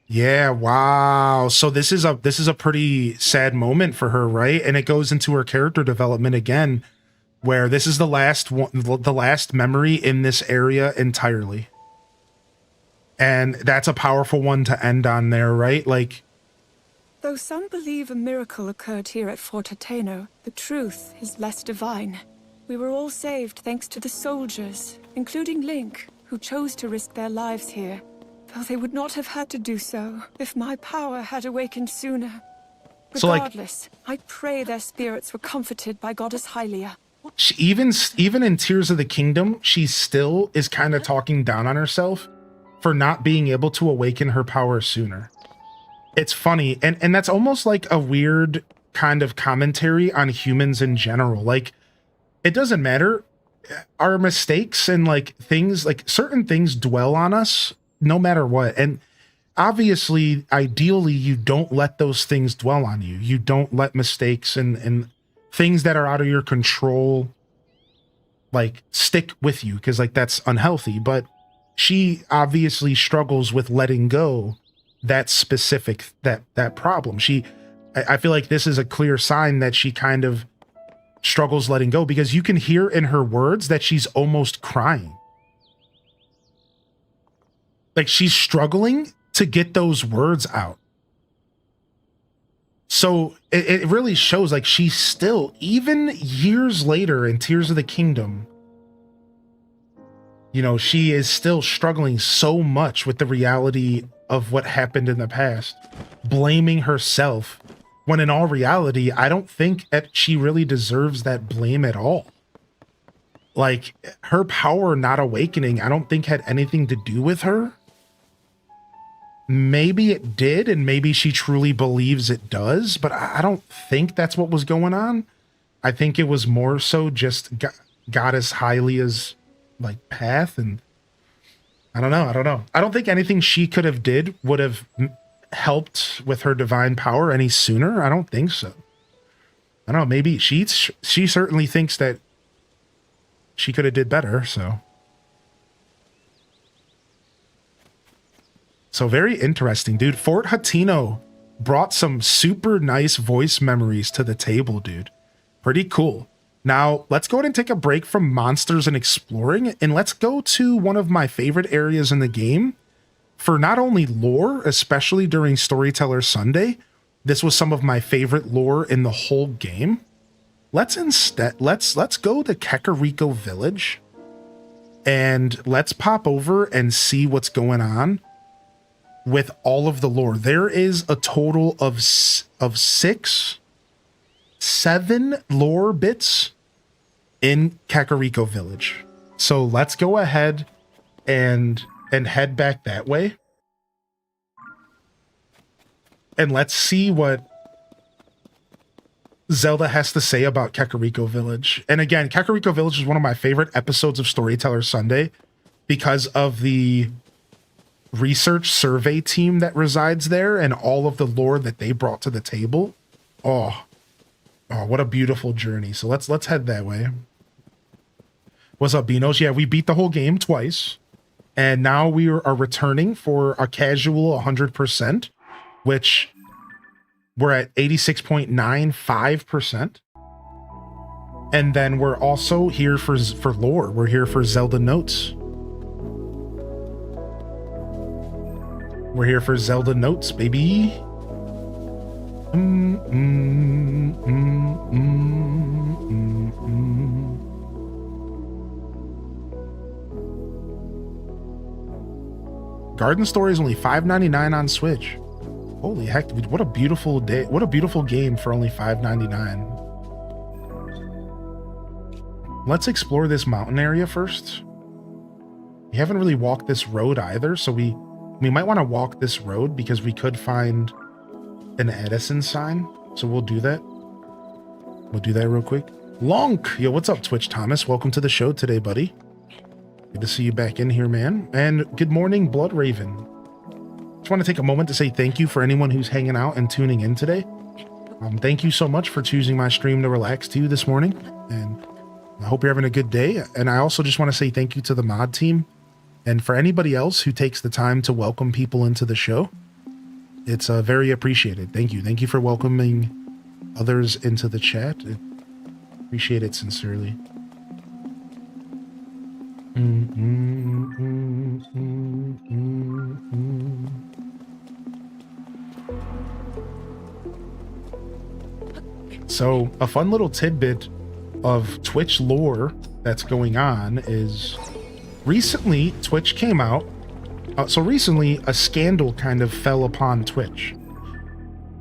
Yeah, wow. So this is a pretty sad moment for her, right? And it goes into her character development again, where this is the last memory in this area entirely. And that's a powerful one to end on there, right? Like, though some believe a miracle occurred here at Fort Hatino, the truth is less divine. We were all saved thanks to the soldiers, including Link, who chose to risk their lives here, though they would not have had to do so if my power had awakened sooner. Regardless, I pray their spirits were comforted by Goddess Hylia. She, even in Tears of the Kingdom, she still is kind of talking down on herself for not being able to awaken her power sooner. It's funny, and that's almost like a weird kind of commentary on humans in general. Like, it doesn't matter. Our mistakes and like things, like certain things dwell on us no matter what. And obviously, ideally, you don't let those things dwell on you. You don't let mistakes and things that are out of your control like stick with you, because like that's unhealthy. But she obviously struggles with letting go that specific that problem. I feel like this is a clear sign that she kind of struggles letting go, because you can hear in her words that she's almost crying. Like she's struggling to get those words out. So it really shows like she's still, even years later in Tears of the Kingdom, you know, she is still struggling so much with the reality of what happened in the past, blaming herself, when in all reality, I don't think that she really deserves that blame at all. Like, her power not awakening, I don't think had anything to do with her. Maybe it did, and maybe she truly believes it does, but I don't think that's what was going on. I think it was more so just Goddess Hylia's like path, and I don't know. I don't think anything she could have did would have helped with her divine power any sooner. I don't think so. I don't know, maybe she certainly thinks that she could have did better, so. So very interesting, dude. Fort Hatino brought some super nice voice memories to the table, dude. Pretty cool. Now, let's go ahead and take a break from monsters and exploring, and let's go to one of my favorite areas in the game for not only lore, especially during Storyteller Sunday. This was some of my favorite lore in the whole game. Let's go to Kakariko Village and let's pop over and see what's going on with all of the lore. There is a total of 7 lore bits in Kakariko Village. So let's go ahead and head back that way. And let's see what Zelda has to say about Kakariko Village. And again, Kakariko Village is one of my favorite episodes of Storyteller Sunday because of the research survey team that resides there and all of the lore that they brought to the table. Oh, what a beautiful journey. So let's head that way. What's up, Beanos? Yeah, we beat the whole game twice. And now we are returning for a casual 100%, which we're at 86.95%. And then we're also here for lore. We're here for Zelda notes. We're here for Zelda notes, baby. Garden Story is only $5.99 on Switch. Holy heck, dude, what a beautiful day. What a beautiful game for only $5.99. Let's explore this mountain area first. We haven't really walked this road either, so we might want to walk this road because we could find an Edison sign. So we'll do that. We'll do that real quick. Lonk! Yo, what's up, Twitch Thomas? Welcome to the show today, buddy. Good to see you back in here, man. And good morning, Blood Raven. Just want to take a moment to say thank you for anyone who's hanging out and tuning in today. Thank you so much for choosing my stream to relax to this morning. And I hope you're having a good day. And I also just want to say thank you to the mod team. And for anybody else who takes the time to welcome people into the show. It's very appreciated. Thank you. Thank you for welcoming others into the chat. I appreciate it sincerely. So a fun little tidbit of Twitch lore that's going on is recently Twitch came out. So recently a scandal kind of fell upon Twitch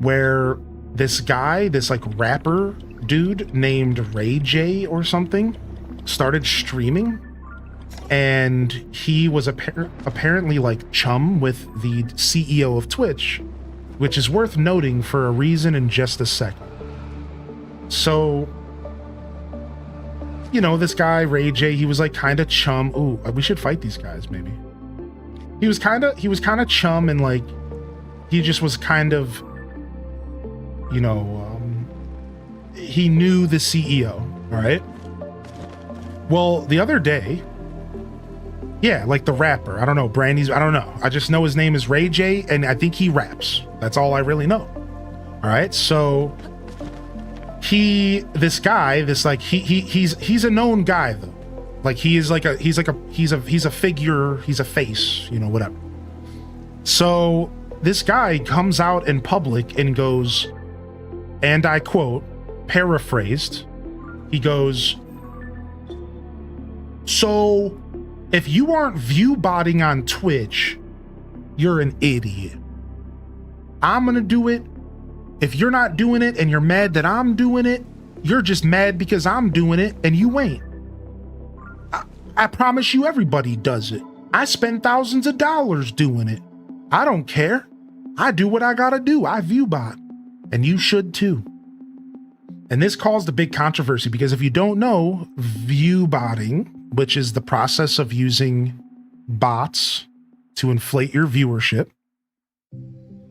where this guy, this like rapper dude named Ray J or something started streaming. And he was apparently like chum with the CEO of Twitch, which is worth noting for a reason in just a second. So, you know, this guy, Ray J, he was like kind of chum. Ooh, we should fight these guys maybe. He was kind of chum and like, he just was kind of, you know, he knew the CEO, all right? Well, the other day, yeah, like the rapper. I don't know, Brandy's, I don't know. I just know his name is Ray J, and I think he raps. That's all I really know. All right, so he's a known guy though. Like he's a figure, he's a face, you know, whatever. So this guy comes out in public and goes, and I quote, paraphrased, he goes, "So if you aren't view botting on Twitch, you're an idiot. I'm gonna do it. If you're not doing it and you're mad that I'm doing it, you're just mad because I'm doing it and you ain't. I promise you everybody does it. I spend thousands of dollars doing it. I don't care. I do what I gotta do. I view bot. And you should too." And this caused a big controversy because if you don't know, view botting, which is the process of using bots to inflate your viewership,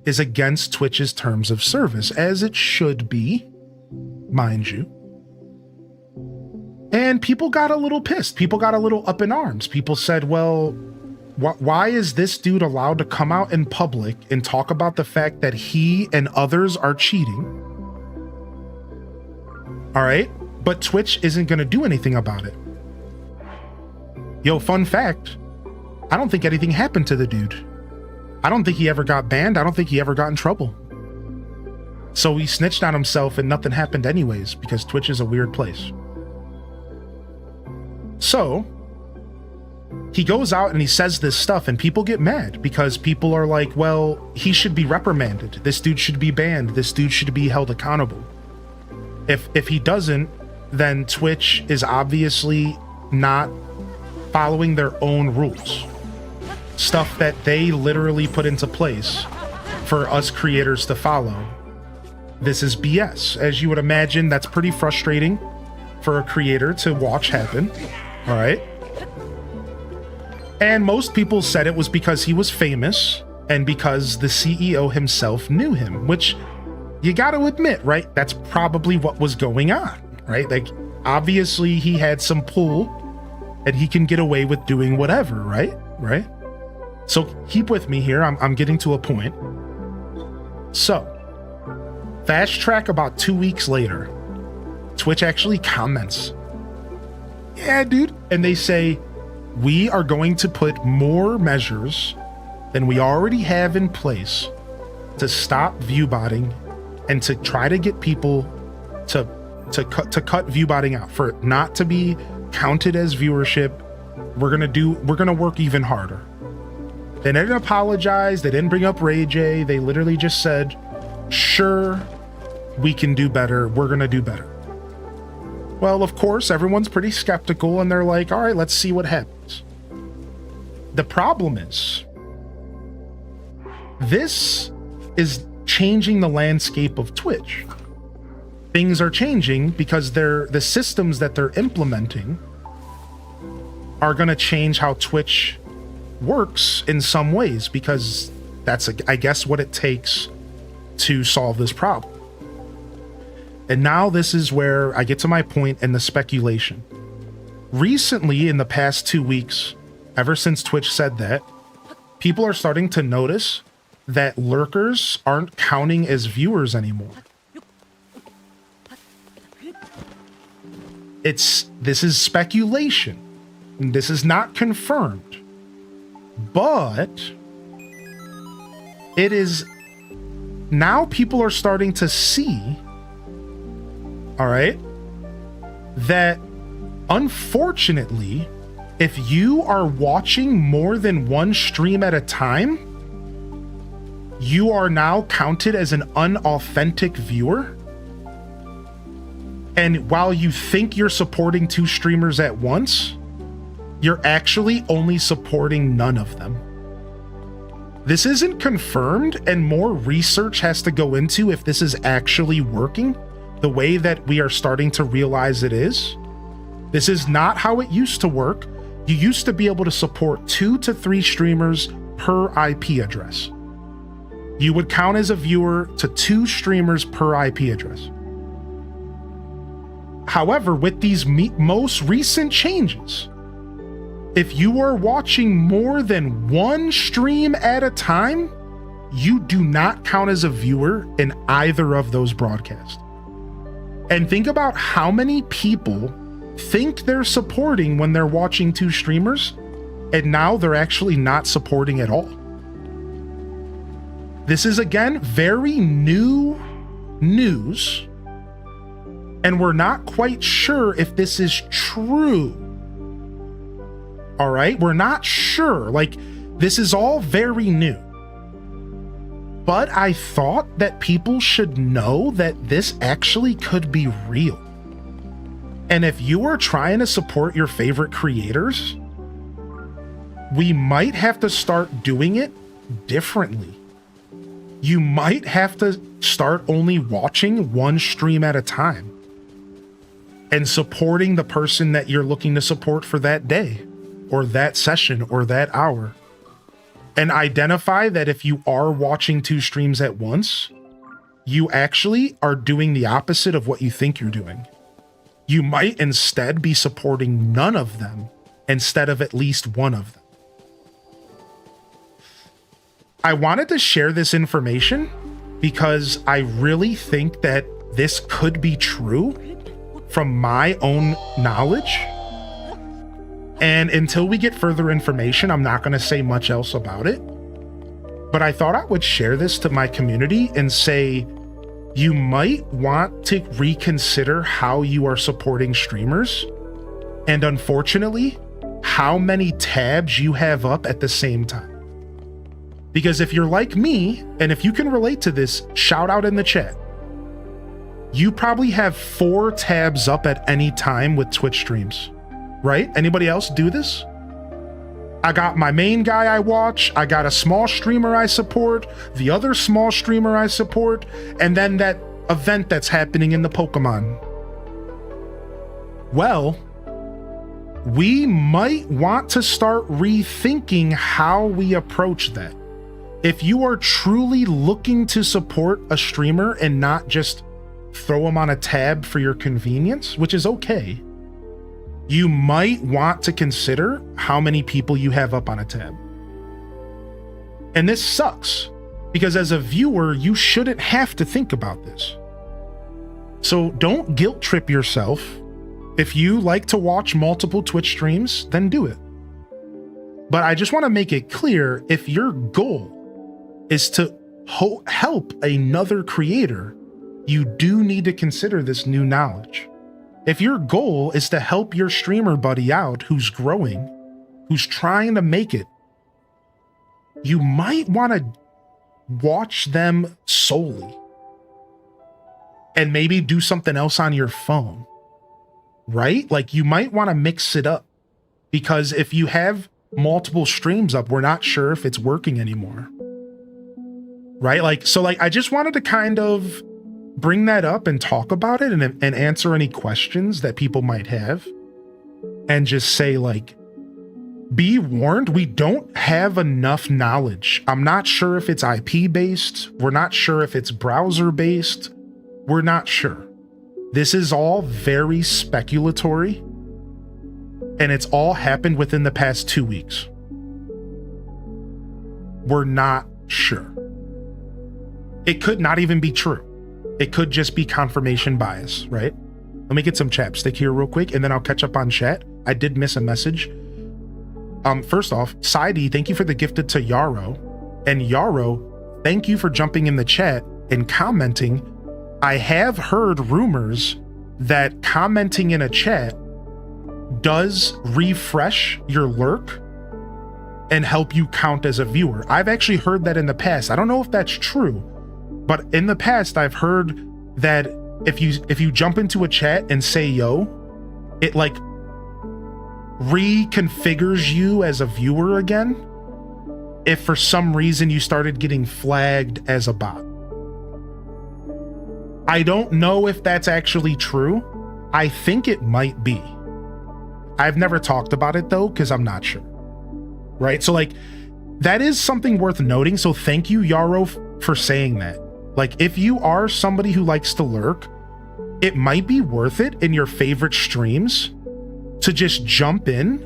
is against Twitch's terms of service, as it should be. mind you. And people got a little pissed. People got a little up in arms. People said, well, why is this dude allowed to come out in public and talk about the fact that he and others are cheating? All right, but Twitch isn't going to do anything about it. Yo, fun fact, I don't think anything happened to the dude. I don't think he ever got banned. I don't think he ever got in trouble. So he snitched on himself and nothing happened anyways, because Twitch is a weird place. So he goes out and he says this stuff and people get mad because people are like, well, he should be reprimanded. This dude should be banned. This dude should be held accountable. If he doesn't, then Twitch is obviously not following their own rules. Stuff that they literally put into place for us creators to follow. This is BS. As you would imagine, that's pretty frustrating for a creator to watch happen. All right. And most people said it was because he was famous and because the CEO himself knew him, which you got to admit, right? That's probably what was going on, right? Like, obviously he had some pull and he can get away with doing whatever, right? Right. So keep with me here. I'm getting to a point. So fast track about 2 weeks later, Twitch actually comments, yeah, dude. And they say, we are going to put more measures than we already have in place to stop viewbotting and to try to get people to cut viewbotting out, for it not to be counted as viewership. We're gonna work even harder. They didn't apologize. They didn't bring up Ray J. They literally just said, sure, we can do better. We're gonna do better. Well, of course, everyone's pretty skeptical and they're like, all right, let's see what happens. The problem is, this is changing the landscape of Twitch. Things are changing because the systems that they're implementing are going to change how Twitch works in some ways, because that's, I guess, what it takes to solve this problem. And now this is where I get to my point in the speculation. Recently, in the past 2 weeks, ever since Twitch said that, people are starting to notice that lurkers aren't counting as viewers anymore. This is speculation. This is not confirmed. But it is now people are starting to see, all right, that unfortunately, if you are watching more than one stream at a time, you are now counted as an unauthentic viewer. And while you think you're supporting 2 streamers at once, you're actually only supporting none of them. This isn't confirmed, and more research has to go into if this is actually working the way that we are starting to realize it is. This is not how it used to work. You used to be able to support 2 to 3 streamers per IP address. You would count as a viewer to 2 streamers per IP address. However, with these most recent changes, if you are watching more than 1 stream at a time, you do not count as a viewer in either of those broadcasts. And think about how many people think they're supporting when they're watching 2 streamers, and now they're actually not supporting at all. This is, again, very new news, and we're not quite sure if this is true. All right, we're not sure. Like, this is all very new. But I thought that people should know that this actually could be real. And if you are trying to support your favorite creators, we might have to start doing it differently. You might have to start only watching 1 stream at a time and supporting the person that you're looking to support for that day or that session or that hour. And identify that if you are watching 2 streams at once, you actually are doing the opposite of what you think you're doing. You might instead be supporting none of them instead of at least one of them. I wanted to share this information because I really think that this could be true from my own knowledge. And until we get further information, I'm not going to say much else about it. But I thought I would share this to my community and say, you might want to reconsider how you are supporting streamers. And unfortunately, how many tabs you have up at the same time. Because if you're like me, and if you can relate to this, shout out in the chat. You probably have 4 tabs up at any time with Twitch streams, right? Anybody else do this? I got my main guy I watch, I got a small streamer I support, the other small streamer I support, and then that event that's happening in the Pokemon. Well, we might want to start rethinking how we approach that. If you are truly looking to support a streamer and not just throw them on a tab for your convenience, which is okay, you might want to consider how many people you have up on a tab. And this sucks, because as a viewer, you shouldn't have to think about this. So don't guilt trip yourself. If you like to watch multiple Twitch streams, then do it. But I just want to make it clear, if your goal is to help another creator, you do need to consider this new knowledge. If your goal is to help your streamer buddy out who's growing, who's trying to make it, you might want to watch them solely and maybe do something else on your phone, right? Like, you might want to mix it up, because if you have multiple streams up, we're not sure if it's working anymore, right? Like, so like, I just wanted to kind of bring that up and talk about it and answer any questions that people might have, and just say, like, be warned, we don't have enough knowledge. I'm not sure if it's IP based. We're not sure if it's browser based. We're not sure. This is all very speculatory, and it's all happened within the past 2 weeks. We're not sure. It could not even be true. It could just be confirmation bias, right? Let me get some chapstick here real quick, and then I'll catch up on chat. I did miss a message. First off, Saidi, thank you for the gifted to Yarrow. And Yarrow, thank you for jumping in the chat and commenting. I have heard rumors that commenting in a chat does refresh your lurk and help you count as a viewer. I've actually heard that in the past. I don't know if that's true, but in the past, I've heard that if you jump into a chat and say yo, it like reconfigures you as a viewer again if for some reason you started getting flagged as a bot. I don't know if that's actually true. I think it might be. I've never talked about it though, because I'm not sure. Right? So like, that is something worth noting. So thank you, Yarrow, for saying that. Like, if you are somebody who likes to lurk, it might be worth it in your favorite streams to just jump in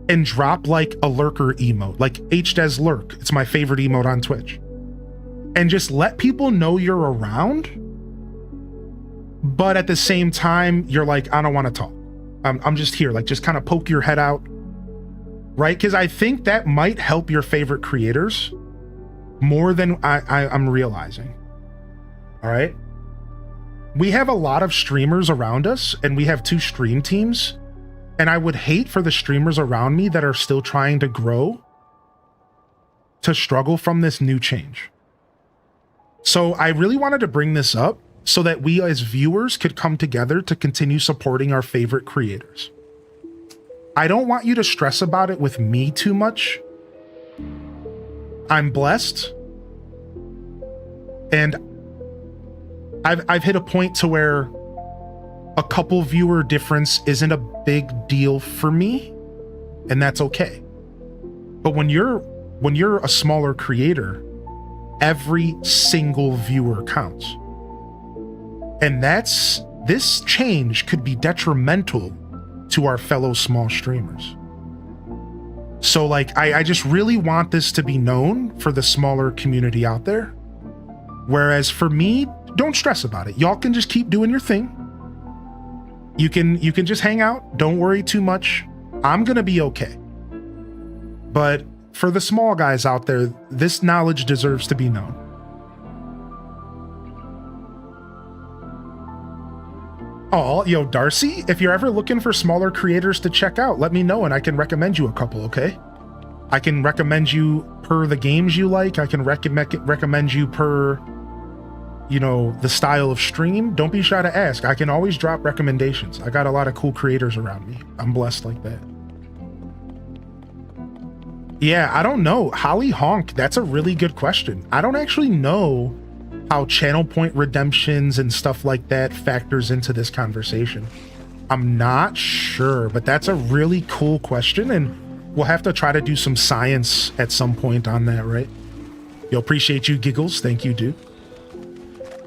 and drop like a lurker emote, like HDes lurk. It's my favorite emote on Twitch. And just let people know you're around. But at the same time, you're like, I don't want to talk. I'm just here. Like, just kind of poke your head out. Right? Because I think that might help your favorite creators more than I'm realizing. All right. We have a lot of streamers around us, and we have 2 stream teams. And I would hate for the streamers around me that are still trying to grow to struggle from this new change. So I really wanted to bring this up so that we as viewers could come together to continue supporting our favorite creators. I don't want you to stress about it with me too much. I'm blessed. And I've hit a point to where a couple viewer difference isn't a big deal for me, and that's okay. But when you're a smaller creator, every single viewer counts. And this change could be detrimental to our fellow small streamers. So like, I just really want this to be known for the smaller community out there. Whereas for me, don't stress about it. Y'all can just keep doing your thing. You can just hang out. Don't worry too much. I'm gonna be okay. But for the small guys out there, this knowledge deserves to be known. Oh, yo, Darcy, if you're ever looking for smaller creators to check out, let me know and I can recommend you a couple, okay? I can recommend you per the games you like. I can recommend you per, you know, the style of stream. Don't be shy to ask. I can always drop recommendations. I got a lot of cool creators around me. I'm blessed like that. Yeah, I don't know. Holly Honk, that's a really good question. I don't actually know how channel point redemptions and stuff like that factors into this conversation. I'm not sure, but that's a really cool question, and we'll have to try to do some science at some point on that, right? Yo, appreciate you, Giggles. Thank you, dude.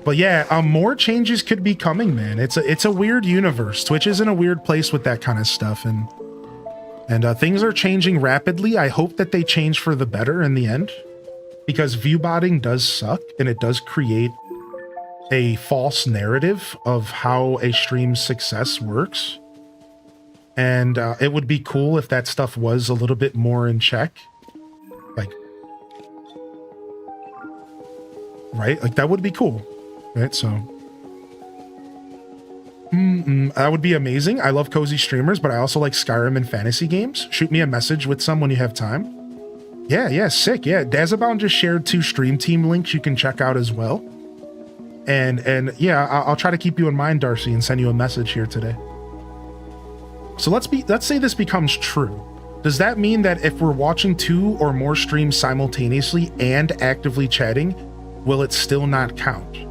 But yeah, more changes could be coming, man. It's a weird universe. Twitch is in a weird place with that kind of stuff, and things are changing rapidly. I hope that they change for the better in the end, because viewbotting does suck and it does create a false narrative of how a stream's success works. And it would be cool if that stuff was a little bit more in check. Like, right? Like, that would be cool, right? So, that would be amazing. I love cozy streamers, but I also like Skyrim and fantasy games. Shoot me a message with some when you have time. Yeah, sick. Yeah, Dazabound just shared 2 stream team links you can check out as well. And yeah, I'll try to keep you in mind, Darcy, and send you a message here today. So let's say this becomes true. Does that mean that if we're watching 2 or more streams simultaneously and actively chatting, will it still not count?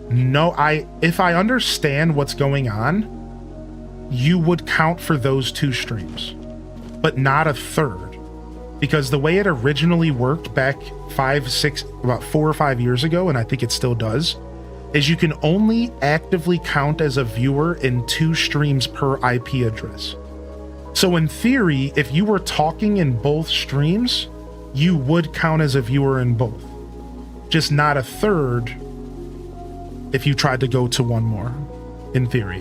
No, if I understand what's going on, you would count for those 2 streams, but not a third, because the way it originally worked back about 4 or 5 years ago, and I think it still does, is you can only actively count as a viewer in 2 streams per IP address. So in theory, if you were talking in both streams, you would count as a viewer in both, just not a third if you tried to go to one more, in theory.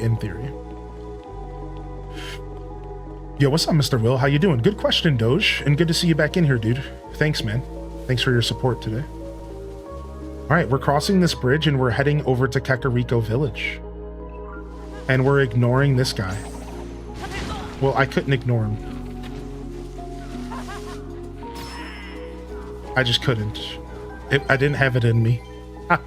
Yo, what's up, Mr. Will? How you doing? Good question, Doge, and good to see you back in here, dude. Thanks, man. Thanks for your support today. All right, we're crossing this bridge and we're heading over to Kakariko Village. And we're ignoring this guy. Well, I couldn't ignore him. I just couldn't. I didn't have it in me. I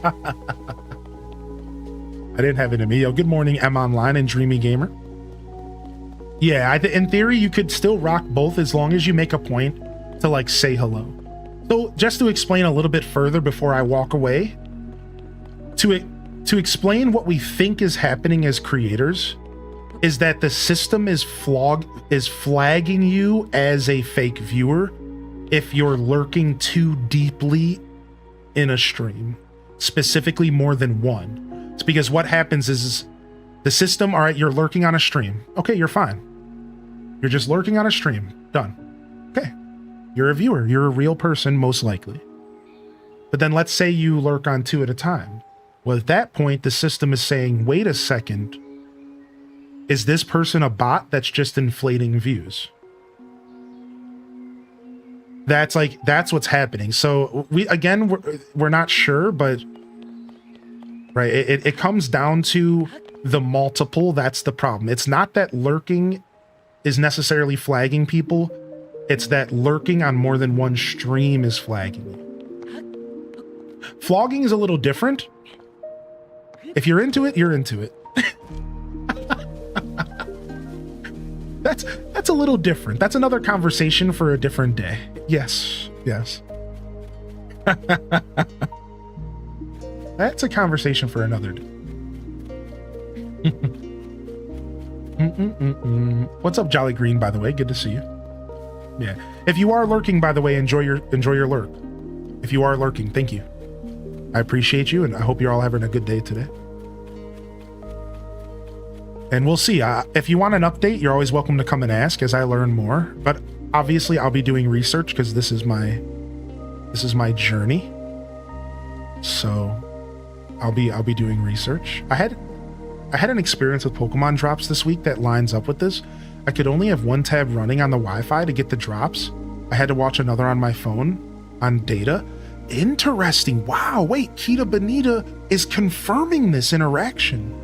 didn't have it in me. Yo, good morning, M Online and Dreamy Gamer. Yeah, in theory, you could still rock both as long as you make a point to, like, say hello. So, just to explain a little bit further before I walk away, to explain what we think is happening as creators, is that the system is flagging you as a fake viewer if you're lurking too deeply in a stream, specifically more than one. It's because what happens is the system, all right, you're lurking on a stream. Okay, you're fine. You're just lurking on a stream. Done. Okay. You're a viewer. You're a real person, most likely. But then let's say you lurk on 2 at a time. Well, at that point, the system is saying, wait a second. Is this person a bot that's just inflating views? That's what's happening. So we're not sure, but right, it comes down to the multiple. That's the problem. It's not that lurking is necessarily flagging people. It's that lurking on more than one stream is flagging you. Flogging is a little different. If you're into it, you're into it. That's a little different. That's another conversation for a different day. Yes. That's a conversation for another day. What's up, Jolly Green, by the way? Good to see you. Yeah. If you are lurking, by the way, enjoy your lurk. If you are lurking, thank you. I appreciate you, and I hope you're all having a good day today. And we'll see. If you want an update, you're always welcome to come and ask as I learn more. But obviously, I'll be doing research because this is my journey. So I'll be doing research. I had an experience with Pokemon drops this week that lines up with this. I could only have one tab running on the Wi-Fi to get the drops. I had to watch another on my phone on data. Interesting. Wow, wait, Kita Bonita is confirming this interaction.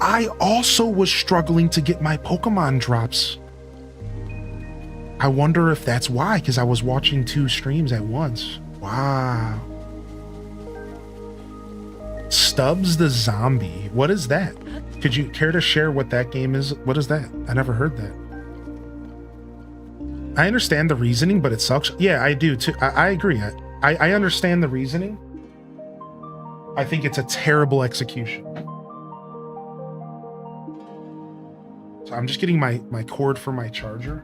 I also was struggling to get my Pokemon drops. I wonder if that's why, because I was watching 2 streams at once. Wow. Stubbs the Zombie. What is that? Could you care to share what that game is? What is that? I never heard that. I understand the reasoning, but it sucks. Yeah, I do too. I agree. I understand the reasoning. I think it's a terrible execution. So I'm just getting my cord for my charger.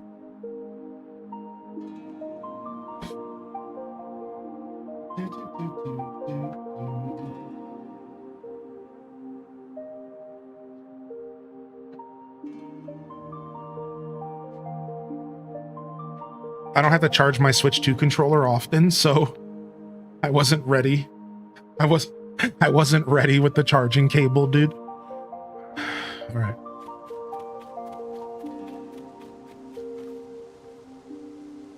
I don't have to charge my Switch 2 controller often, so I wasn't ready. I wasn't ready with the charging cable, dude. All right.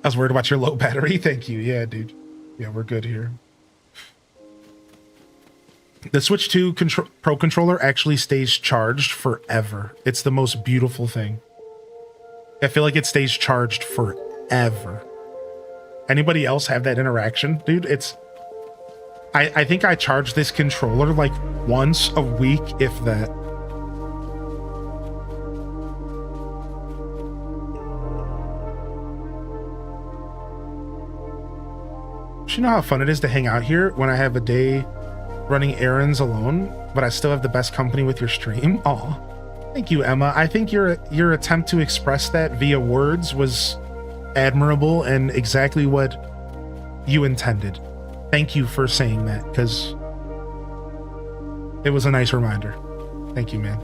I was worried about your low battery. Thank you. Yeah, dude. Yeah, we're good here. The Switch 2 Pro controller actually stays charged forever. It's the most beautiful thing. I feel like it stays charged forever. Anybody else have that interaction? Dude, I think I charge this controller like once a week, if that. You know how fun it is to hang out here when I have a day running errands alone, but I still have the best company with your stream? Aw. Thank you, Emma. I think your attempt to express that via words was admirable and exactly what you intended. Thank you for saying that, because it was a nice reminder. Thank you, man.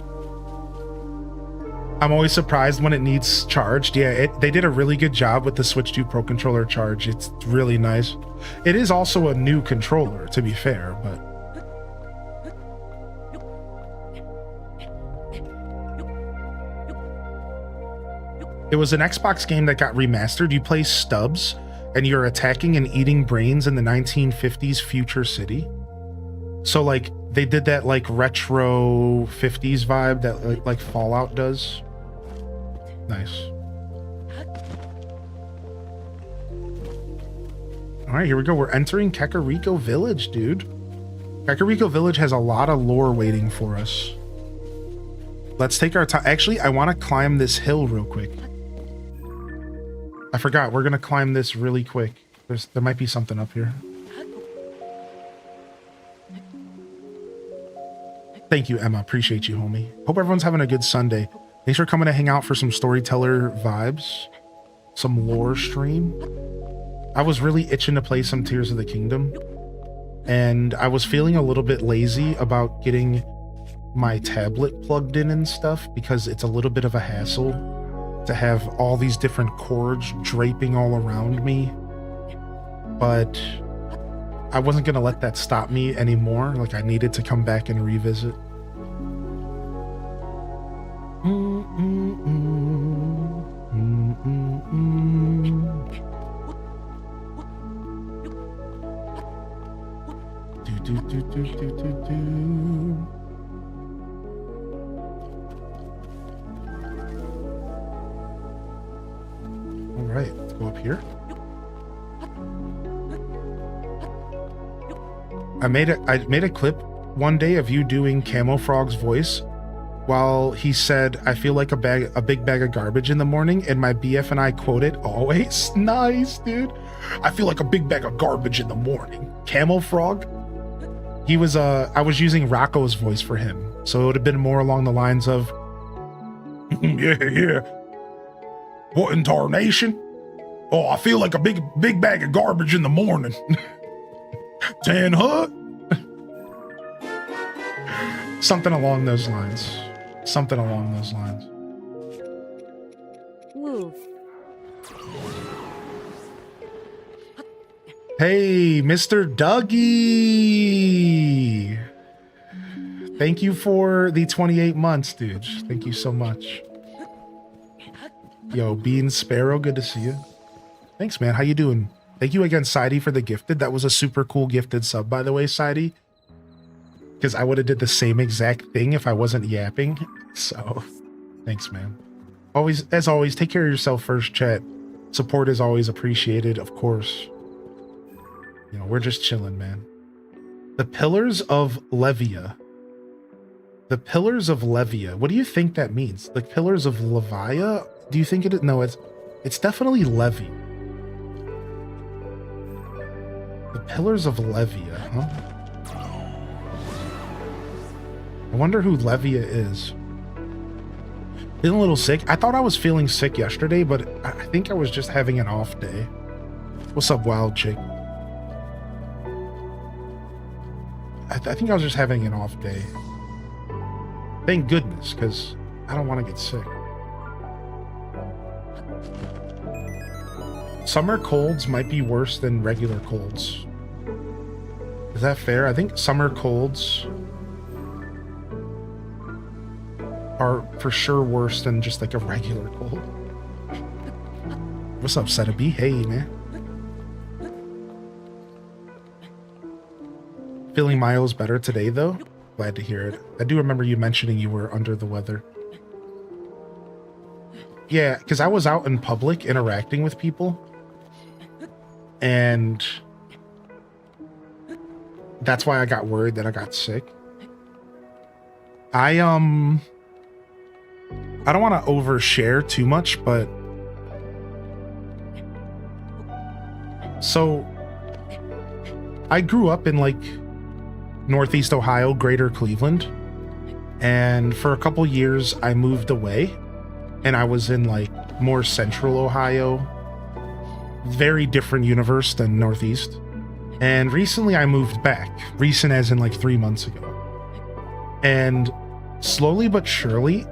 I'm always surprised when it needs charged. Yeah, they did a really good job with the Switch 2 Pro controller charge. It's really nice. It is also a new controller, to be fair, but it was an Xbox game that got remastered. You play Stubbs, and you're attacking and eating brains in the 1950s future city. So, like, they did that, like, retro 50s vibe that, like Fallout does. Nice. All right, here we go. We're entering Kakariko Village, dude. Kakariko Village has a lot of lore waiting for us. Let's take our time. Actually, I want to climb this hill real quick. I forgot. We're going to climb this really quick. There might be something up here. Thank you, Emma. Appreciate you, homie. Hope everyone's having a good Sunday. Thanks for coming to hang out for some storyteller vibes. Some lore stream. I was really itching to play some Tears of the Kingdom. And I was feeling a little bit lazy about getting my tablet plugged in and stuff, because it's a little bit of a hassle to have all these different cords draping all around me. But I wasn't going to let that stop me anymore. Like, I needed to come back and revisit. All right, let's go up here. I made a clip one day of you doing Camo Frog's voice while he said, "I feel like a big bag of garbage in the morning," and my BF and I quoted always. Nice, dude. I feel like a big bag of garbage in the morning. Camo Frog. He was I was using Rocco's voice for him, so it would have been more along the lines of, yeah. What in tarnation? Oh, I feel like a big bag of garbage in the morning. Tan Hut? Something along those lines. Something along those lines. Woo. Hey, Mr. Dougie. Thank you for the 28 months, dude. Thank you so much. Yo, Bean Sparrow, good to see you. Thanks, man. How you doing? Thank you again, Sidey, for the gifted. That was a super cool gifted sub, by the way, Sidey. Because I would have did the same exact thing if I wasn't yapping. So, thanks, man. Always, as always, take care of yourself first, chat. Support is always appreciated, of course. You know, we're just chilling, man. The Pillars of Levia. The Pillars of Levia. What do you think that means? The Pillars of Levia? Do you think it is? No, it's definitely Levy. The Pillars of Levia, huh? I wonder who Levia is. Feeling a little sick. I thought I was feeling sick yesterday, but I think I was just having an off day. What's up, Wild Chick? I think I was just having an off day. Thank goodness, because I don't want to get sick. Summer colds might be worse than regular colds. Is that fair? I think summer colds are for sure worse than just like a regular cold. What's up, Setabi? Hey, man. Feeling miles better today, though? Glad to hear it. I do remember you mentioning you were under the weather. Yeah, because I was out in public interacting with people. And that's why I got worried that I got sick. I don't want to overshare too much, but so I grew up in like Northeast Ohio, Greater Cleveland, and for a couple years I moved away and I was in like more Central Ohio, very different universe than Northeast. And recently I moved back, recent as in like 3 months ago, and slowly but surely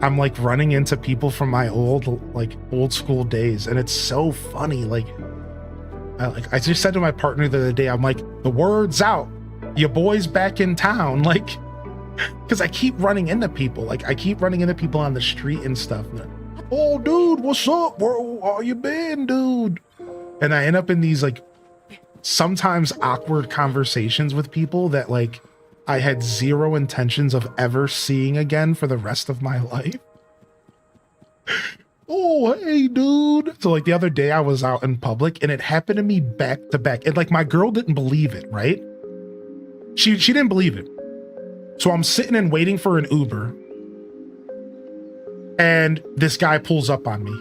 I'm like running into people from my old school days, and it's so funny. I just said to my partner the other day, I'm like, the word's out, your boy's back in town, like, because I keep running into people, I keep running into people on the street and stuff. And oh, dude, what's up, bro? How you been, dude? And I end up in these like sometimes awkward conversations with people that like I had zero intentions of ever seeing again for the rest of my life. Oh, hey, dude. So like the other day I was out in public and it happened to me back to back. And like my girl didn't believe it, right? She didn't believe it. So I'm sitting and waiting for an Uber. And this guy pulls up on me.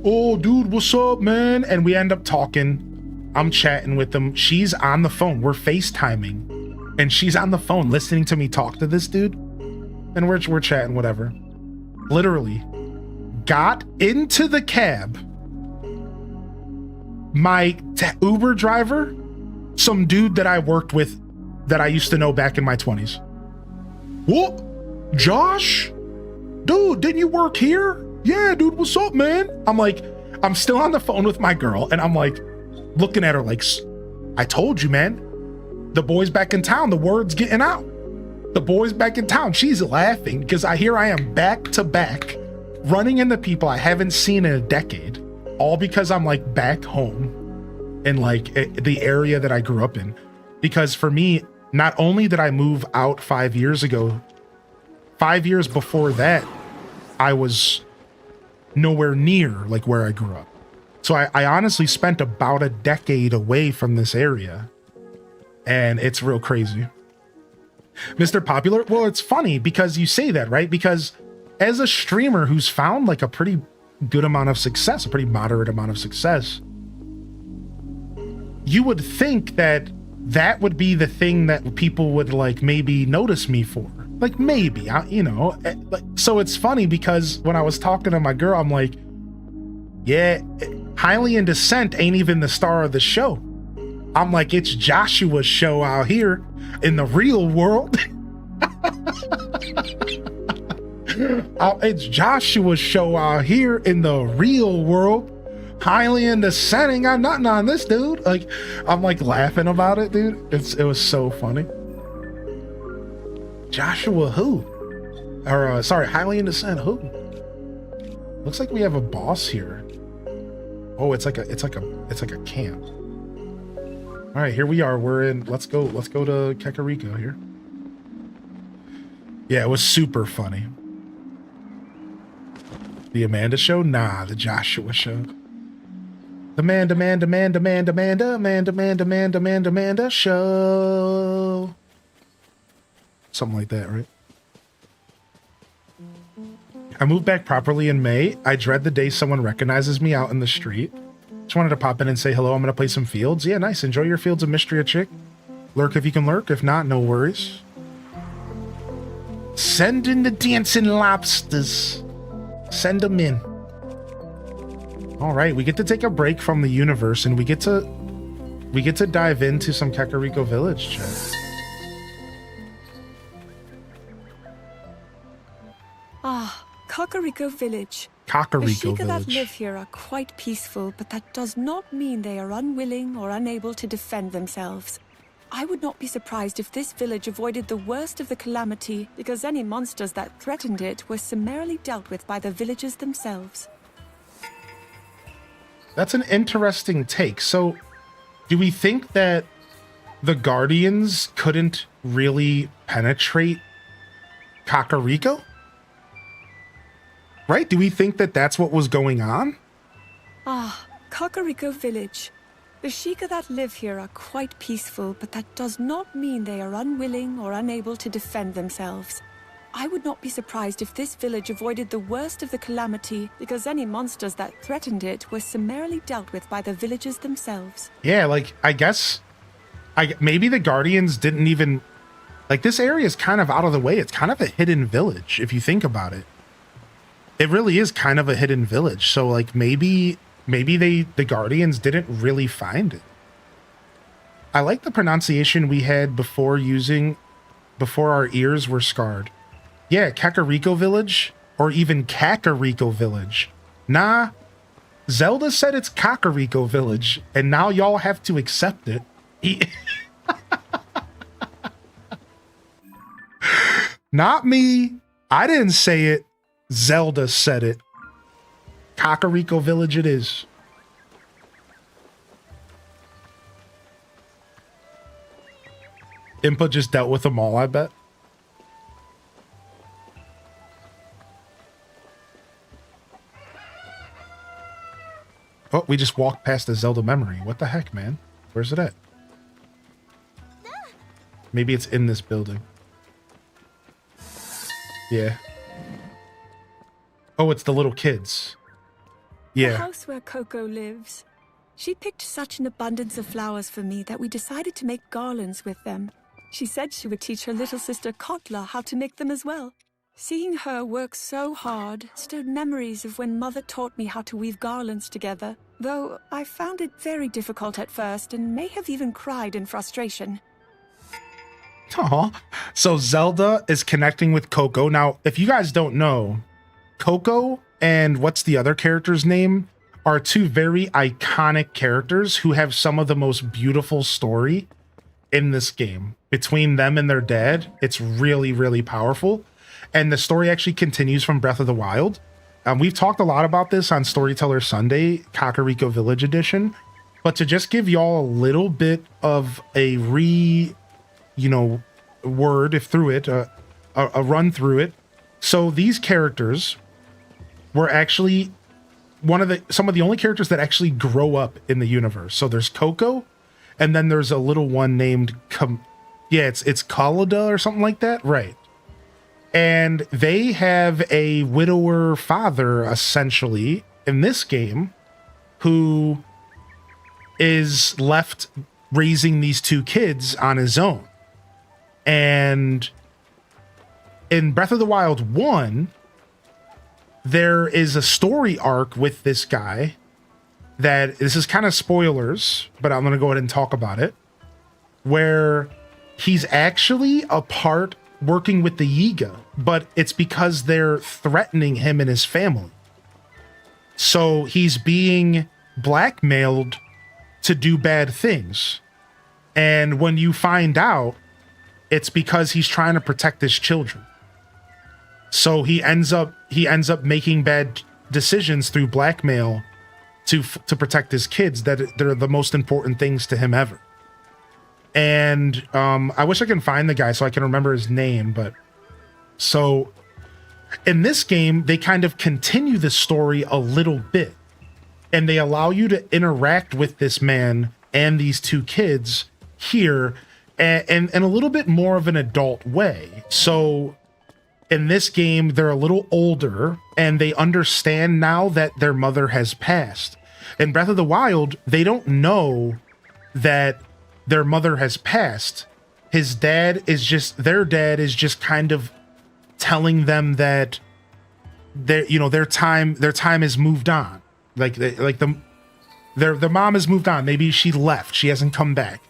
Oh, dude, what's up, man? And we end up talking. I'm chatting with him. She's on the phone. We're FaceTiming. And she's on the phone listening to me talk to this dude. And we're chatting, whatever. Literally got into the cab. My Uber driver, some dude that I worked with that I used to know back in my 20s. What? Josh? Dude, didn't you work here? Yeah, dude, what's up, man? I'm like, I'm still on the phone with my girl, and I'm like, looking at her like, I told you, man. The boy's back in town. The word's getting out. The boy's back in town. She's laughing because I am back to back, running into people I haven't seen in a decade, all because I'm like back home in like the area that I grew up in. Because for me, not only did I move out 5 years ago, 5 years before that, I was nowhere near like where I grew up. So I honestly spent about a decade away from this area. And it's real crazy. Mr. Popular, well, it's funny because you say that, right? Because as a streamer who's found like a pretty good amount of success, a pretty moderate amount of success, you would think that that would be the thing that people would like maybe notice me for. Like maybe, you know. So it's funny because when I was talking to my girl, I'm like, yeah, Highly in Descent ain't even the star of the show. I'm like, it's Joshua's show out here in the real world. It's Joshua's show out here in the real world. Highland descending. I'm nothing on this dude. Like, I'm like laughing about it, dude. It was so funny. Joshua who? Or sorry, Highland descent who? Looks like we have a boss here. Oh, it's like a camp. All right, here we are. We're in. Let's go to Kakariko here. Yeah, it was super funny. The Amanda show? Nah, the Joshua show. Amanda show. Something like that, right? I moved back properly in May. I dread the day someone recognizes me out in the street. Just wanted to pop in and say hello. I'm going to play some Fields. Yeah, nice. Enjoy your Fields of Mystery, chick. Lurk if you can lurk. If not, no worries. Send in the dancing lobsters. Send them in. All right, we get to take a break from the universe and we get to dive into some Kakariko Village chat. Ah, Kakariko Village. Kakariko The Sheikah that Village. live here are quite peaceful, but that does not mean they are unwilling or unable to defend themselves. I would not be surprised if this village avoided the worst of the calamity, because any monsters that threatened it were summarily dealt with by the villagers themselves. That's an interesting take. So, do we think that the Guardians couldn't really penetrate Kakariko? Right? Do we think that that's what was going on? Ah, Kakariko Village. The Sheikah that live here are quite peaceful, but that does not mean they are unwilling or unable to defend themselves. I would not be surprised if this village avoided the worst of the calamity, because any monsters that threatened it were summarily dealt with by the villagers themselves. Yeah, like, I guess... maybe the Guardians didn't even... Like, this area is kind of out of the way. It's kind of a hidden village, if you think about it. It really is kind of a hidden village. So, like, maybe the Guardians didn't really find it. I like the pronunciation we had before our ears were scarred. Yeah, Kakariko Village, or even Kakariko Village. Nah, Zelda said it's Kakariko Village, and now y'all have to accept it. Not me. I didn't say it. Zelda said it. Kakariko Village it is. Impa just dealt with them all, I bet. Oh, we just walked past the Zelda memory. What the heck, man? Where's it at? Maybe it's in this building. Yeah. Oh, it's the little kids. Yeah. The house where Coco lives. She picked such an abundance of flowers for me that we decided to make garlands with them. She said she would teach her little sister Kotla how to make them as well. Seeing her work so hard stirred memories of when Mother taught me how to weave garlands together, though I found it very difficult at first and may have even cried in frustration. Aw. So Zelda is connecting with Coco. Now, if you guys don't know, Coco and what's the other character's name are two very iconic characters who have some of the most beautiful story in this game. Between them and their dad, it's really, really powerful. And the story actually continues from Breath of the Wild. We've talked a lot about this on Storyteller Sunday, Kakariko Village Edition. But to just give y'all a little bit of a word, if through it, a run through it. So these characters were actually some of the only characters that actually grow up in the universe. So there's Coco, and then there's a little one named it's Khalida or something like that, right? And they have a widower father, essentially, in this game, who is left raising these two kids on his own. And in Breath of the Wild 1, there is a story arc with this guy that this is kind of spoilers, but I'm going to go ahead and talk about it, where he's actually a part working with the Yiga, but it's because they're threatening him and his family. So he's being blackmailed to do bad things. And when you find out, it's because he's trying to protect his children. So he ends up making bad decisions through blackmail to protect his kids, that they're the most important things to him ever. And I wish I can find the guy so I can remember his name, but so in this game, they kind of continue the story a little bit, and they allow you to interact with this man and these two kids here and in a little bit more of an adult way. So in this game, they're a little older and they understand now that their mother has passed. In Breath of the Wild, they don't know that their mother has passed. Their dad is just kind of telling them that their time has moved on. Their mom has moved on. Maybe she left. She hasn't come back.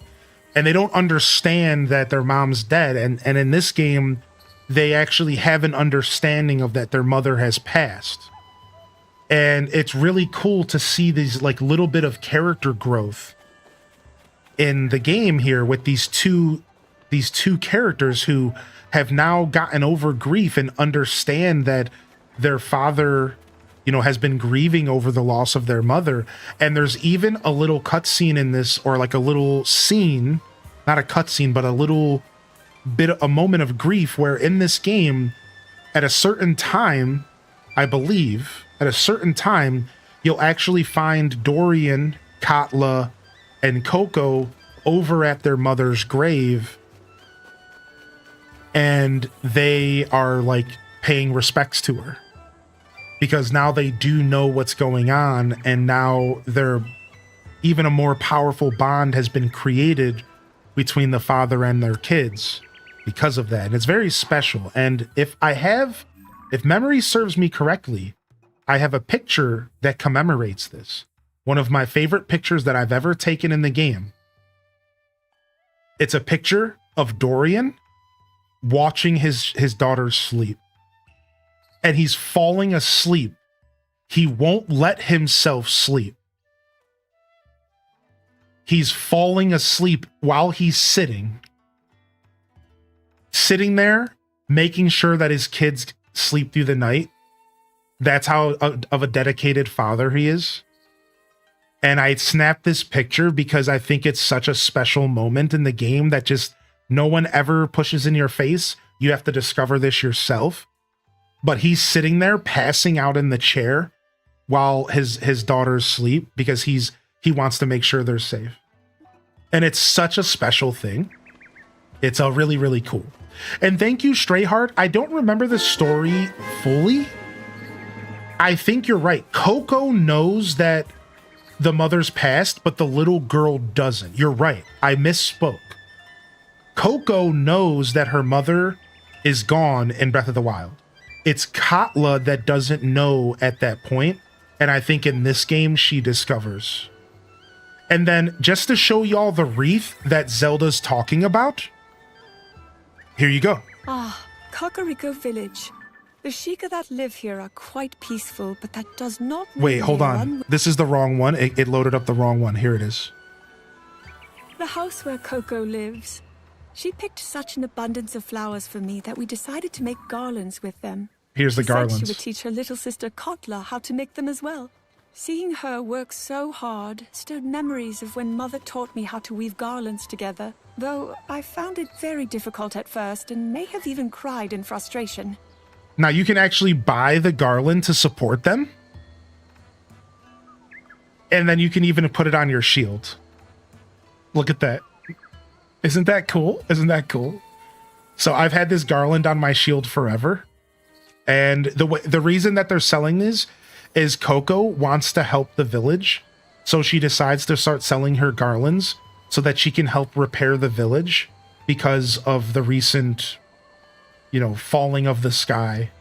And they don't understand that their mom's dead. And in this game, they actually have an understanding of that their mother has passed. And it's really cool to see these like little bit of character growth in the game here with these two characters who have now gotten over grief and understand that their father, has been grieving over the loss of their mother. And there's even a little cutscene in this, or like a little scene, not a cutscene, but a moment of grief where in this game, at a certain time, I believe, you'll actually find Dorian, Katla, and Coco over at their mother's grave, and they are like paying respects to her because now they do know what's going on, and now even a more powerful bond has been created between the father and their kids because of that. And it's very special. And if memory serves me correctly, I have a picture that commemorates this. One of my favorite pictures that I've ever taken in the game. It's a picture of Dorian watching his daughter sleep. And he's falling asleep. He won't let himself sleep. He's falling asleep while he's sitting there, making sure that his kids sleep through the night. That's how of a dedicated father he is. And I snapped this picture because I think it's such a special moment in the game that just no one ever pushes in your face. You have to discover this yourself. But he's sitting there passing out in the chair while his daughters sleep because he wants to make sure they're safe. And it's such a special thing. It's a really, really cool. And thank you, Strayheart. I don't remember the story fully. I think you're right. Coco knows that the mother's passed, but the little girl doesn't. You're right. I misspoke. Coco knows that her mother is gone in Breath of the Wild. It's Katla that doesn't know at that point, and I think in this game she discovers. And then just to show y'all the wreath that Zelda's talking about, here you go. Kakariko village. The Sheikah that live here are quite peaceful, but that does not mean Wait, hold they are on. This is the wrong one. It loaded up the wrong one. Here it is. The house where Coco lives. She picked such an abundance of flowers for me that we decided to make garlands with them. Here's the She said garlands. she would teach her little sister Katla how to make them as well. Seeing her work so hard stirred memories of when Mother taught me how to weave garlands together, though I found it very difficult at first and may have even cried in frustration. Now you can actually buy the garland to support them. And then you can even put it on your shield. Look at that. Isn't that cool? Isn't that cool? So I've had this garland on my shield forever. And the reason that they're selling this is Coco wants to help the village. So she decides to start selling her garlands so that she can help repair the village because of the recent, falling of the sky.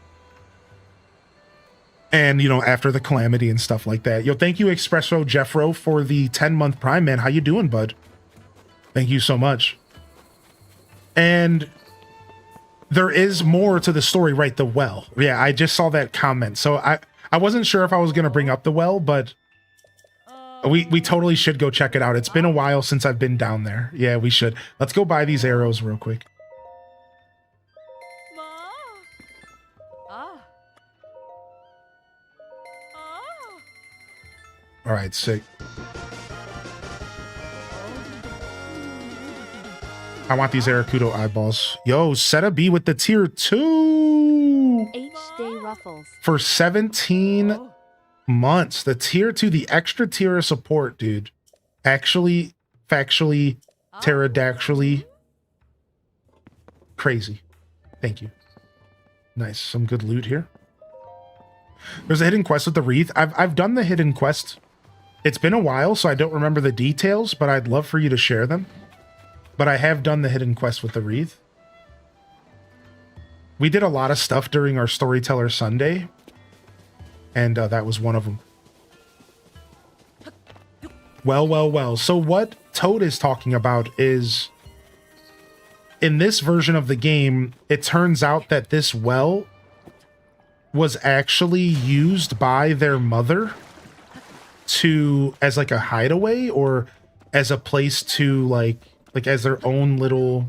And, you know, after the calamity and stuff like that. Yo, thank you, Espresso Jeffro, for the 10-month Prime, man. How you doing, bud? Thank you so much. And there is more to the story, right? The well. Yeah, I just saw that comment. So I wasn't sure if I was going to bring up the well, but we totally should go check it out. It's been a while since I've been down there. Yeah, we should. Let's go buy these arrows real quick. All right, sick. I want these Arakudo eyeballs. Yo, Seta B with the tier 2 H-Day Ruffles. for 17 months. The tier 2, the extra tier of support, dude. Actually, factually, pterodactyly. Crazy. Thank you. Nice. Some good loot here. There's a hidden quest with the wreath. I've done the hidden quest. It's been a while, so I don't remember the details, but I'd love for you to share them. But I have done the hidden quest with the wreath. We did a lot of stuff during our Storyteller Sunday, and that was one of them. Well. So what Toad is talking about is, in this version of the game, it turns out that this well was actually used by their mother as like a hideaway, or as a place to like as their own little,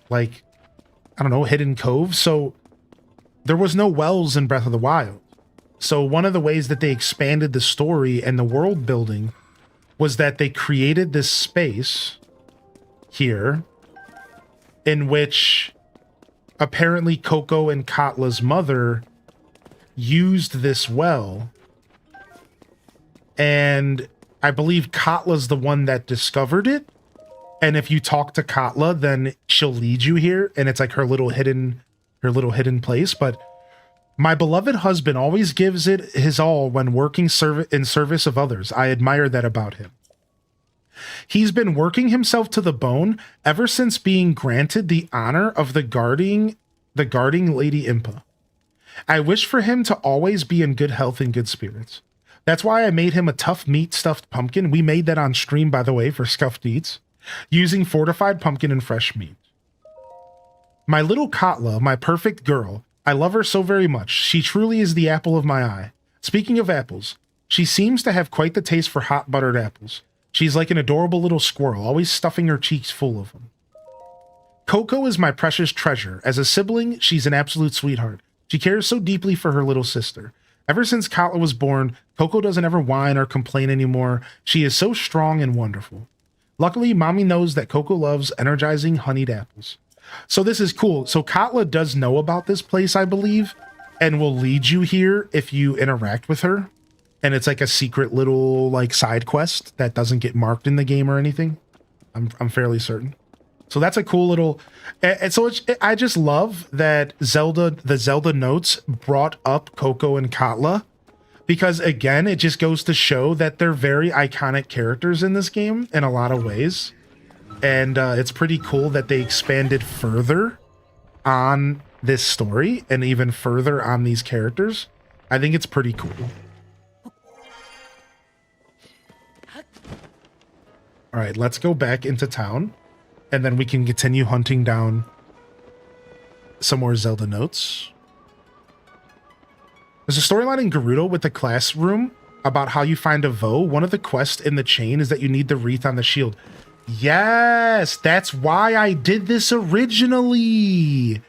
like, I don't know, hidden cove. So there was no wells in Breath of the Wild. So one of the ways that they expanded the story and the world building was that they created this space here in which apparently Coco and Katla's mother used this well. And I believe Katla's the one that discovered it. And if you talk to Katla, then she'll lead you here. And it's like her little hidden place. But my beloved husband always gives it his all when working in service of others. I admire that about him. He's been working himself to the bone ever since being granted the honor of the guarding Lady Impa. I wish for him to always be in good health and good spirits. That's why I made him a tough meat stuffed pumpkin. We made that on stream, by the way, for Scuffed Eats, using fortified pumpkin and fresh meat. My little Katla, my perfect girl, I love her so very much. She truly is the apple of my eye. Speaking of apples, she seems to have quite the taste for hot buttered apples. She's like an adorable little squirrel, always stuffing her cheeks full of them. Coco is my precious treasure. As a sibling, she's an absolute sweetheart. She cares so deeply for her little sister. Ever since Katla was born, Coco doesn't ever whine or complain anymore. She is so strong and wonderful. Luckily, Mommy knows that Coco loves energizing honeyed apples. So this is cool. So Katla does know about this place, I believe, and will lead you here if you interact with her. And it's like a secret little like side quest that doesn't get marked in the game or anything. I'm fairly certain. So that's a cool little, and so I just love that the Zelda notes brought up Coco and Katla, because again, it just goes to show that they're very iconic characters in this game in a lot of ways. And it's pretty cool that they expanded further on this story and even further on these characters. I think it's pretty cool. All right, let's go back into town. And then we can continue hunting down some more Zelda notes. There's a storyline in Gerudo with the classroom about how you find a Vo. One of the quests in the chain is that you need the wreath on the shield. Yes, that's why I did this originally.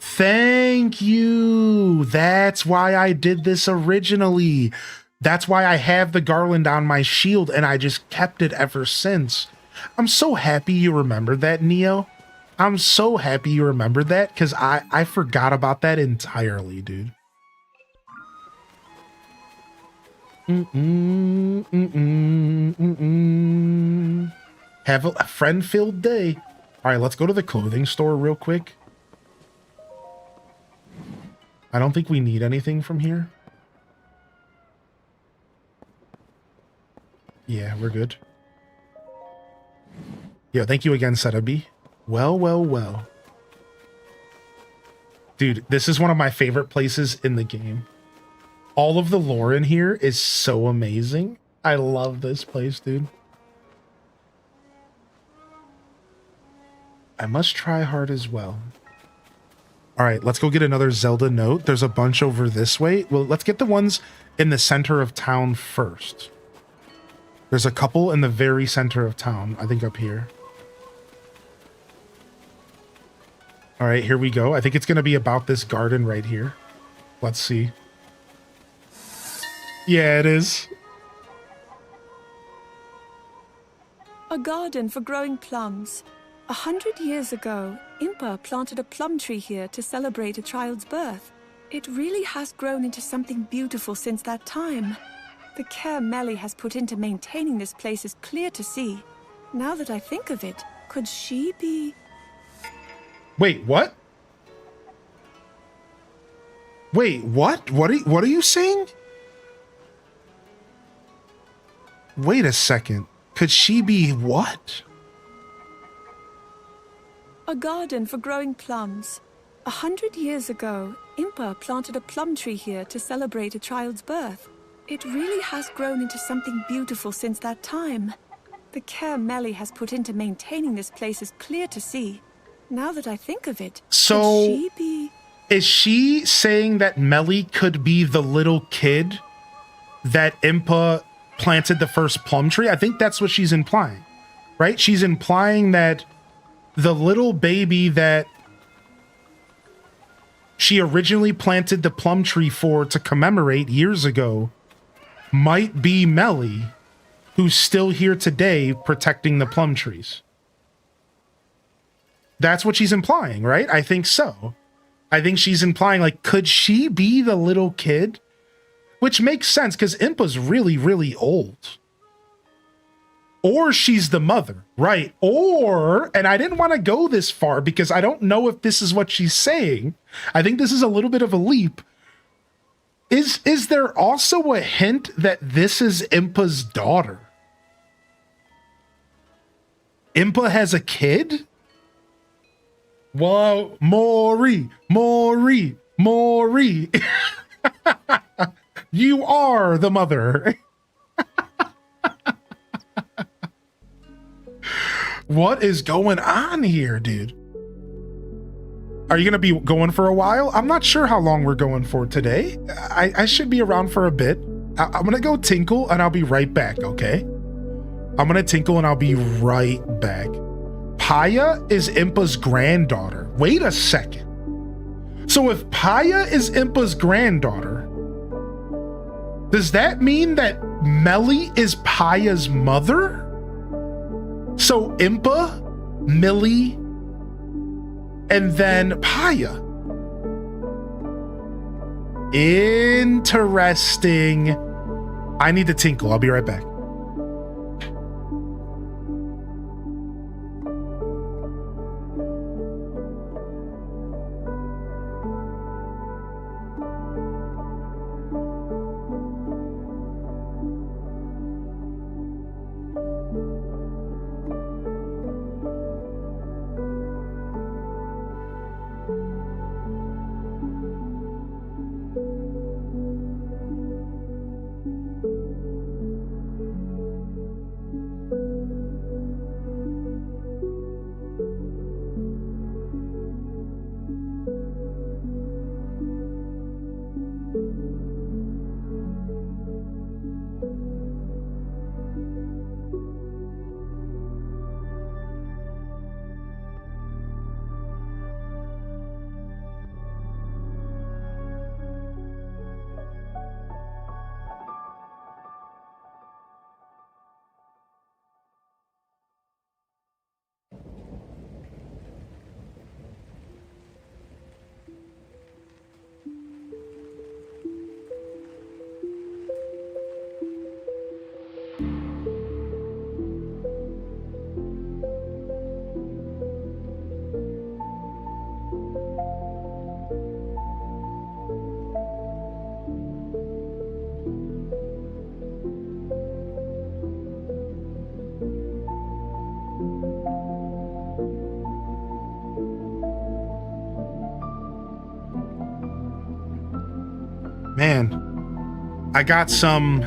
Thank you. That's why I did this originally. That's why I have the garland on my shield and I just kept it ever since. I'm so happy you remembered that, Neo. I'm so happy you remembered that, because I forgot about that entirely, dude. Have a friend-filled day. All right, let's go to the clothing store real quick. I don't think we need anything from here. Yeah, we're good. Yo, thank you again, Setabi. Well. Dude, this is one of my favorite places in the game. All of the lore in here is so amazing. I love this place, dude. I must try hard as well. All right, let's go get another Zelda note. There's a bunch over this way. Well, let's get the ones in the center of town first. There's a couple in the very center of town, I think up here. All right, here we go. I think it's going to be about this garden right here. Let's see. Yeah, it is. A garden for growing plums. 100 years ago, Impa planted a plum tree here to celebrate a child's birth. It really has grown into something beautiful since that time. The care Melly has put into maintaining this place is clear to see. Now that I think of it, could she be... Wait, what? Wait, what? What are you saying? Wait a second. Could she be what? A garden for growing plums. 100 years ago, Impa planted a plum tree here to celebrate a child's birth. It really has grown into something beautiful since that time. The care Melly has put into maintaining this place is clear to see. Now that I think of it, so could she be... Is she saying that Melly could be the little kid that Impa planted the first plum tree? I think that's what she's implying, right? She's implying that the little baby that she originally planted the plum tree for to commemorate years ago might be Melly, who's still here today protecting the plum trees. That's what she's implying, right? I think so. I think she's implying, like, could she be the little kid? Which makes sense, because Impa's really, really old. Or she's the mother, right? Or, and I didn't want to go this far because I don't know if this is what she's saying. I think this is a little bit of a leap. Is there also a hint that this is Impa's daughter? Impa has a kid? Whoa, Maury. You are the mother. What is going on here, dude? Are you going to be going for a while? I'm not sure how long we're going for today. I should be around for a bit. I'm going to go tinkle and I'll be right back, okay? I'm going to tinkle and I'll be right back. Paya is Impa's granddaughter. Wait a second. So if Paya is Impa's granddaughter, does that mean that Melly is Paya's mother? So Impa, Millie, and then Paya. Interesting. I need to tinkle. I'll be right back. Man, I got some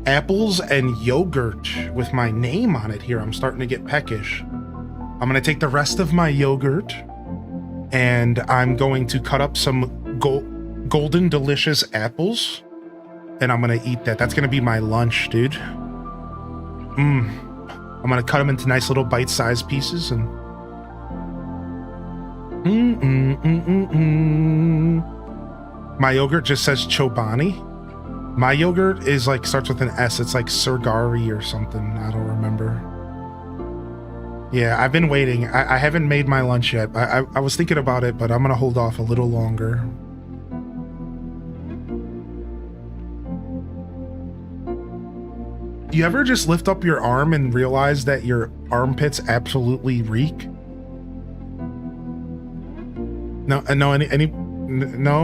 apples and yogurt with my name on it here. I'm starting to get peckish. I'm gonna take the rest of my yogurt and I'm going to cut up some golden delicious apples and I'm gonna eat that. That's gonna be my lunch, dude. I'm gonna cut them into nice little bite-sized pieces and my yogurt just says Chobani. My yogurt is like, starts with an S. It's like Surgari or something. I don't remember. Yeah, I've been waiting. I haven't made my lunch yet. I was thinking about it, but I'm gonna hold off a little longer. You ever just lift up your arm and realize that your armpits absolutely reek? No,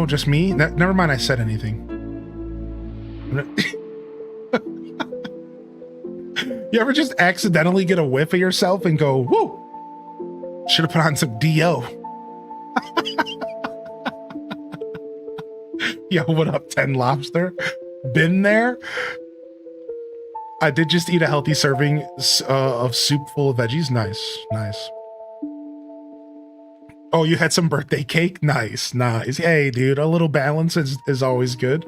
just me? Never mind, I said anything. You ever just accidentally get a whiff of yourself and go, whoo, should have put on some DO. Yo, what up, 10 Lobster? Been there? I did just eat a healthy serving of soup full of veggies. Nice. Oh, you had some birthday cake? Nice. Hey, dude, a little balance is always good.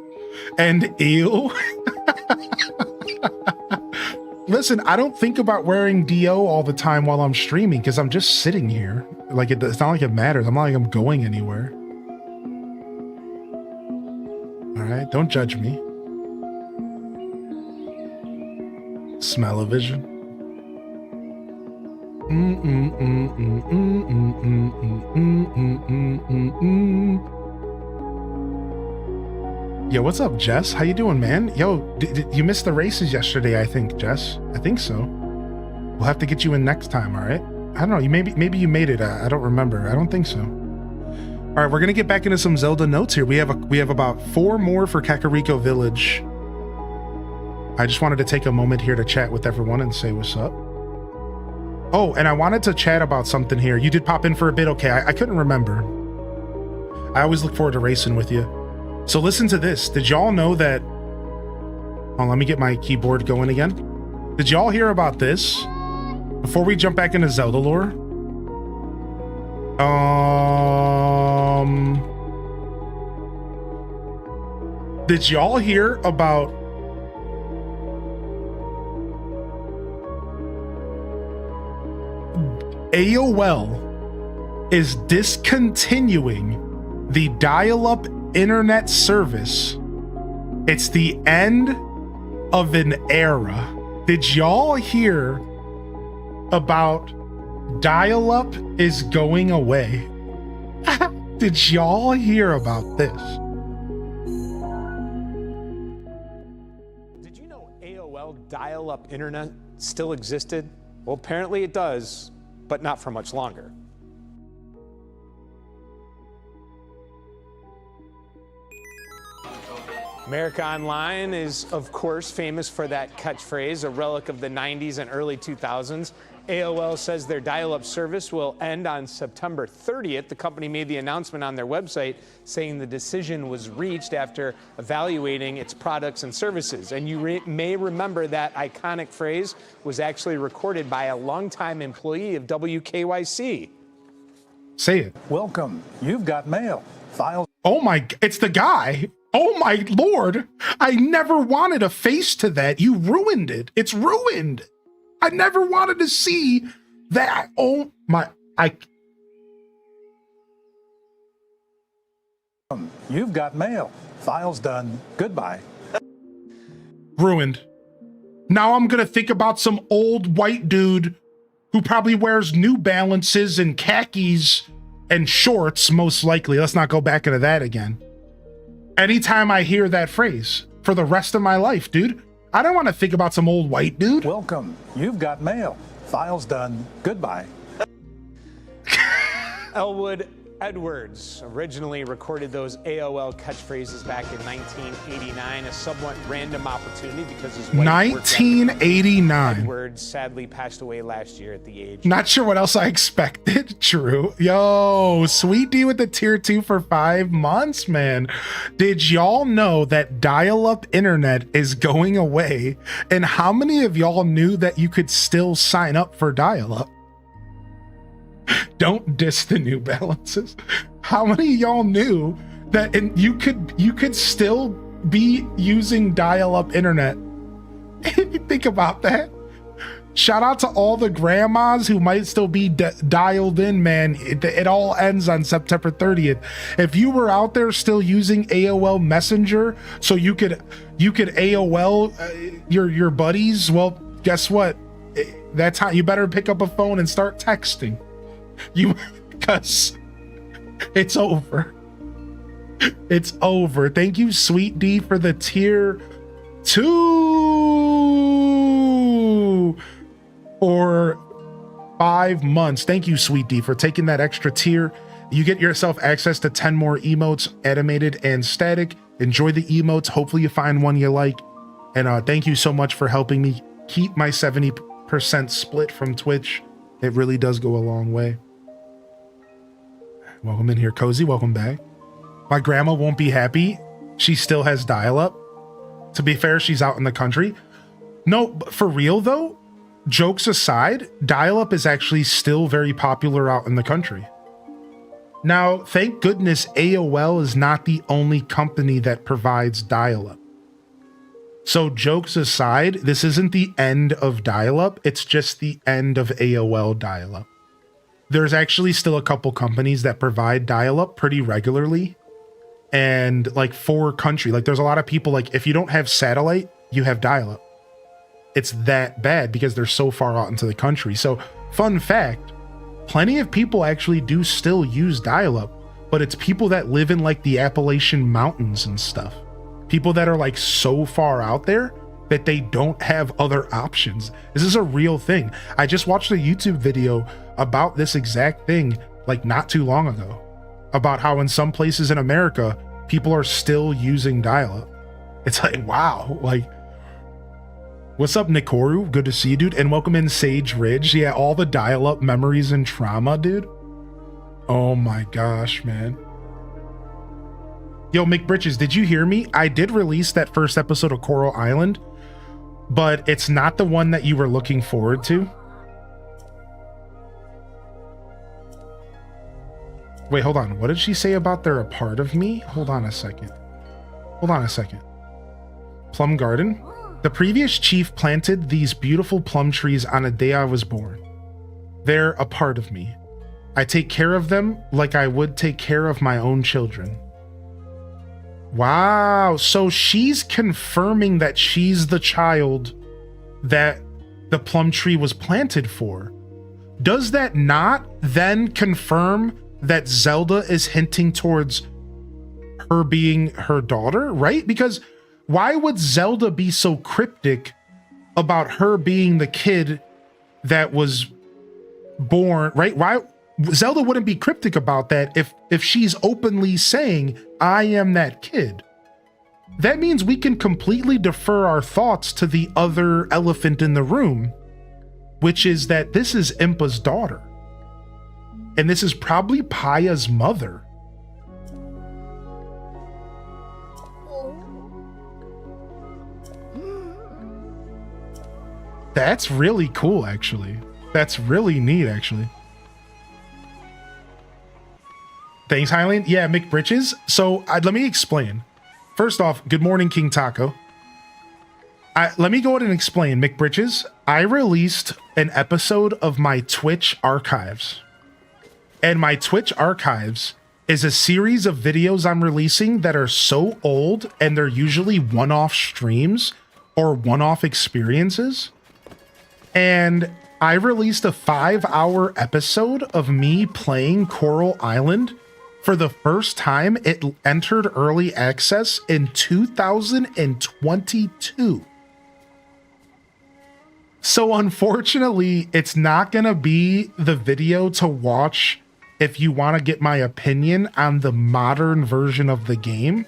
And ew. Listen, I don't think about wearing DO all the time while I'm streaming because I'm just sitting here. Like, it's not like it matters. I'm not like I'm going anywhere. All right, don't judge me. Smell-o-vision. Yo, what's up, Jess? How you doing, man? Yo, you missed the races yesterday, I think, Jess. I think so. We'll have to get you in next time, all right? I don't know. Maybe you made it. I don't remember. I don't think so. All right, we're gonna get back into some Zelda notes here. We have about 4 more for Kakariko Village. I just wanted to take a moment here to chat with everyone and say what's up. Oh, and I wanted to chat about something here. You did pop in for a bit. Okay, I couldn't remember. I always look forward to racing with you. So listen to this. Did y'all know that... Oh, let me get my keyboard going again. Did y'all hear about this? Before we jump back into Zelda lore. Did y'all hear about... AOL is discontinuing the dial-up internet service. It's the end of an era. Did y'all hear about dial-up is going away? Did y'all hear about this? Did you know AOL dial-up internet still existed? Well, apparently it does, but not for much longer. America Online is, of course, famous for that catchphrase, a relic of the 90s and early 2000s. AOL says their dial-up service will end on September 30th. The company made the announcement on their website saying the decision was reached after evaluating its products and services. And you may remember that iconic phrase was actually recorded by a longtime employee of WKYC. Say it. Welcome. You've got mail. Files. Oh my, it's the guy. Oh my Lord. I never wanted a face to that. You ruined it. It's ruined. I never wanted to see that. Oh my, You've got mail. Files done. Goodbye. Ruined. Now I'm gonna think about some old white dude who probably wears New Balances and khakis and shorts, most likely. Let's not go back into that again. Anytime I hear that phrase for the rest of my life, dude, I don't want to think about some old white dude. Welcome. You've got mail. Files done. Goodbye. Elwood Edwards originally recorded those AOL catchphrases back in 1989, a somewhat random opportunity because his wife 1989. Edwards sadly passed away last year at the age. Not sure what else I expected. True. Yo, Sweet D with the tier 2 for 5 months, man. Did y'all know that dial-up internet is going away? And how many of y'all knew that you could still sign up for dial-up? Don't diss the New Balances. How many of y'all knew that you could still be using dial-up internet? Think about that. Shout out to all the grandmas who might still be dialed in, man. It all ends on September 30th. If you were out there still using AOL Messenger so you could AOL your buddies, well, guess what? That's how you better pick up a phone and start texting. Because it's over. It's over. Thank you, Sweet D, for the tier 2 for 5 months. Thank you, Sweet D, for taking that extra tier. You get yourself access to 10 more emotes, animated and static. Enjoy the emotes. Hopefully you find one you like. And thank you so much for helping me keep my 70% split from Twitch. It really does go a long way. Welcome in here, Cozy. Welcome back. My grandma won't be happy. She still has dial-up. To be fair, she's out in the country. No, but for real though, jokes aside, dial-up is actually still very popular out in the country. Now, thank goodness AOL is not the only company that provides dial-up. So jokes aside, this isn't the end of dial-up. It's just the end of AOL dial-up. There's actually still a couple companies that provide dial-up pretty regularly. And like for country, like there's a lot of people, like if you don't have satellite, you have dial-up. It's that bad because they're so far out into the country. So fun fact, plenty of people actually do still use dial-up, but it's people that live in like the Appalachian Mountains and stuff. People that are like so far out there that they don't have other options. This is a real thing. I just watched a YouTube video about this exact thing like not too long ago, about how in some places in America, people are still using dial-up. It's like, wow, like, what's up, Nikoru? Good to see you, dude. And welcome in, Sage Ridge. Yeah, all the dial-up memories and trauma, dude. Oh my gosh, man. Yo, McBritches, did you hear me? I did release that first episode of Coral Island, but it's not the one that you were looking forward to. Wait, hold on. What did she say about they're a part of me? Hold on a second. Hold on a second. Plum Garden. The previous chief planted these beautiful plum trees on a day I was born. They're a part of me. I take care of them like I would take care of my own children. Wow. So she's confirming that she's the child that the plum tree was planted for. Does that not then confirm that Zelda is hinting towards her being her daughter, right? Because why would Zelda be so cryptic about her being the kid that was born, right? Why Zelda wouldn't be cryptic about that if she's openly saying, I am that kid. That means we can completely defer our thoughts to the other elephant in the room, which is that this is Impa's daughter. And this is probably Paya's mother. That's really cool, actually. That's really neat, actually. Thanks, Highland. Yeah, McBritches. So let me explain. First off, good morning, King Taco. Let me go ahead and explain. McBritches, I released an episode of my Twitch archives. And my Twitch archives is a series of videos I'm releasing that are so old, and they're usually one-off streams or one-off experiences. And I released a 5-hour episode of me playing Coral Island for the first time. It entered early access in 2022. So unfortunately, it's not going to be the video to watch if you want to get my opinion on the modern version of the game,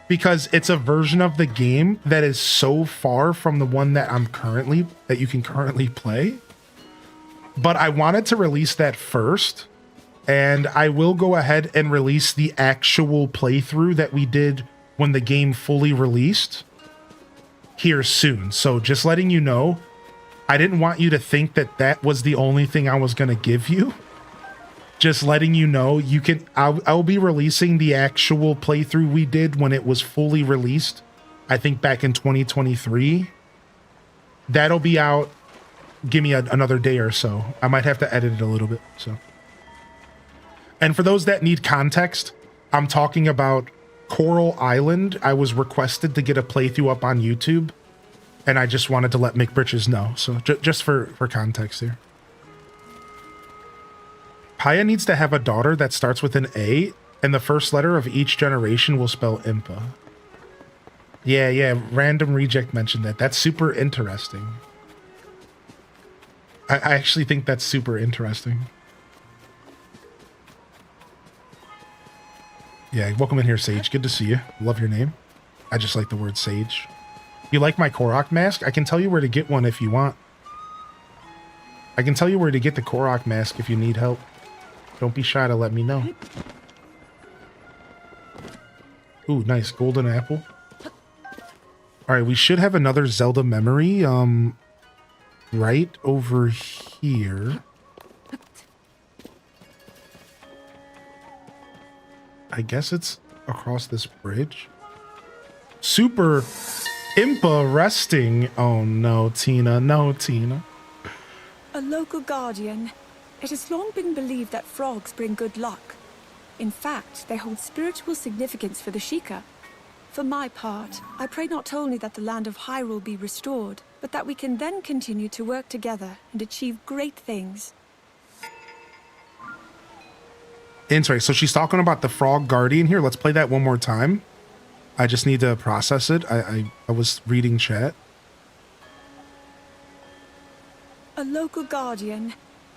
because it's a version of the game that is so far from the one that you can currently play. But I wanted to release that first, and I will go ahead and release the actual playthrough that we did when the game fully released here soon. So just letting you know, I didn't want you to think that that was the only thing I was going to give you. Just letting you know, I'll be releasing the actual playthrough we did when it was fully released. I think back in 2023. That'll be out. Give me another day or so. I might have to edit it a little bit. So, and for those that need context, I'm talking about Coral Island. I was requested to get a playthrough up on YouTube, and I just wanted to let McBritches know. So just for context here. Paya needs to have a daughter that starts with an A, and the first letter of each generation will spell Impa. Yeah, Random Reject mentioned that. That's super interesting. I actually think that's super interesting. Yeah, welcome in here, Sage. Good to see you. Love your name. I just like the word Sage. You like my Korok mask? I can tell you where to get one if you want. I can tell you where to get the Korok mask if you need help. Don't be shy to let me know. Ooh, nice. Golden apple. Alright, we should have another Zelda memory, right over here. I guess it's across this bridge. Super interesting. Oh no, Tina. No, Tina. A local guardian. It has long been believed that frogs bring good luck. In fact, they hold spiritual significance for the Sheikah. For my part, I pray not only that the land of Hyrule be restored, but that we can then continue to work together and achieve great things. Interesting. So she's talking about the frog guardian here. Let's play that one more time. I just need to process it. I was reading chat. A local guardian.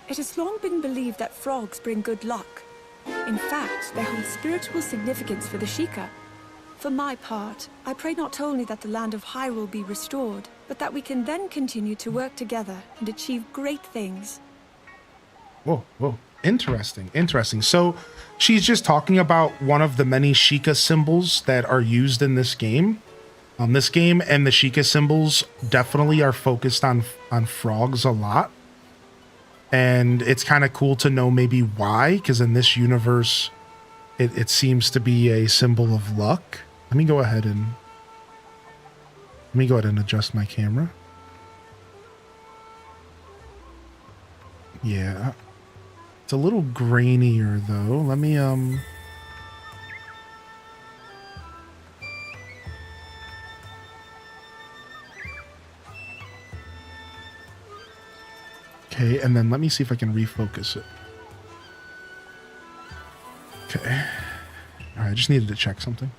It has long been believed that frogs bring good luck. In fact, they hold spiritual significance for the Sheikah. For my part, I pray not only that the land of Hyrule be restored, but that we can then continue to work together and achieve great things. Whoa. Interesting. So she's just talking about one of the many Sheikah symbols that are used in this game. This game and the Sheikah symbols definitely are focused on frogs a lot. And it's kind of cool to know maybe why, because in this universe, it seems to be a symbol of luck. Let me go ahead and adjust my camera. Yeah. It's a little grainier though. Let me okay, and then let me see if I can refocus it. Okay. All right, I just needed to check something.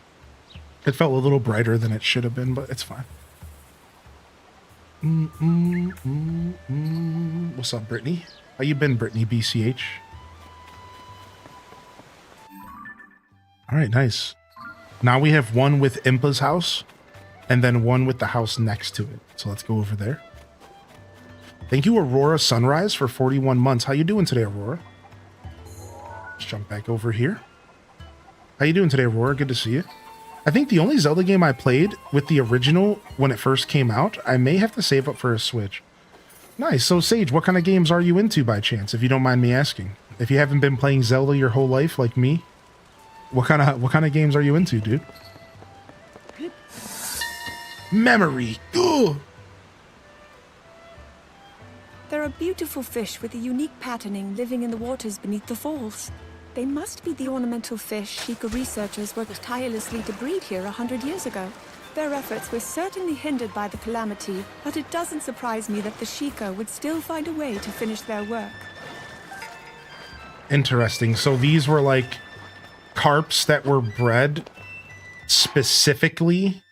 It felt a little brighter than it should have been, but it's fine. What's up, Brittany? How you been, Brittany BCH? All right, nice. Now we have one with Impa's house, and then one with the house next to it. So let's go over there. Thank you, Aurora Sunrise, for 41 months. How you doing today, Aurora? Let's jump back over here. How you doing today, Aurora? Good to see you. I think the only Zelda game I played with the original when it first came out, I may have to save up for a Switch. Nice. So, Sage, what kind of games are you into by chance, if you don't mind me asking? If you haven't been playing Zelda your whole life like me, what kind of games are you into, dude? Memory. Ugh. There are beautiful fish with a unique patterning living in the waters beneath the falls. They must be the ornamental fish Sheikah researchers worked tirelessly to breed here 100 years ago. Their efforts were certainly hindered by the calamity, but it doesn't surprise me that the Sheikah would still find a way to finish their work. Interesting. So these were like carps that were bred specifically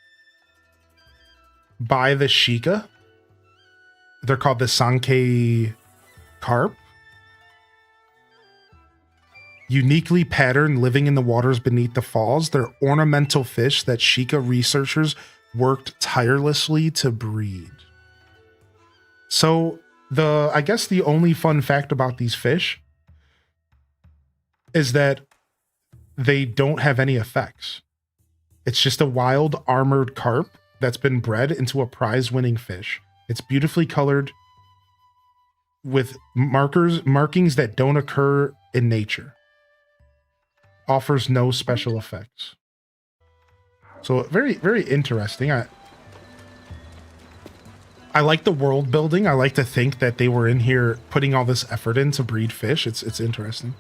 by the Sheikah. They're called the Sankei carp. Uniquely patterned, living in the waters beneath the falls, they're ornamental fish that Sheikah researchers worked tirelessly to breed. So I guess the only fun fact about these fish is that they don't have any effects. It's just a wild armored carp that's been bred into a prize-winning fish. It's beautifully colored with markings that don't occur in nature. Offers no special effects. So very, very interesting. I like the world building. I like to think that they were in here putting all this effort in to breed fish. It's interesting.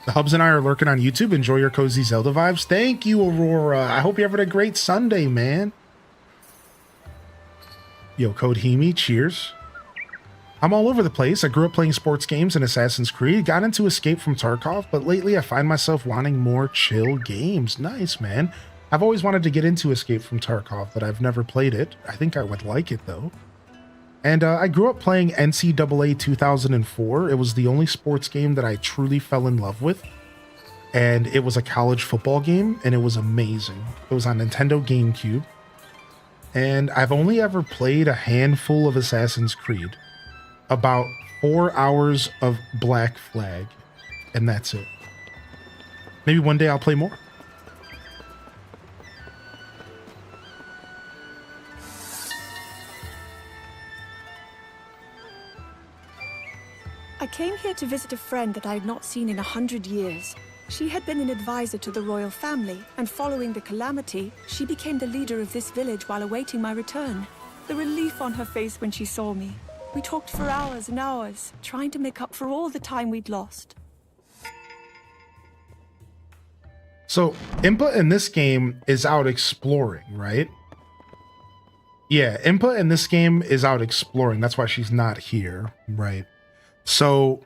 The Hubs and I are lurking on YouTube. Enjoy your cozy Zelda vibes. Thank you, Aurora. I hope you're having a great Sunday, man. Yo, Code Hemi, cheers. I'm all over the place. I grew up playing sports games and Assassin's Creed, got into Escape from Tarkov, but lately I find myself wanting more chill games. Nice, man. I've always wanted to get into Escape from Tarkov, but I've never played it. I think I would like it, though. And I grew up playing NCAA 2004. It was the only sports game that I truly fell in love with. And it was a college football game, and it was amazing. It was on Nintendo GameCube. And I've only ever played a handful of Assassin's Creed. About 4 hours of Black Flag, and that's it. Maybe one day I'll play more. I came here to visit a friend that I had not seen in 100 years. She had been an advisor to the royal family, and following the calamity, she became the leader of this village while awaiting my return. The relief on her face when she saw me. We talked for hours and hours, trying to make up for all the time we'd lost. So, Impa in this game is out exploring, right? Yeah, Impa in this game is out exploring. That's why she's not here, right? So,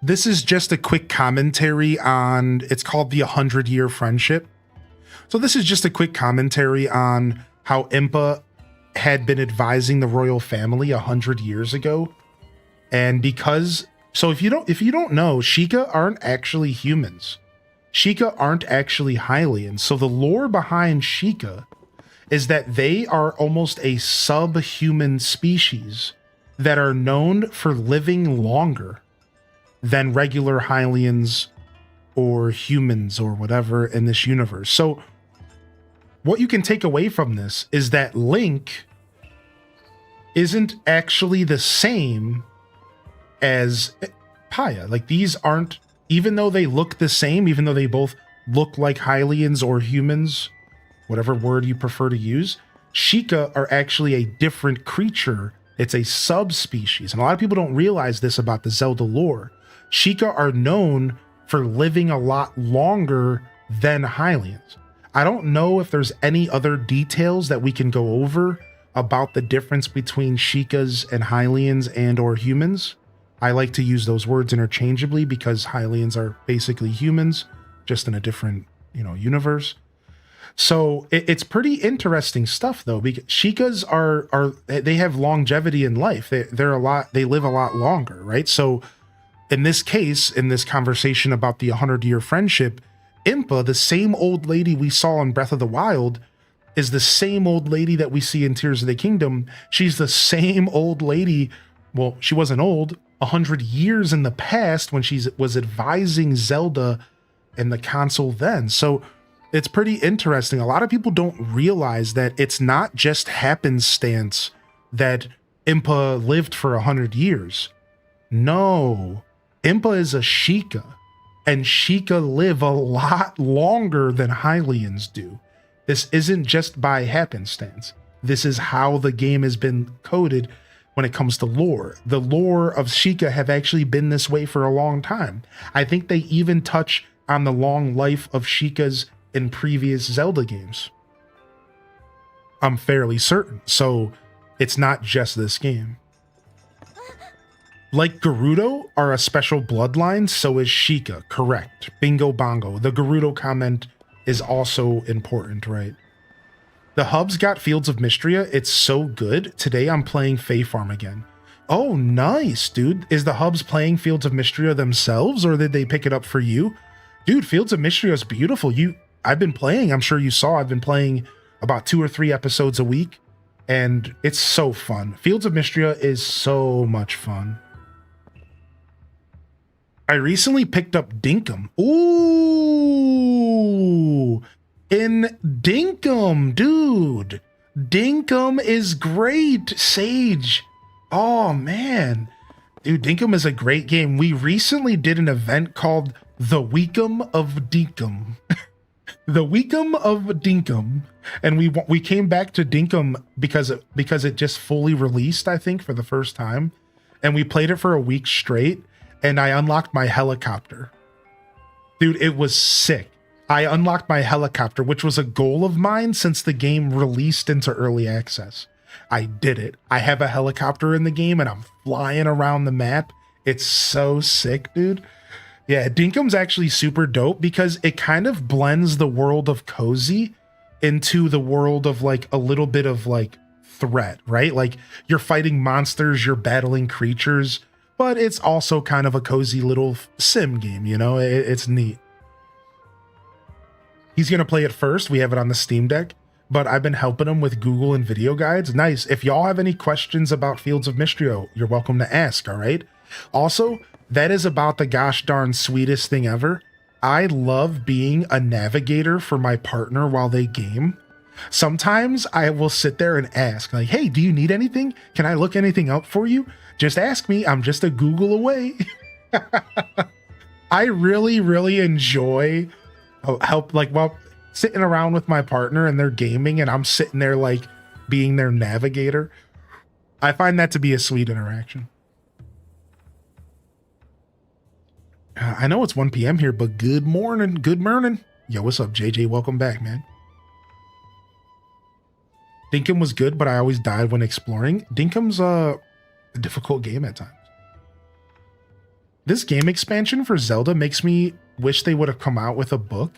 this is just a quick commentary on, it's called the 100-Year Friendship. So this is just a quick commentary on how Impa had been advising the royal family 100 years ago. And because, so if you don't know, Sheikah aren't actually humans. Sheikah aren't actually Hylians. So the lore behind Sheikah is that they are almost a subhuman species that are known for living longer than regular Hylians or humans or whatever in this universe. So what you can take away from this is that Link isn't actually the same as Paya. Like, these aren't, even though they look the same, even though they both look like Hylians or humans, whatever word you prefer to use, Sheikah are actually a different creature. It's a subspecies. And a lot of people don't realize this about the Zelda lore. Sheikah are known for living a lot longer than Hylians. I don't know if there's any other details that we can go over about the difference between Sheikahs and Hylians and or humans. I like to use those words interchangeably because Hylians are basically humans, just in a different, universe. So it's pretty interesting stuff, though, because Sheikahs they have longevity in life. They live a lot longer, right? So in this case, in this conversation about the 100-year friendship, Impa, the same old lady we saw in Breath of the Wild, is the same old lady that we see in Tears of the Kingdom. She's the same old lady. Well, she wasn't old. 100 years in the past when she was advising Zelda in the console then. So it's pretty interesting. A lot of people don't realize that it's not just happenstance that Impa lived for 100 years. No, Impa is a Sheikah, and Sheikah live a lot longer than Hylians do. This isn't just by happenstance. This is how the game has been coded when it comes to lore. The lore of Sheikah have actually been this way for a long time. I think they even touch on the long life of Sheikahs in previous Zelda games. I'm fairly certain. So it's not just this game. Like Gerudo are a special bloodline, so is Sheikah. Correct. Bingo bongo. The Gerudo comment is also important, right? The Hubs got Fields of Mystria. It's so good. Today I'm playing Fae Farm again. Oh, nice, dude. Is the hubs playing Fields of Mystria themselves, or did they pick it up for you? Dude, Fields of Mystria is beautiful. I've been playing, I'm sure you saw, I've been playing about 2 or 3 episodes a week, and it's so fun. Fields of Mystria is so much fun. I recently picked up Dinkum. Ooh, in Dinkum, dude. Dinkum is great, Sage. Oh, man. Dude, Dinkum is a great game. We recently did an event called The Weekum of Dinkum. The Weekum of Dinkum. And we came back to Dinkum because it just fully released, I think, for the first time. And we played it for a week straight. And I unlocked my helicopter. Dude, it was sick. I unlocked my helicopter, which was a goal of mine since the game released into early access. I did it. I have a helicopter in the game and I'm flying around the map. It's so sick, dude. Yeah, Dinkum's actually super dope because it kind of blends the world of Cozy into the world of like a little bit of like threat, right? Like you're fighting monsters, you're battling creatures, but it's also kind of a cozy little sim game, you know? It's neat. He's going to play it first. We have it on the Steam Deck, but I've been helping him with Google and video guides. Nice. If y'all have any questions about Fields of Mystria, you're welcome to ask, all right? Also, that is about the gosh darn sweetest thing ever. I love being a navigator for my partner while they game. Sometimes I will sit there and ask, like, hey, do you need anything? Can I look anything up for you? Just ask me. I'm just a Google away. I really, really enjoy help, like, while sitting around with my partner and they're gaming and I'm sitting there like being their navigator. I find that to be a sweet interaction. I know it's 1 p.m. here, but good morning. Good morning. Yo, what's up, JJ? Welcome back, man. Dinkum was good, but I always died when exploring. Dinkum's a difficult game at times. This game expansion for Zelda makes me wish they would have come out with a book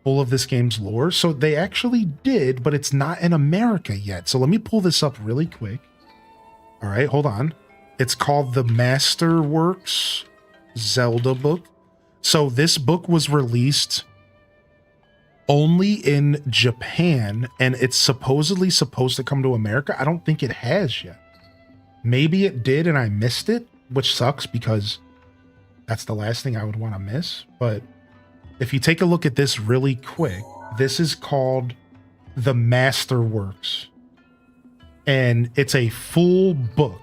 full of this game's lore. So they actually did, but it's not in America yet. So let me pull this up really quick. All right, hold on. It's called the Masterworks Zelda book. So this book was released only in Japan, and it's supposedly supposed to come to America. I don't think it has yet. Maybe it did and I missed it, which sucks because that's the last thing I would want to miss. But if you take a look at this really quick, this is called the Masterworks. And it's a full book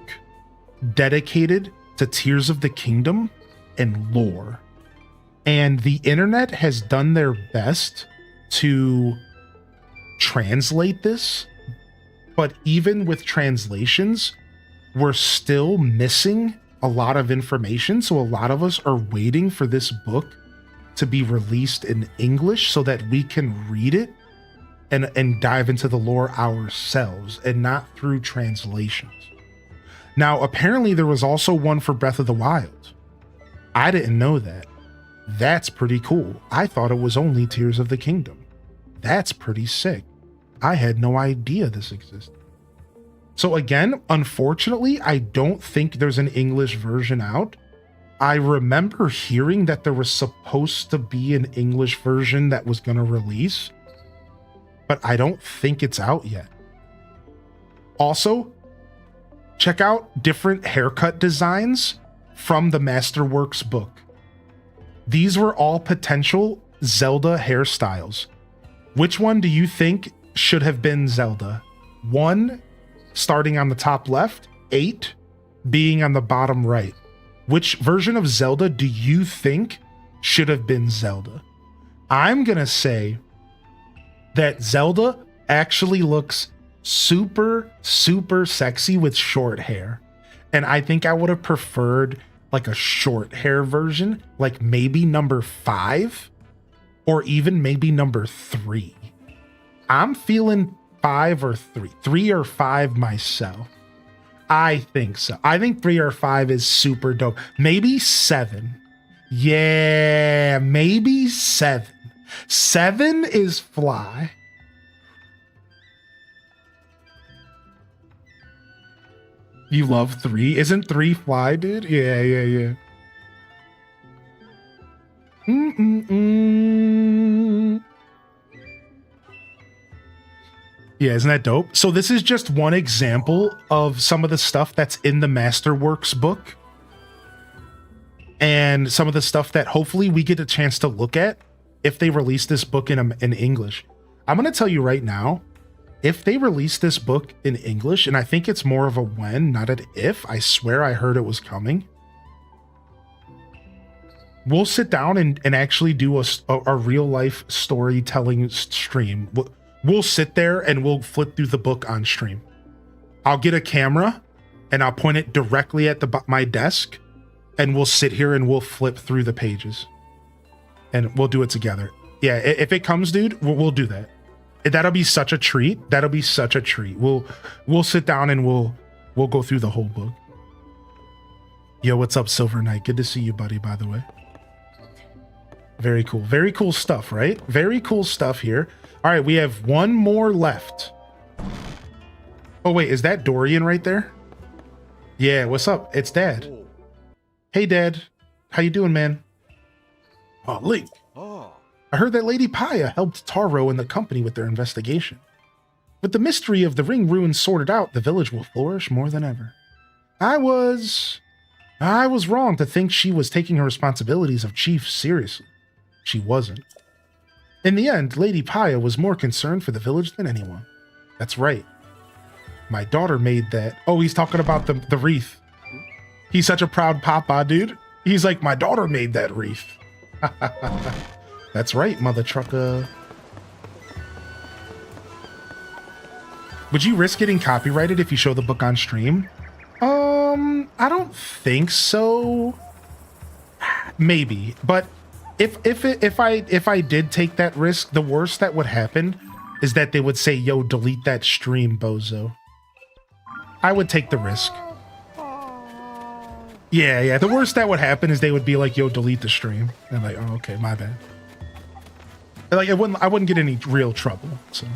dedicated to Tears of the Kingdom and lore. And the internet has done their best to translate this. But even with translations, we're still missing a lot of information. So a lot of us are waiting for this book to be released in English so that we can read it and dive into the lore ourselves and not through translations. Now, apparently there was also one for Breath of the Wild. I didn't know that. That's pretty cool. I thought it was only Tears of the Kingdom. That's pretty sick. I had no idea this existed. So again, unfortunately, I don't think there's an English version out. I remember hearing that there was supposed to be an English version that was going to release, but I don't think it's out yet. Also, check out different haircut designs from the Masterworks book. These were all potential Zelda hairstyles. Which one do you think should have been Zelda? 1 starting on the top left, 8 being on the bottom right. Which version of Zelda do you think should have been Zelda? I'm gonna say that Zelda actually looks super, super sexy with short hair. And I think I would have preferred like a short hair version, like maybe number 5 or even maybe number 3. I'm feeling 5 or 3, 3 or 5 myself. I think so. I think 3 or 5 is super dope. Maybe 7. Yeah, maybe 7. 7 is fly. You love 3? Isn't 3 fly, dude? Yeah, yeah, yeah. Yeah, isn't that dope? So this is just one example of some of the stuff that's in the Masterworks book. And some of the stuff that hopefully we get a chance to look at if they release this book in English. I'm going to tell you right now, if they release this book in English, and I think it's more of a when, not an if, I swear I heard it was coming. We'll sit down and actually do a real life storytelling stream. We'll sit there and we'll flip through the book on stream. I'll get a camera and I'll point it directly at my desk, and we'll sit here and we'll flip through the pages and we'll do it together. Yeah, if it comes, dude, we'll do that. That'll be such a treat. That'll be such a treat. We'll sit down and we'll go through the whole book. Yo, what's up, Silver Knight? Good to see you, buddy, by the way. Very cool. Very cool stuff, right? Very cool stuff here. All right, we have one more left. Oh, wait, is that Dorian right there? Yeah, what's up? It's Dad. Hey, Dad. How you doing, man? Oh, Link. I heard that Lady Paya helped Taro and the company with their investigation. With the mystery of the ring ruins sorted out, the village will flourish more than ever. I was wrong to think she was taking her responsibilities of chief seriously. She wasn't. In the end, Lady Paya was more concerned for the village than anyone. That's right. My daughter made that. Oh, he's talking about the wreath. He's such a proud papa, dude. He's like, my daughter made that wreath. That's right, mother trucker. Would you risk getting copyrighted if you show the book on stream? I don't think so. Maybe, but if I did take that risk, the worst that would happen is that they would say, "Yo, delete that stream, bozo." I would take the risk. Yeah. The worst that would happen is they would be like, "Yo, delete the stream." And I'm like, "Oh, okay, my bad." Like, I wouldn't get any real trouble. So,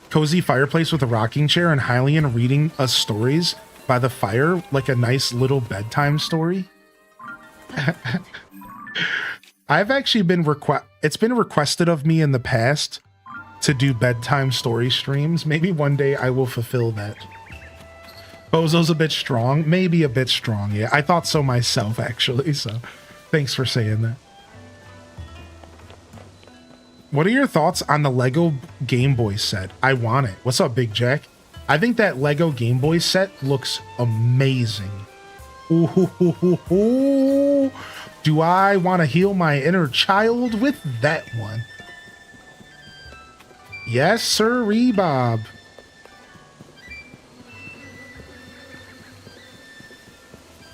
cozy fireplace with a rocking chair and Hylian reading us stories by the fire, like a nice little bedtime story. I've actually been it's been requested of me in the past to do bedtime story streams. Maybe one day I will fulfill that. Bozo's a bit strong, maybe a bit strong. Yeah, I thought so myself, actually. So, thanks for saying that. What are your thoughts on the Lego Game Boy set? I want it. What's up, Big Jack? I think that Lego Game Boy set looks amazing. Ooh, do I want to heal my inner child with that one? Yes, sir, Bob.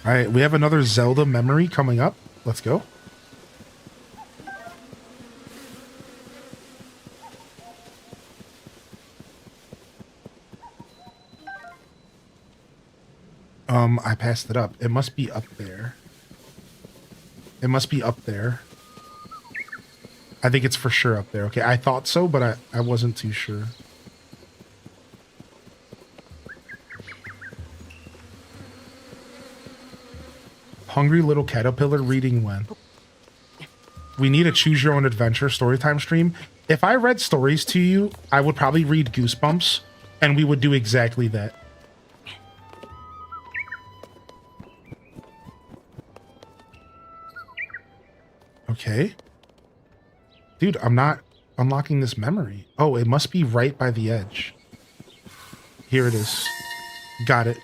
All right, we have another Zelda memory coming up. Let's go. I passed it up. It must be up there. It must be up there. I think it's for sure up there. Okay, I thought so, but I wasn't too sure. Hungry little caterpillar reading when? We need a choose your own adventure storytime stream. If I read stories to you, I would probably read Goosebumps, and we would do exactly that. Okay. Dude, I'm not unlocking this memory. Oh, it must be right by the edge. Here it is. Got it.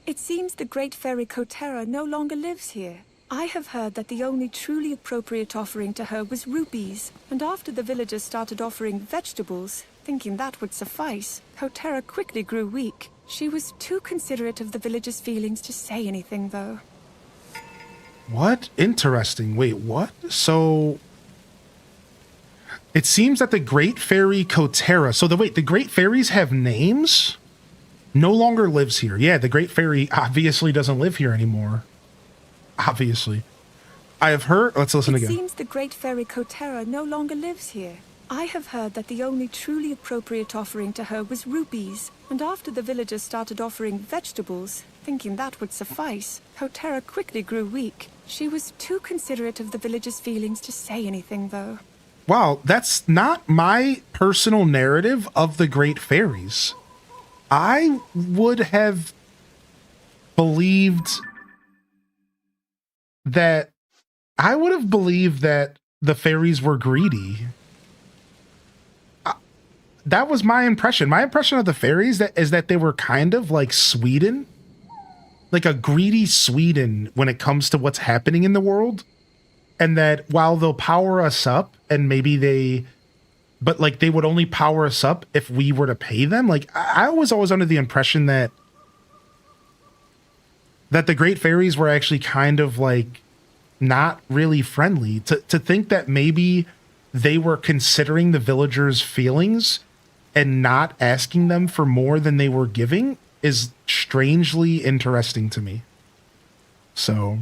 It seems the great fairy Kotera no longer lives here. I have heard that the only truly appropriate offering to her was rupees, and after the villagers started offering vegetables, thinking that would suffice, Kotera quickly grew weak. She was too considerate of the villagers' feelings to say anything, though. What? Interesting. Wait, what? So it seems that the Great Fairy Kotera. So the Great Fairies have names? No longer lives here. Yeah, the Great Fairy obviously doesn't live here anymore. Obviously. I have heard. Let's listen again. It seems the Great Fairy Kotera no longer lives here. I have heard that the only truly appropriate offering to her was rupees, and after the villagers started offering vegetables, thinking that would suffice, Hotera quickly grew weak. She was too considerate of the villagers' feelings to say anything, though. Wow, that's not my personal narrative of the Great Fairies. I would have believed that the fairies were greedy. That was my impression. My impression of the fairies is that they were kind of like Sweden, like a greedy Sweden when it comes to what's happening in the world. And that while they'll power us up and but like they would only power us up if we were to pay them. Like I was always under the impression that the Great Fairies were actually kind of like not really friendly. To think that maybe they were considering the villagers' feelings and not asking them for more than they were giving is strangely interesting to me. So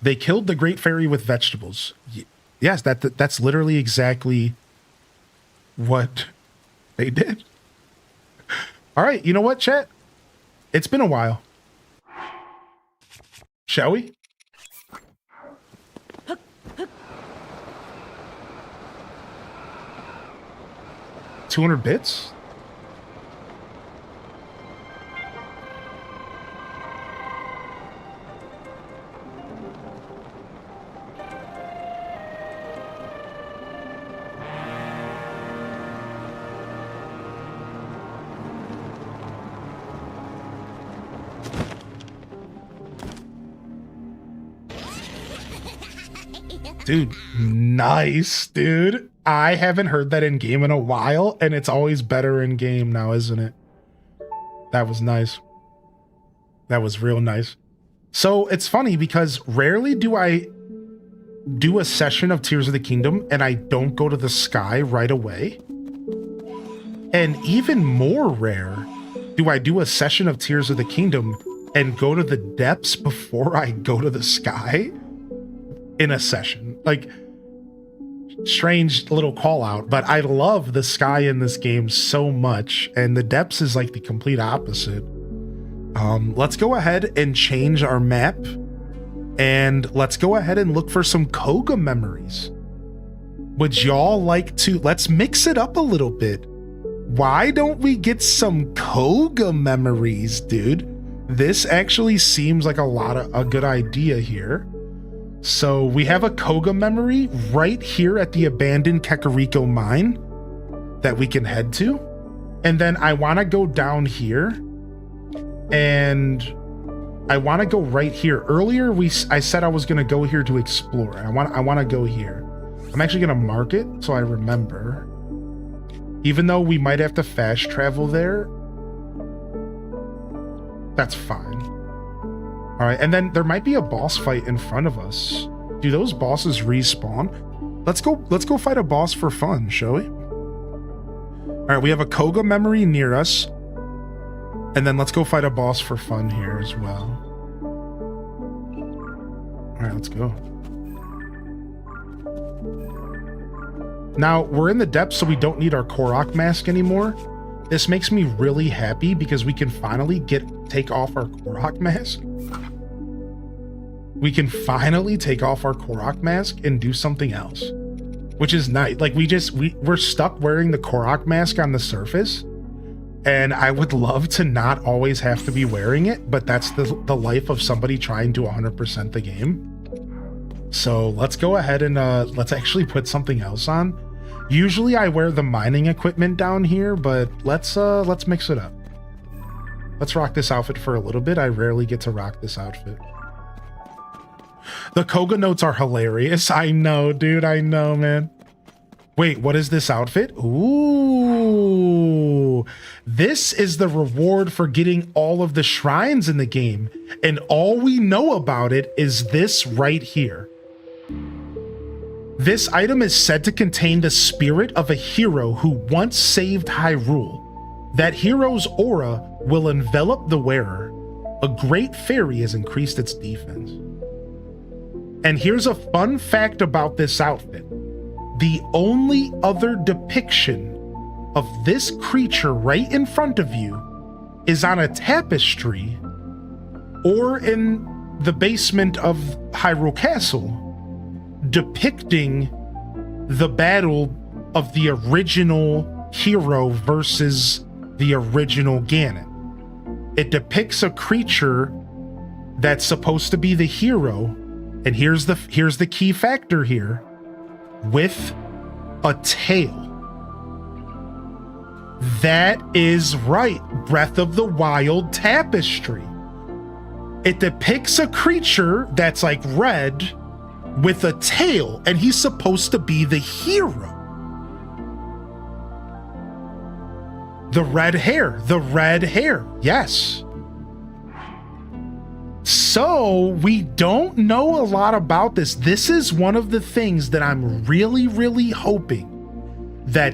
they killed the Great Fairy with vegetables. Yes, that's literally exactly what they did. All right, you know what, chat? It's been a while. Shall we? $200? Dude, nice, dude. I haven't heard that in game in a while, and it's always better in game now, isn't it? That was nice. That was real nice. So it's funny because rarely do I do a session of Tears of the Kingdom and I don't go to the sky right away. And even more rare do I do a session of Tears of the Kingdom and go to the depths before I go to the sky in a session. Like, strange little call out, but I love the sky in this game so much, and the depths is like the complete opposite. Let's go ahead and change our map, and let's go ahead and look for some Koga memories. Would y'all like to, let's mix it up a little bit. Why don't we get some Koga memories, dude? This actually seems like a good idea here. So we have a Koga memory right here at the abandoned Kakariko mine that we can head to. And then I want to go down here and I want to go right here. Earlier I said I was going to go here to explore. I want to go here. I'm actually going to mark it so I remember. Even though we might have to fast travel there, that's fine. All right, and then there might be a boss fight in front of us. Do those bosses respawn? Let's go fight a boss for fun, shall we? All right, we have a Koga memory near us. And then let's go fight a boss for fun here as well. All right, let's go. Now, we're in the depths, so we don't need our Korok mask anymore. This makes me really happy because we can finally take off our Korok mask. We can finally take off our Korok mask and do something else, which is nice. Like we're stuck wearing the Korok mask on the surface, and I would love to not always have to be wearing it, but that's the life of somebody trying to 100% the game. So let's go ahead and let's actually put something else on. Usually I wear the mining equipment down here, but let's mix it up. Let's rock this outfit for a little bit. I rarely get to rock this outfit. The Koga notes are hilarious. I know, dude. I know, man. Wait, what is this outfit? Ooh. This is the reward for getting all of the shrines in the game. And all we know about it is this right here. This item is said to contain the spirit of a hero who once saved Hyrule. That hero's aura will envelop the wearer. A great fairy has increased its defense. And here's a fun fact about this outfit. the only other depiction of this creature right in front of you is on a tapestry or in the basement of Hyrule Castle, depicting the battle of the original hero versus the original Ganon. It depicts a creature that's supposed to be the hero, and here's the key factor here, with a tail. That is right, Breath of the Wild tapestry. It depicts a creature that's like red with a tail, and he's supposed to be the hero. The red hair, yes. So we don't know a lot about this. This is one of the things that I'm really, really hoping that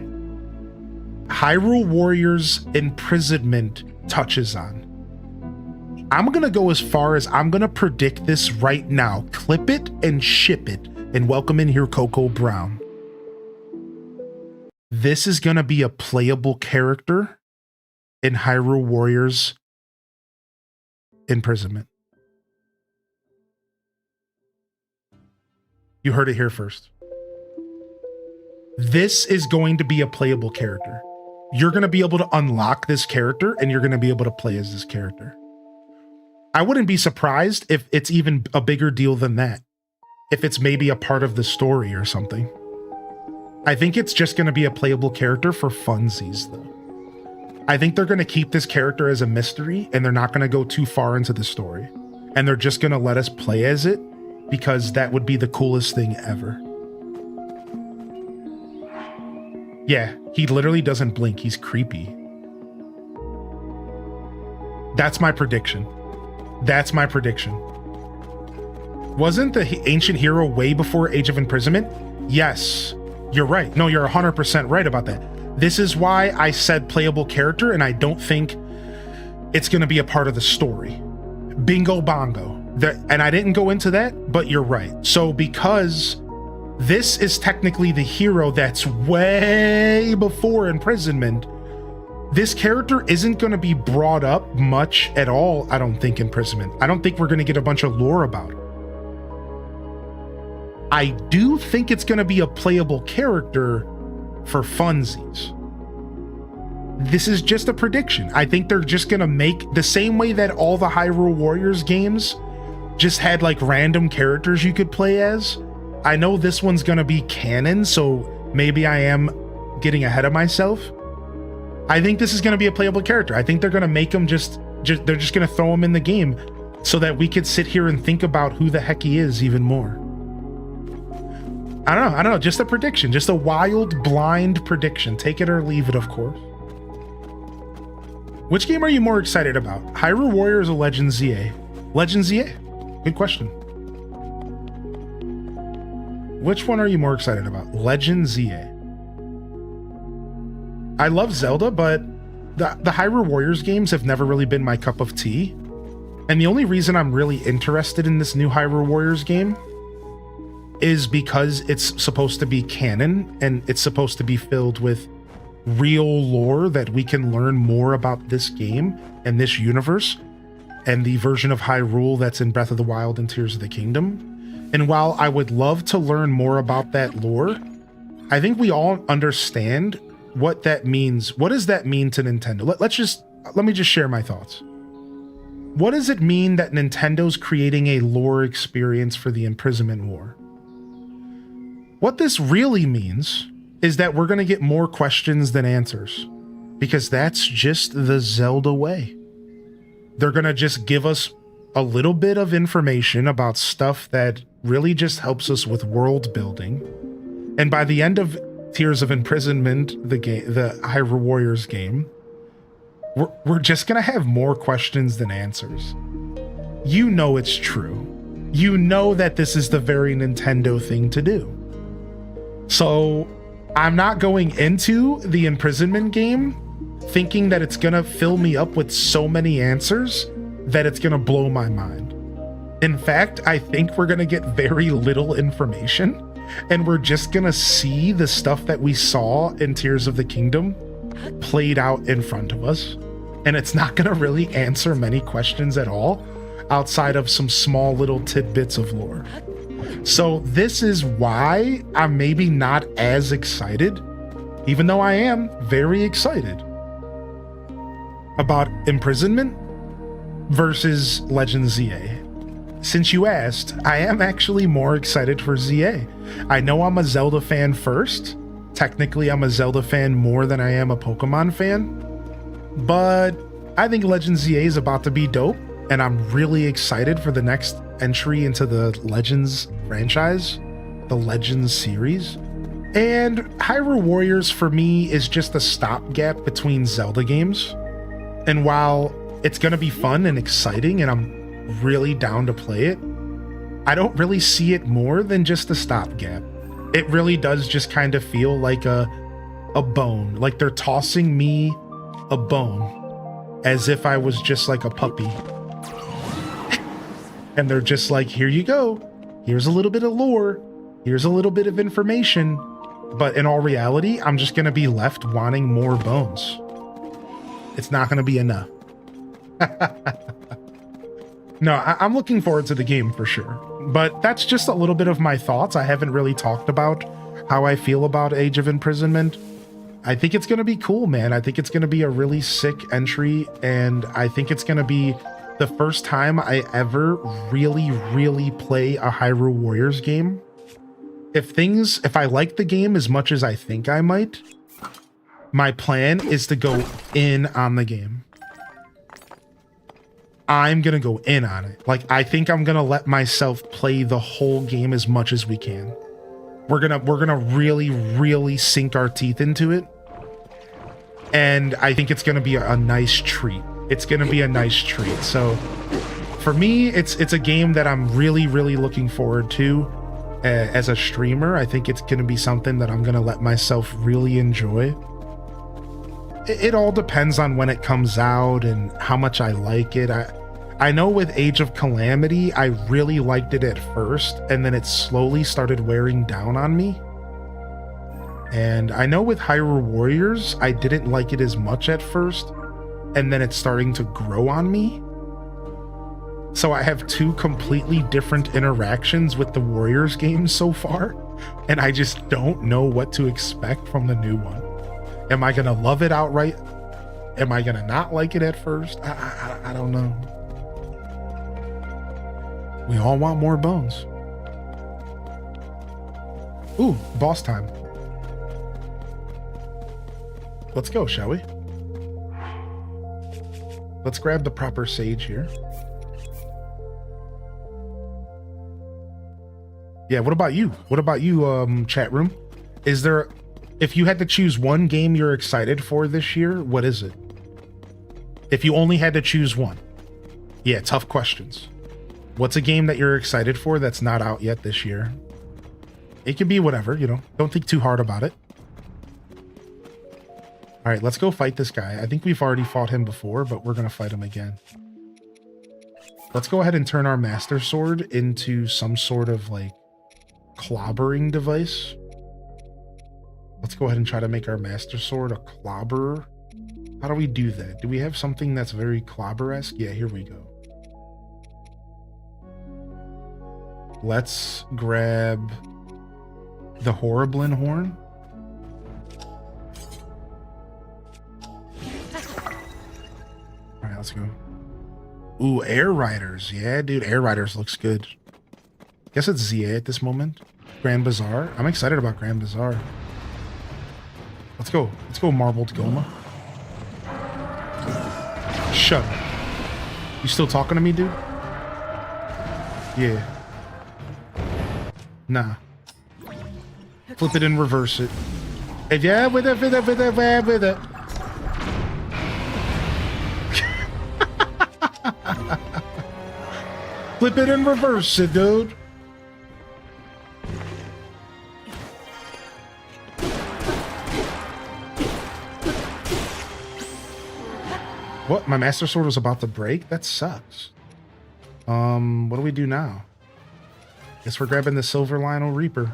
Hyrule Warriors Imprisonment touches on. I'm gonna go as far as I'm gonna predict this right now. Clip it and ship it, and welcome in here, Coco Brown. This is gonna be a playable character in Hyrule Warriors Imprisonment. You heard it here first. This is going to be a playable character. You're going to be able to unlock this character, and you're going to be able to play as this character. I wouldn't be surprised if it's even a bigger deal than that. If it's maybe a part of the story or something. I think it's just going to be a playable character for funsies, though. I think they're going to keep this character as a mystery, and they're not going to go too far into the story. And they're just going to let us play as it, because that would be the coolest thing ever. Yeah, he literally doesn't blink. He's creepy. That's my prediction. That's my prediction. Wasn't the ancient hero way before Age of Imprisonment? Yes, you're right. No, you're 100% right about that. This is why I said playable character, and I don't think it's going to be a part of the story. Bingo bongo. And I didn't go into that, but you're right. So because this is technically the hero that's way before Imprisonment, this character isn't going to be brought up much at all, I don't think, Imprisonment. I don't think we're going to get a bunch of lore about it. I do think it's going to be a playable character for funsies. This is just a prediction. I think they're just going to make the same way that all the Hyrule Warriors games just had like random characters you could play as. I know this one's going to be canon, so maybe I am getting ahead of myself. I think this is going to be a playable character. I think they're going to make him they're just going to throw him in the game so that we could sit here and think about who the heck he is even more. I don't know, just a prediction, just a wild, blind prediction. Take it or leave it, of course. Which game are you more excited about? Hyrule Warriors or Legends ZA? Legends ZA? Good question. Which one are you more excited about? Legends ZA. I love Zelda, but the Hyrule Warriors games have never really been my cup of tea. And the only reason I'm really interested in this new Hyrule Warriors game is because it's supposed to be canon and it's supposed to be filled with real lore that we can learn more about this game and this universe and the version of Hyrule that's in Breath of the Wild and Tears of the Kingdom. And while I would love to learn more about that lore, I think we all understand what that means. What does that mean to Nintendo? Let me just share my thoughts. What does it mean that Nintendo's creating a lore experience for the Imprisonment War? What this really means is that we're going to get more questions than answers, because that's just the Zelda way. They're going to just give us a little bit of information about stuff that really just helps us with world building. And by the end of Tears of Imprisonment, the Hyrule Warriors game, we're just going to have more questions than answers. You know it's true. You know that this is the very Nintendo thing to do. So I'm not going into the Imprisonment game thinking that it's going to fill me up with so many answers that it's going to blow my mind. In fact, I think we're going to get very little information, And we're just gonna see the stuff that we saw in Tears of the Kingdom played out in front of us. And it's not gonna really answer many questions at all outside of some small little tidbits of lore. So this is why I'm maybe not as excited, even though I am very excited about Imprisonment versus Legend ZA. Since you asked, I am actually more excited for ZA. I know I'm a Zelda fan first. Technically, I'm a Zelda fan more than I am a Pokemon fan. But I think Legend ZA is about to be dope, and I'm really excited for the next entry into the Legends franchise, the Legends series. And Hyrule Warriors for me is just a stopgap between Zelda games. And while it's going to be fun and exciting, and I'm really down to play it, I don't really see it more than just a stopgap. It really does just kind of feel like a bone, like they're tossing me a bone as if I was just like a puppy. And they're just like, here you go. Here's a little bit of lore. Here's a little bit of information. But in all reality, I'm just going to be left wanting more bones. It's not going to be enough. No, I'm looking forward to the game for sure. But that's just a little bit of my thoughts. I haven't really talked about how I feel about Age of Imprisonment. I think it's going to be cool, man. I think it's going to be a really sick entry. And I think it's going to be the first time I ever really play a Hyrule Warriors game. If I like the game as much as I think I might, my plan is to go in on the game. I'm gonna go in on it. Like, I think I'm gonna let myself play the whole game as much as we can. We're gonna really sink our teeth into it. And I think it's gonna be a nice treat. It's gonna be a nice treat. So for me, it's a game that I'm really looking forward to as a streamer. I think it's gonna be something that I'm gonna let myself really enjoy. It all depends on when it comes out and how much I like it. I know with Age of Calamity, I really liked it at first, and then it slowly started wearing down on me. And I know with Hyrule Warriors, I didn't like it as much at first, and then it's starting to grow on me. So I have two completely different interactions with the Warriors game so far, and I just don't know what to expect from the new one. Am I gonna love it outright? Am I gonna not like it at first? I don't know. We all want more bones. Ooh, boss time. Let's go, shall we? Let's grab the proper sage here. Yeah, what about you? What about you, chat room? Is there... If you had to choose one game you're excited for this year, what is it? If you only had to choose one. Yeah, tough questions. What's a game that you're excited for that's not out yet this year? It can be whatever, you know. Don't think too hard about it. All right, let's go fight this guy. I think we've already fought him before, but we're going to fight him again. Let's go ahead and turn our Master Sword into some sort of, like, clobbering device. Let's go ahead and try to make our Master Sword a clobberer. How do we do that? Do we have something that's very clobber-esque? Yeah, here we go. Let's grab the Horriblin Horn. All right, let's go. Ooh, Air Riders. Yeah, dude, Air Riders looks good. Guess it's ZA at this moment. Grand Bazaar. I'm excited about Grand Bazaar. Let's go. Let's go, Marbled Goma. Shut up. You still talking to me, dude? Yeah. Nah. Flip it and reverse it. Yeah, with it. Flip it and reverse it, dude. What? My Master Sword was about to break? That sucks. What do we do now? Guess we're grabbing the Silver Lionel Reaper.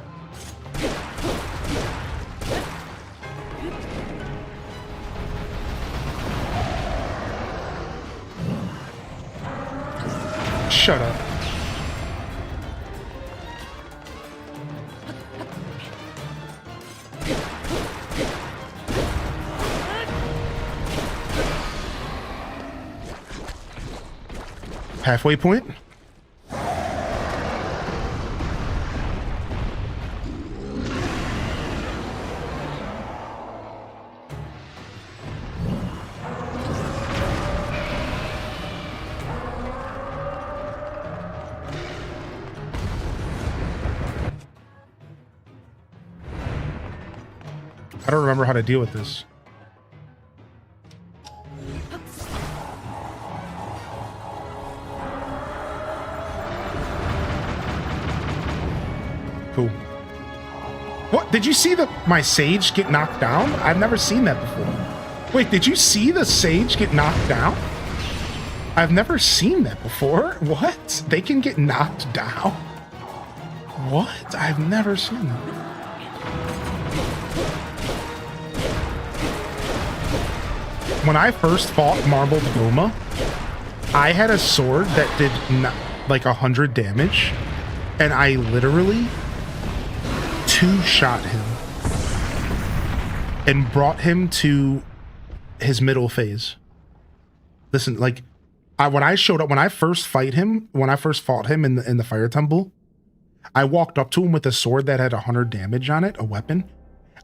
Shut up. Halfway point. I don't remember how to deal with this. Cool. What? Did you see my sage get knocked down? I've never seen that before. Wait, did you see the sage get knocked down? I've never seen that before. What? They can get knocked down? What? I've never seen that. When I first fought Marbled Goma, I had a sword that did like 100 damage, and I literally two-shot him and brought him to his middle phase. Listen, like, when I first fought him in the Fire Temple, I walked up to him with a sword that had 100 damage on it, a weapon.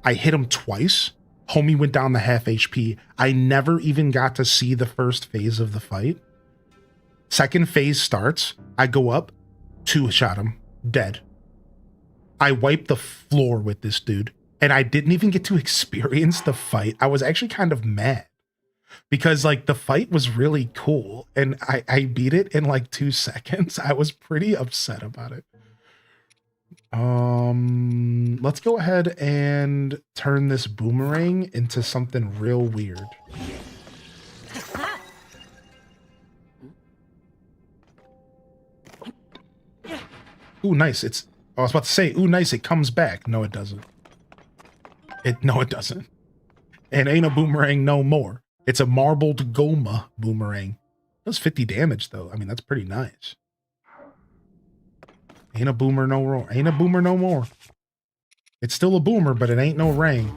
I hit him twice. Homie went down to half HP. I never even got to see the first phase of the fight. Second phase starts. I go up, two-shot him, dead. I wiped the floor with this dude, and I didn't even get to experience the fight. I was actually kind of mad because, like, the fight was really cool, and I beat it in like 2 seconds. I was pretty upset about it. Let's go ahead and turn this boomerang into something real weird. Ooh, nice. I was about to say, ooh, nice. It comes back. No, it doesn't. No, it doesn't. It ain't a boomerang no more. It's a Marbled Goma boomerang. It does 50 damage though. I mean, that's pretty nice. Ain't a boomer no more. Ain't a boomer no more. It's still a boomer, but it ain't no rang.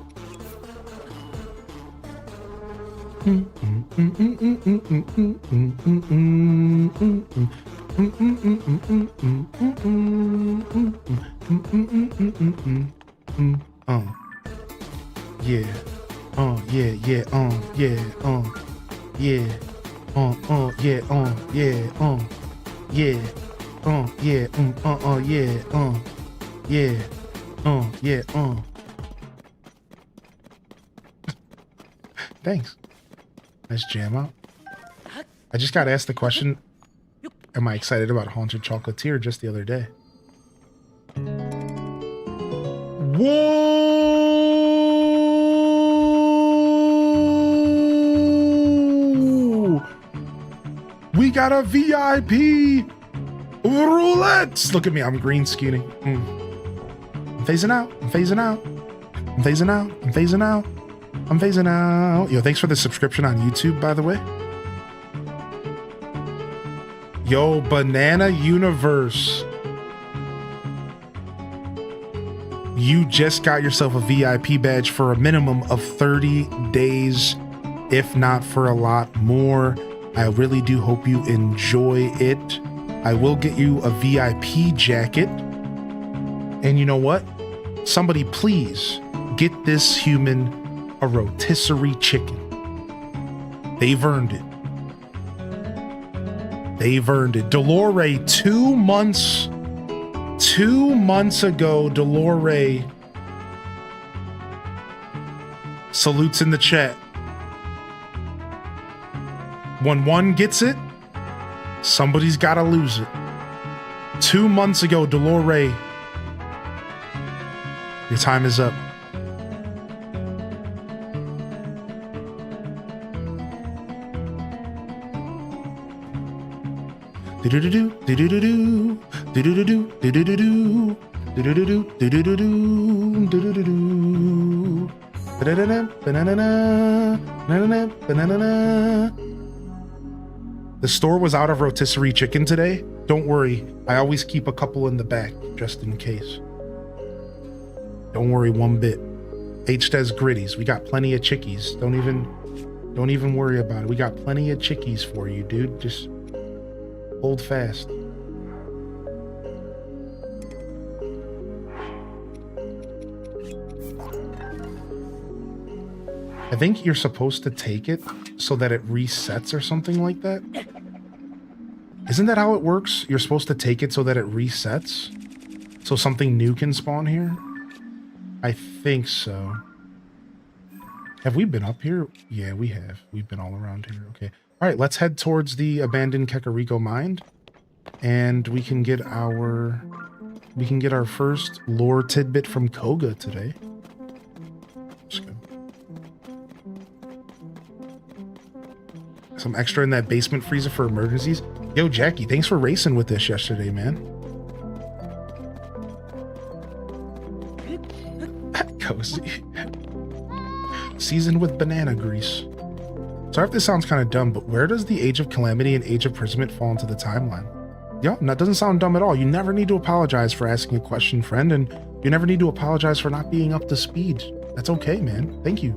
Yeah. Yeah, yeah, yeah, yeah, yeah, yeah. Thanks. Nice jam out. I just got asked the question, am I excited about Haunted Chocolatier just the other day? Whoa! We got a VIP roulette! Look at me, I'm green screening. I'm phasing out. I'm phasing out. I'm phasing out. I'm phasing out. I'm phasing out. Yo, thanks for the subscription on YouTube, by the way. Yo, Banana Universe. You just got yourself a VIP badge for a minimum of 30 days, if not for a lot more. I really do hope you enjoy it. I will get you a VIP jacket. And you know what? Somebody please get this human a rotisserie chicken. They've earned it. They've earned it. Delore, 2 months ago, Delore salutes in the chat. When one gets it, somebody's got to lose it. 2 months ago, Delore, your time is up. Do do do do do do do do do do do do do Do-do-do-do, do-do-do-do, do-do-do-do. Ba-da-da-da, ba-na-na-na, na-na-na, ba-na-na-na. The store was out of rotisserie chicken today. Don't worry, I always keep a couple in the back just in case. Don't worry one bit. H says gritties. We got plenty of chickies. Don't even worry about it. We got plenty of chickies for you, dude. Just hold fast. I think you're supposed to take it so that it resets or something like that. Isn't that how it works? You're supposed to take it so that it resets? So something new can spawn here? I think so. Have we been up here? Yeah, we have. We've been all around here. Okay. All right, let's head towards the abandoned kakariko mine. And we can get our first lore tidbit from Koga today. Let's go. Some extra in that basement freezer for emergencies. Yo, Jackie, thanks for racing with this yesterday, man. Cozy. Seasoned with banana grease. Sorry if this sounds kind of dumb, but where does the Age of Calamity and Age of Imprisonment fall into the timeline? Yeah, that doesn't sound dumb at all. You never need to apologize for asking a question, friend, and you never need to apologize for not being up to speed. That's okay, man. Thank you.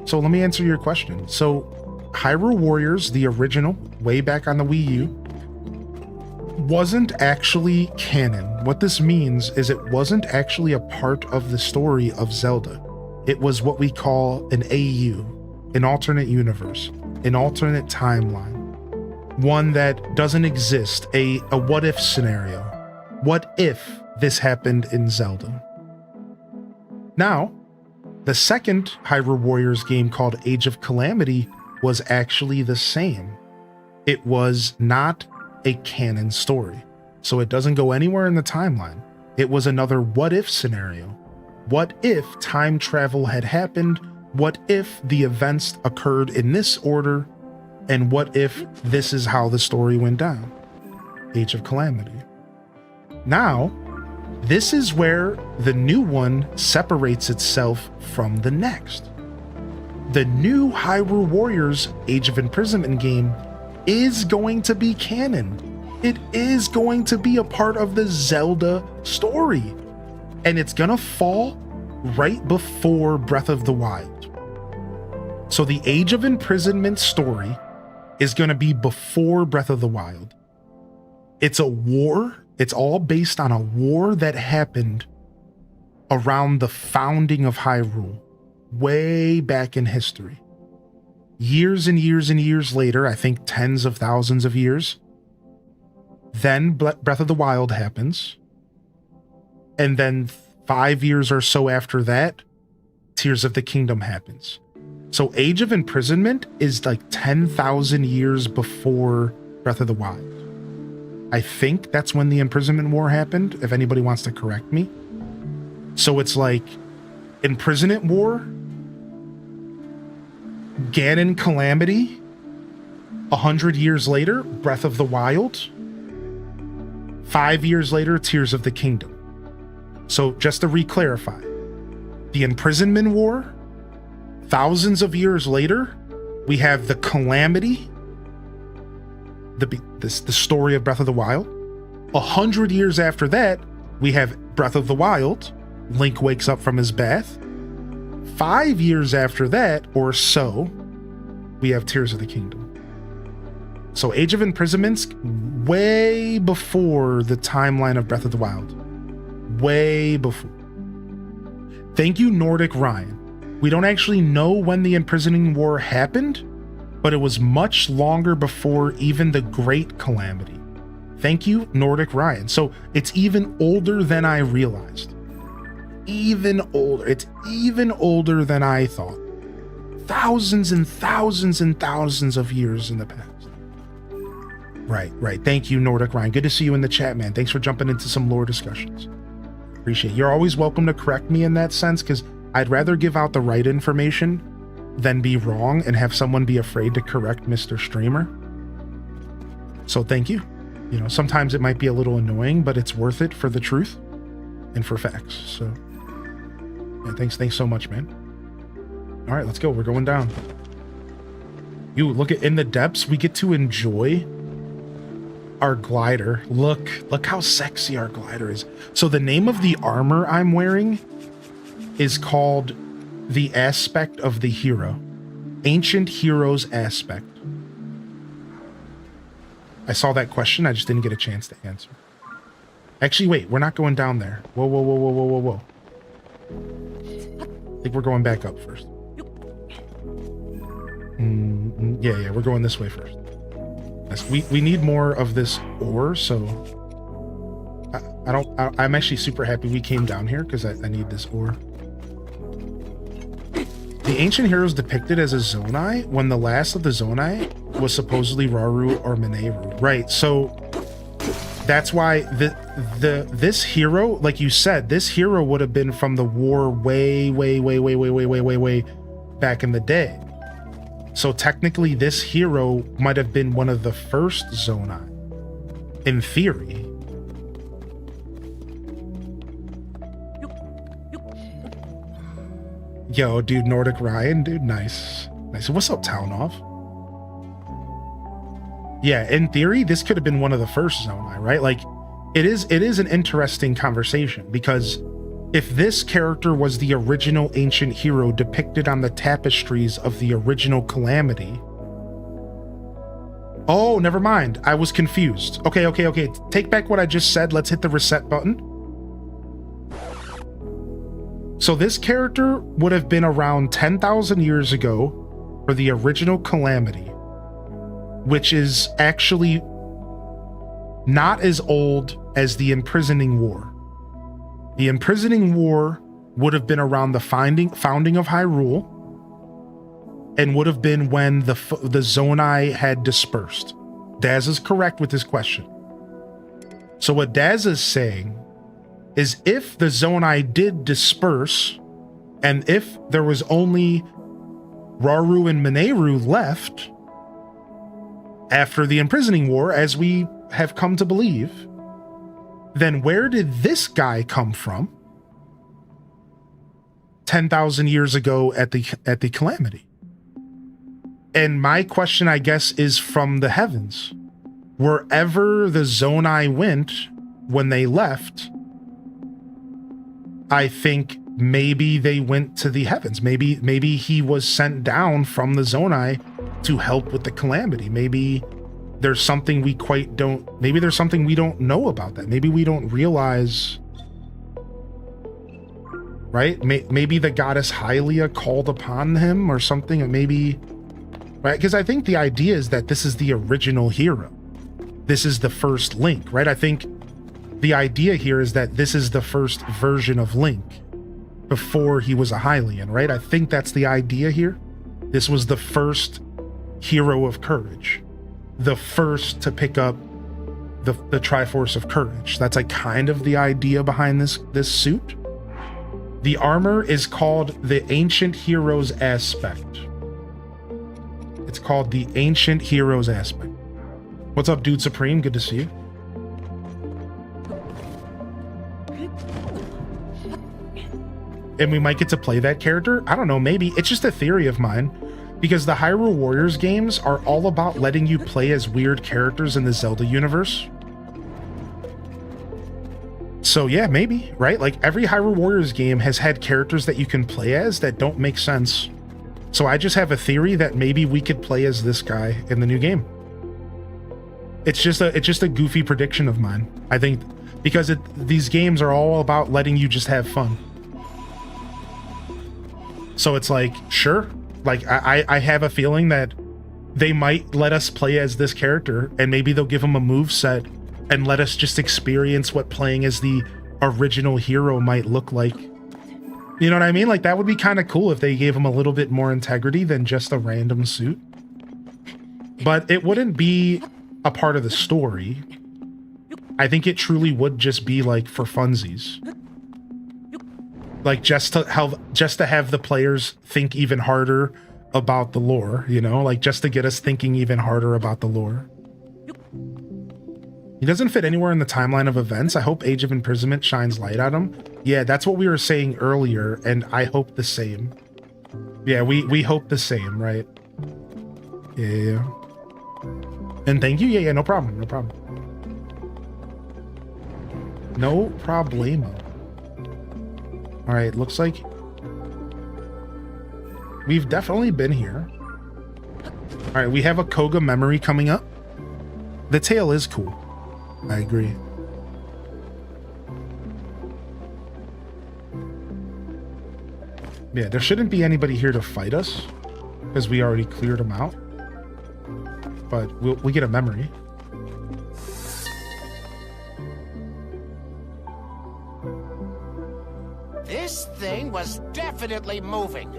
So let me answer your question. So Hyrule Warriors, the original, way back on the Wii U, wasn't actually canon. What this means is it wasn't actually a part of the story of Zelda. It was what we call an AU, an alternate universe, an alternate timeline, one that doesn't exist, a what-if scenario. What if this happened in Zelda? Now, the second Hyrule Warriors game called Age of Calamity was actually the same. It was not a canon story, so it doesn't go anywhere in the timeline. It was another what-if scenario. What if time travel had happened? What if the events occurred in this order? And what if this is how the story went down? Age of Calamity. Now, this is where the new one separates itself from the next. The new Hyrule Warriors Age of Imprisonment game is going to be canon. It is going to be a part of the Zelda story. And it's gonna fall right before Breath of the Wild. So the Age of Imprisonment story is gonna be before Breath of the Wild. It's a war. It's all based on a war that happened around the founding of Hyrule, way back in history. Years and years and years later, I think tens of thousands of years, then Breath of the Wild happens. And then 5 years or so after that, Tears of the Kingdom happens. So Age of Imprisonment is like 10,000 years before Breath of the Wild. I think that's when the Imprisonment War happened, if anybody wants to correct me. So it's like Imprisonment War, Ganon Calamity, 100 years later, Breath of the Wild, 5 years later, Tears of the Kingdom. So just to re-clarify, the Imprisonment War, thousands of years later, we have the Calamity, the story of Breath of the Wild. 100 years after that, we have Breath of the Wild. Link wakes up from his bath. 5 years after that, or so, we have Tears of the Kingdom. So Age of Imprisonment's way before the timeline of Breath of the Wild. Way before. Thank you, Nordic Ryan. We don't actually know when the Imprisoning War happened, but it was much longer before even the Great Calamity. Thank you, Nordic Ryan. So it's even older than I realized. Even older. It's even older than I thought. Thousands and thousands and thousands of years in the past. Right. Thank you, Nordic Ryan. Good to see you in the chat, man. Thanks for jumping into some lore discussions. Appreciate it. You're always welcome to correct me in that sense, because I'd rather give out the right information than be wrong and have someone be afraid to correct Mr. Streamer. So thank you. You know, sometimes it might be a little annoying, but it's worth it for the truth. and for facts. So yeah, thanks so much, man. All right, let's go. We're going down. You look at in the depths, we get to enjoy our glider. Look how sexy our glider is. So the name of the armor I'm wearing is called the Aspect of the Hero. Ancient Hero's Aspect. I saw that question, I just didn't get a chance to answer. Actually, wait, we're not going down there. Whoa. I think we're going back up first. Yeah, we're going this way first. Yes, we need more of this ore, so I'm actually super happy we came down here because I need this ore. The ancient hero is depicted as a Zonai when the last of the Zonai was supposedly Rauru or Mineru. Right, so that's why this hero, like you said, this hero would have been from the war way back in the day. So technically this hero might have been one of the first Zonai, in theory. Yo, dude, Nordic Ryan, dude, nice. What's up, Town Off? Yeah, in theory, this could have been one of the first Zonai, right? Like, it is an interesting conversation, because if this character was the original ancient hero depicted on the tapestries of the original Calamity... Oh, never mind. I was confused. Okay. Take back what I just said. Let's hit the reset button. So this character would have been around 10,000 years ago for the original Calamity, which is actually not as old as the Imprisoning War. The Imprisoning War would have been around the founding of Hyrule, and would have been when the Zonai had dispersed. Daz is correct with this question. So what Daz is saying is, if the Zonai did disperse, and if there was only Rauru and Mineru left after the Imprisoning War, as we have come to believe, then where did this guy come from 10,000 years ago at the Calamity? And my question, I guess, is from the heavens. Wherever the Zonai went when they left, I think maybe they went to the heavens. Maybe he was sent down from the Zonai to help with the Calamity. Maybe there's something we don't know about that. Maybe we don't realize, right? Maybe the goddess Hylia called upon him or something, and maybe, right? Because I think the idea is that this is the original hero. This is the first Link, right? I think the idea here is that this is the first version of Link before he was a Hylian, right? I think that's the idea here. This was the first hero of courage, the first to pick up the Triforce of Courage. That's like kind of the idea behind this suit. The armor is called the Ancient Hero's Aspect. It's called the Ancient Hero's Aspect. What's up, Dude Supreme? Good to see you. And we might get to play that character. I don't know, maybe. It's just a theory of mine, because the Hyrule Warriors games are all about letting you play as weird characters in the Zelda universe. So yeah, maybe, right? Like every Hyrule Warriors game has had characters that you can play as that don't make sense. So I just have a theory that maybe we could play as this guy in the new game. It's just a goofy prediction of mine. I think because these games are all about letting you just have fun. So it's like, sure, like I have a feeling that they might let us play as this character, and maybe they'll give him a move set and let us just experience what playing as the original hero might look like. You know what I mean? Like that would be kind of cool if they gave him a little bit more integrity than just a random suit. But it wouldn't be a part of the story. I think it truly would just be like for funsies. Like just to have the players think even harder about the lore, you know, like just to get us thinking even harder about the lore. He doesn't fit anywhere in the timeline of events. I hope Age of Imprisonment shines light on him. Yeah, that's what we were saying earlier, and I hope the same. Yeah, we hope the same, right? Yeah. And thank you. Yeah, no problem. No problem. No problemo. All right, looks like we've definitely been here. All right, we have a Koga memory coming up. The tail is cool. I agree. Yeah, there shouldn't be anybody here to fight us because we already cleared them out. But we get a memory. This thing was definitely moving.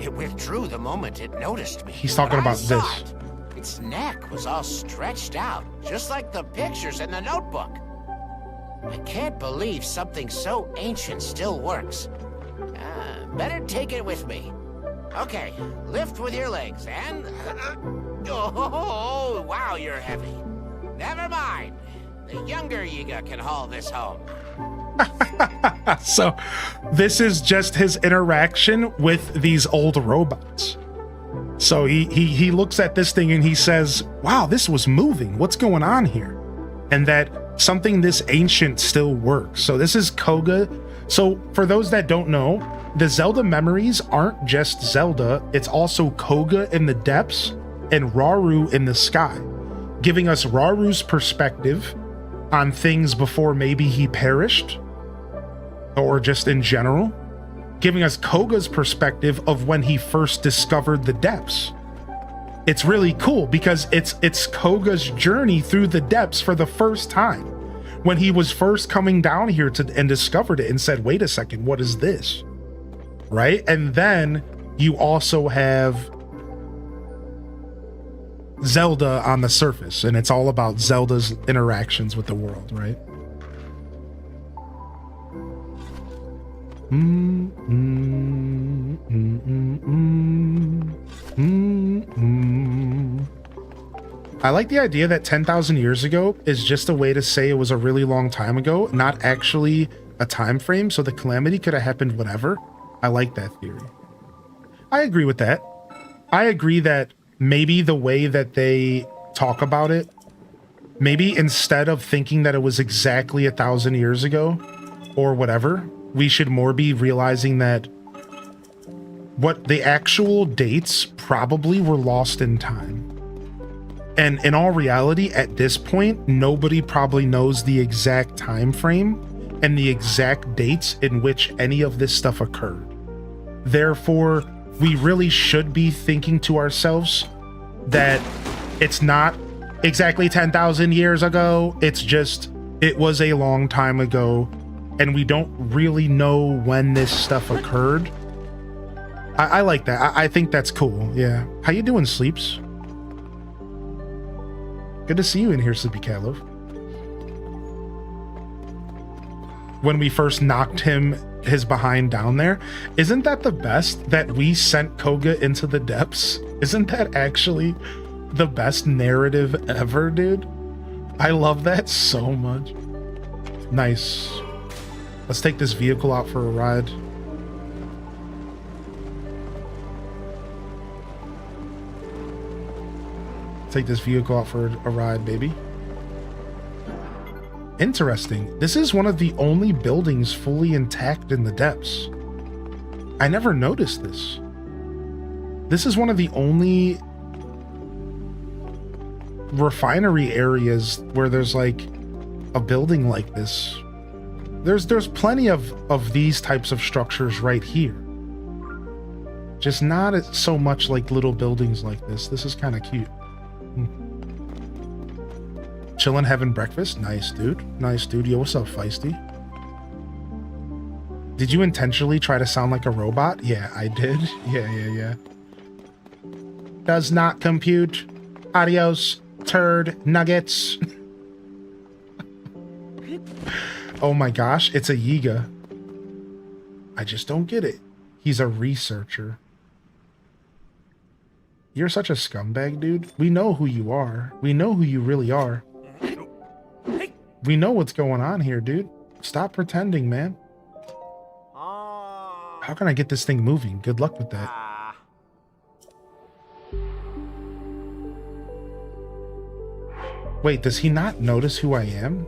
It withdrew the moment it noticed me. He's talking about this. Its neck was all stretched out, just like the pictures in the notebook. I can't believe something so ancient still works. Better take it with me. Okay, lift with your legs and... Oh, wow, you're heavy. Never mind. The younger Yiga can haul this home. So this is just his interaction with these old robots. So he looks at this thing and he says, wow, this was moving. What's going on here? And that something this ancient still works. So this is Koga. So for those that don't know, the Zelda memories aren't just Zelda. It's also Koga in the depths and Rauru in the sky, giving us Raru's perspective on things before maybe he perished, or just in general, giving us Koga's perspective of when he first discovered the depths. It's really cool because it's Koga's journey through the depths for the first time, when he was first coming down here and discovered it and said, wait a second, what is this? Right? And then you also have Zelda on the surface, and it's all about Zelda's interactions with the world, right? I like the idea that 10,000 years ago is just a way to say it was a really long time ago, not actually a time frame, so the calamity could have happened whenever. I like that theory. I agree with that. I agree that maybe the way that they talk about it, maybe instead of thinking that it was exactly 1,000 years ago or whatever, we should more be realizing that what the actual dates probably were lost in time. And in all reality, at this point, nobody probably knows the exact time frame and the exact dates in which any of this stuff occurred. Therefore, we really should be thinking to ourselves that it's not exactly 10,000 years ago. It's just, it was a long time ago, and we don't really know when this stuff occurred. I like that. I think that's cool. Yeah. How you doing, Sleeps? Good to see you in here, Sleepy Caleb. When we first knocked his behind down there, isn't that the best that we sent Koga into the depths? Isn't that actually the best narrative ever, dude? I love that so much. Nice. Let's take this vehicle out for a ride. Take this vehicle out for a ride, baby. Interesting. This is one of the only buildings fully intact in the depths. I never noticed this. This is one of the only refinery areas where there's like a building like this. There's plenty of these types of structures right here. Just not so much like little buildings like this. This is kind of cute. Chillin', having breakfast. Nice, dude. Nice, dude. Yo, what's up, Feisty? Did you intentionally try to sound like a robot? Yeah, I did. Yeah. Does not compute. Adios, turd nuggets. Oh my gosh, it's a Yiga. I just don't get it. He's a researcher. You're such a scumbag, dude. We know who you are. We know who you really are. We know what's going on here, dude. Stop pretending, man. How can I get this thing moving? Good luck with that. Wait, does he not notice who I am?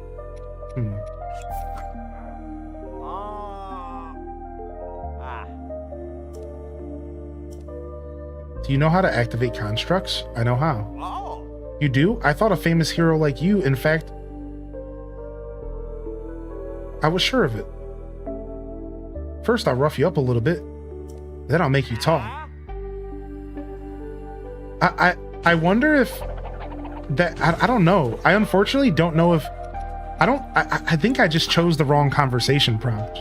Do you know how to activate constructs? I know how. You do? I thought a famous hero like you, in fact, I was sure of it. First, I'll rough you up a little bit, then I'll make you talk. I wonder if that, I don't know. I unfortunately don't know if, I think I just chose the wrong conversation prompt.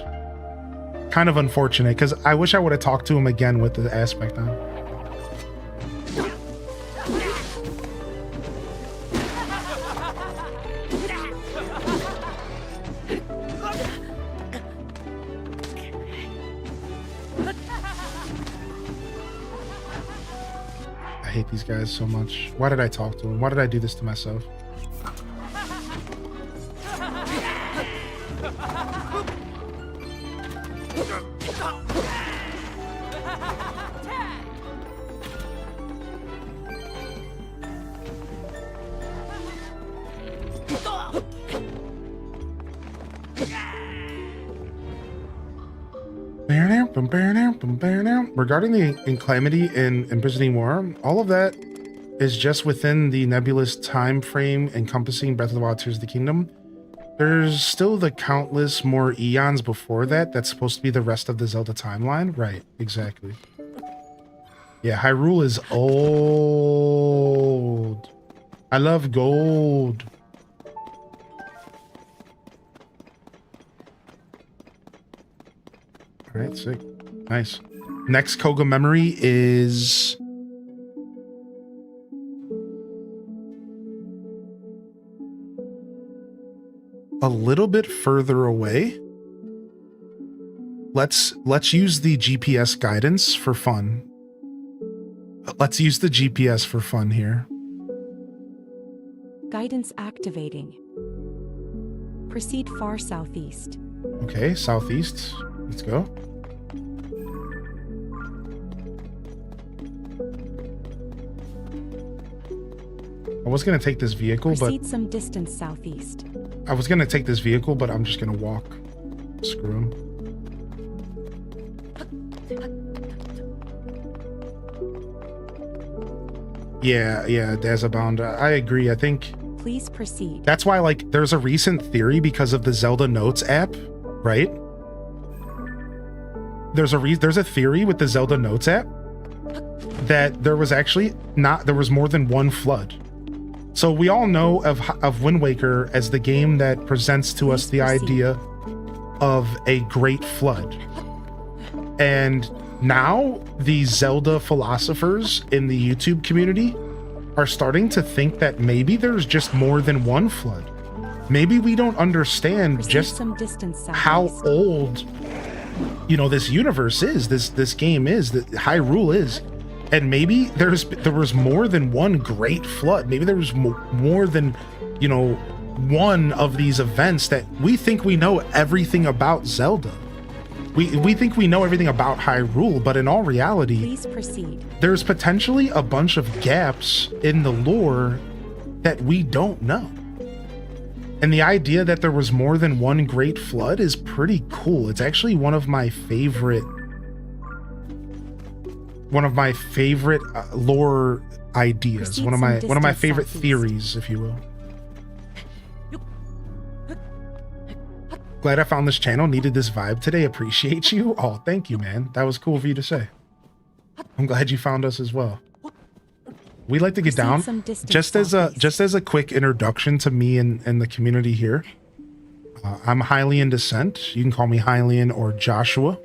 Kind of unfortunate, because I wish I would have talked to him again with the aspect on. I hate these guys so much. Why did I talk to him? Why did I do this to myself? Regarding the inclement and imprisoning war, all of that is just within the nebulous time frame encompassing Breath of the Wild Tears of the Kingdom. There's still the countless more eons before that that's supposed to be the rest of the Zelda timeline. Right, exactly. Yeah, Hyrule is old. I love gold. All right, sick. Nice. Next Koga memory is a little bit further away. Let's use the GPS guidance for fun. Let's use the GPS for fun here. Guidance activating. Proceed far southeast. Okay, southeast. Let's go. I was gonna take this vehicle, Proceed but some distance southeast. I was gonna take this vehicle, but I'm just gonna walk. Screw him. Yeah, Dazabound. I agree. I think Please proceed. that's why, like, there's a recent theory because of the Zelda Notes app, right? There's a theory with the Zelda Notes app that there was more than one flood. So we all know of Wind Waker as the game that presents to us the idea of a great flood. And now these Zelda philosophers in the YouTube community are starting to think that maybe there's just more than one flood. Maybe we don't understand Proceed just some distance southeast. how old, you know, this universe is, this game is, that Hyrule is. And maybe there was more than one great flood. Maybe there was more than, you know, one of these events that we think we know everything about Zelda. We think we know everything about Hyrule, but in all reality, Please proceed. there's potentially a bunch of gaps in the lore that we don't know. And the idea that there was more than one great flood is pretty cool. It's actually one of my favorite lore ideas. Proceed One of my some favorite distance theories, if you will. Glad I found this channel. Needed this vibe today. Appreciate you. Oh, thank you, man. That was cool of you to say. I'm glad you found us as well. We like to get Proceed down. some distance Just as a quick introduction to me and the community here. I'm Hylian Descent. You can call me Hylian or Joshua.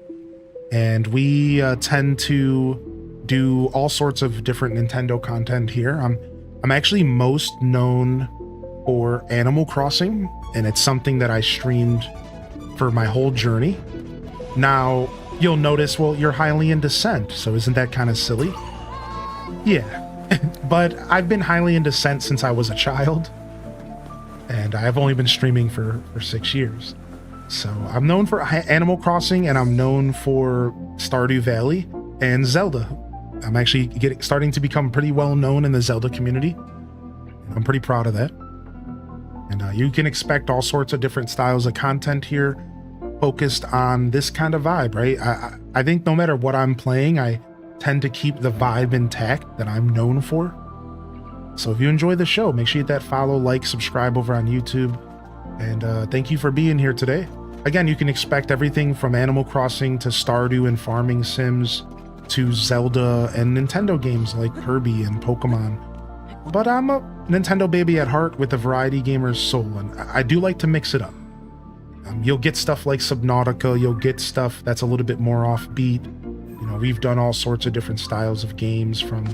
And we tend to do all sorts of different Nintendo content here. I'm actually most known for Animal Crossing, and it's something that I streamed for my whole journey. Now, you'll notice, well, you're Hylian Descent, so isn't that kind of silly? Yeah, but I've been Hylian Descent since I was a child. and I've only been streaming for 6 years. So I'm known for Animal Crossing, and I'm known for Stardew Valley and Zelda. I'm actually starting to become pretty well known in the Zelda community. I'm pretty proud of that. And you can expect all sorts of different styles of content here focused on this kind of vibe, right? I think no matter what I'm playing, I tend to keep the vibe intact that I'm known for. So if you enjoy the show, make sure you hit that follow, like, subscribe over on YouTube. And thank you for being here today. Again, you can expect everything from Animal Crossing to Stardew and farming sims to Zelda and Nintendo games like Kirby and Pokemon. But I'm a Nintendo baby at heart with a variety gamer's soul, and I do like to mix it up. You'll get stuff like Subnautica, you'll get stuff that's a little bit more offbeat. You know, we've done all sorts of different styles of games, from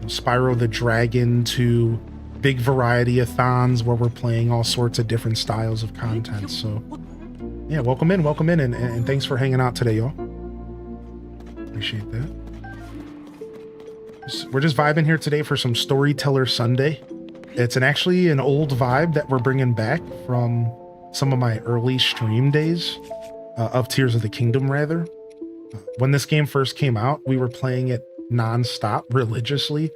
Spyro the Dragon to big variety-a-thons where we're playing all sorts of different styles of content. So yeah, welcome in, and thanks for hanging out today, y'all. Appreciate that. We're just vibing here today for some Storyteller Sunday. It's actually an old vibe that we're bringing back from some of my early stream days of Tears of the Kingdom, rather. When this game first came out, we were playing it non-stop religiously,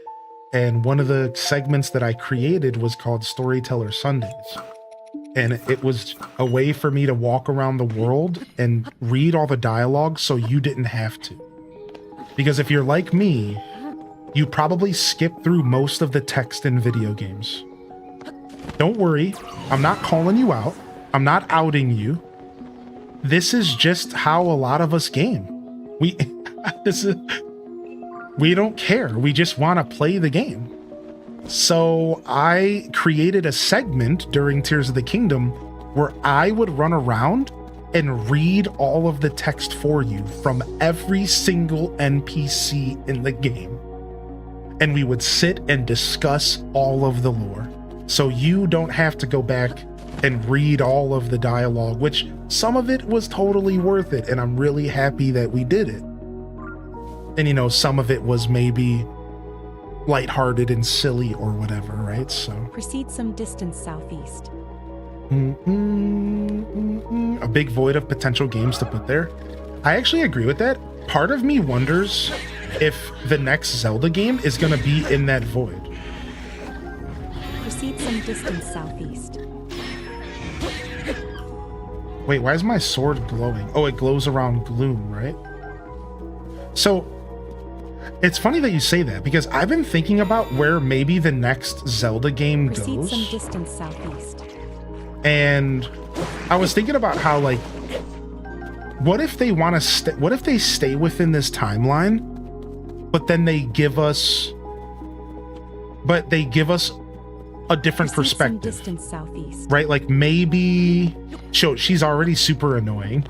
and one of the segments that I created was called Storyteller Sundays. And it was a way for me to walk around the world and read all the dialogue so you didn't have to. Because if you're like me, you probably skip through most of the text in video games. Don't worry, I'm not calling you out. I'm not outing you. This is just how a lot of us game. We don't care. We just want to play the game. So I created a segment during Tears of the Kingdom where I would run around and read all of the text for you from every single NPC in the game. And we would sit and discuss all of the lore. So you don't have to go back and read all of the dialogue, which some of it was totally worth it. And I'm really happy that we did it. And, you know, some of it was maybe lighthearted and silly or whatever, right? So Proceed some distance southeast. A big void of potential games to put there. I actually agree with that. Part of me wonders if the next Zelda game is going to be in that void. Proceed some distance southeast. Wait, why is my sword glowing? Oh, it glows around gloom, right? So it's funny that you say that, because I've been thinking about where maybe the next Zelda game Proceed goes. some distance southeast. And I was thinking about how, like, what if they want to what if they stay within this timeline, but then they give us a different Proceed some perspective, distance southeast. right? Like maybe she's already super annoying.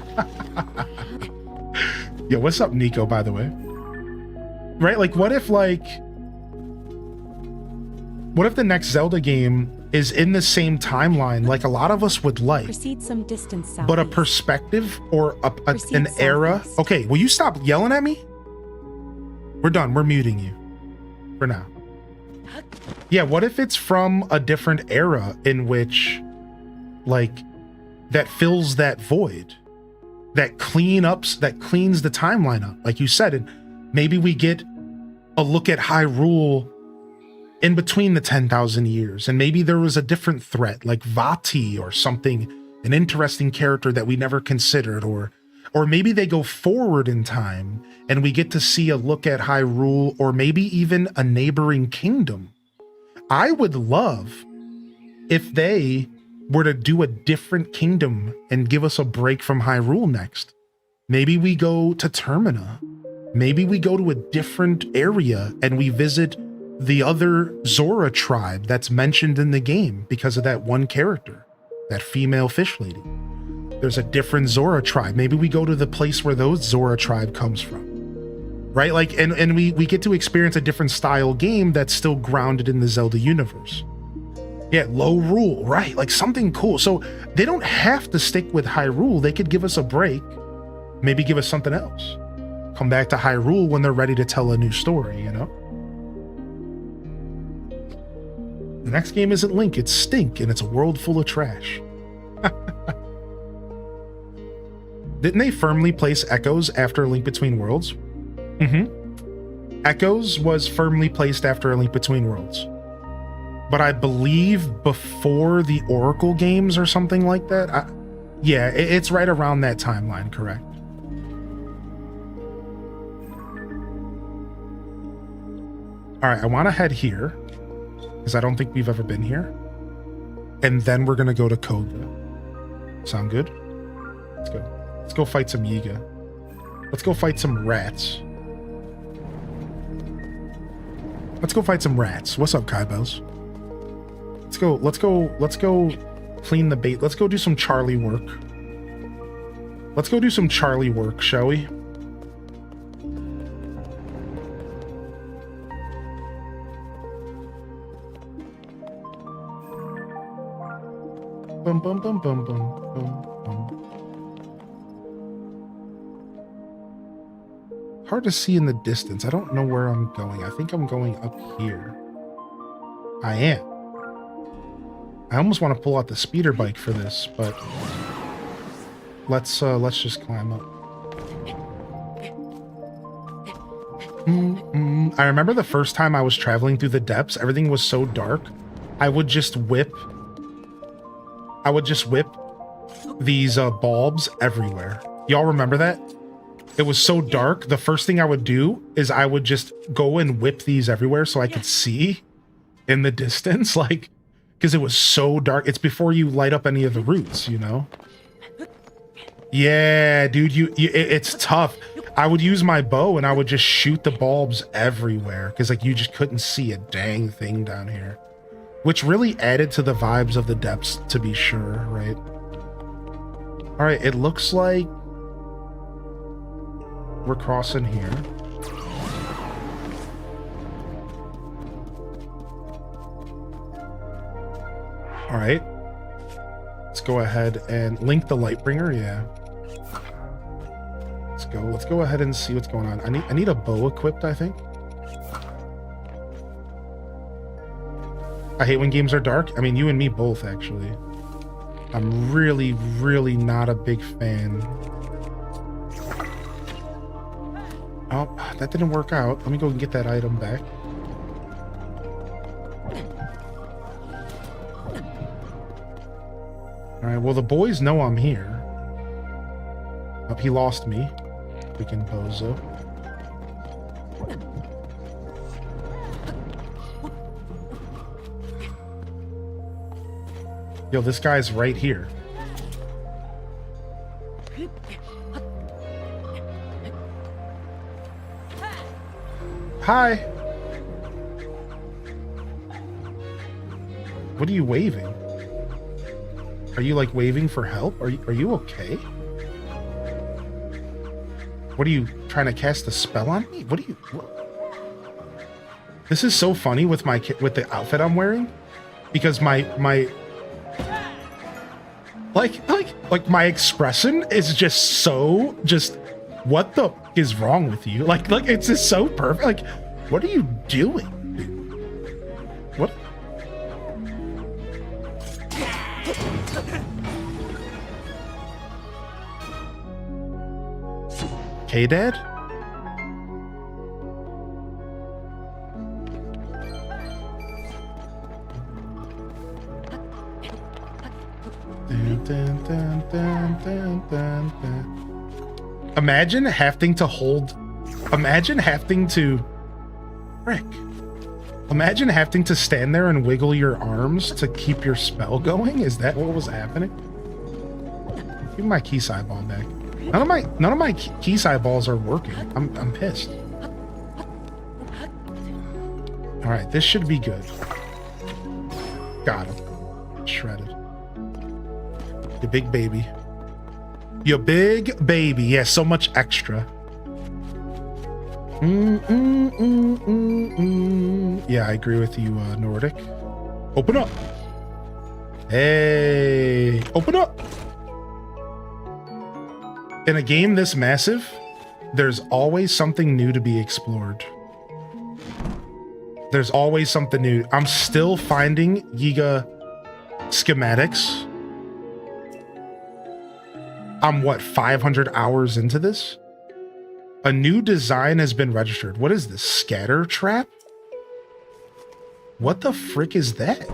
Yo, what's up, Nico, by the way? Right? Like, what if the next Zelda game is in the same timeline like a lot of us would like, Proceed some distance southeast. but a perspective or Proceed an era? southeast. Okay, will you stop yelling at me? We're done. We're muting you for now. Yeah, what if it's from a different era in which, like, that fills that void, that cleans the timeline up, like you said, and maybe we get a look at Hyrule in between the 10,000 years, and maybe there was a different threat, like Vati or something, an interesting character that we never considered, or maybe they go forward in time and we get to see a look at Hyrule, or maybe even a neighboring kingdom. I would love if they were to do a different kingdom and give us a break from Hyrule next. Maybe we go to Termina. Maybe we go to a different area and we visit the other Zora tribe that's mentioned in the game because of that one character, that female fish lady. There's a different Zora tribe. Maybe we go to the place where those Zora tribe comes from, right? Like, and we get to experience a different style game that's still grounded in the Zelda universe. Yeah, low rule, right? Like something cool. So they don't have to stick with Hyrule. They could give us a break, maybe give us something else. Come back to Hyrule when they're ready to tell a new story, you know? The next game isn't Link, it's Stink, and it's a world full of trash. Didn't they firmly place Echoes after A Link Between Worlds? Mm-hmm. Echoes was firmly placed after A Link Between Worlds. But I believe before the Oracle games or something like that. Yeah, it's right around that timeline, correct. All right, I want to head here because I don't think we've ever been here. And then we're going to go to Koga. Sound good? Let's go. Let's go fight some Yiga. Let's go fight some rats. Let's go fight some rats. What's up, Kaibos? Let's go clean the bait. Let's go do some Charlie work. Let's go do some Charlie work, shall we? Bum bum bum bum bum bum bum. Hard to see in the distance. I don't know where I'm going. I think I'm going up here. I am. I almost want to pull out the speeder bike for this, but let's just climb up. I remember the first time I was traveling through the depths, everything was so dark. I would just whip these bulbs everywhere. Y'all remember that? It was so dark. The first thing I would do is I would just go and whip these everywhere so I could see in the distance, like, because it was so dark. It's before you light up any of the routes, you know? Yeah, dude, it's tough. I would use my bow and I would just shoot the bulbs everywhere because, like, you just couldn't see a dang thing down here, which really added to the vibes of the depths, to be sure, right? All right, it looks like we're crossing here. All right, let's go ahead and link the Lightbringer. Yeah, let's go ahead and see what's going on. I need a bow equipped, I think. I hate when games are dark. I mean, you and me both, actually. I'm really, really not a big fan. Oh, that didn't work out. Let me go and get that item back. All right, well, the boys know I'm here. Oh, he lost me. Freaking bozo. Yo, this guy's right here. Hi. What are you waving? Are you like waving for help? Are you okay? What are you trying to cast a spell on me? What are you? What? This is so funny with the outfit I'm wearing, because my like my expression is just what the f is wrong with you? Like it's just so perfect. Like, what are you doing? What? Okay, Dad? Dun, dun, dun, dun, dun, dun, dun. Imagine having to stand there and wiggle your arms to keep your spell going. Is that what was happening? Give me my key side ball back. None of my key side balls are working. I'm pissed. All right, this should be good. Got him. Shredded. Your big baby. Your big baby. Yeah, so much extra. Yeah, I agree with you, Nordic. Open up. Hey, open up. In a game this massive, there's always something new to be explored. There's always something new. I'm still finding Giga schematics. I'm what, 500 hours into this? A new design has been registered. What is this? Scatter trap? What the frick is that?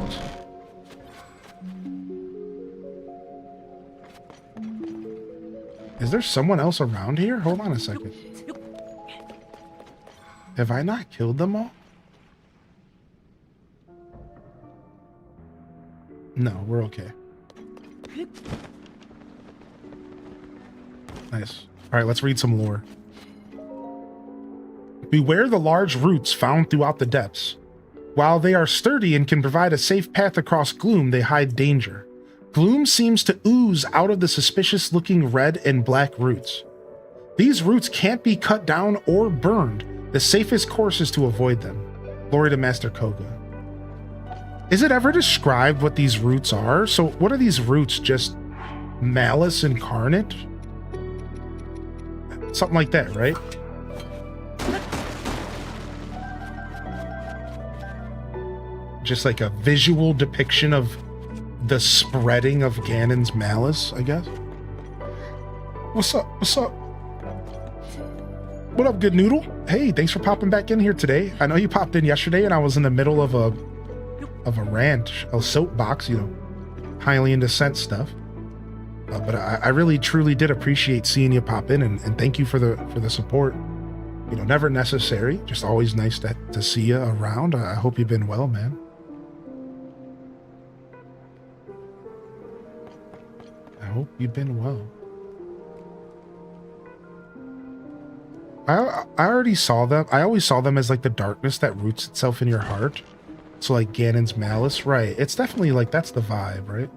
Is there someone else around here? Hold on a second. Have I not killed them all? No, we're okay. Nice. All right, let's read some lore. Beware the large roots found throughout the depths. While they are sturdy and can provide a safe path across gloom, they hide danger. Gloom seems to ooze out of the suspicious-looking red and black roots. These roots can't be cut down or burned. The safest course is to avoid them. Glory to Master Koga. Is it ever described what these roots are? So what are these roots? Just malice incarnate? Something like that, right? Just like a visual depiction of the spreading of Ganon's malice, I guess. What's up? What's up? What up, good noodle? Hey, thanks for popping back in here today. I know you popped in yesterday and I was in the middle of a rant, a soapbox, you know, highly into scent stuff. But I really truly did appreciate seeing you pop in, and thank you for the support. You know, never necessary, just always nice to see you around. I hope you've been well, man. I hope you've been well. I already saw them. I always saw them as like the darkness that roots itself in your heart. So like Ganon's malice, right? It's definitely like, that's the vibe, right?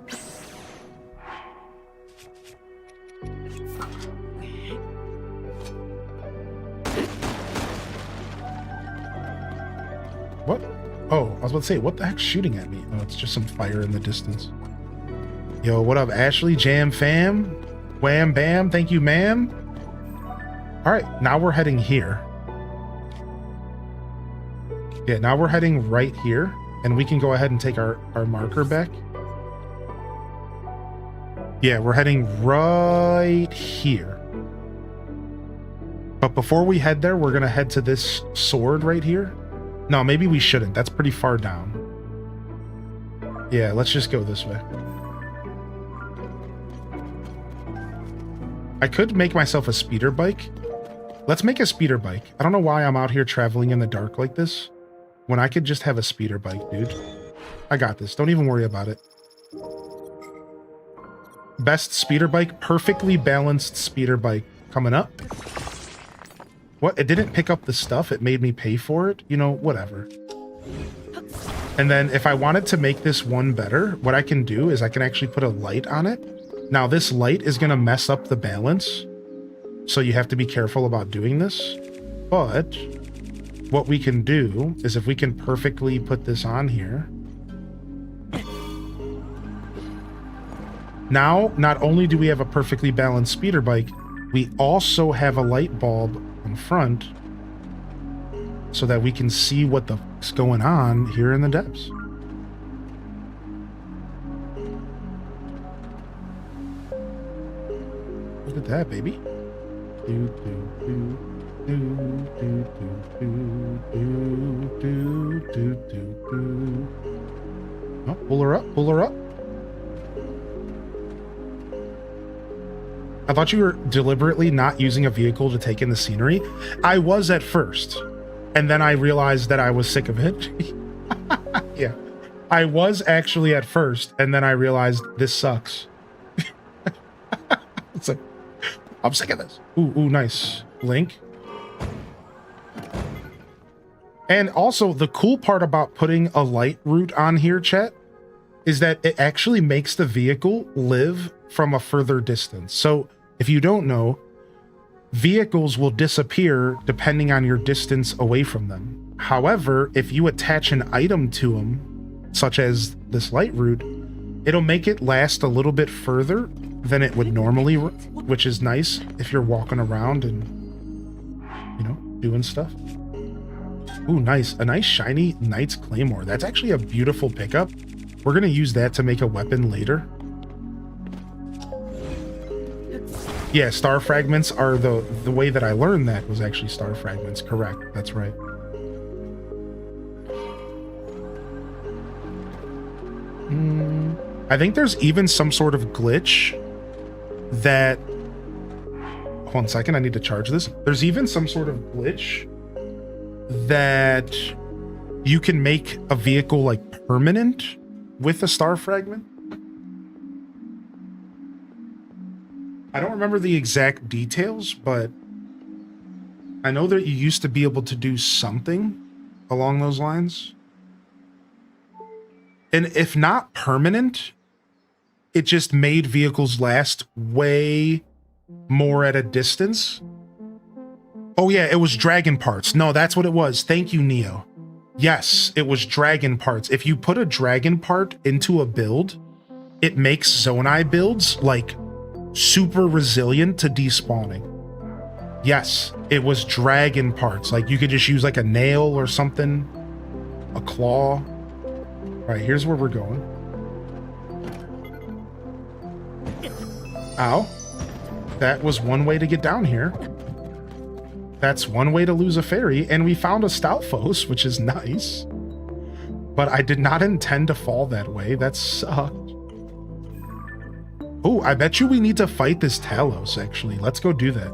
What? Oh, I was about to say, what the heck's shooting at me? Oh, it's just some fire in the distance. Yo, what up, Ashley? Jam fam? Wham bam, thank you, ma'am. All right, now we're heading here. Yeah, now we're heading right here, and we can go ahead and take our marker back. Yeah, we're heading right here. But before we head there, we're gonna head to this sword right here. No, maybe we shouldn't. That's pretty far down. Yeah, let's just go this way. I could make myself a speeder bike. Let's make a speeder bike. I don't know why I'm out here traveling in the dark like this, when I could just have a speeder bike, dude. I got this. Don't even worry about it. Best speeder bike. Perfectly balanced speeder bike coming up. What? It didn't pick up the stuff. It made me pay for it. You know, whatever. And then if I wanted to make this one better, what I can do is I can actually put a light on it. Now this light is going to mess up the balance. So you have to be careful about doing this. But what we can do is if we can perfectly put this on here. Now, not only do we have a perfectly balanced speeder bike, we also have a light bulb in front so that we can see what the fuck's going on here in the depths. Look at that, baby. Oh, pull her up, pull her up. I thought you were deliberately not using a vehicle to take in the scenery. I was at first, and then I realized that I was sick of it. Yeah, I was actually at first, and then I realized this sucks. It's like, I'm sick of this. Ooh, nice. Link. And also, the cool part about putting a light route on here, chat, is that it actually makes the vehicle live from a further distance. So, if you don't know, vehicles will disappear depending on your distance away from them. However, if you attach an item to them, such as this light route, it'll make it last a little bit further than it would normally, which is nice if you're walking around and, you know, doing stuff. Ooh, nice. A nice shiny Knight's Claymore. That's actually a beautiful pickup. We're going to use that to make a weapon later. Yeah, star fragments are the way that I learned that was actually star fragments. Correct. That's right. I think there's even some sort of glitch that... Hold on a second, I need to charge this. There's even some sort of glitch that you can make a vehicle like permanent with a star fragment. I don't remember the exact details, but I know that you used to be able to do something along those lines. And if not permanent, it just made vehicles last way more at a distance. Oh yeah, it was dragon parts. No, that's what it was. Thank you, Neo. Yes, it was dragon parts. If you put a dragon part into a build, it makes Zonai builds like super resilient to despawning. Yes, it was dragon parts. Like you could just use like a nail or something, a claw. All right, here's where we're going. Ow. That was one way to get down here. That's one way to lose a fairy, and we found a Stalfos, which is nice. But I did not intend to fall that way. That sucked. Oh, I bet you we need to fight this Talos, actually. Let's go do that.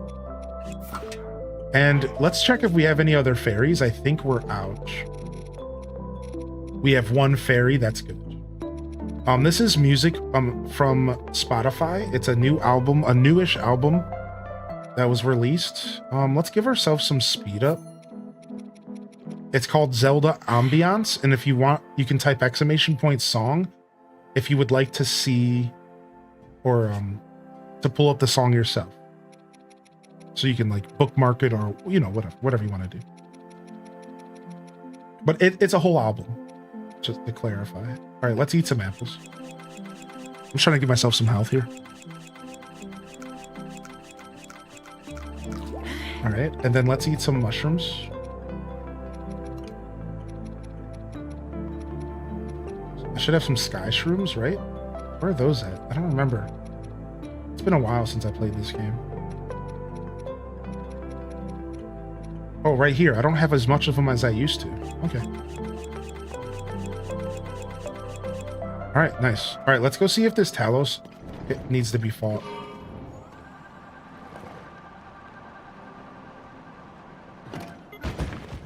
And let's check if we have any other fairies. I think we're out. We have one fairy. That's good. This is music from Spotify. It's a new album, a newish album that was released. Let's give ourselves some speed up. It's called Zelda Ambiance, and if you want, you can type ! song if you would like to see or to pull up the song yourself. So you can like bookmark it or, you know, whatever you want to do. But it's a whole album, just to clarify. All right, let's eat some apples. I'm trying to give myself some health here. All right, and then let's eat some mushrooms. I should have some sky shrooms, right? Where are those at? I don't remember. It's been a while since I played this game. Oh, right here. I don't have as much of them as I used to. Okay. All right, nice. All right, let's go see if this Talos needs to be fought.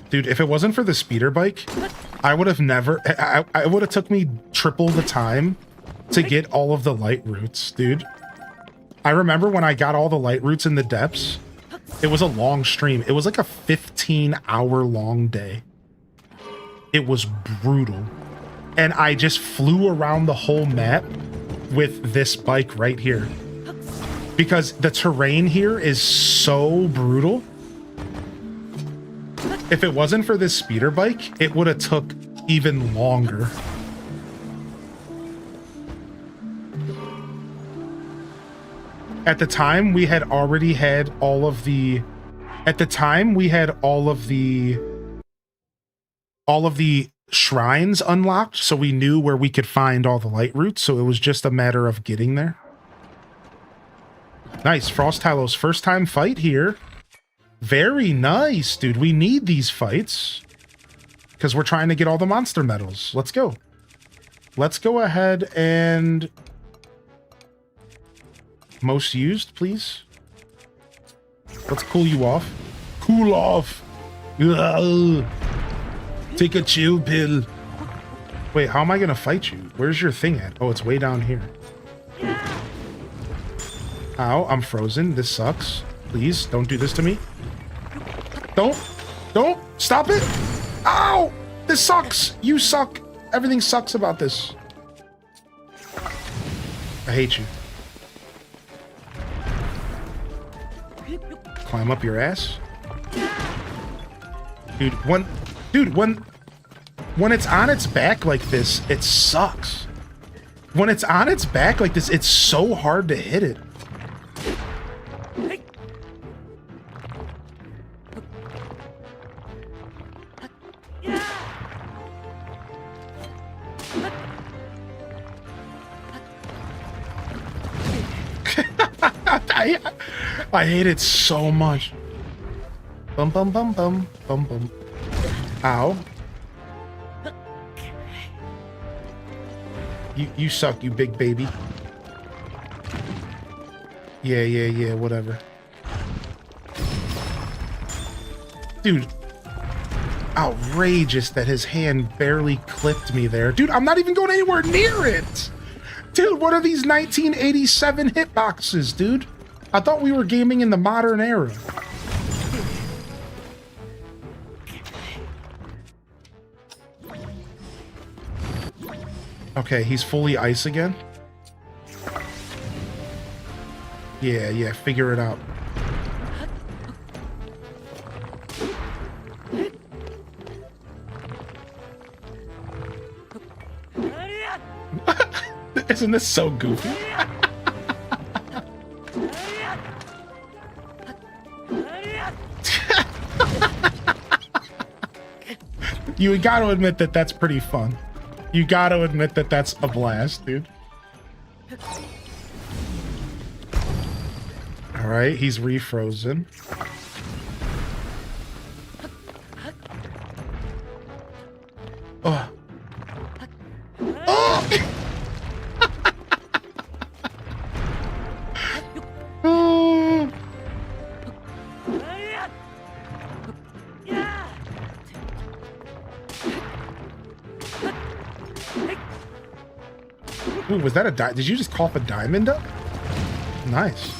Dude, if it wasn't for the speeder bike, I would have never... I would have took me triple the time to get all of the light roots, dude. I remember when I got all the light roots in the depths, it was a long stream. It was like a 15-hour long day. It was brutal. And I just flew around the whole map with this bike right here. Because the terrain here is so brutal. If it wasn't for this speeder bike, it would have took even longer. At the time, we had already had all of the... At the time, we had all of the shrines unlocked, so we knew where we could find all the light roots, so it was just a matter of getting there. Nice. Frost Talos, first time fight here. Very nice, dude. We need these fights because we're trying to get all the monster medals. Let's go. Let's go ahead and... Most used, please. Let's cool you off. Cool off. Ugh. Take a chill pill. Wait, how am I gonna fight you? Where's your thing at? Oh, it's way down here. Ow, I'm frozen. This sucks. Please, don't do this to me. Don't stop it. Ow, this sucks. You suck. Everything sucks about this. I hate you. Climb up your ass. Dude, when it's on its back like this, it sucks. When it's on its back like this, it's so hard to hit it. I hate it so much. Bum bum bum bum bum bum. Ow. You suck, you big baby. Yeah, whatever. Dude, outrageous that his hand barely clipped me there. Dude, I'm not even going anywhere near it. Dude, what are these 1987 hitboxes, dude? I thought we were gaming in the modern era. Okay, he's fully ice again. Yeah, figure it out. Isn't this so goofy? You gotta admit that that's pretty fun. You gotta admit that that's a blast, dude. All right, he's refrozen. Oh. Oh! Oh. Ooh, was that a did you just cough a diamond up? Nice.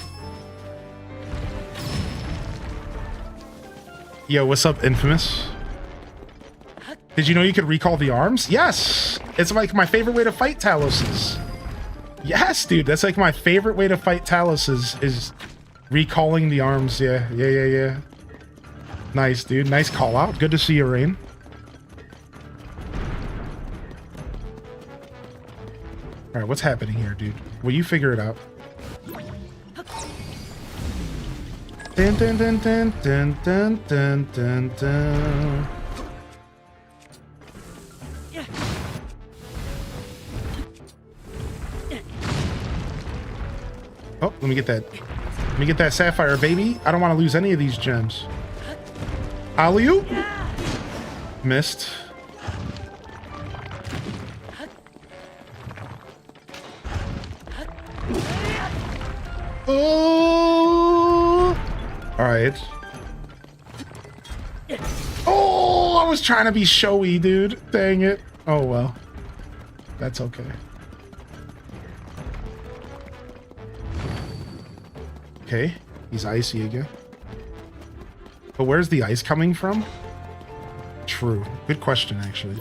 Yo, what's up, Infamous? Did you know you could recall the arms? Yes! It's like my favorite way to fight Taloses. Yes, dude, that's like my favorite way to fight Taloses is recalling the arms. Yeah. Nice, dude. Nice call out. Good to see you, Rain. All right, what's happening here, dude? Will you figure it out? Dun, dun, dun, dun, dun, dun, dun, dun, dun. Oh, let me get that. Let me get that sapphire, baby. I don't want to lose any of these gems. Alley-oop. Missed. Oh! All right. Oh, I was trying to be showy, dude. Dang it. Oh, well. That's okay. Okay, he's icy again. But where's the ice coming from? True. Good question, actually.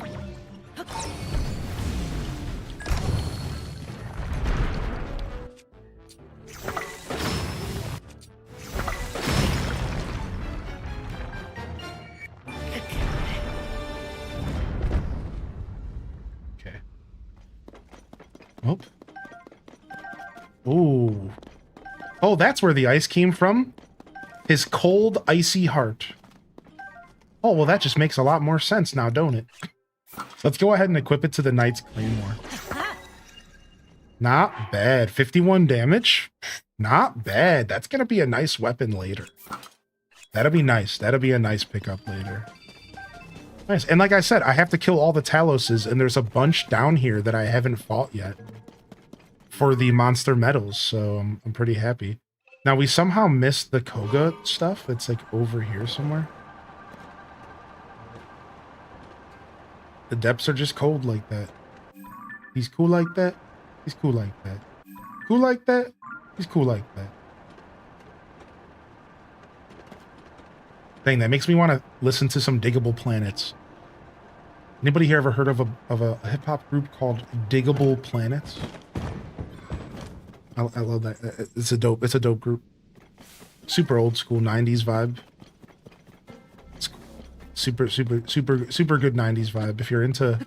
Okay. Oh. Ooh. Oh, that's where the ice came from? His cold, icy heart. Oh, well, that just makes a lot more sense now, don't it? Let's go ahead and equip it to the Knight's Claymore. Not bad. 51 damage. Not bad. That's going to be a nice weapon later. That'll be nice. That'll be a nice pickup later. Nice. And like I said, I have to kill all the Taloses, and there's a bunch down here that I haven't fought yet for the monster medals, so I'm pretty happy. Now, we somehow missed the Koga stuff. It's like over here somewhere. The depths are just cold like that. He's cool like that. He's cool like that. Cool like that. He's cool like that. Dang, that makes me want to listen to some Diggable Planets. Anybody here ever heard of a hip-hop group called Diggable Planets? I love that. It's a dope group. Super old school 90s vibe. It's super good 90s vibe. If you're into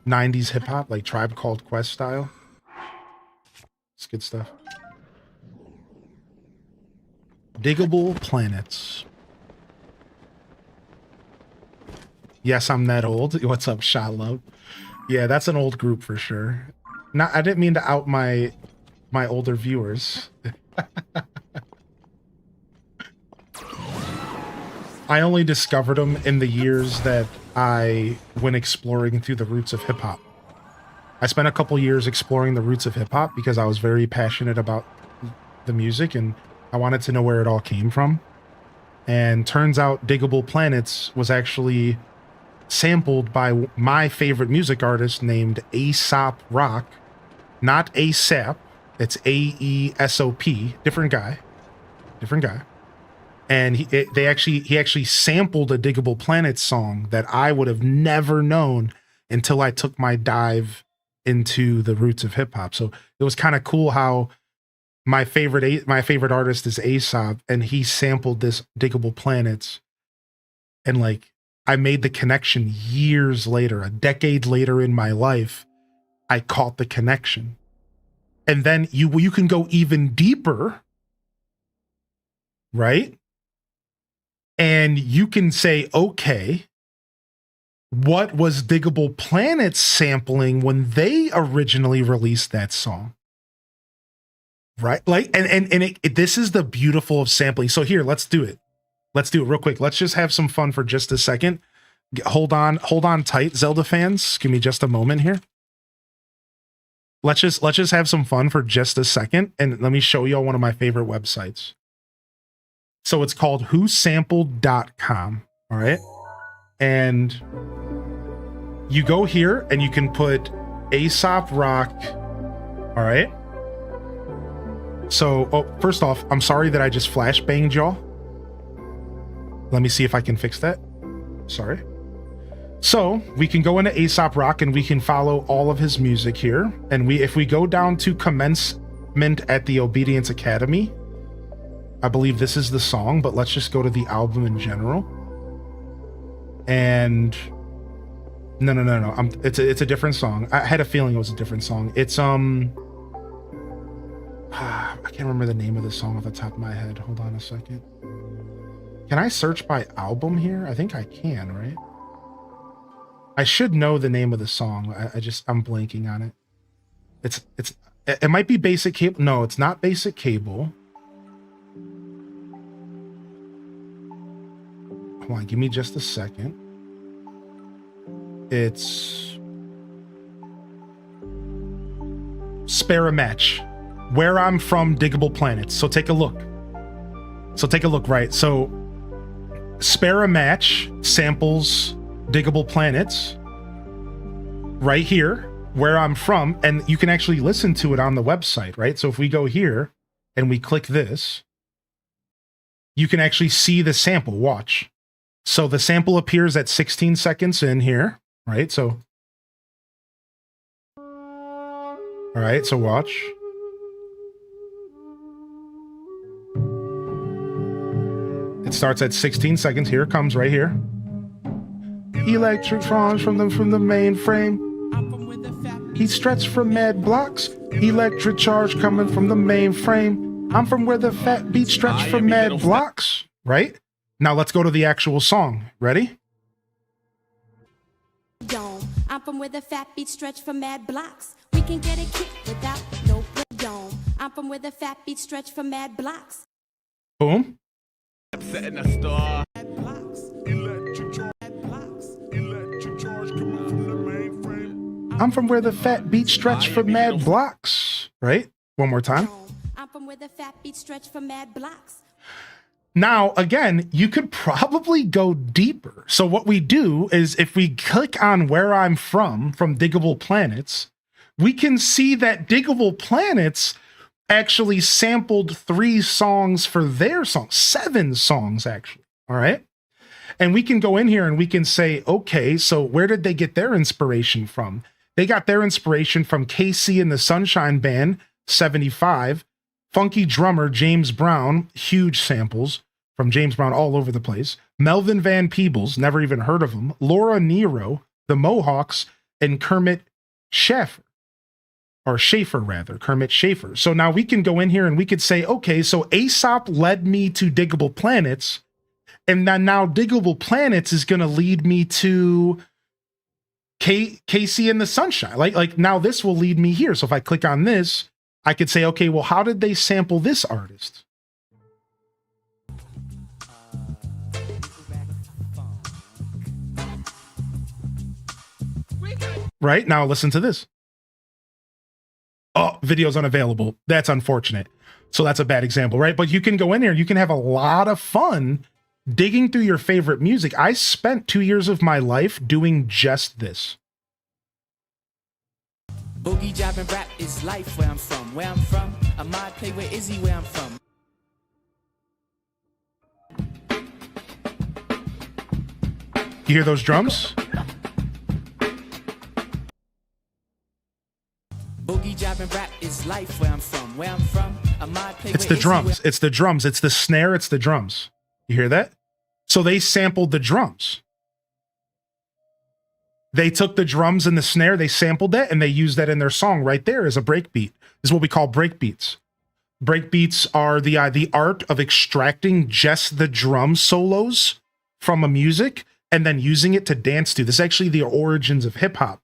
90s hip hop, like Tribe Called Quest style, it's good stuff. Diggable Planets. Yes, I'm that old. What's up, Shallow? Yeah, that's an old group for sure. I didn't mean to out my older viewers. I only discovered them in the years that I went exploring through the roots of hip hop. I spent a couple years exploring the roots of hip hop because I was very passionate about the music and I wanted to know where it all came from. And turns out Diggable Planets was actually sampled by my favorite music artist named Aesop Rock. Not ASAP, it's AESOP, different guy. And he actually sampled a Diggable Planets song that I would have never known until I took my dive into the roots of hip hop. So it was kind of cool how my favorite artist is Aesop, and he sampled this Diggable Planets, and like I made the connection years later, a decade later in my life, I caught the connection. And then you can go even deeper, right? And you can say, okay, what was Diggable Planets sampling when they originally released that song? Right? Like, and this is the beautiful of sampling. So here, let's do it. Let's do it real quick. Let's just have some fun for just a second. Hold on tight, Zelda fans. Give me just a moment here. Let's just have some fun for just a second. And let me show you all one of my favorite websites. So it's called whosampled.com. All right. And you go here and you can put Aesop Rock. All right. So, first off, I'm sorry that I just flashbanged y'all. Let me see if I can fix that. Sorry. So we can go into Aesop Rock and we can follow all of his music here. And if we go down to commencement at the Obedience Academy, I believe this is the song, but let's just go to the album in general. And no. It's a different song. I had a feeling it was a different song. It's I can't remember the name of the song off the top of my head. Hold on a second. Can I search by album here? I think I can, right? I should know the name of the song. I'm blanking on it. It might be Basic Cable. No, it's not Basic Cable. Hold on, give me just a second. It's Spare a Match. Where I'm From, Diggable Planets. So take a look, right? So Spare a Match samples Diggable Planets right here, Where I'm From, and you can actually listen to it on the website, right? So if we go here and we click this, you can actually see the sample. Watch. So the sample appears at 16 seconds in here, right? So, all right, so watch. It starts at 16 seconds. Here it comes right here. Electrons from the mainframe. He stretched from mad blocks. Electric charge coming from the mainframe. I'm from where the fat beat stretch from mad blocks. Right? Now let's go to the actual song. Ready? Dome. I'm from where the fat beat stretch from mad blocks. We can get a kick without no dome. I'm from where the fat beat stretch from mad blocks. Boom. Setting a star. I'm from where the fat beat stretch for mad blocks. Right? One more time. I'm from where the fat beat stretch for mad blocks. Now, again, you could probably go deeper. So what we do is if we click on Where I'm From Diggable Planets, we can see that Diggable Planets actually sampled 3 songs for their song, 7 songs actually. All right. And we can go in here and we can say, okay, so where did they get their inspiration from? They got their inspiration from KC and the Sunshine Band, 75, funky drummer James Brown, huge samples from James Brown all over the place, Melvin Van Peebles, never even heard of him, Laura Nero, the Mohawks, and Kermit Schaefer. Or Schaefer, rather, Kermit Schaefer. So now we can go in here and we could say, okay, so Aesop led me to Diggable Planets, and then now Diggable Planets is going to lead me to Casey and the Sunshine. Like now this will lead me here. So if I click on this, I could say, okay, well, how did they sample this artist? right? Now listen to this. Oh, video's unavailable. That's unfortunate. So that's a bad example, right? But you can go in there, you can have a lot of fun digging through your favorite music. I spent 2 years of my life doing just this. Boogie job and rap is life where I'm from. Where I'm from, I might play with Izzy where I'm from. You hear those drums? Boogie job and rap is life where I'm from. Where I'm from, I might play It's the drums. It's the drums. It's the snare. It's the drums. You hear that? So they sampled the drums. They took the drums and the snare, they sampled that, and they used that in their song right there as a breakbeat. This is what we call breakbeats. Breakbeats are the art of extracting just the drum solos from a music and then using it to dance to. This is actually the origins of hip hop.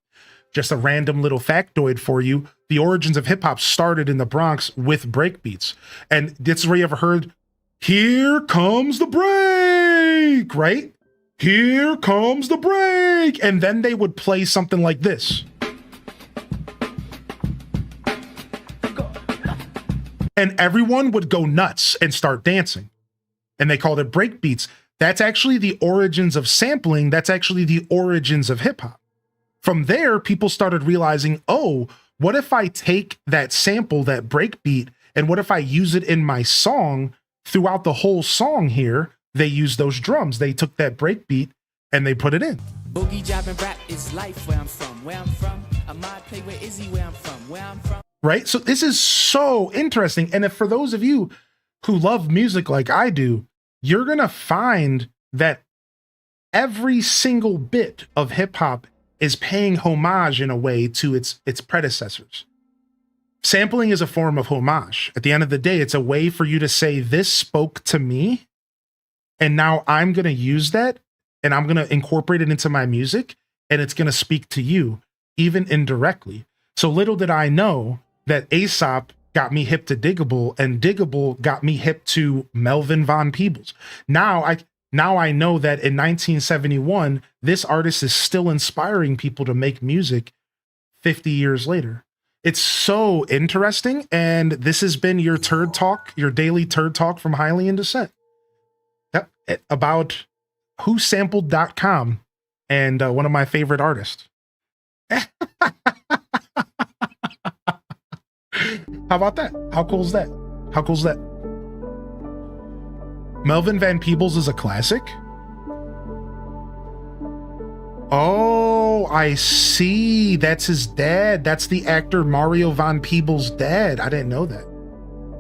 Just a random little factoid for you. The origins of hip hop started in the Bronx with breakbeats. And this is where you ever heard, "Here comes the break," right? "Here comes the break." And then they would play something like this. And everyone would go nuts and start dancing. And they called it breakbeats. That's actually the origins of sampling. That's actually the origins of hip hop. From there, people started realizing, oh, what if I take that sample, that breakbeat, and what if I use it in my song? Throughout the whole song here, they use those drums. They took that breakbeat and they put it in. Boogie job and rap is life where I'm from. Where I'm from, I might play with Izzy where I'm from. Where I'm from. Right? So this is so interesting. And if for those of you who love music like I do, you're going to find that every single bit of hip hop is paying homage in a way to its predecessors. Sampling is a form of homage. At the end of the day, it's a way for you to say, this spoke to me, and now I'm going to use that, and I'm going to incorporate it into my music, and it's going to speak to you, even indirectly. So little did I know that Aesop got me hip to Diggable, and Diggable got me hip to Melvin Von Peebles. Now I know that in 1971, this artist is still inspiring people to make music 50 years later. It's so interesting, and this has been your Turd Talk, your daily Turd Talk from Highly in Descent. Yep, about whosampled.com and one of my favorite artists. How about that? How cool is that? How cool is that? Melvin Van Peebles is a classic. Oh, I see. That's his dad. That's the actor Mario Van Peebles' dad. I didn't know that.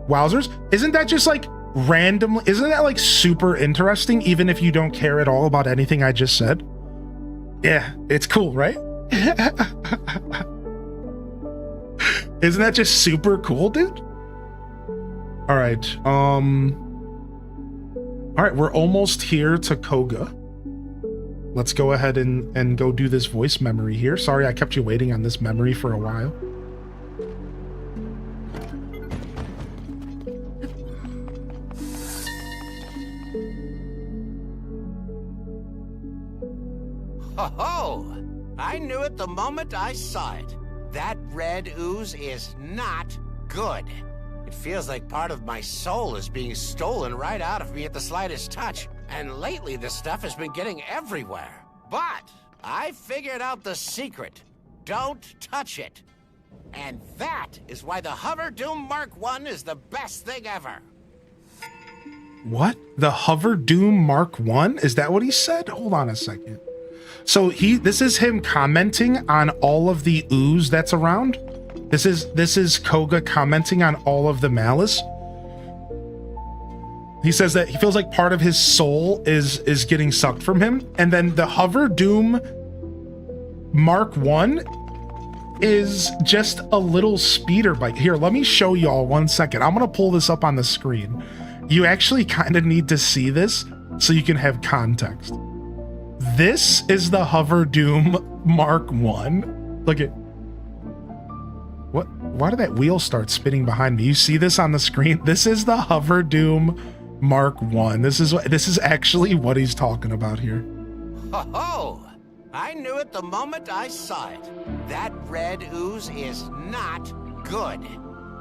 Wowzers. Isn't that just like randomly? Isn't that like super interesting, even if you don't care at all about anything I just said? Yeah, it's cool, right? Isn't that just super cool, dude? All right. All right, we're almost here to Koga. Let's go ahead and go do this voice memory here. Sorry, I kept you waiting on this memory for a while. Ho-ho! I knew it the moment I saw it. That red ooze is not good. It feels like part of my soul is being stolen right out of me at the slightest touch. And lately, this stuff has been getting everywhere. But I figured out the secret. Don't touch it. And that is why the Hover Doom Mark I is the best thing ever. What? The Hover Doom Mark I? Is that what he said? Hold on a second. So this is him commenting on all of the ooze that's around. This is Koga commenting on all of the malice. He says that he feels like part of his soul is getting sucked from him. And then the Hover Doom Mark I is just a little speeder bike. Here, let me show y'all 1 second. I'm going to pull this up on the screen. You actually kind of need to see this so you can have context. This is the Hover Doom Mark I. Look at... What? Why did that wheel start spinning behind me? You see this on the screen? This is the Hover Doom Mark I. This is actually what he's talking about here. Ho-ho! I knew it the moment I saw it. That red ooze is not good.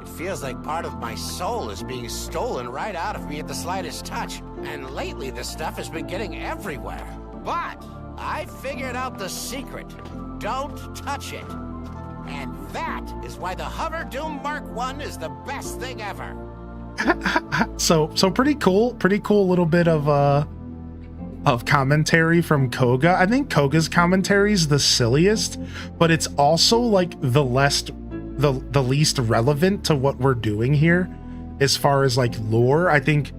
It feels like part of my soul is being stolen right out of me at the slightest touch. And lately, the stuff has been getting everywhere. But I figured out the secret. Don't touch it. And that is why the Hover Doom Mark I is the best thing ever. So pretty cool little bit of commentary from Koga. I think Koga's commentary is the silliest, but it's also like the least relevant to what we're doing here as far as like lore. I think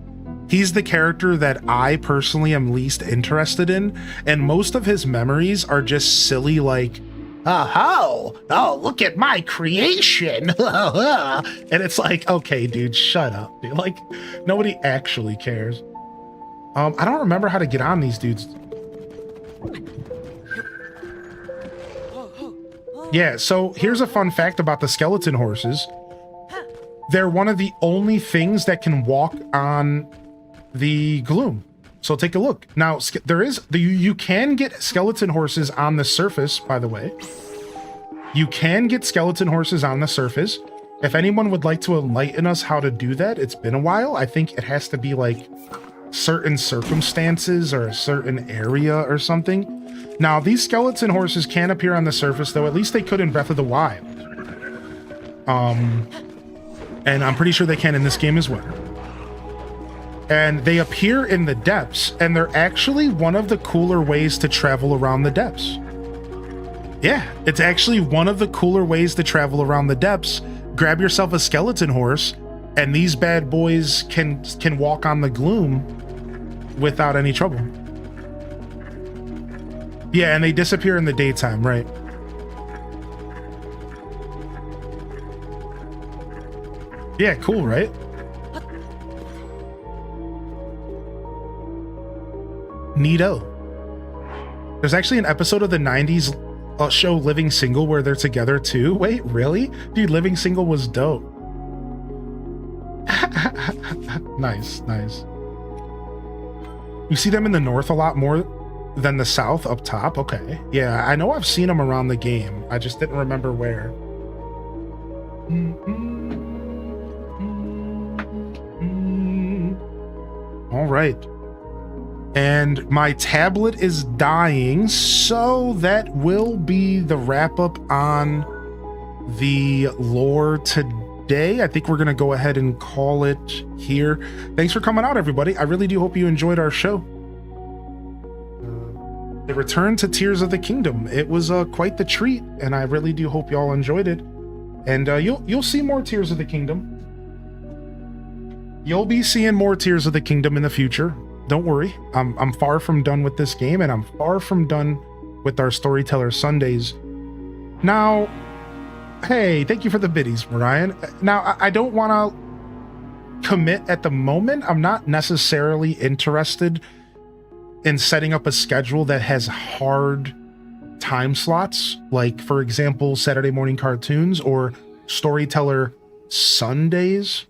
he's the character that I personally am least interested in, and most of his memories are just silly, like, oh, look at my creation. And it's like, okay, dude, shut up, dude. Like, nobody actually cares. I don't remember how to get on these dudes. Yeah, so here's a fun fact about the skeleton horses. They're one of the only things that can walk on the gloom. So take a look. Now, you can get skeleton horses on the surface, by the way. You can get skeleton horses on the surface. If anyone would like to enlighten us how to do that, it's been a while. I think it has to be like certain circumstances or a certain area or something. Now, these skeleton horses can appear on the surface, though at least they could in Breath of the Wild. And I'm pretty sure they can in this game as well. And they appear in the depths, and they're actually one of the cooler ways to travel around the depths. Yeah, it's actually one of the cooler ways to travel around the depths. Grab yourself a skeleton horse, and these bad boys can walk on the gloom without any trouble. Yeah, and they disappear in the daytime, right? Yeah, cool, right? Neato. There's actually an episode of the 90s show Living Single where they're together too. Wait, really? Dude, Living Single was dope. Nice. You see them in the north a lot more than the south up top? Okay. Yeah, I know I've seen them around the game. I just didn't remember where. All right. And my tablet is dying, so that will be the wrap up on the lore today. I think we're going to go ahead and call it here. Thanks for coming out, everybody. I really do hope you enjoyed our show. The return to Tears of the Kingdom. It was quite the treat, and I really do hope y'all enjoyed it. And you'll see more Tears of the Kingdom. You'll be seeing more Tears of the Kingdom in the future. Don't worry, I'm far from done with this game, and I'm far from done with our Storyteller Sundays. Now, hey, thank you for the biddies, Ryan. Now, I don't want to commit at the moment. I'm not necessarily interested in setting up a schedule that has hard time slots, like, for example, Saturday morning cartoons or Storyteller Sundays.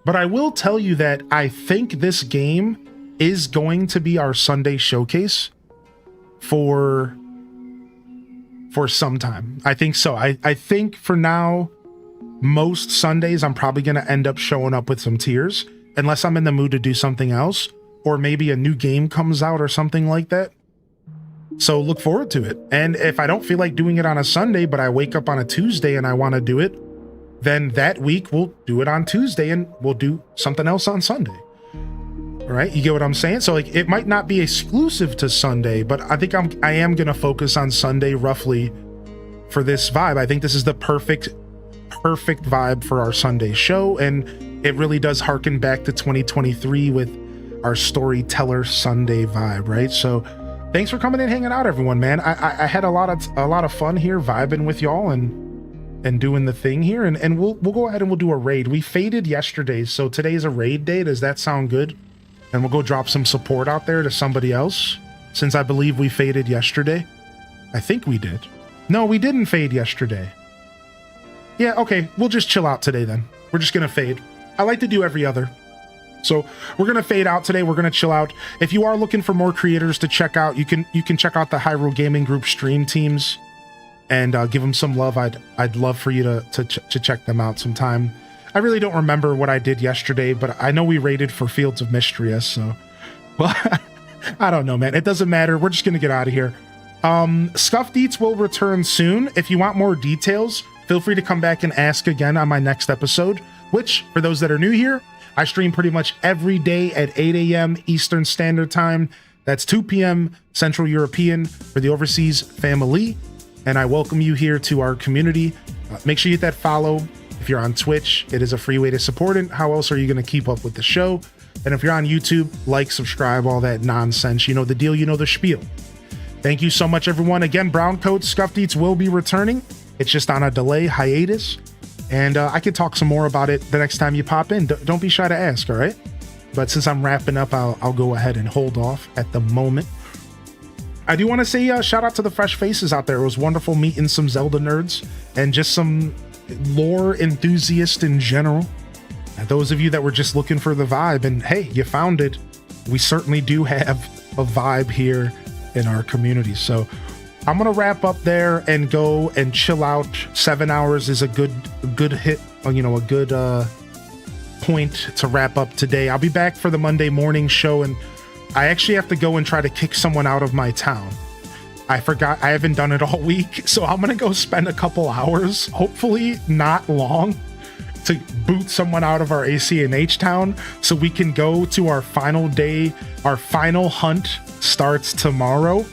But I will tell you that I think this game is going to be our Sunday showcase for some time. I think so. I think for now, most Sundays, I'm probably going to end up showing up with some tears, unless I'm in the mood to do something else, or maybe a new game comes out or something like that. So look forward to it. And if I don't feel like doing it on a Sunday, but I wake up on a Tuesday and I want to do it, then that week we'll do it on Tuesday and we'll do something else on Sunday. All right, you get what I'm saying? So like, it might not be exclusive to Sunday, but I think I am going to focus on Sunday roughly for this vibe. I think this is the perfect vibe for our Sunday show, and it really does harken back to 2023 with our Storyteller Sunday vibe, right? So thanks for coming and hanging out, everyone, man. I had a lot of fun here vibing with y'all and doing the thing here, and we'll go ahead and we'll do a raid. We faded yesterday, so today's a raid day. Does that sound good? And we'll go drop some support out there to somebody else, since I believe we faded yesterday. I think we did. No, we didn't fade yesterday. Yeah, okay, we'll just chill out today then. We're just gonna fade. I like to do every other. So we're gonna fade out today. We're gonna chill out. If you are looking for more creators to check out, you can check out the Hyrule Gaming Group stream teams and give them some love. I'd love for you to check them out sometime. I really don't remember what I did yesterday, but I know we raided for Fields of Mistria, so well, I don't know, man. It doesn't matter. We're just gonna get out of here. Scuffed Eats will return soon. If you want more details, feel free to come back and ask again on my next episode, which, for those that are new here, I stream pretty much every day at 8 a.m. Eastern Standard Time. That's 2 p.m. Central European for the overseas family. And I welcome you here to our community. Make sure you hit that follow. If you're on Twitch, it is a free way to support it. How else are you going to keep up with the show? And if you're on YouTube, like, subscribe, all that nonsense. You know the deal, you know the spiel. Thank you so much, everyone. Again, Brown Coat Scuffed Eats will be returning. It's just on a delay hiatus. And I can talk some more about it the next time you pop in. Don't be shy to ask, all right? But since I'm wrapping up, I'll go ahead and hold off at the moment. I do want to say shout out to the fresh faces out there. It was wonderful meeting some Zelda nerds and just some lore enthusiasts in general. And those of you that were just looking for the vibe, and hey, you found it. We certainly do have a vibe here in our community. So I'm gonna wrap up there and go and chill out. 7 hours is a good hit, you know, a good point to wrap up today. I'll be back for the Monday morning show, and I actually have to go and try to kick someone out of my town. I forgot, I haven't done it all week, so I'm gonna go spend a couple hours, hopefully not long, to boot someone out of our ACNH town so we can go to our final day. Our final hunt starts tomorrow,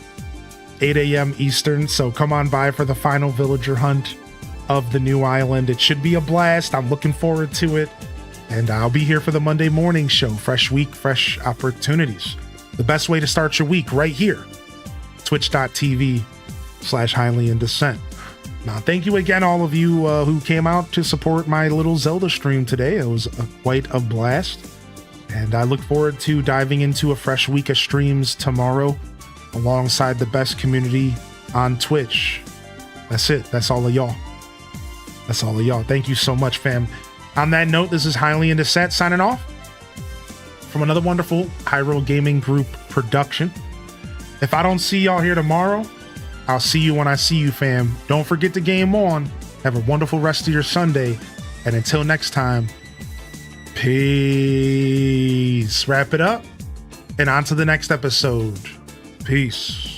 8 a.m. Eastern, so come on by for the final villager hunt of the new island. It should be a blast. I'm looking forward to it, and I'll be here for the Monday morning show. Fresh week, fresh opportunities. The best way to start your week right here, twitch.tv/highlandindescent. Now, thank you again, all of you who came out to support my little Zelda stream today. It was quite a blast, and I look forward to diving into a fresh week of streams tomorrow alongside the best community on Twitch. That's it. That's all of y'all. That's all of y'all. Thank you so much, fam. On that note, this is Highly in Descent signing off from another wonderful Hyrule Gaming Group production. If I don't see y'all here tomorrow, I'll see you when I see you, fam. Don't forget to game on. Have a wonderful rest of your Sunday. And until next time, peace. Wrap it up and on to the next episode. Peace.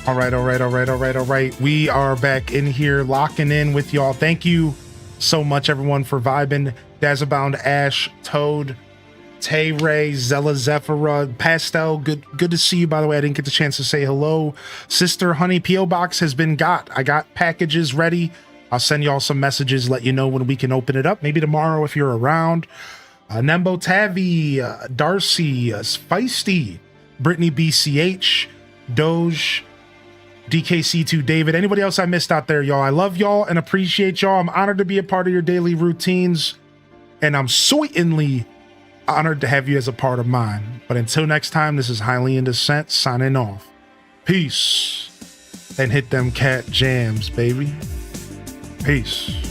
All right. We are back in here, locking in with y'all. Thank you so much, everyone, for vibing. Dazabound, Ash, Toad, Tay Ray, Zella Zephira, Pastel. Good to see you, by the way. I didn't get the chance to say hello. Sister Honey, P.O. Box has been got. I got packages ready. I'll send y'all some messages, let you know when we can open it up. Maybe tomorrow if you're around. Nembo Tavi, Darcy, Feisty, Brittany BCH, Doge, DKC2 David, anybody else I missed out there, y'all. I love y'all and appreciate y'all. I'm honored to be a part of your daily routines, and I'm certainly honored to have you as a part of mine. But until next time, this is Highly in Descent signing off. Peace. And hit them cat jams, baby. Peace.